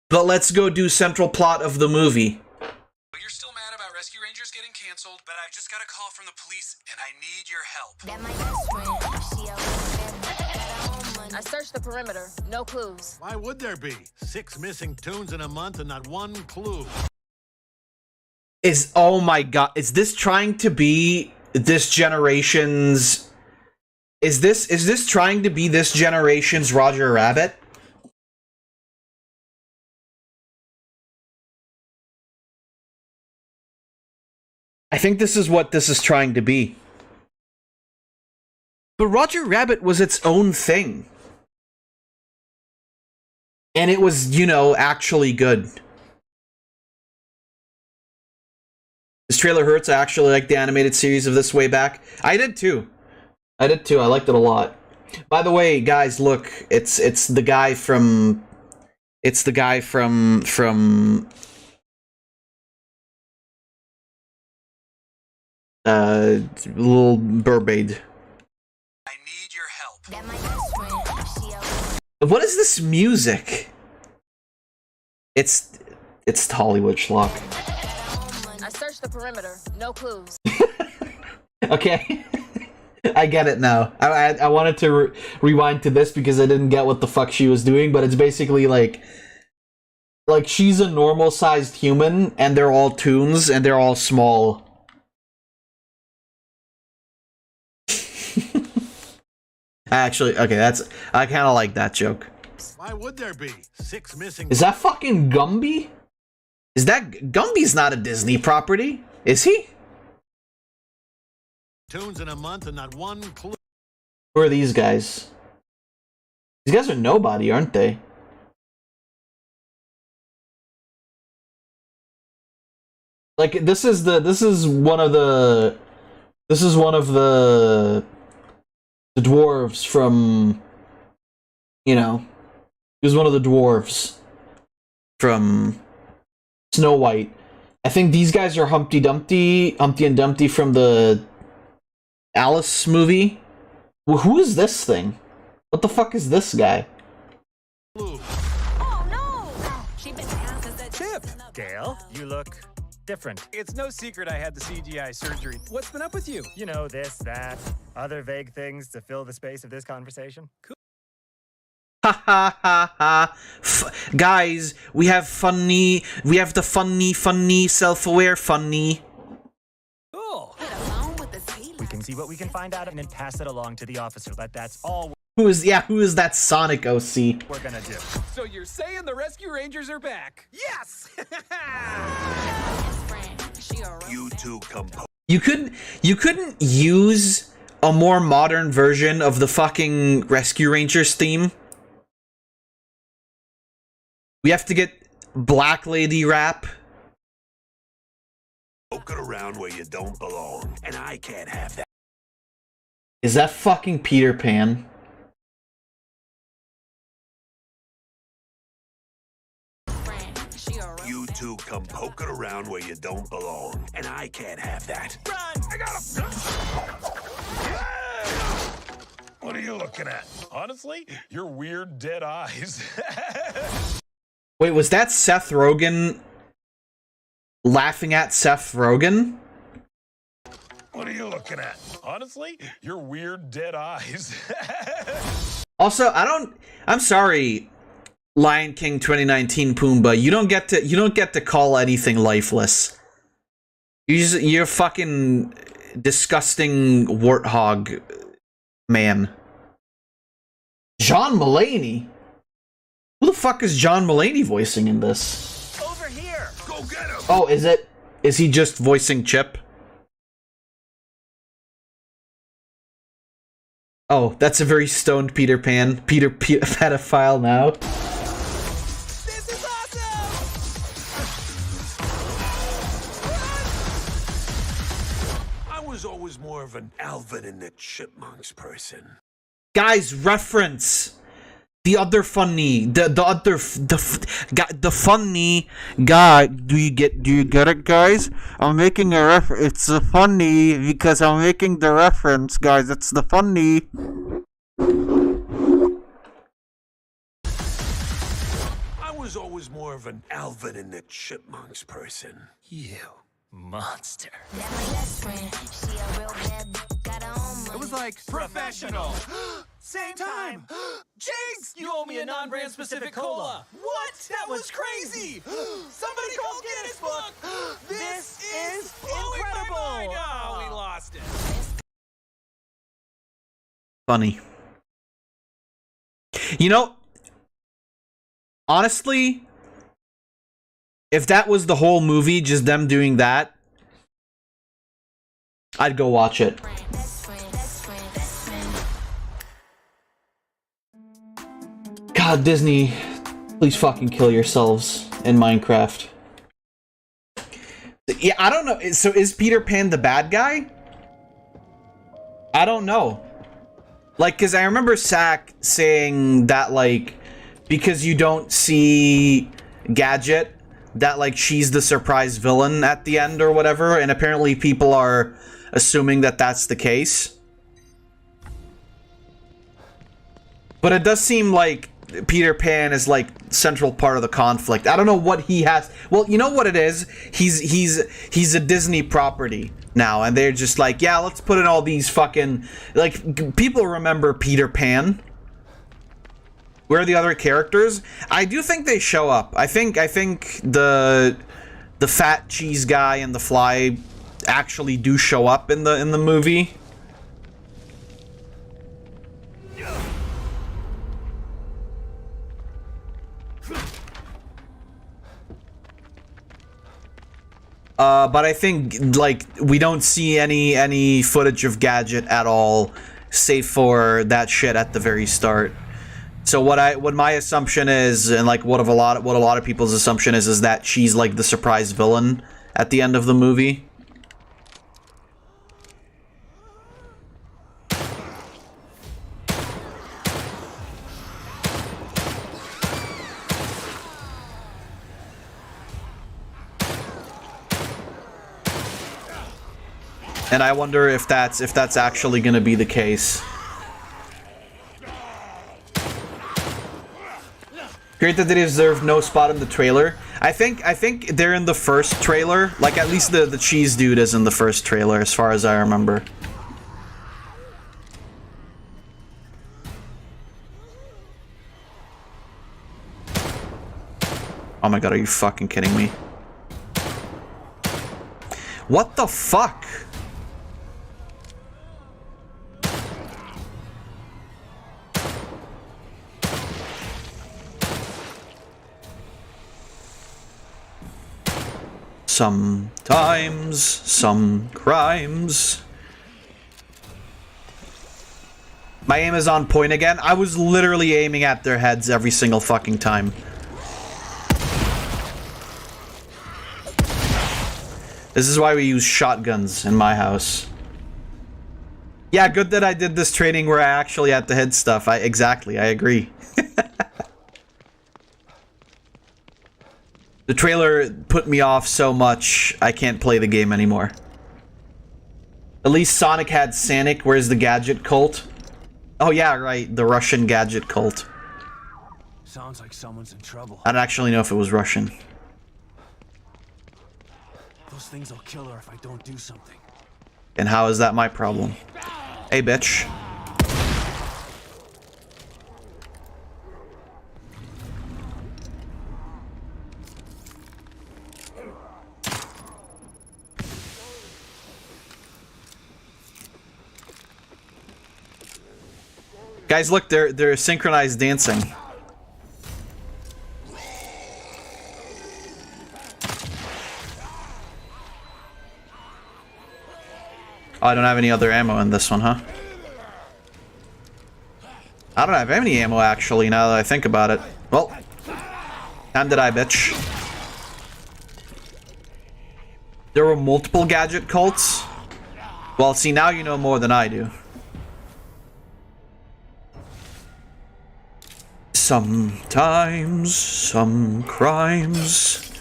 but let's go do central plot of the movie. You're still mad about Rescue Rangers getting canceled, but I've just got a call from the police and I need your help. I searched the perimeter. No clues. Why would there be? 6 missing tunes in a month and not one clue. Oh my god, is this trying to be this generation's... Is this trying to be this generation's Roger Rabbit? I think this is what this is trying to be. But Roger Rabbit was its own thing. And it was, you know, actually good. This trailer hurts. I actually liked the animated series of this way back. I did too. I liked it a lot. By the way, guys, look, it's the guy from Little Mermaid. I need your help. What is this music? It's Hollywood schlock. I searched the perimeter. No clues. Okay. I get it now. I wanted to rewind to this because I didn't get what the fuck she was doing, but it's basically like she's a normal sized human and they're all toons and they're all small. Actually, okay, I kind of like that joke. Why would there be 6 missing? Is that fucking Gumby? Is that Gumby's not a Disney property? Is he? Tunes in a month and not one clue. Who are these guys? These guys are nobody, aren't they? Like this is one of the dwarves from, you know, he was one of the dwarves from Snow White. I think these guys are Humpty and Dumpty from the Alice movie. Well, who is this thing? What the fuck is this guy? Chip! Gale, you look different. It's no secret I had the CGI surgery. What's been up with you? You know, this, that, other vague things to fill the space of this conversation. Cool. Ha ha ha ha. Guys, we have the funny, self-aware funny. Cool. We can see what we can find out and then pass it along to the officer. That's all Who is that Sonic OC? we're gonna do. So you're saying the Rescue Rangers are back? Yes! You two compose. You couldn't use a more modern version of the fucking Rescue Rangers theme? We have to get Black Lady rap. Poking around where you don't belong, and I can't have that. Is that fucking Peter Pan? You two come poking around where you don't belong, and I can't have that. Run! I got him! What are you looking at? Honestly, your weird dead eyes. Wait, was that Seth Rogen laughing at Seth Rogen? What are you looking at? Honestly, your weird dead eyes. Also, I'm sorry, Lion King 2019 Pumbaa, you don't get to call anything lifeless. You're fucking disgusting warthog man. John Mulaney? Who the fuck is John Mulaney voicing in this? Over here! Go get him! Oh, is he just voicing Chip? Oh, that's a very stoned Peter Pan. Peter pedophile now. This is awesome! I was always more of an Alvin and the Chipmunks person. Guys, reference the other funny, the funny guy. Do you get it, guys? I'm making a it's a funny because I'm making the reference, guys. It's the funny. I was always more of an Alvin and the Chipmunks person. You monster. It was like professional. Same time. Jinx! You owe me a non-brand specific cola. What? That was crazy. Somebody call Guinness Book. This is incredible. Oh, we lost it. Funny. You know, honestly, if that was the whole movie, just them doing that, I'd go watch it. God, Disney, please fucking kill yourselves in Minecraft. Yeah, I don't know. So is Peter Pan the bad guy? I don't know. Like, because I remember Sack saying that, like, because you don't see Gadget, that, like, she's the surprise villain at the end or whatever, and apparently people are assuming that that's the case. But it does seem like Peter Pan is like central part of the conflict. I don't know what he has. Well, you know what it is? He's a Disney property now, and they're just like, yeah, let's put in all these fucking, like, people remember Peter Pan. Where are the other characters? I do think they show up. I think the fat cheese guy and the fly actually do show up in the movie. But I think, like, we don't see any footage of Gadget at all, save for that shit at the very start. So what my assumption is, and like what a lot of people's assumption is that she's like the surprise villain at the end of the movie. And I wonder if that's actually going to be the case. Great that they deserve no spot in the trailer. I think they're in the first trailer. Like, at least the cheese dude is in the first trailer, as far as I remember. Oh my god, are you fucking kidding me? What the fuck? Sometimes, some crimes. My aim is on point again. I was literally aiming at their heads every single fucking time. This is why we use shotguns in my house. Yeah, good that I did this training where I actually had to hit stuff. Exactly, I agree. The trailer put me off so much, I can't play the game anymore. At least Sonic had Sanic, where's the gadget cult? Oh yeah, right, the Russian gadget cult. Sounds like someone's in trouble. I don't actually know if it was Russian. Those things will kill her if I don't do something. And how is that my problem? Hey, bitch. Guys, look, they're synchronized dancing. Oh, I don't have any other ammo in this one, huh? I don't have any ammo, actually, now that I think about it. Well, time to die, bitch. There were multiple gadget cults? Well, see, now you know more than I do. Sometimes, some crimes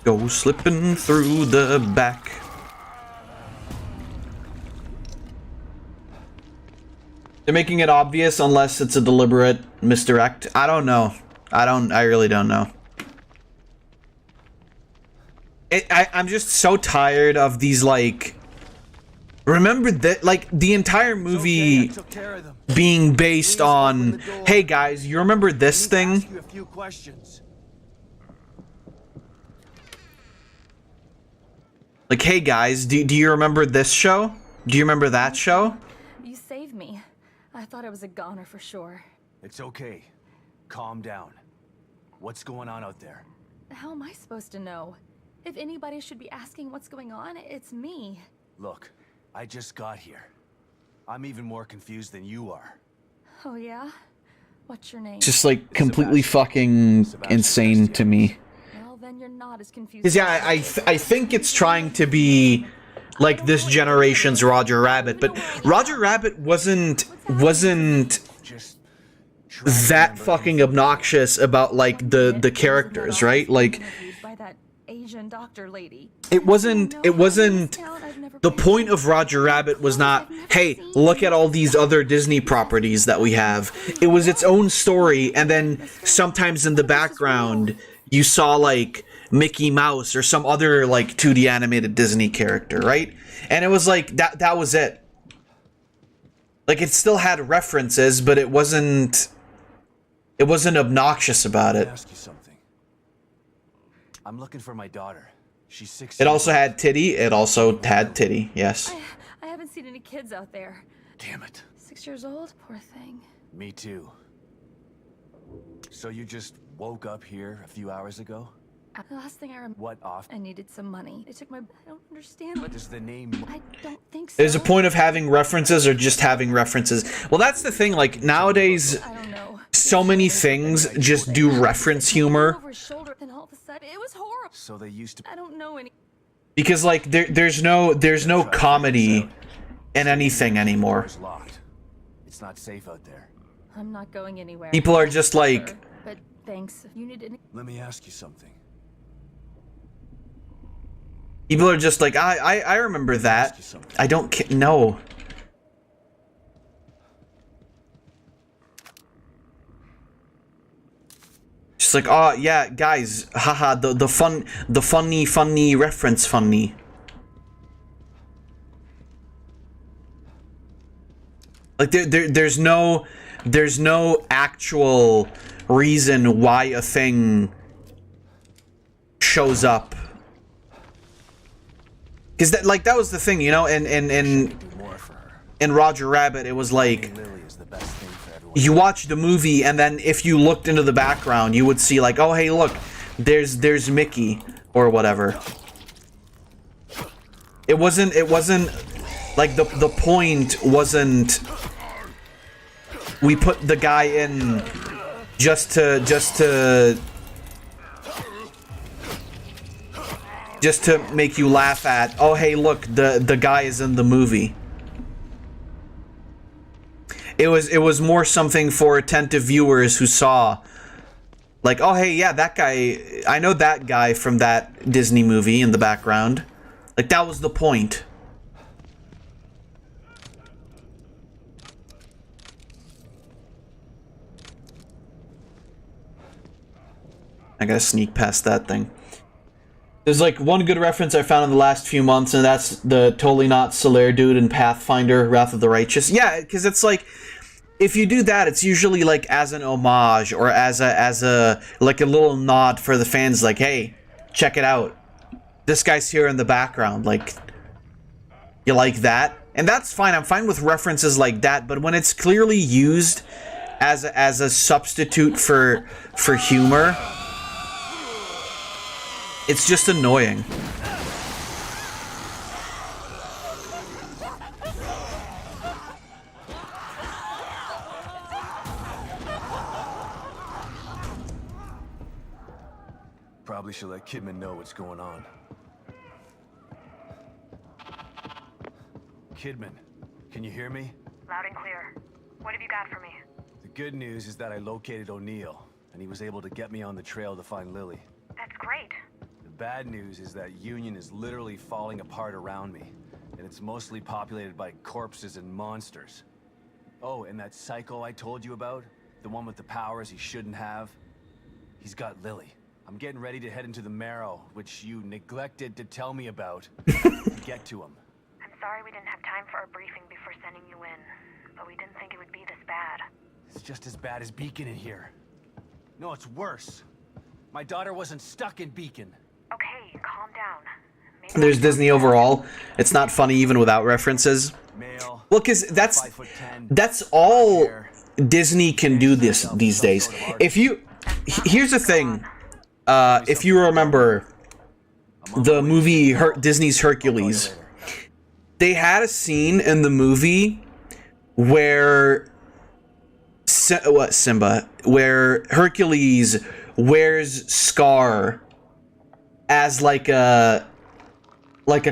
go slipping through the back. They're making it obvious unless it's a deliberate misdirect. I don't know. I really don't know. I'm just so tired of these, like... Remember that, like, the entire movie being based on, hey guys, you remember this thing? Like, hey guys, do you remember this show? Do you remember that show? You saved me. I thought I was a goner for sure. It's okay. Calm down. What's going on out there? How am I supposed to know? If anybody should be asking what's going on, it's me. Look, I just got here. I'm even more confused than you are. Oh yeah? What's your name? Just like completely fucking insane to me. Well, then you're not as confused. Because yeah, I think it's trying to be like this generation's Roger Rabbit, but Roger Rabbit wasn't that fucking obnoxious about like the characters, right? Like Asian doctor lady. It wasn't the point of Roger Rabbit was not, hey, look at all these other Disney properties that we have. It was its own story, and then sometimes in the background you saw like Mickey Mouse or some other like 2D animated Disney character, right? And it was like that was it. Like, it still had references, but it wasn't obnoxious about it. Let me ask you something. I'm looking for my daughter. She's 6. It also had titty. It also had titty. Yes. I haven't seen any kids out there. Damn it. 6 years old? Poor thing. Me too. So you just woke up here a few hours ago? The last thing I remember. What off? I needed some money. They took my. I don't understand. What does the name? I don't think so. There's a point of having references or just having references. Well, that's the thing. Like, nowadays, so many things just do reference humor. Over his shoulder, then all of a sudden, it was horrible. So they used to. I don't know any. Because like there's no comedy in anything anymore. It's locked. It's not safe out there. I'm not going anywhere. People are just like. But thanks. If you need any. Let me ask you something. People are just like, I remember that. I don't no. Just like, oh yeah, guys, haha, the funny reference funny. Like there's no actual reason why a thing shows up. Because that was the thing, you know, and in Roger Rabbit, it was like, you watch the movie, and then if you looked into the background, you would see like, oh hey, look, there's Mickey or whatever. It wasn't like the point wasn't we put the guy in just to make you laugh at, oh hey look, the guy is in the movie. It was more something for attentive viewers who saw like, oh hey, yeah, that guy, I know that guy from that Disney movie in the background. Like, that was the point. I gotta sneak past that thing. There's like one good reference I found in the last few months, and that's the totally not Solaire dude in Pathfinder, Wrath of the Righteous. Yeah, because it's like, if you do that, it's usually like as an homage or as a like a little nod for the fans, like, hey, check it out. This guy's here in the background, like, you like that? And that's fine, I'm fine with references like that, but when it's clearly used as a substitute for humor, it's just annoying. Probably should let Kidman know what's going on. Kidman, can you hear me? Loud and clear. What have you got for me? The good news is that I located O'Neill, and he was able to get me on the trail to find Lily. That's great. The bad news is that Union is literally falling apart around me, and it's mostly populated by corpses and monsters. Oh, and that psycho I told you about, the one with the powers he shouldn't have, he's got Lily. I'm getting ready to head into the Marrow, which you neglected to tell me about, to get to him. I'm sorry we didn't have time for a briefing before sending you in, but we didn't think it would be this bad. It's just as bad as Beacon in here. No, it's worse. My daughter wasn't stuck in Beacon. Okay, calm down. There's Disney overall. It's not funny even without references. Well, because that's all Disney can do these days. If you, here's the thing. If you remember the movie Disney's Hercules, they had a scene in the movie where where Hercules wears Scar as like a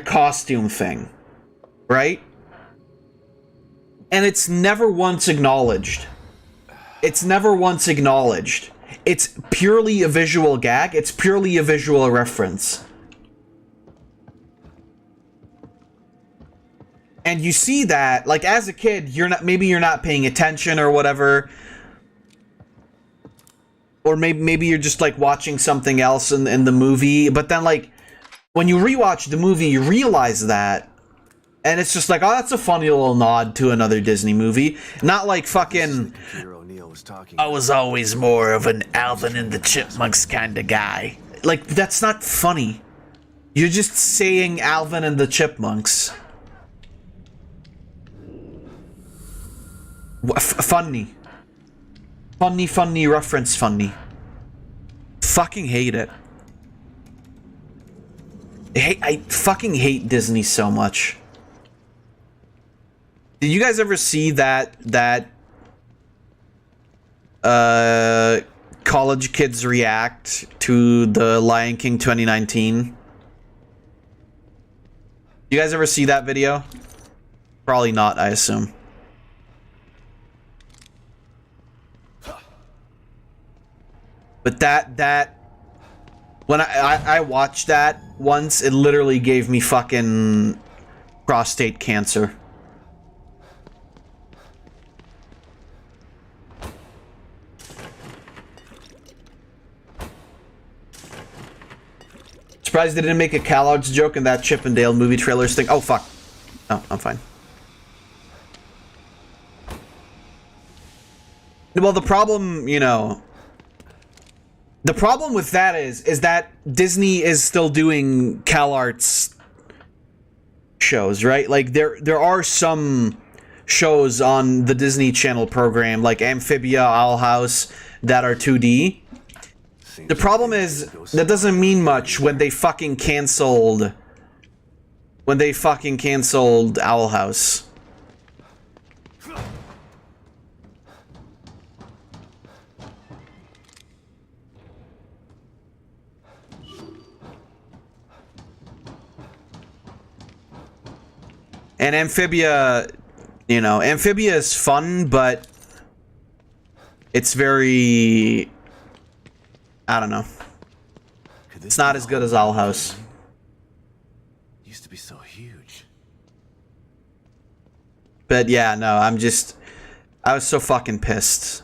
costume thing, right? And it's never once acknowledged. It's never once acknowledged. It's purely a visual gag. It's purely a visual reference. And you see that, like, as a kid, maybe you're not paying attention or whatever. Or maybe you're just, like, watching something else in the movie. But then, like, when you rewatch the movie, you realize that. And it's just like, oh, that's a funny little nod to another Disney movie. Not like fucking, I was always more of an Alvin and the Chipmunks kind of guy. Like, that's not funny. You're just saying Alvin and the Chipmunks. Funny. Funny reference funny. Fucking hate it. I fucking hate Disney so much. Did you guys ever see that college kids react to the Lion King 2019? You guys ever see that video? Probably not, I assume. But that when I watched that once, it literally gave me fucking prostate cancer. Surprised they didn't make a CalArts joke in that Chip and Dale movie trailers thing. Oh, fuck. No, I'm fine. Well, the problem, you know... The problem with that is that Disney is still doing CalArts shows, right? Like, there are some shows on the Disney Channel program, like Amphibia, Owl House, that are 2D. The problem is, that doesn't mean much when they fucking canceled... When they fucking canceled Owl House. And Amphibia, you know, Amphibia is fun, but it's very... I don't know. It's not as good as Owl House. Used to be so huge. But yeah, no, I was so fucking pissed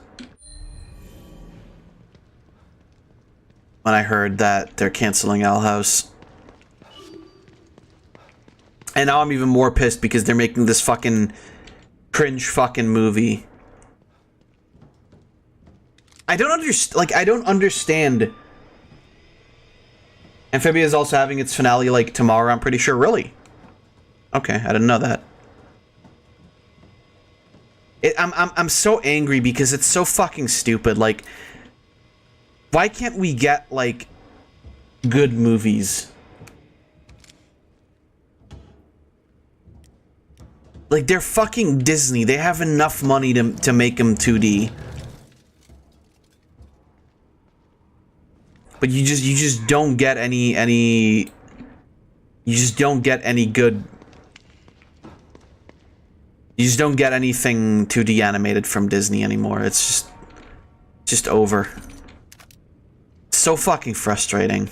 when I heard that they're canceling Owl House. And now I'm even more pissed because they're making this fucking cringe fucking movie. I don't understand. Amphibia is also having its finale like tomorrow, I'm pretty sure. Really? Okay, I didn't know that. I'm so angry because it's so fucking stupid. Like, why can't we get like good movies? Like, they're fucking Disney. They have enough money to make them 2D. But you just don't get any you just don't get any good. You just don't get anything 2D animated from Disney anymore. It's just over. It's so fucking frustrating.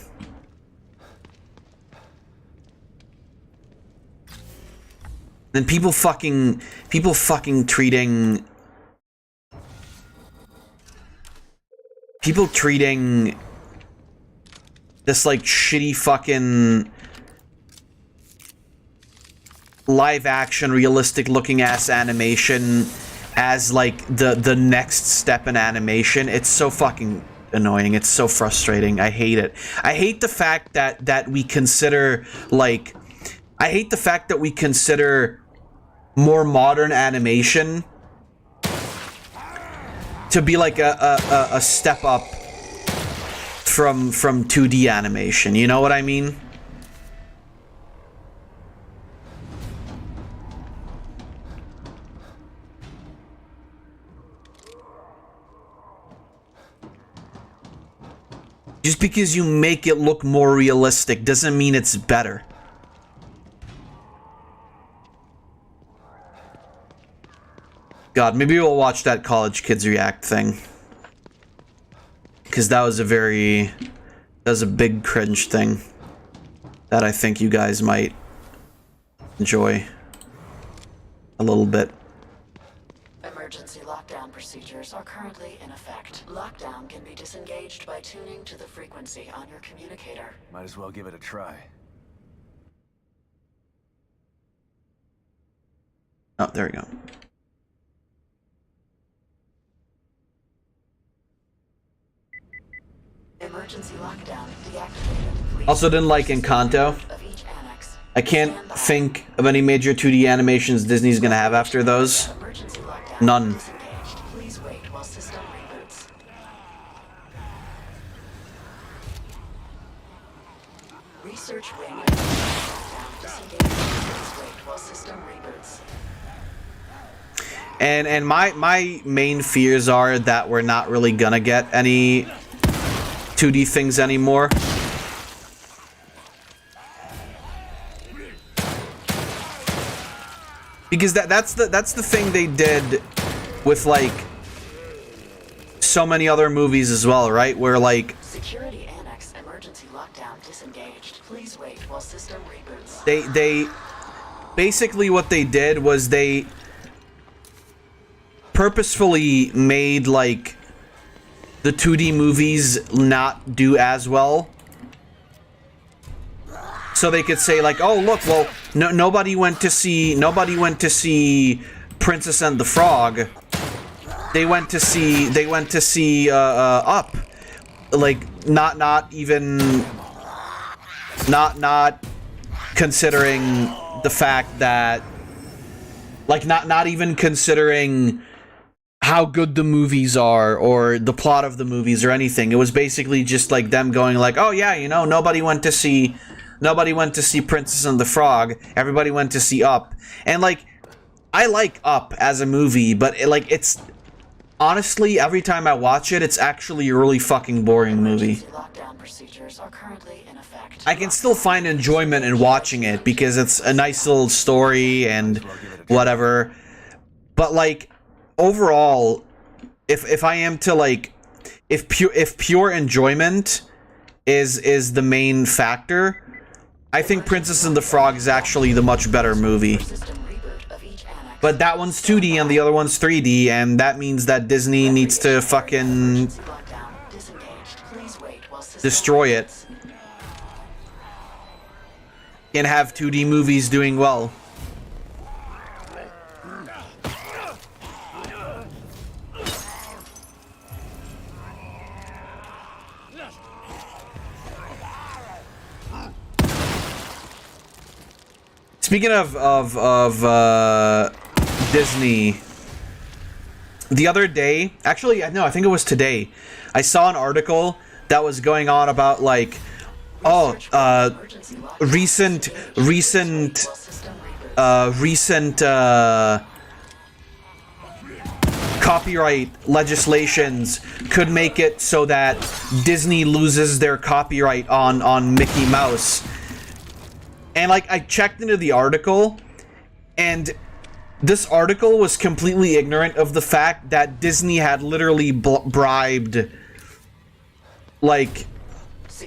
Then people fucking treating this like shitty fucking live action realistic looking ass animation as like the next step in animation. It's so fucking annoying. It's so frustrating. I hate it. I hate the fact that we consider like I hate the fact that we consider more modern animation to be like a step up from 2D animation. You know what I mean? Just because you make it look more realistic doesn't mean it's better. God, maybe we'll watch that College Kids React thing. Because that was a big cringe thing that I think you guys might enjoy. a little bit. Emergency lockdown procedures are currently in effect. Lockdown can be disengaged by tuning to the frequency on your communicator. Might as well give it a try. Oh, there we go. Emergency lockdown deactivated. Also didn't like Encanto. I can't think of any major 2D animations Disney's gonna have after those. None. Please wait while system reboots. Research wing. Disengage. Please wait while system reboots. And my main fears are that we're not really gonna get any 2D things anymore. Because that's the thing they did with like so many other movies as well, right? Where like Security annex emergency lockdown disengaged. Please wait while system reboots. they basically what they did was they purposefully made like the 2D movies not do as well, so they could say like, oh look, well nobody went to see Princess and the Frog. They went to see Up. Like not considering the fact that like not even considering how good the movies are or the plot of the movies or anything. It was basically just like them going like, oh yeah, you know, nobody went to see Princess and the Frog. Everybody went to see Up. And like, I like Up as a movie, but it's honestly, every time I watch it, it's actually a really fucking boring movie. Lockdown procedures are currently in effect. I can still find enjoyment in watching it because it's a nice little story and whatever. But like, overall, if I am to like, if pure enjoyment is the main factor, I think Princess and the Frog is actually the much better movie. But that one's 2D and the other one's 3D, and that means that Disney needs to fucking destroy it and have 2D movies doing well. Speaking of Disney, the other day, actually, no, I think it was today, I saw an article that was going on about like, recent copyright legislations could make it so that Disney loses their copyright on Mickey Mouse. And like, I checked into the article, and this article was completely ignorant of the fact that Disney had literally bribed like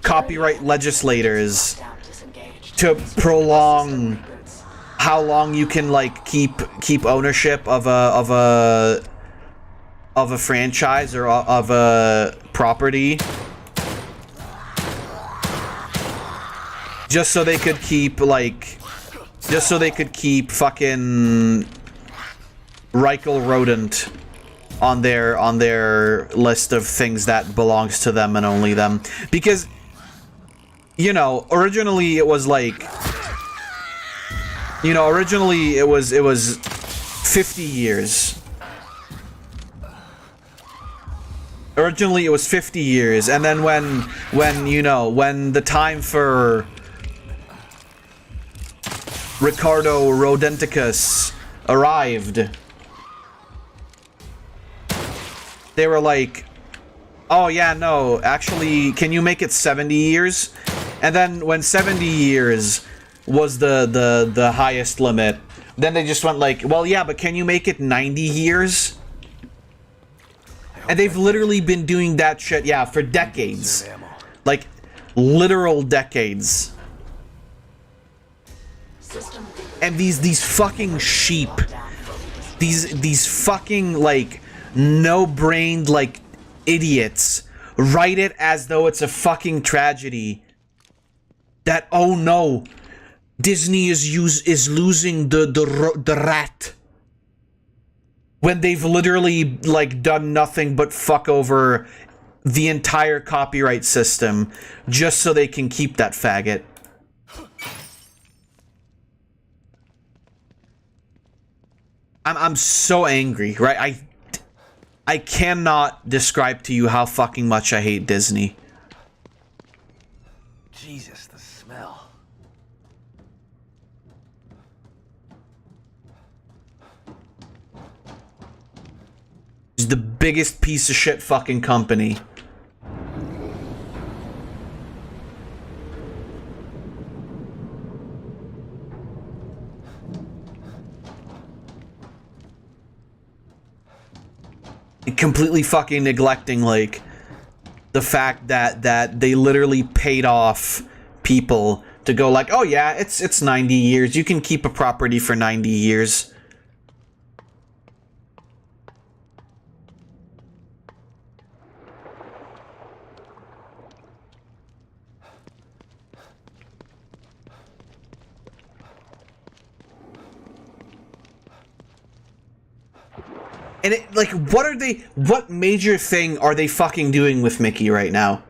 copyright legislators to prolong how long you can like keep ownership of a franchise or of a property, just so they could keep fucking Reichel Rodent on their list of things that belongs to them and only them. Because, you know, originally it was 50 years. Originally it was 50 years, and then when the time for Ricardo Rodenticus arrived, they were like, oh yeah, no, actually, can you make it 70 years? And then when 70 years was the highest limit, then they just went like, well, yeah, but can you make it 90 years? And they've literally been doing that shit, yeah, for decades. Like, literal decades. And these fucking sheep these fucking like no-brained like idiots write it as though it's a fucking tragedy. That, oh no, Disney is losing the rat, when they've literally like done nothing but fuck over the entire copyright system just so they can keep that faggot. I'm so angry, right? I cannot describe to you how fucking much I hate Disney. Jesus, the smell. It's the biggest piece of shit fucking company. Completely fucking neglecting like the fact that they literally paid off people to go like, oh yeah, it's 90 years. You can keep a property for 90 years. And it, like, what major thing are they fucking doing with Mickey right now?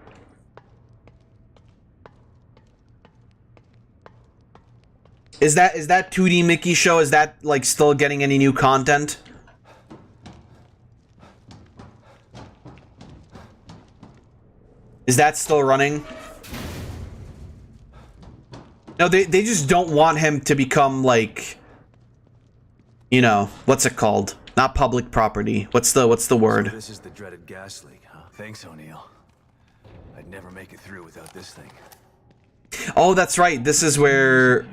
Is that 2D Mickey show, is that like still getting any new content? Is that still running? No, they just don't want him to become like, you know, what's it called? Not public property. What's the word? So this is the dreaded gas leak, huh? Thanks, O'Neill. I'd never make it through without this thing. Oh, that's right. This is where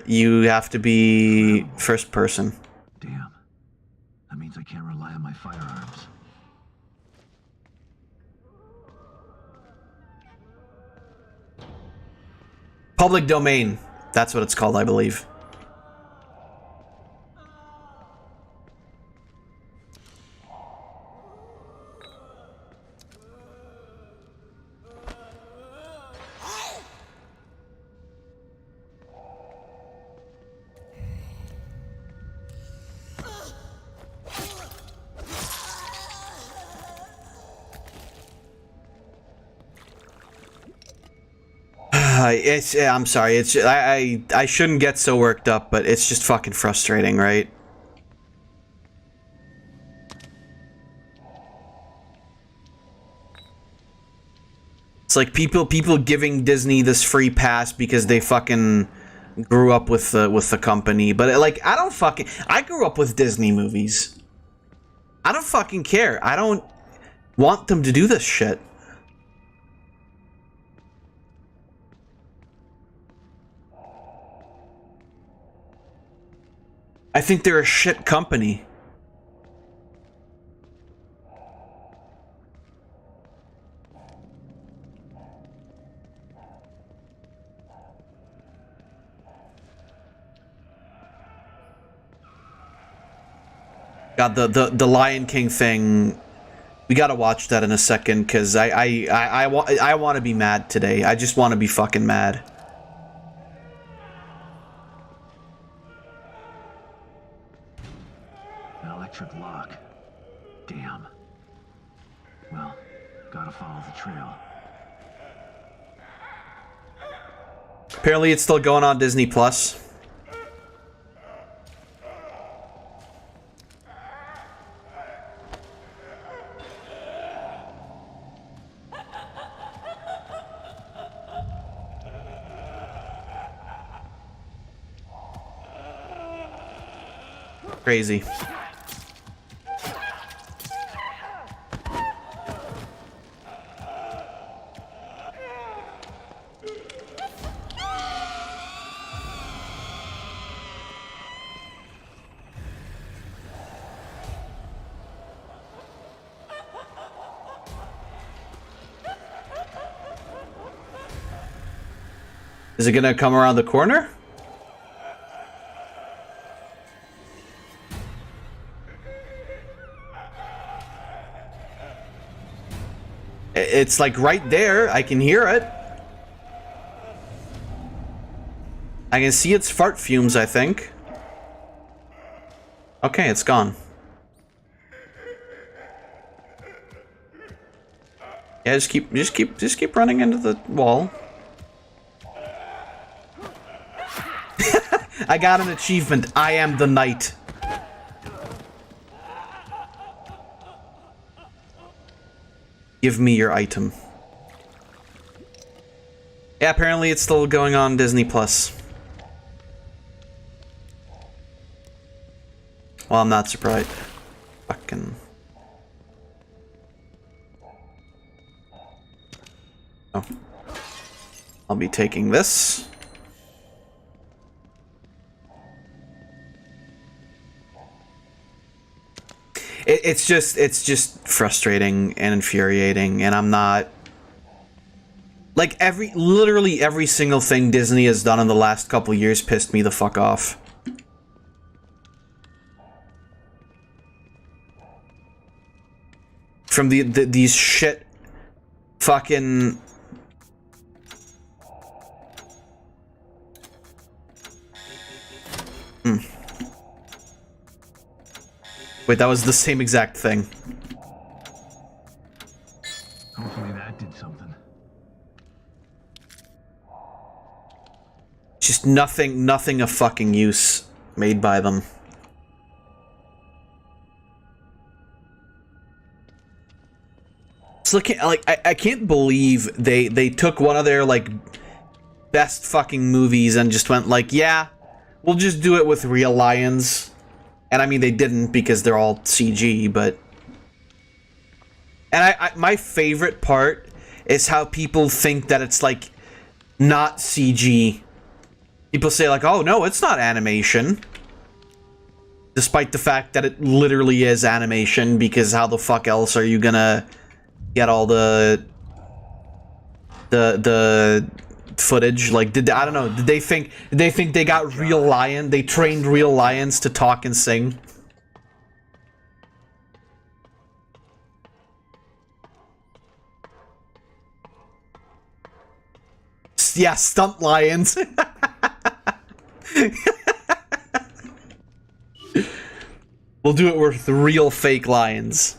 you have to be first person. Damn. That means I can't rely on my firearms. Public domain. That's what it's called, I believe. I'm sorry. It's I shouldn't get so worked up, but it's just fucking frustrating, right? It's like people giving Disney this free pass because they fucking grew up with the company, but like I grew up with Disney movies. I don't fucking care. I don't want them to do this shit. I think they're a shit company. God, the Lion King thing. We gotta watch that in a second, because I want to be mad today. I just want to be fucking mad. Electric lock. Damn. Well, gotta follow the trail. Apparently it's still going on Disney Plus. Crazy. Is it gonna come around the corner? It's like right there. I can hear it. I can see its fart fumes, I think. Okay, it's gone. Yeah, just keep running into the wall. I got an achievement. I am the knight. Give me your item. Yeah, apparently it's still going on Disney Plus. Well, I'm not surprised. Fucking. Oh. I'll be taking this. It's just frustrating and infuriating, and I'm not... Like, literally every single thing Disney has done in the last couple years pissed me the fuck off. From these shit fucking... Wait, that was the same exact thing. Hopefully that did something. Just nothing of fucking use made by them. It's looking like I can't believe they took one of their like best fucking movies and just went like, yeah, we'll just do it with real lions. And I mean, they didn't because they're all CG, but... And my favorite part is how people think that it's, like, not CG. People say, like, oh, no, it's not animation. Despite the fact that it literally is animation, because how the fuck else are you gonna get all the footage? Like, I don't know, did they think they got real lion? They trained real lions to talk and sing? Yeah, stunt lions. We'll do it with real fake lions.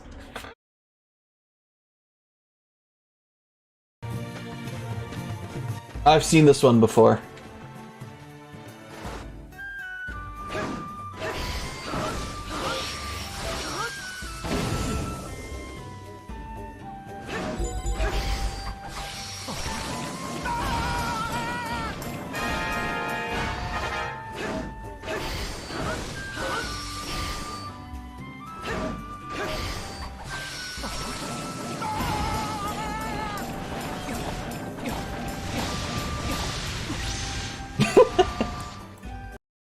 I've seen this one before.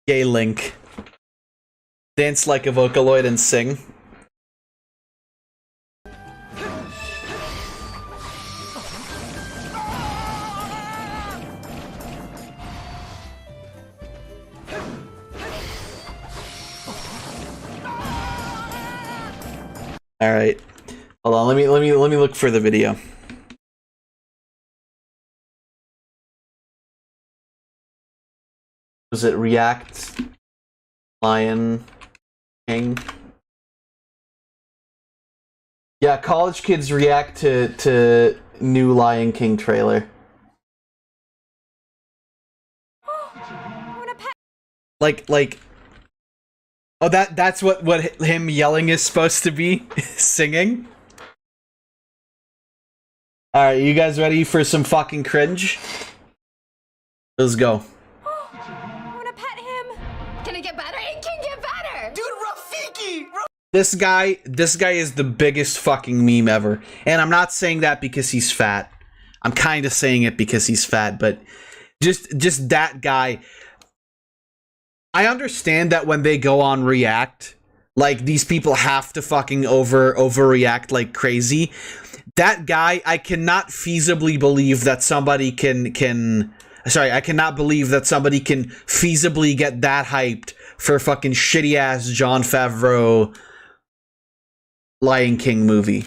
Gay Link. Dance like a Vocaloid and sing. All right. Hold on. Let me look for the video. Was it React Lion King? Yeah, college kids react to new Lion King trailer. Like oh, that's what him yelling is supposed to be? Singing? Alright, you guys ready for some fucking cringe? Let's go. This guy is the biggest fucking meme ever. And I'm not saying that because he's fat. I'm kind of saying it because he's fat, but just that guy. I understand that when they go on React, like these people have to fucking overreact like crazy. That guy, I cannot feasibly believe that somebody I cannot believe that somebody can feasibly get that hyped for fucking shitty ass Jon Favreau Lion King movie.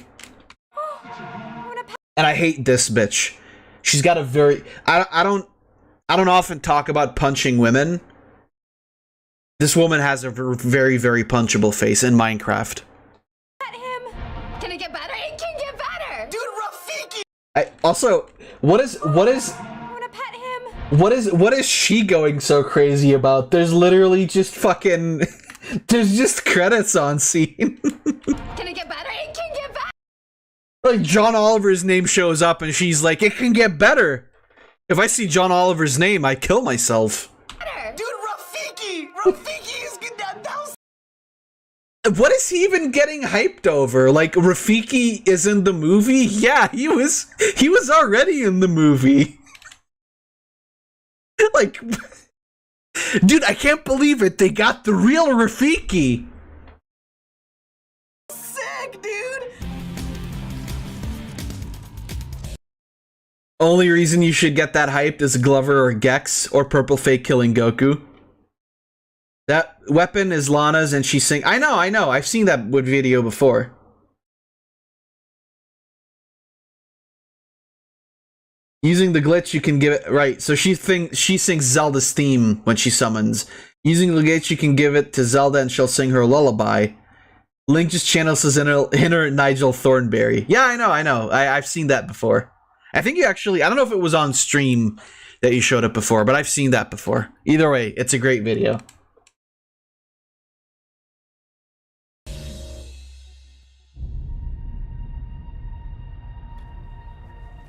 And I hate this bitch. She's got a very... I don't often talk about punching women. This woman has a very, very punchable face in Minecraft. Pet him. Can it get better? It can get better. Dude, Rafiki! Also, what is... I wanna pet him. What is she going so crazy about? There's literally just fucking... There's just credits on scene. Can it get better? It can get better. Like, John Oliver's name shows up and she's like, it can get better. If I see John Oliver's name, I kill myself. Dude, Rafiki! Rafiki is good. That was... What is he even getting hyped over? Like, Rafiki is in the movie? Yeah, he was already in the movie. Like, dude, I can't believe it. They got the real Rafiki. Sick, dude! Only reason you should get that hyped is Glover or Gex or Purple Fake killing Goku. That weapon is Lana's and she's saying, I know. I've seen that video before. Using the glitch, you can give it... Right, so she sings Zelda's theme when she summons. Using the glitch, you can give it to Zelda and she'll sing her lullaby. Link just channels his inner Nigel Thornberry. Yeah, I know. I've seen that before. I think you actually... I don't know if it was on stream that you showed it before, but I've seen that before. Either way, it's a great video.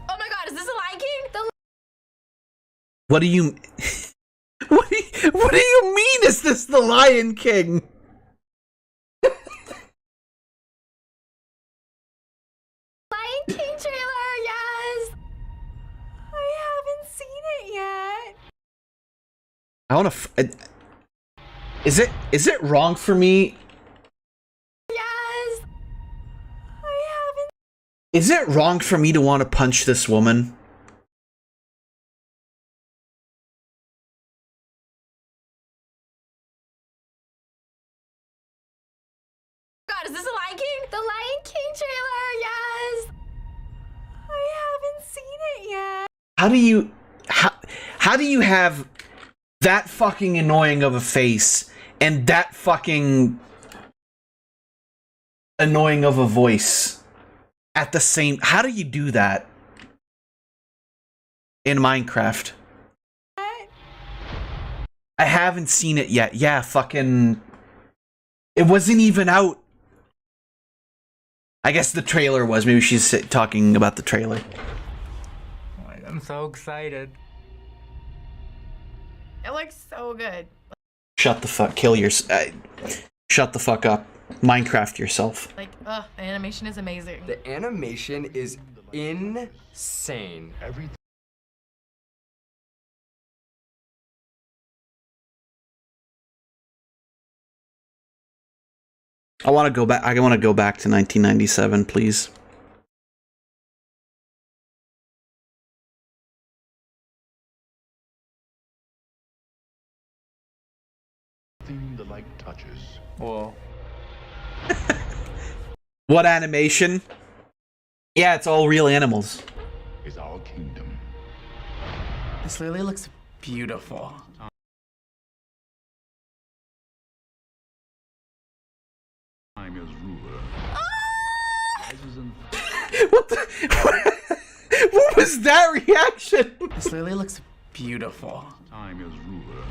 Oh my god, is this a Lion King? What do you... What do you mean is this the Lion King? Lion King trailer, yes! I haven't seen it yet. I want to... Is it wrong for me? Yes! I haven't... Is it wrong for me to want to punch this woman? God, is this a Lion King? The Lion King trailer, yes! I haven't seen it yet. How do you have that fucking annoying of a face and that fucking annoying of a voice at the same... How do you do that in Minecraft? What? I haven't seen it yet. Yeah, fucking... It wasn't even out. I guess the trailer was. Maybe she's talking about the trailer. I'm so excited. It looks so good. Shut the fuck. Kill yourself. Shut the fuck up. Minecraft yourself. Like, the animation is amazing. The animation is insane. I want to go back. I want to go back to 1997, please. The light touches. Whoa. What animation? Yeah, it's all real animals. Is our kingdom. This literally looks beautiful. Time as ruler. What was that reaction? This literally looks beautiful. Time as ruler.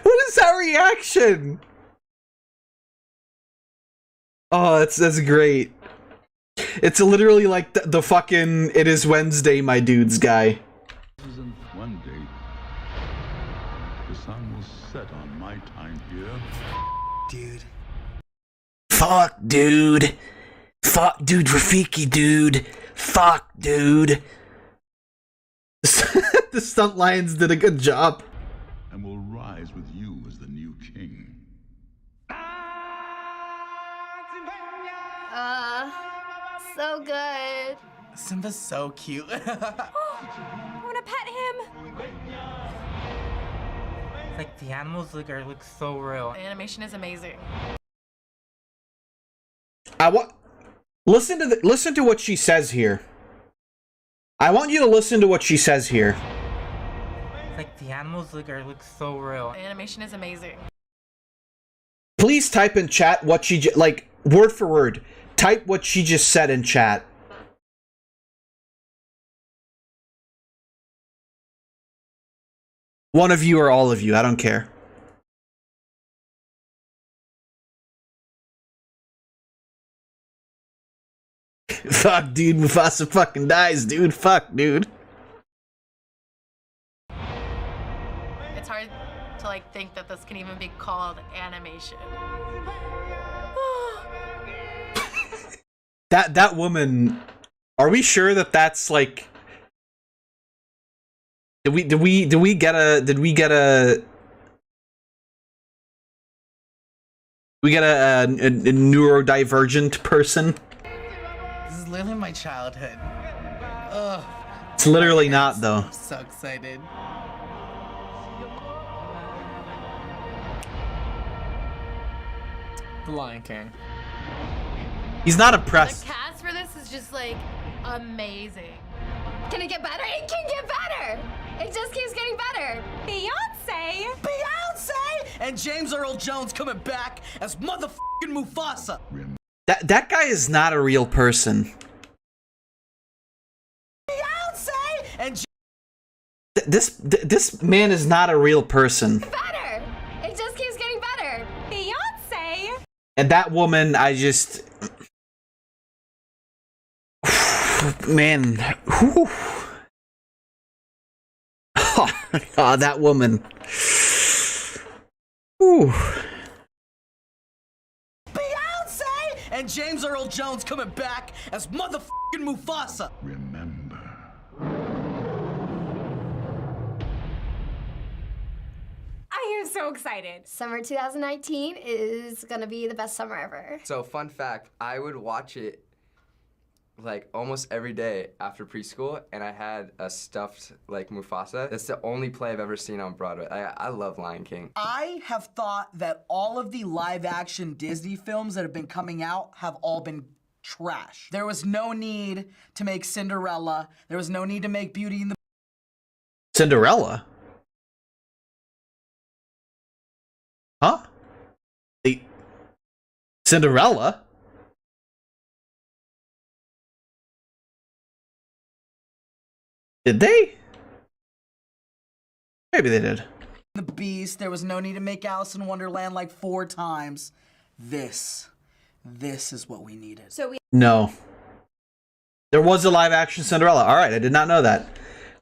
What is that reaction? Oh, that's great. It's literally like the fucking "It is Wednesday, my dudes" guy. One day, the sun will set on my time here. Dude. Fuck, dude. Fuck, dude. Rafiki, dude. Fuck, dude. The stunt lions did a good job. And will rise with you as the new king. So good. Simba's so cute. I wanna pet him. Like, the animals look so real. The animation is amazing. Listen to what she says here. I want you to listen to what she says here. Like, the animals look so real. The animation is amazing. Please type in chat what she like word for word. Type what she just said in chat. One of you or all of you, I don't care. Fuck, dude, Mufasa fucking dies, dude. Fuck, dude. It's hard to like think that this can even be called animation. That woman, are we sure that that's like, did we get a neurodivergent person? This is literally my childhood. Ugh. It's literally not, though. I'm so excited. The Lion King. He's not impressed. The cast for this is just like amazing. Can it get better? It can get better! It just keeps getting better. Beyonce! Beyonce! And James Earl Jones coming back as motherfucking Mufasa. That guy is not a real person. Beyonce! And this man is not a real person. Better! It just keeps getting better. Beyonce! And that woman, I just... Man. Whew. Oh, that woman. Whew. Beyonce! And James Earl Jones coming back as motherfucking Mufasa. I am so excited. Summer 2019 is gonna be the best summer ever. So, fun fact, I would watch it like almost every day after preschool, and I had a stuffed like Mufasa. That's the only play I've ever seen on Broadway. I love Lion King. I have thought that all of the live-action Disney films that have been coming out have all been trash. There was no need to make Cinderella. There was no need to make Beauty and the... Cinderella? Huh? Cinderella? Did they? Maybe they did. The Beast. There was no need to make Alice in Wonderland like 4 times. This is what we needed. So No. There was a live action Cinderella. Alright, I did not know that.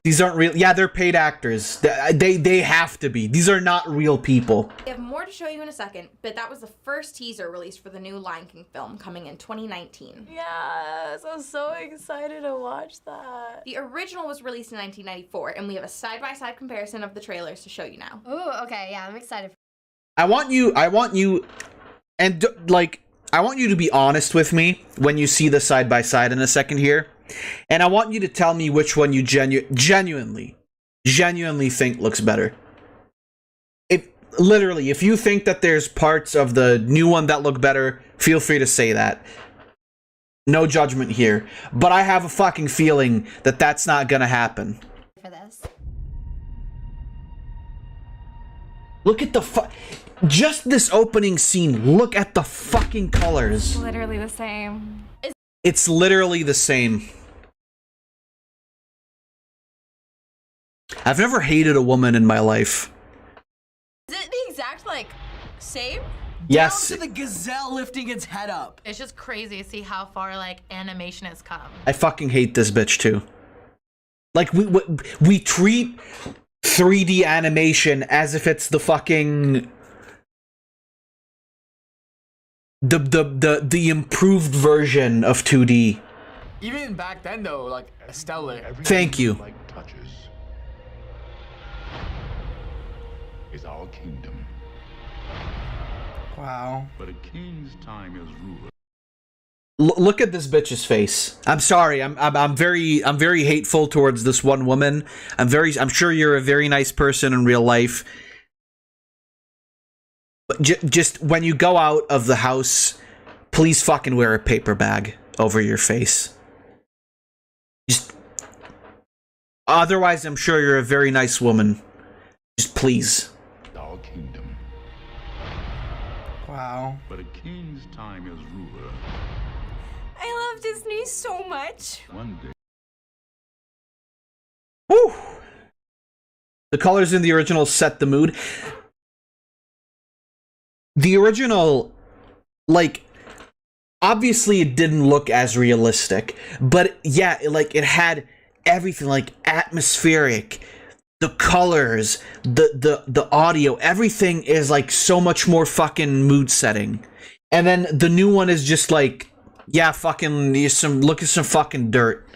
These aren't real. Yeah, they're paid actors. They have to be. These are not real people. We have more to show you in a second, but that was the first teaser released for the new Lion King film coming in 2019. Yes, I'm so excited to watch that. The original was released in 1994, and we have a side-by-side comparison of the trailers to show you now. Ooh, okay, yeah, I'm excited. I want you to be honest with me when you see the side by side in a second here. And I want you to tell me which one you genuinely think looks better. If you think that there's parts of the new one that look better, feel free to say that. No judgment here. But I have a fucking feeling that that's not gonna happen. For this. Look at just this opening scene. Look at the fucking colors. Literally the same. It's literally the same. I've never hated a woman in my life. Is it the exact, like, same? Yes. Down to the gazelle lifting its head up. It's just crazy to see how far, like, animation has come. I fucking hate this bitch, too. Like, we treat 3D animation as if it's the fucking... The improved version of 2D. Even back then, though, like, stellar. Thank you. Is our kingdom. Wow. But a king's time is ruler. Look at this bitch's face. I'm sorry. I'm very hateful towards this one woman. I'm sure you're a very nice person in real life. But just when you go out of the house, please fucking wear a paper bag over your face. Just otherwise, I'm sure you're a very nice woman. Just please. Our kingdom. Wow. But a king's time as ruler. I love Disney so much. One day. Woo! The colors in the original set the mood. The original, like, obviously it didn't look as realistic, but yeah, it had everything, like atmospheric, the colors, the audio, everything is like so much more fucking mood setting. And then the new one is just like, yeah, fucking look at some fucking dirt.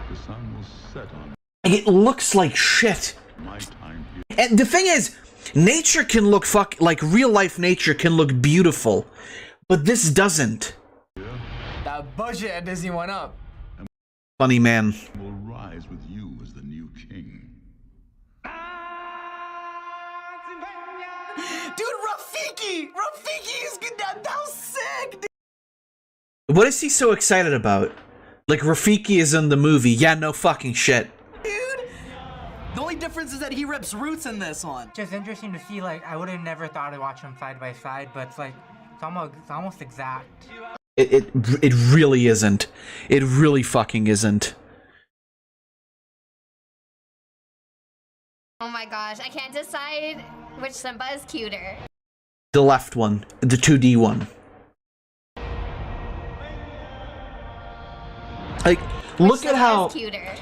The sun will set on It looks like shit. my time here. And the thing is, nature can look like real life nature can look beautiful, but this doesn't. That budget at Disney went up. Funny man. Will rise with you as the new king. Dude, Rafiki! Rafiki is good. That was sick, dude. What is he so excited about? Like Rafiki is in the movie. Yeah, no fucking shit. The only difference is that he rips Roots in this one. Just interesting to see, like, I would have never thought to watch them side by side, but it's like, it's almost exact. It really isn't. It really fucking isn't. Oh my gosh, I can't decide which Simba is cuter. The left one, the 2D one. Like, look at how Cuter.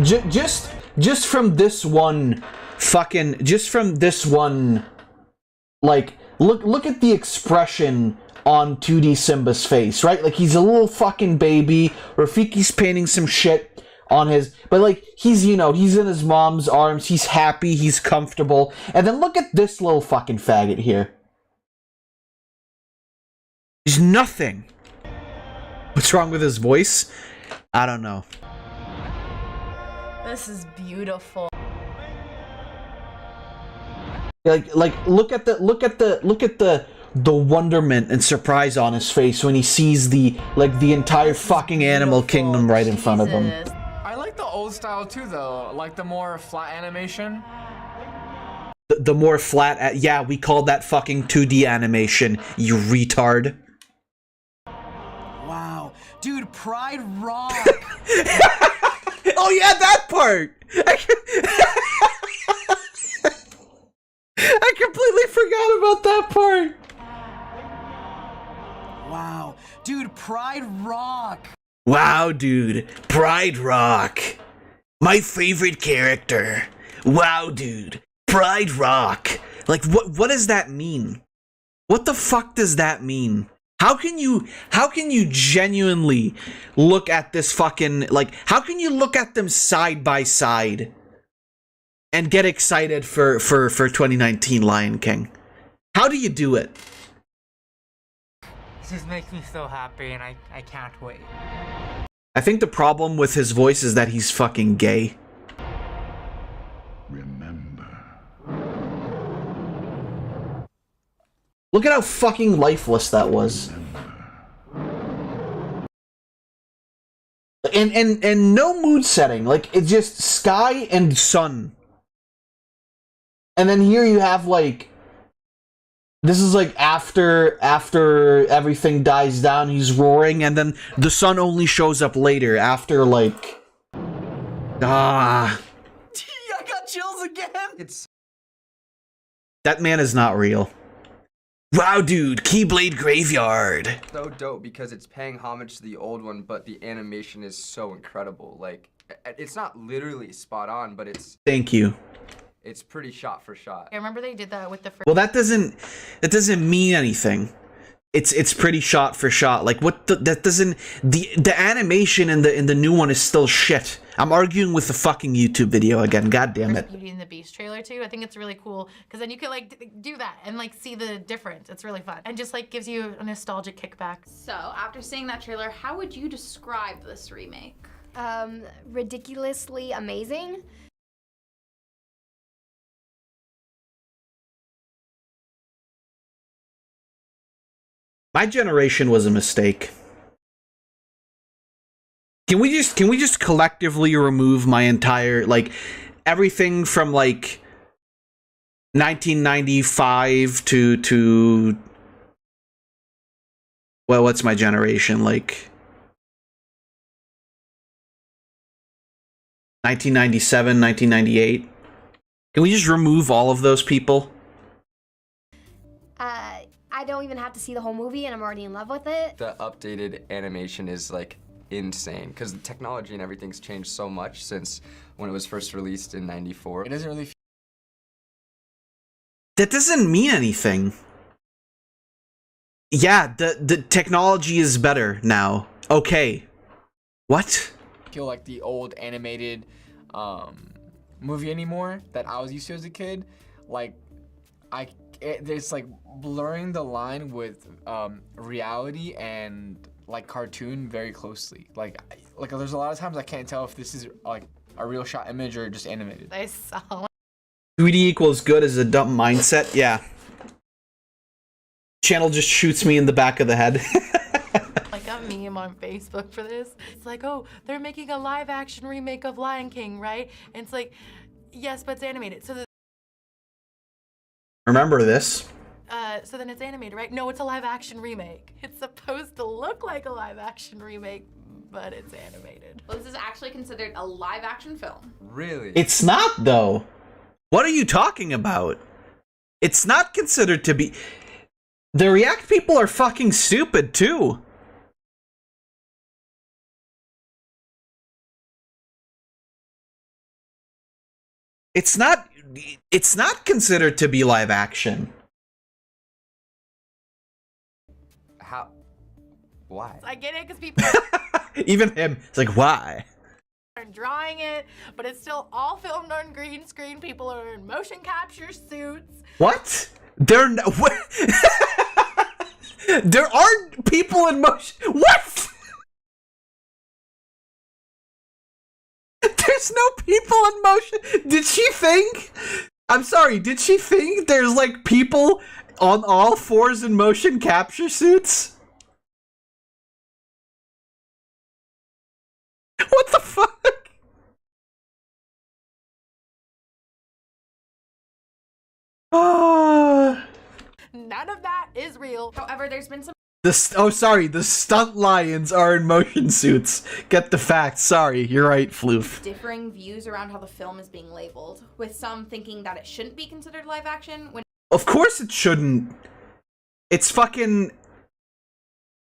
just from this one like look at the expression on 2D Simba's face, right? Like he's a little fucking baby. Rafiki's painting some shit on his, but like he's he's in his mom's arms, he's happy, he's comfortable. And then look at this little fucking faggot here. He's nothing. What's wrong with his voice? I don't know. This is beautiful. Like look at the wonderment and surprise on his face when he sees the entire fucking animal kingdom right in front of him. I like the old style too, though. Like the more flat animation. The more flat, yeah, we called that fucking 2D animation, you retard. Wow. Dude, Pride Rock. Oh yeah, that part! I completely forgot about that part! Wow. Dude, Pride Rock. Wow, dude. Pride Rock. My favorite character. Wow, dude. Pride Rock. Like, what does that mean? What the fuck does that mean? How can you genuinely look at this fucking, like, how can you look at them side by side and get excited for 2019 Lion King? How do you do it? This just makes me so happy, and I can't wait. I think the problem with his voice is that he's fucking gay. Remember. Look at how fucking lifeless that was. And no mood setting. Like, it's just sky and sun. And then here you have, like, this is like after everything dies down, he's roaring, and then the sun only shows up later after, like, I got chills again. That man is not real. Wow, dude, Keyblade Graveyard. So dope because it's paying homage to the old one, but the animation is so incredible. Like, it's not literally spot on, but it's... Thank you. It's pretty shot for shot. I remember they did that with the first. Well, that doesn't mean anything. It's pretty shot for shot. Like that doesn't the animation in the new one is still shit. I'm arguing with the fucking YouTube video again. God damn it. Beauty and the Beast trailer too. I think it's really cool because then you can like do that and like see the difference. It's really fun and just like gives you a nostalgic kickback. So after seeing that trailer, how would you describe this remake? Ridiculously amazing. My generation was a mistake. Can we just collectively remove my entire, like, everything from, like, 1995 to well, what's my generation, like 1997, 1998? Can we just remove all of those people? I don't even have to see the whole movie and I'm already in love with it. The updated animation is like insane because the technology and everything's changed so much since when it was first released in '94. It doesn't really. That doesn't mean anything. Yeah, the technology is better now. Okay. What? Feel like the old animated movie anymore that I was used to as a kid. Like, it's like blurring the line with reality and like cartoon very closely. Like there's a lot of times I can't tell if this is like a real shot image or just animated. I saw 3D equals good as a dumb mindset. Yeah. Channel just shoots me in the back of the head. like a meme on Facebook for this. It's like, oh, they're making a live action remake of Lion King, right? And it's like, yes, but it's animated. Remember this. So then it's animated, right? No, it's a live action remake. It's supposed to look like a live action remake, but it's animated. Well, this is actually considered a live action film. Really? It's not, though. What are you talking about? It's not considered to be... The React people are fucking stupid, too. It's not considered to be live action. How? Why? I get it because people Even him, it's like, why? are drawing it, but it's still all filmed on green screen. People are in motion capture suits. What? There aren't people in motion. What? There's no people in motion. Did she think? I'm sorry, did she think there's like people on all fours in motion capture suits? What the fuck? None of that is real. However, there's been some The stunt lions are in motion suits. Get the facts. Sorry, you're right, Floof. differing views around how the film is being labeled, with some thinking that it shouldn't be considered live action when Of course it shouldn't. It's fucking...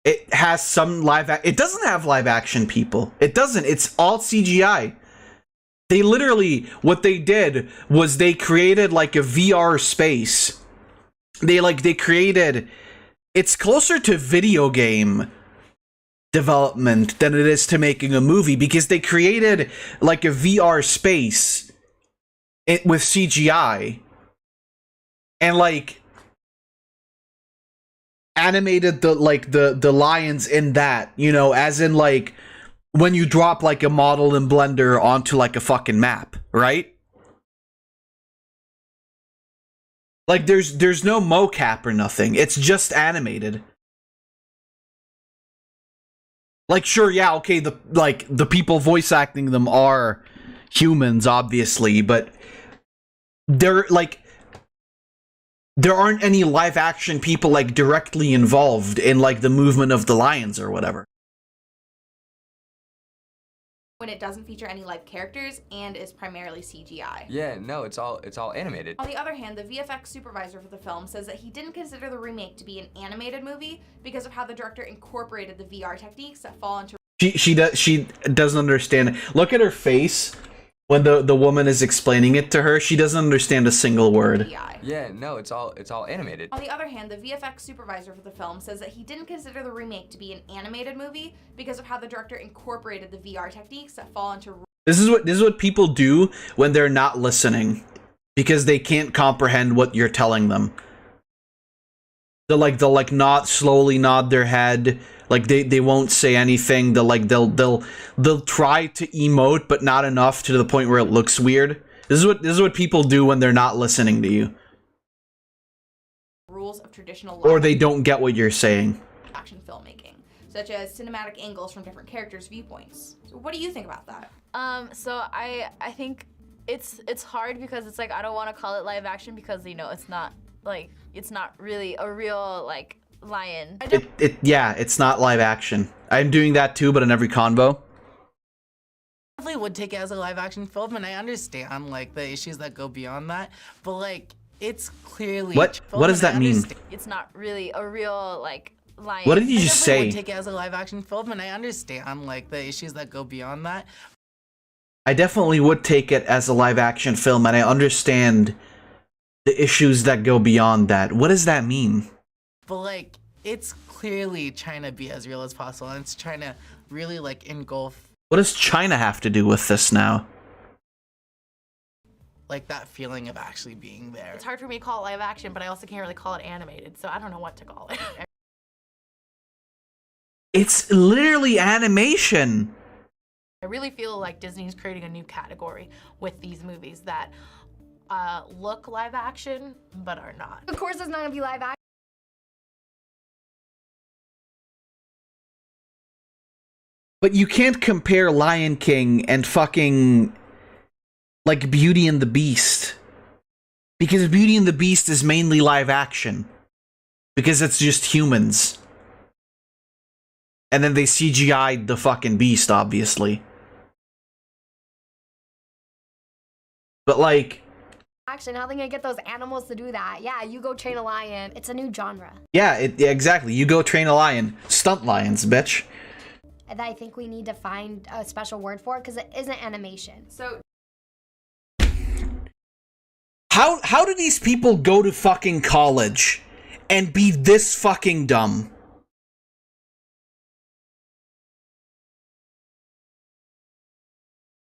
It has some it doesn't have live action people. It doesn't. It's all CGI. They literally, what they did was they created like a VR space. They created... It's closer to video game development than it is to making a movie, because they created like a VR space with CGI and like animated the lions in that, you know, as in like when you drop like a model in Blender onto like a fucking map, right? Like there's no mocap or nothing. It's just animated. Like sure, yeah, okay, the people voice acting them are humans, obviously, but there aren't any live action people like directly involved in like the movement of the lions or whatever. when it doesn't feature any live characters and is primarily CGI. Yeah, no, it's all animated. On the other hand, the VFX supervisor for the film says that he didn't consider the remake to be an animated movie because of how the director incorporated the VR techniques that fall into... She doesn't understand. Look at her face when the woman is explaining it to her. She doesn't understand a single word. Yeah, no, it's all animated. On the other hand, the VFX supervisor for the film says that he didn't consider the remake to be an animated movie because of how the director incorporated the VR techniques that fall into... This is what people do when they're not listening, because they can't comprehend what you're telling them. They'll slowly nod their head, like they won't say anything. They'll try to emote, but not enough to the point where it looks weird. This is what people do when they're not listening to you, rules of traditional or they don't get what you're saying. action filmmaking, such as cinematic angles from different characters' viewpoints. So what do you think about that? So I think it's hard because it's like I don't want to call it live action because it's not really a real like lion. It's not live action. I'm doing that too, but in every convo. Definitely would take it as a live action film, and I understand like the issues that go beyond that, but like it's clearly What does that mean? It's not really a real like lion. What did you just say? Would take it as a live action film, and I understand like the issues that go beyond that. I definitely would take it as a live action film, and I understand the issues that go beyond that. What does that mean? But like it's clearly trying to be as real as possible, and it's trying to really like engulf. What does China have to do with this now? Like that feeling of actually being there. It's hard for me to call it live action, but I also can't really call it animated, so I don't know what to call it. It's literally animation. I really feel like Disney's creating a new category with these movies that look live action, but are not. Of course it's not gonna be live action. But you can't compare Lion King and fucking like Beauty and the Beast. Because Beauty and the Beast is mainly live action. Because it's just humans. And then they CGI'd the fucking beast, obviously. But like... Action, how are they gonna get those animals to do that? Yeah, you go train a lion. It's a new genre. Yeah, exactly. You go train a lion. Stunt lions, bitch. And I think we need to find a special word for it because it isn't animation. So How do these people go to fucking college and be this fucking dumb?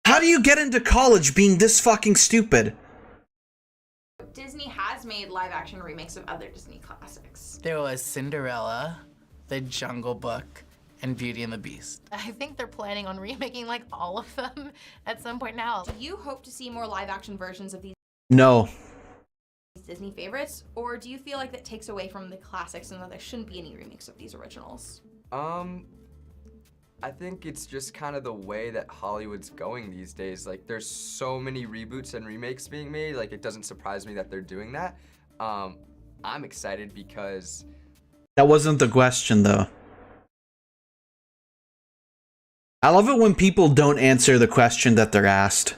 How do you get into college being this fucking stupid? Disney has made live action remakes of other Disney classics. There was Cinderella, The Jungle Book, and Beauty and the Beast. I think they're planning on remaking like all of them at some point now. Do you hope to see more live action versions of these No. Disney favorites, or do you feel like that takes away from the classics and that there shouldn't be any remakes of these originals? I think it's just kind of the way that Hollywood's going these days. Like, there's so many reboots and remakes being made, like, it doesn't surprise me that they're doing that. I'm excited because... That wasn't the question, though. I love it when people don't answer the question that they're asked.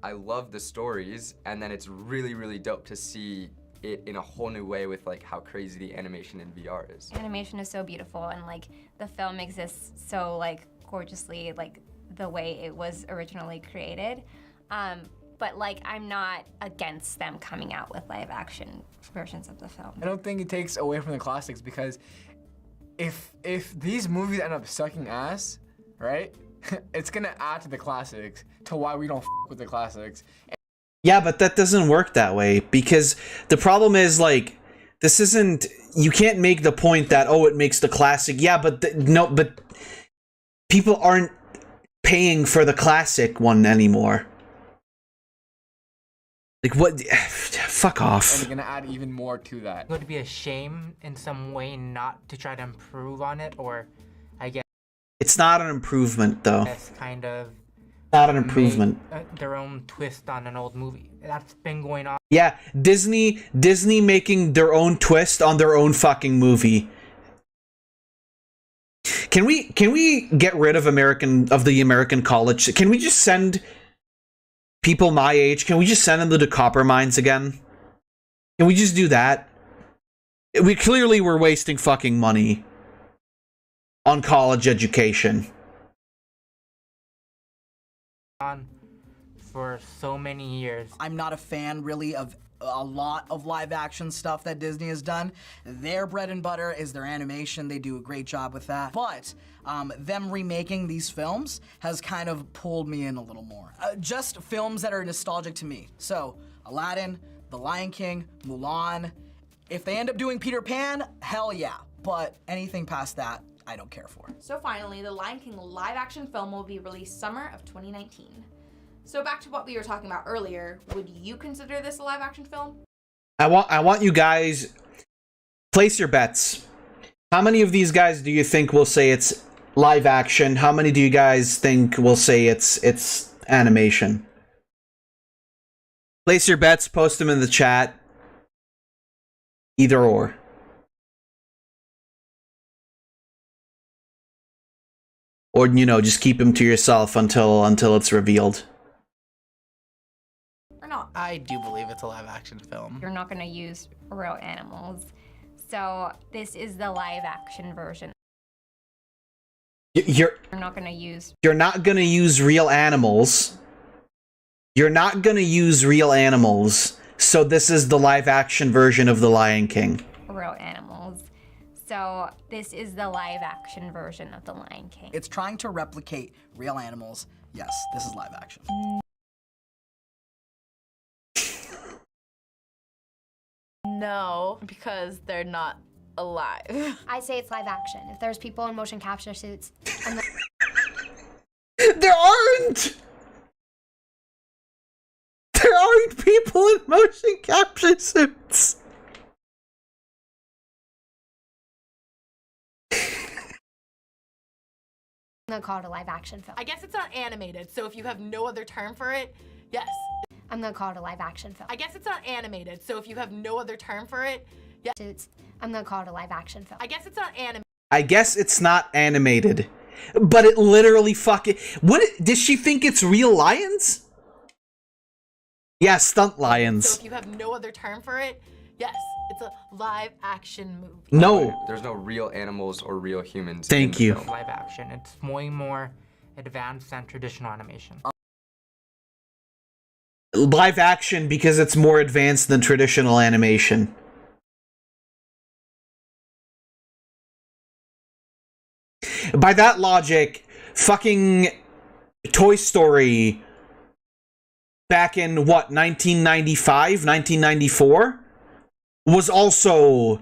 I love the stories, and then it's really, really dope to see it in a whole new way with like how crazy the animation in VR is. Animation is so beautiful, and like the film exists so like gorgeously, like the way it was originally created. But like I'm not against them coming out with live action versions of the film. I don't think it takes away from the classics because if these movies end up sucking ass, right? It's gonna add to the classics, to why we don't f with the classics. Yeah, but that doesn't work that way, because the problem is, like, this isn't... You can't make the point that, oh, it makes the classic. Yeah, but no, but people aren't paying for the classic one anymore. Like, what? Fuck off. And they're gonna add even more to that. Would it be a shame in some way not to try to improve on it, or I guess It's not an improvement, though. that's kind of Not an improvement. their own twist on an old movie. That's been going on. Yeah, Disney making their own twist on their own fucking movie. Can we get rid of the American college? Can we just send people my age? Can we just send them to the copper mines again? Can we just do that? We clearly were wasting fucking money on college education. On for so many years. I'm not a fan, really, of a lot of live action stuff that Disney has done. Their bread and butter is their animation. They do a great job with that. But them remaking these films has kind of pulled me in a little more. Just films that are nostalgic to me. So, Aladdin, The Lion King, Mulan. If they end up doing Peter Pan, hell yeah. But anything past that, I don't care for. So finally, the Lion King live action film will be released summer of 2019. So back to what we were talking about earlier, would you consider this a live action film? I want you guys Place your bets. How many of these guys do you think will say it's live action? How many do you guys think will say it's animation? Place your bets, post them in the chat. Either or. Or, you know, just keep them to yourself until it's revealed. Or not. I do believe it's a live action film. You're not gonna use real animals. So this is the live action version. You're not gonna use. You're not gonna use real animals. You're not gonna use real animals. So this is the live action version of The Lion King. Real animals. So this is the live action version of The Lion King. It's trying to replicate real animals. Yes, this is live action. No, because they're not alive. I say it's live action. If there's people in motion capture suits and There aren't! There aren't people in motion capture suits! I'm gonna call it a live action film. I guess it's not animated, so if you have no other term for it, yes. I'm gonna call it a live action film. I guess it's not animated, so if you have no other term for it, yes. Suits. I'm gonna call it a live action film. I guess it's not animated. I guess it's not animated. But it literally fucking... What? Does she think it's real lions? Yeah, stunt lions. So if you have no other term for it, yes, it's a live action movie. No. There's no real animals or real humans. Thank you. Live action. It's way more advanced than traditional animation. Live action because it's more advanced than traditional animation. By that logic, fucking Toy Story back in what, 1995, 1994 was also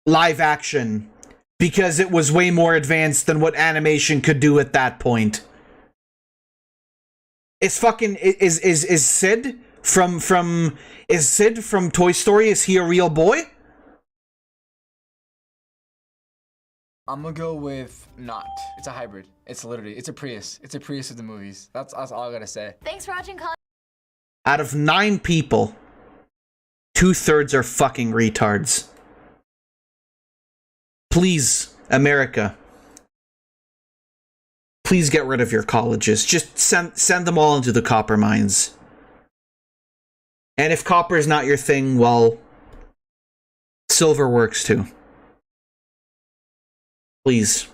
live action because it was way more advanced than what animation could do at that point. Is fucking is Sid from Toy Story, is he a real boy? I'm gonna go with not. It's a hybrid. It's a Prius. It's a Prius of the movies. That's all I gotta say. Thanks for watching, Colin. Out of 9 people, 2/3 are fucking retards. Please, America. Please get rid of your colleges. Just send them all into the copper mines. And if copper is not your thing, well, silver works too. Please.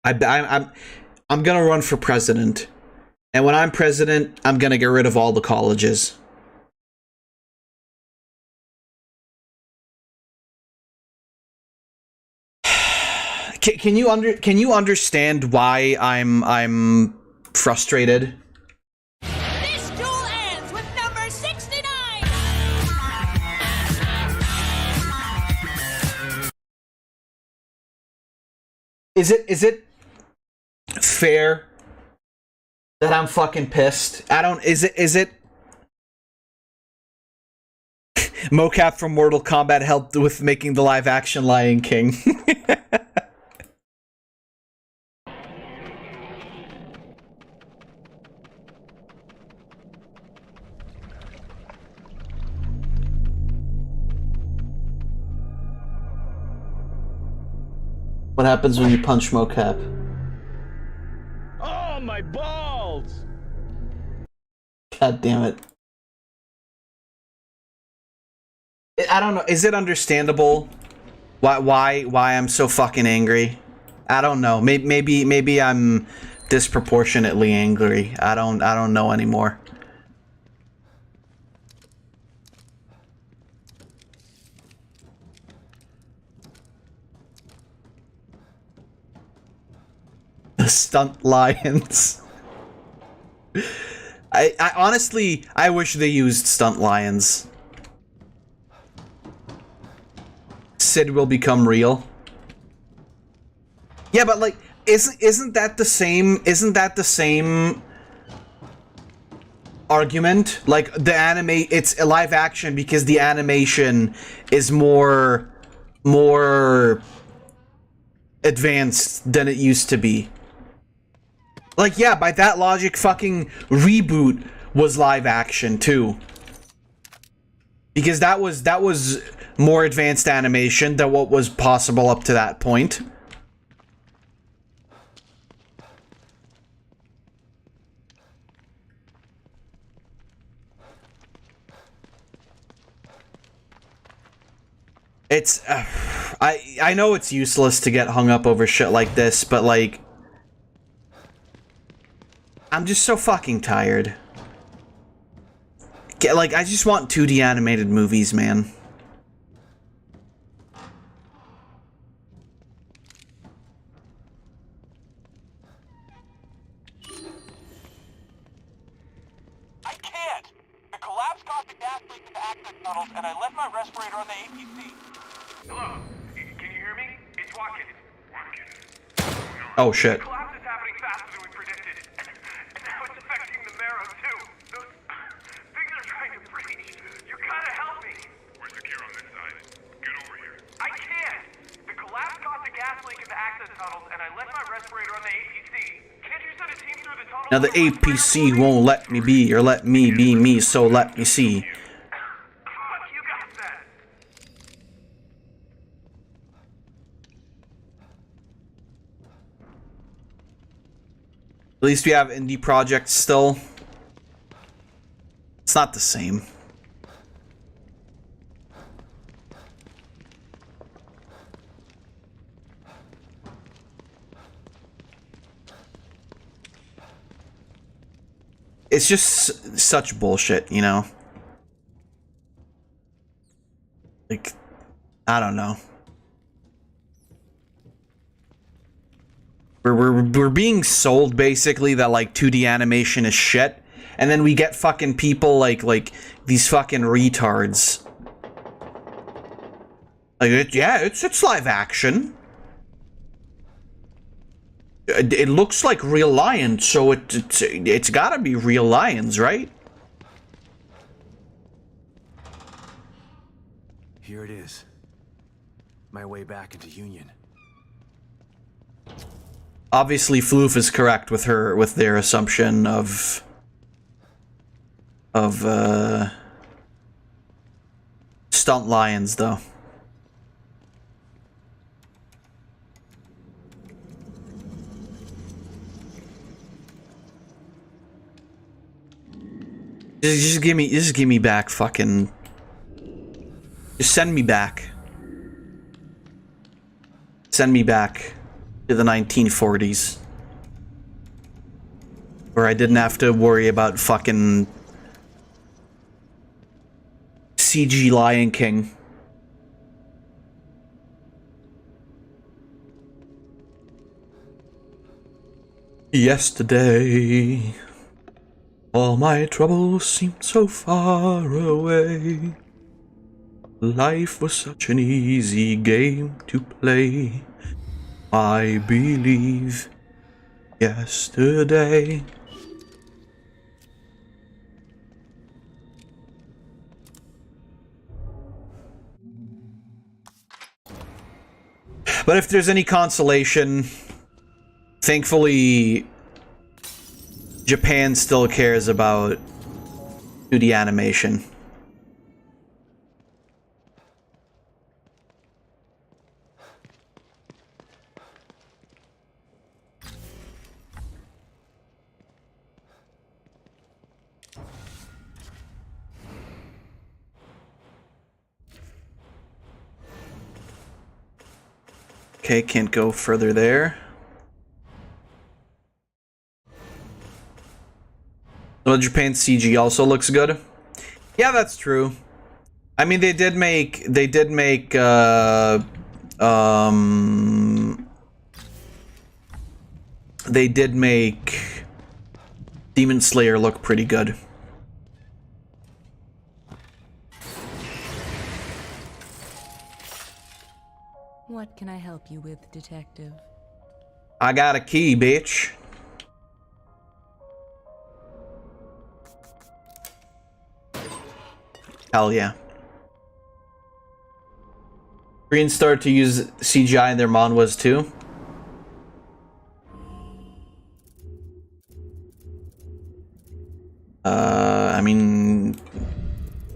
I'm gonna run for president. And when I'm president, I'm gonna get rid of all the colleges. Can you understand why I'm frustrated? This duel ends with number 69! Is it fair that I'm fucking pissed? Is it mocap from Mortal Kombat helped with making the live action Lion King? What happens when you punch mocap? Oh, my balls! God damn it. I don't know. Is it understandable why I'm so fucking angry? I don't know. Maybe I'm disproportionately angry. I don't know anymore. The stunt lions. I honestly, I wish they used stunt lions. Sid will become real. Yeah, but like, isn't that the same? Isn't that the same argument. Like the anime, it's a live action because the animation is more advanced than it used to be. Like, yeah, by that logic, fucking Reboot was live action too. Because that was more advanced animation than what was possible up to that point. It's I know it's useless to get hung up over shit like this, but like I'm just so fucking tired. Like I just want 2D animated movies, man. I can't! The collapse caused a gas leak in the access tunnels, and I left my respirator on the APC. Hello? Can you hear me? It's Watkins. Oh shit. The collapse is happening faster than we predicted. And now it's affecting the marrow, too. Those things are trying to breach. You gotta help me. We're secure on this side. Get over here. I can't! The collapse caused a gas leak in the access tunnels, and I left my respirator on the APC. Can't you send a team through the tunnel? Now the APC won't let me be, or let me be me, so let me see. At least we have indie projects still. It's not the same. It's just such bullshit, you know? Like, I don't know. We're being sold basically that like 2D animation is shit, and then we get fucking people like these fucking retards. Like yeah, it's live action. It looks like real lions, so it's gotta be real lions, right? Here it is. My way back into Union. Obviously, Floof is correct with their assumption of stunt lions, though. Just give me back, fucking. Just send me back. Send me back to the 1940s, where I didn't have to worry about fucking CG Lion King. Yesterday, all my troubles seemed so far away. Life was such an easy game to play. I believe yesterday. But if there's any consolation, thankfully, Japan still cares about 2D animation. Okay, can't go further there. Well, Japan's CG also looks good. Yeah, that's true. I mean, they did make Demon Slayer look pretty good. What can I help you with, Detective? I got a key, bitch. Hell yeah. Koreans started to use CGI in their manhwas too. I mean,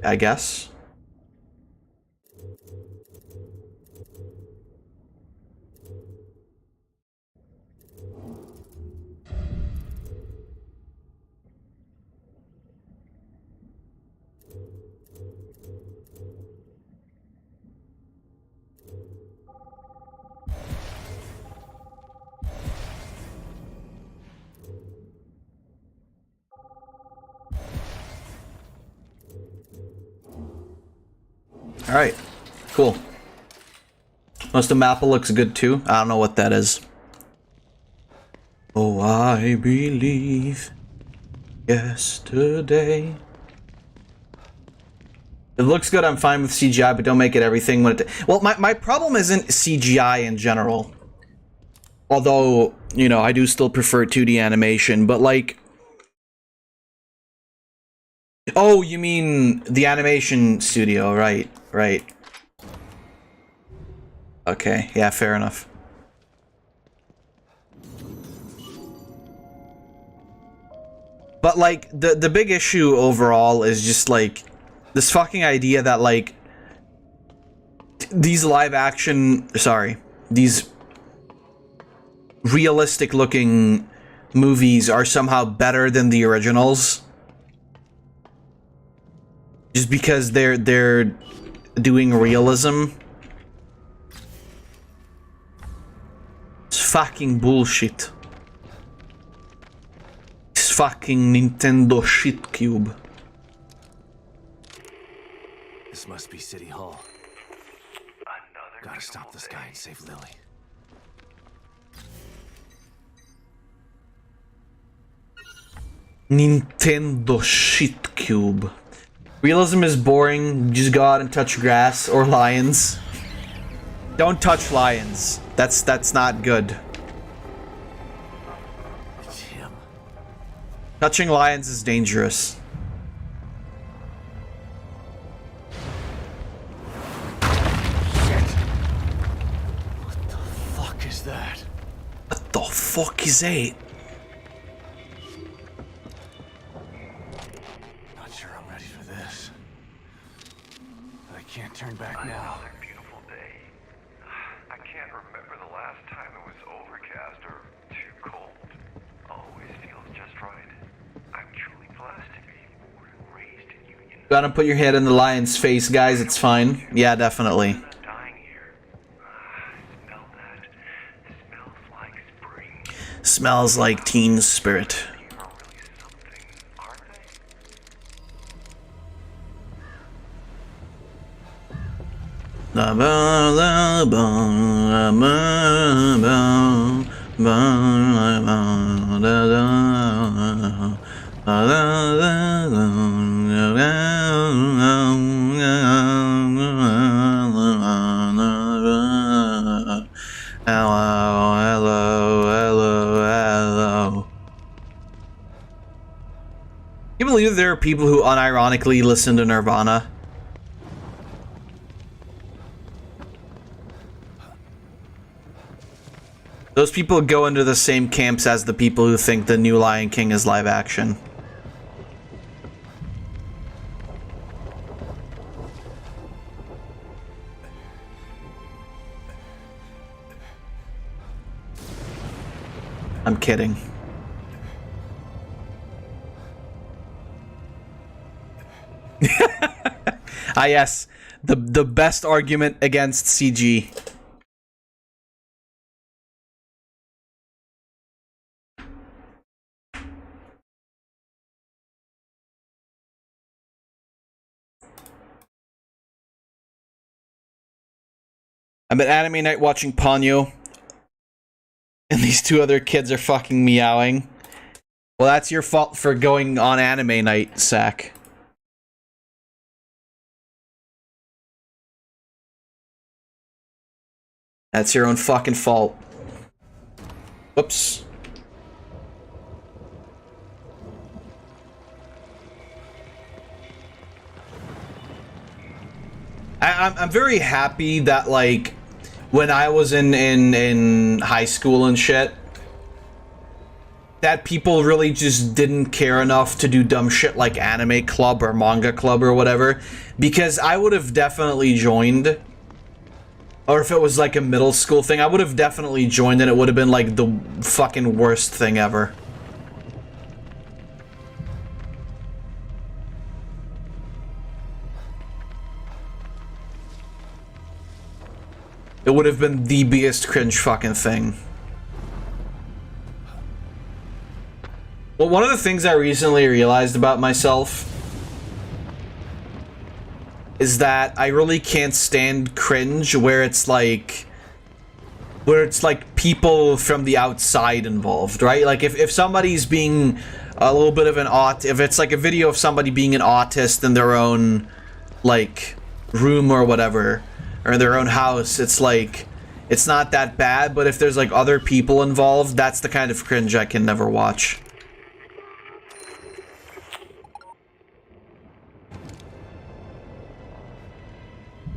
I guess. Alright, cool. Most of Mappa looks good too. I don't know what that is. Oh, I believe yesterday. It looks good, I'm fine with CGI, but don't make it everything when it... Well, my problem isn't CGI in general. Although, you know, I do still prefer 2D animation, but like... Oh, you mean the animation studio, right, right. Okay, yeah, fair enough. But like, the big issue overall is just like, this fucking idea that like, these live action, sorry, these realistic looking movies are somehow better than the originals. Just because they're doing realism. It's fucking bullshit. It's fucking Nintendo shit cube. This must be City Hall. Gotta stop this guy and save Lily. Nintendo shit cube. Realism is boring. You just go out and touch grass or lions. Don't touch lions. That's not good. Touching lions is dangerous. Fuck is that? What the fuck is that? Not sure I'm ready for this. I can't turn back now. Another beautiful day. I can't remember the last time it was overcast or too cold. Always feels just right. I'm truly blessed to be born and raised in Union. Gotta put your head in the lion's face, guys. It's fine. Yeah, definitely. Smells like teen spirit. Can you believe there are people who unironically listen to Nirvana? Those people go into the same camps as the people who think the new Lion King is live action. I'm kidding. Ah yes, the best argument against CG. I'm at anime night watching Ponyo, and these two other kids are fucking meowing. Well, that's your fault for going on anime night, Sack. That's your own fucking fault. Whoops. I'm very happy that, like, when I was in high school and shit, that people really just didn't care enough to do dumb shit like anime club or manga club or whatever, because I would have definitely joined, or if it was like a middle school thing, I would have definitely joined and it would have been like the fucking worst thing ever. It would have been the biggest cringe fucking thing. Well, one of the things I recently realized about myself is that I really can't stand cringe where it's like people from the outside involved, right? Like if somebody's being a little bit of an if it's like a video of somebody being an autist in their own like room or whatever, or in their own house, it's like, it's not that bad, but if there's like other people involved, that's the kind of cringe I can never watch.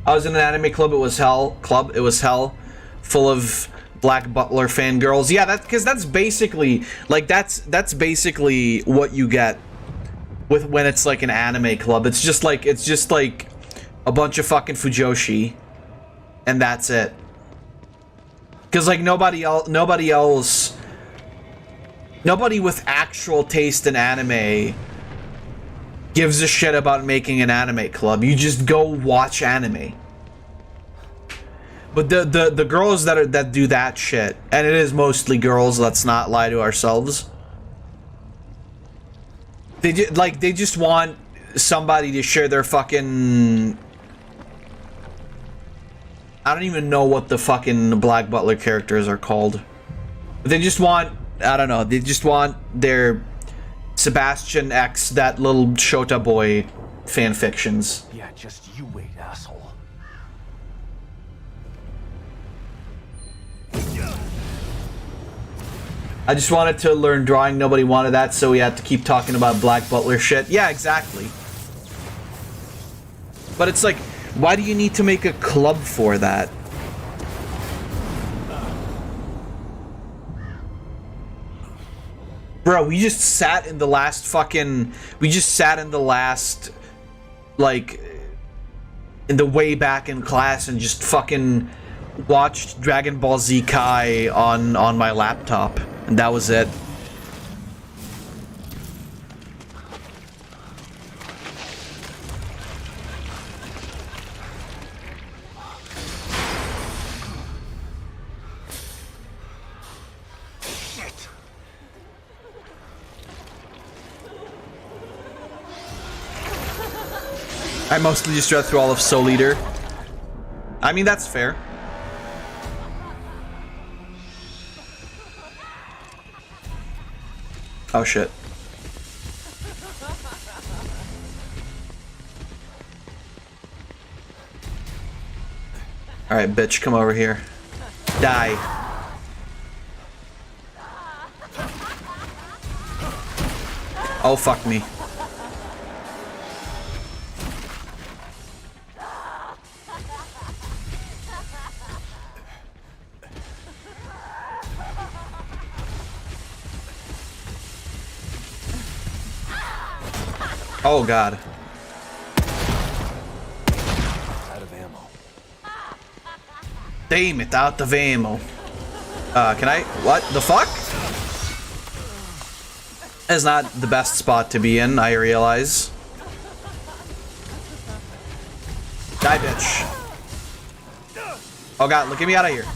I was in an anime club, it was hell. Full of Black Butler fangirls. Yeah, because that's basically, like, that's basically what you get with when it's like an anime club. It's just like a bunch of fucking fujoshi. And that's it. Because like nobody with actual taste in anime gives a shit about making an anime club. You just go watch anime. But the girls that do that shit, and it is mostly girls, let's not lie to ourselves. They just want somebody to share their fucking, I don't even know what the fucking Black Butler characters are called. But they just want, I don't know, they just want their Sebastian X, that little Shota boy fanfictions. Yeah, just you wait, asshole. I just wanted to learn drawing, nobody wanted that, so we had to keep talking about Black Butler shit. Yeah, exactly. But it's like, why do you need to make a club for that? Bro, we just sat in the last, like, in the way back in class and just fucking watched Dragon Ball Z Kai on my laptop. And that was it. I mostly just read through all of Soul Eater. I mean, that's fair. Oh shit. Alright, bitch, come over here. Die. Oh, fuck me. Oh god. Out of ammo. Damn it, out of ammo. Can I? What the fuck? That's not the best spot to be in, I realize. Die, bitch. Oh god, look, get me out of here.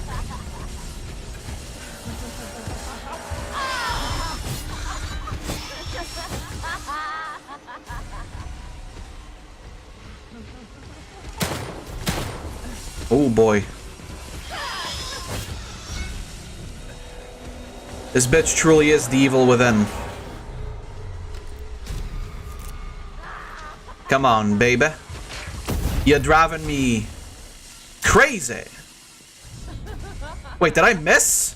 Oh boy. This bitch truly is the evil within. Come on, baby. You're driving me crazy. Wait, did I miss?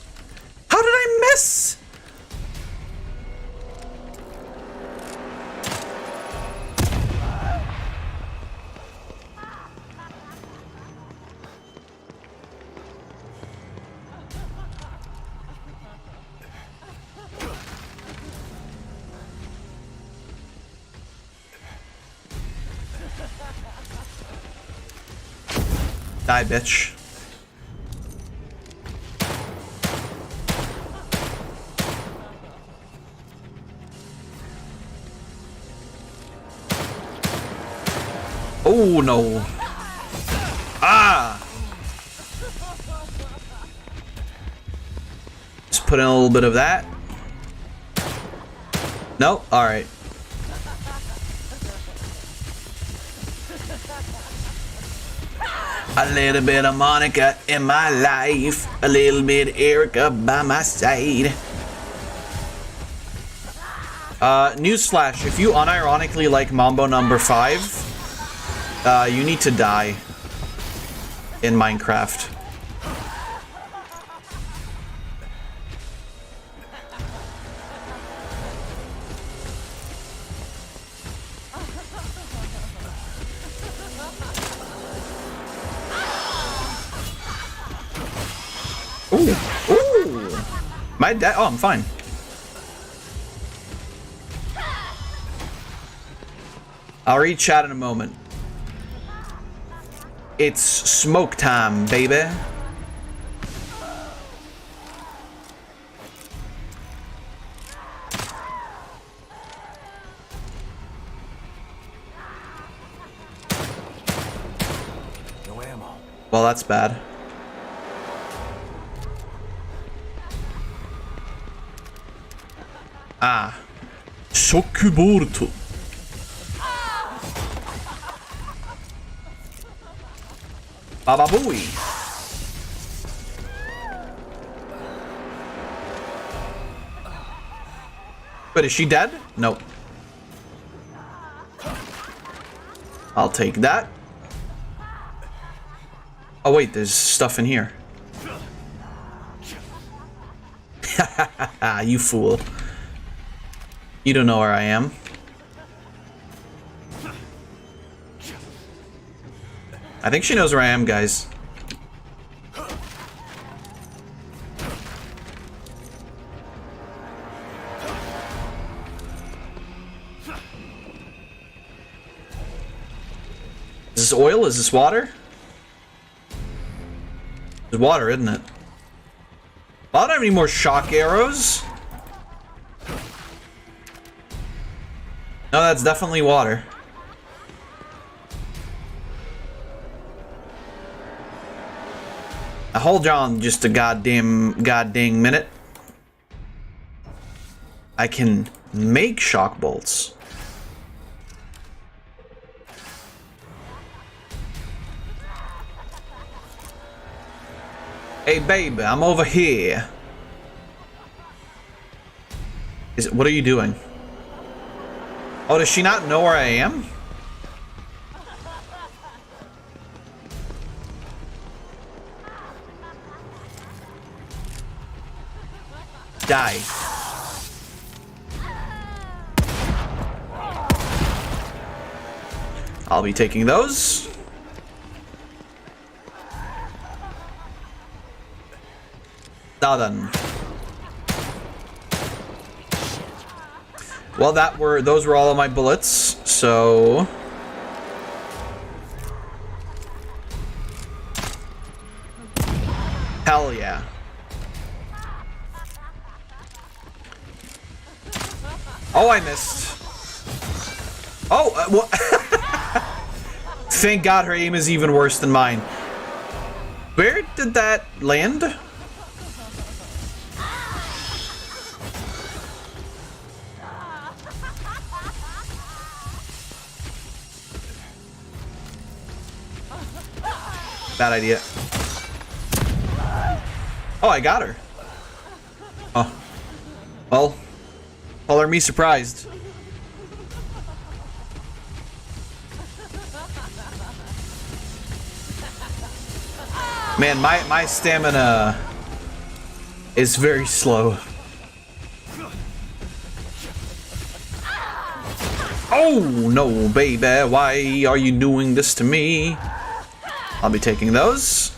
How did I miss? Die, bitch. Oh no. Ah! Just put in a little bit of that. No? Alright. A little bit of Monica in my life. A little bit Erica by my side. Newsflash, if you unironically like Mambo number 5, you need to die in Minecraft. Ooh, ooh. My dad. Oh, I'm fine. I'll read chat in a moment. It's smoke time, baby. No ammo. Well, that's bad. Ah. Shokuboruto. Baba booey. But is she dead? No. I'll take that. Oh wait, there's stuff in here. You fool. You don't know where I am. I think she knows where I am, guys. Is this oil? Is this water? It's water, isn't it? I don't have any more shock arrows. No, that's definitely water. Now hold on just a goddamn minute. I can make shock bolts. Hey baby, I'm over here. What are you doing? Oh, does she not know where I am? Die. I'll be taking those. Now then. Well, those were all of my bullets, so hell yeah. Oh, I missed. Oh, what? Thank God her aim is even worse than mine. Where did that land? Bad idea. Oh, I got her. Oh. Well, color me surprised. Man, my stamina is very slow. Oh, no, baby. Why are you doing this to me? I'll be taking those.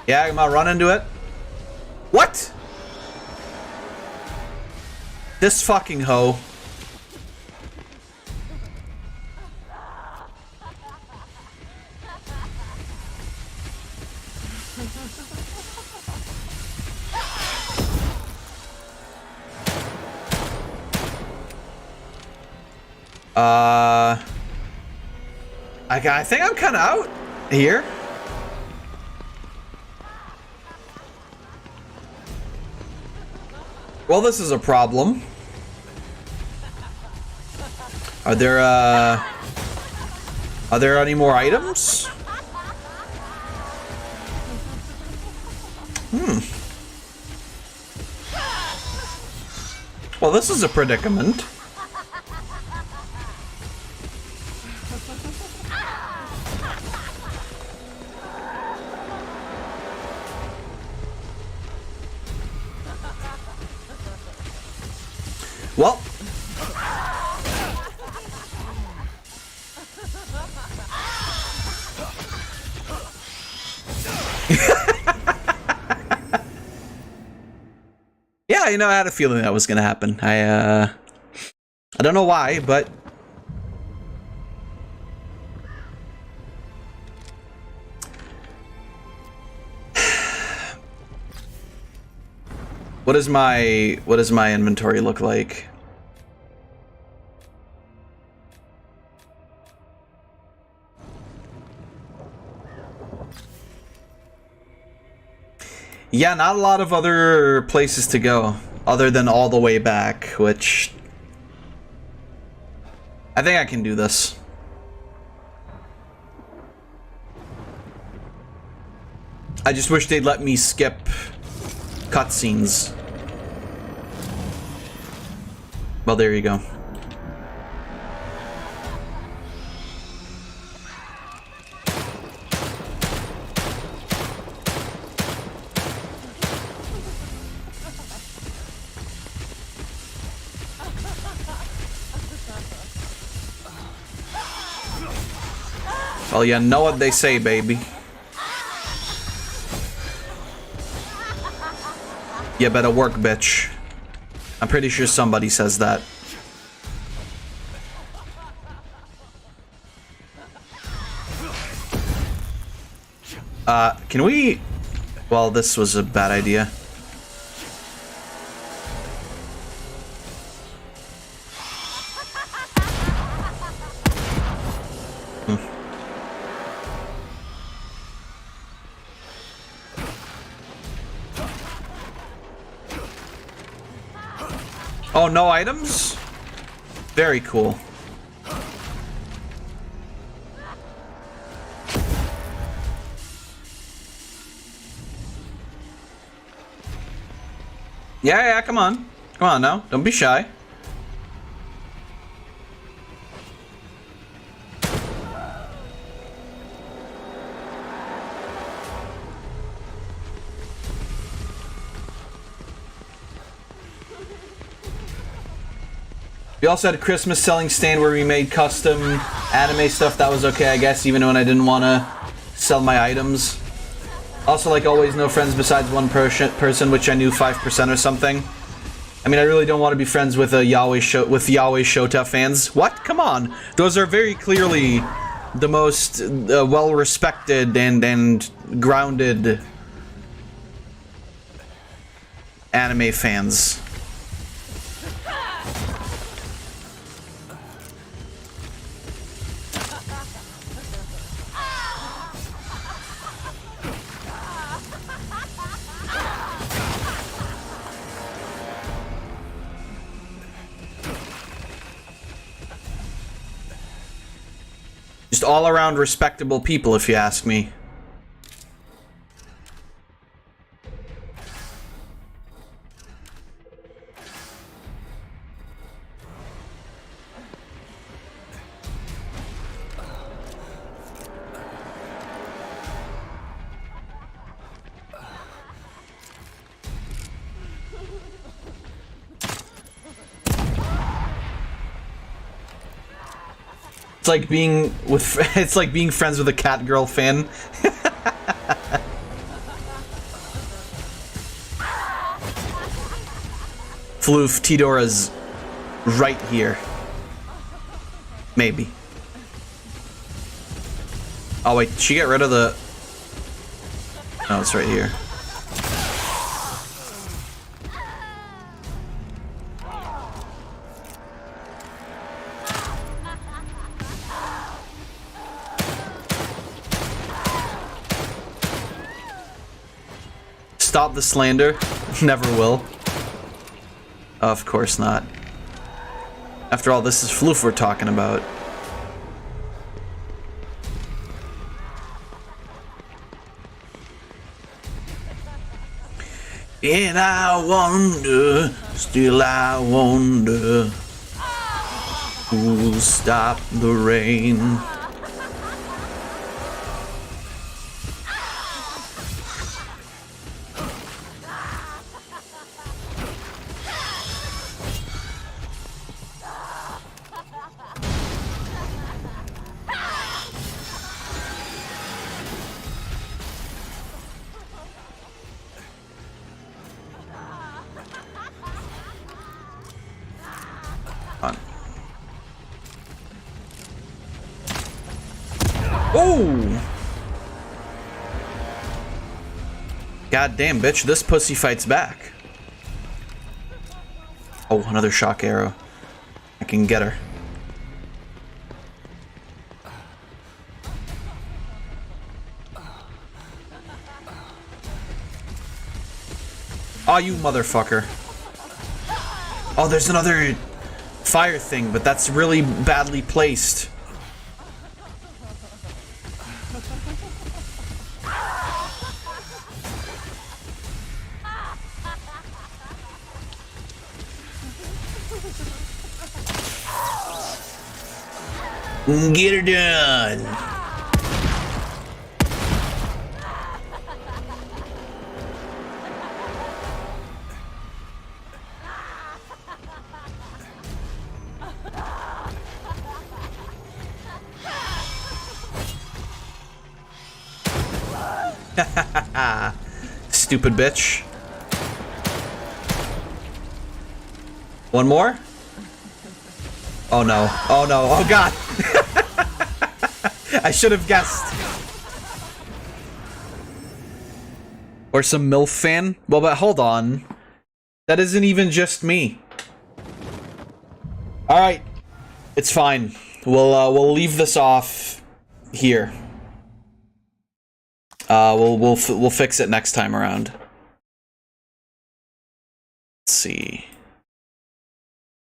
Yeah, I'm gonna run into it. What? This fucking hoe. I think I'm kind of out here. Well, this is a problem. Are there any more items? Well, this is a predicament. Well. Yeah, you know, I had a feeling that was gonna happen. I don't know why, but what does my inventory look like? Yeah, not a lot of other places to go other than all the way back, which I think I can do this. I just wish they'd let me skip cutscenes. Well, there you go. Well, you know what they say, baby. You better work, bitch. I'm pretty sure somebody says that. Can we... Well, this was a bad idea. Oh, no items? Very cool. Yeah, come on. Come on now. Don't be shy. We also had a Christmas selling stand where we made custom anime stuff. That was okay, I guess, even when I didn't want to sell my items. Also, like always, no friends besides one person, which I knew 5% or something. I mean, I really don't want to be friends with Yaoi Shota fans. What? Come on. Those are very clearly the most well-respected and grounded anime fans. Just all around respectable people, if you ask me. It's like being with it's like being friends with a Catgirl fan. Floof, Tidora's right here. Maybe. Oh wait, did she get rid of the... No, it's right here. stop the slander. Never will. Of course not. After all, this is Floof we're talking about. And I wonder, still I wonder, who'll stop the rain? Oh! God damn, bitch, this pussy fights back. Oh, another shock arrow. I can get her. Oh, you motherfucker. Oh, there's another fire thing, but that's really badly placed. Get her done. Stupid bitch. One more? Oh no. Oh no. Oh god. I should have guessed. Or some MILF fan? Well, but hold on. That isn't even just me. Alright. It's fine. We'll leave this off here. We'll fix it next time around. Let's see.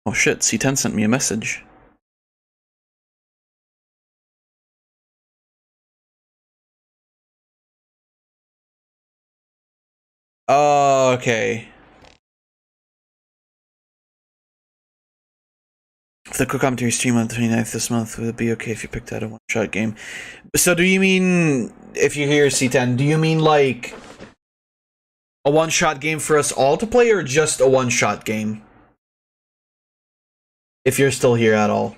Oh shit, C10 sent me a message. Oh, okay. For the quick commentary stream on the 29th this month, would it be okay if you picked out a one-shot game? So do you mean, if you hear C10, do you mean like a one-shot game for us all to play, or just a one-shot game? If you're still here at all.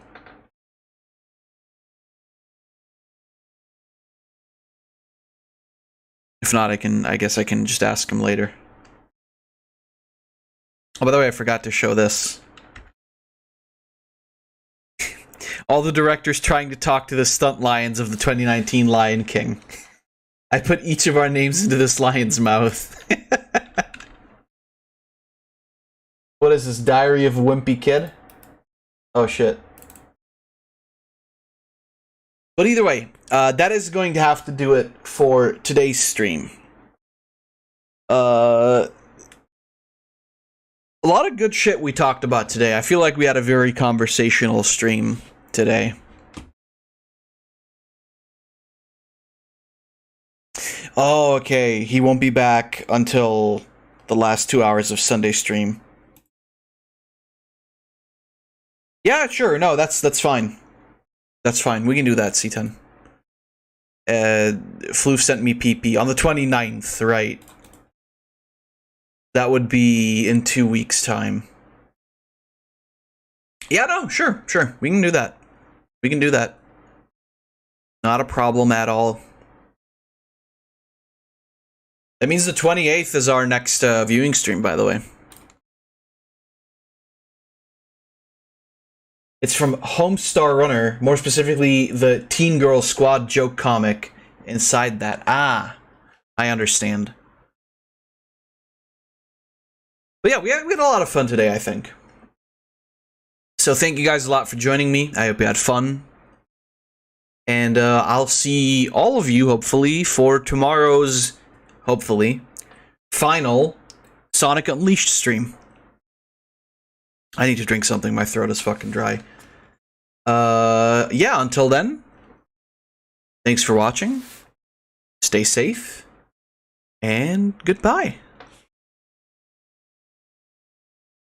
If not, I guess I can just ask him later. Oh, by the way, I forgot to show this. All the directors trying to talk to the stunt lions of the 2019 Lion King. I put each of our names into this lion's mouth. What is this, Diary of a Wimpy Kid? Oh shit. But either way, that is going to have to do it for today's stream. A lot of good shit we talked about today. I feel like we had a very conversational stream today. Oh, okay. He won't be back until the last 2 hours of Sunday stream. Yeah, sure. No, that's fine. That's fine. We can do that, C10. Floof sent me PP on the 29th, right? That would be in 2 weeks' time. Yeah, no, sure. We can do that. We can do that. Not a problem at all. That means the 28th is our next viewing stream, by the way. It's from Homestar Runner, more specifically the Teen Girl Squad joke comic inside that. Ah, I understand. But yeah, we had a lot of fun today, I think. So thank you guys a lot for joining me. I hope you had fun. And I'll see all of you, hopefully, for tomorrow's, hopefully, final Sonic Unleashed stream. I need to drink something. My throat is fucking dry. Yeah, until then, thanks for watching. Stay safe. And goodbye.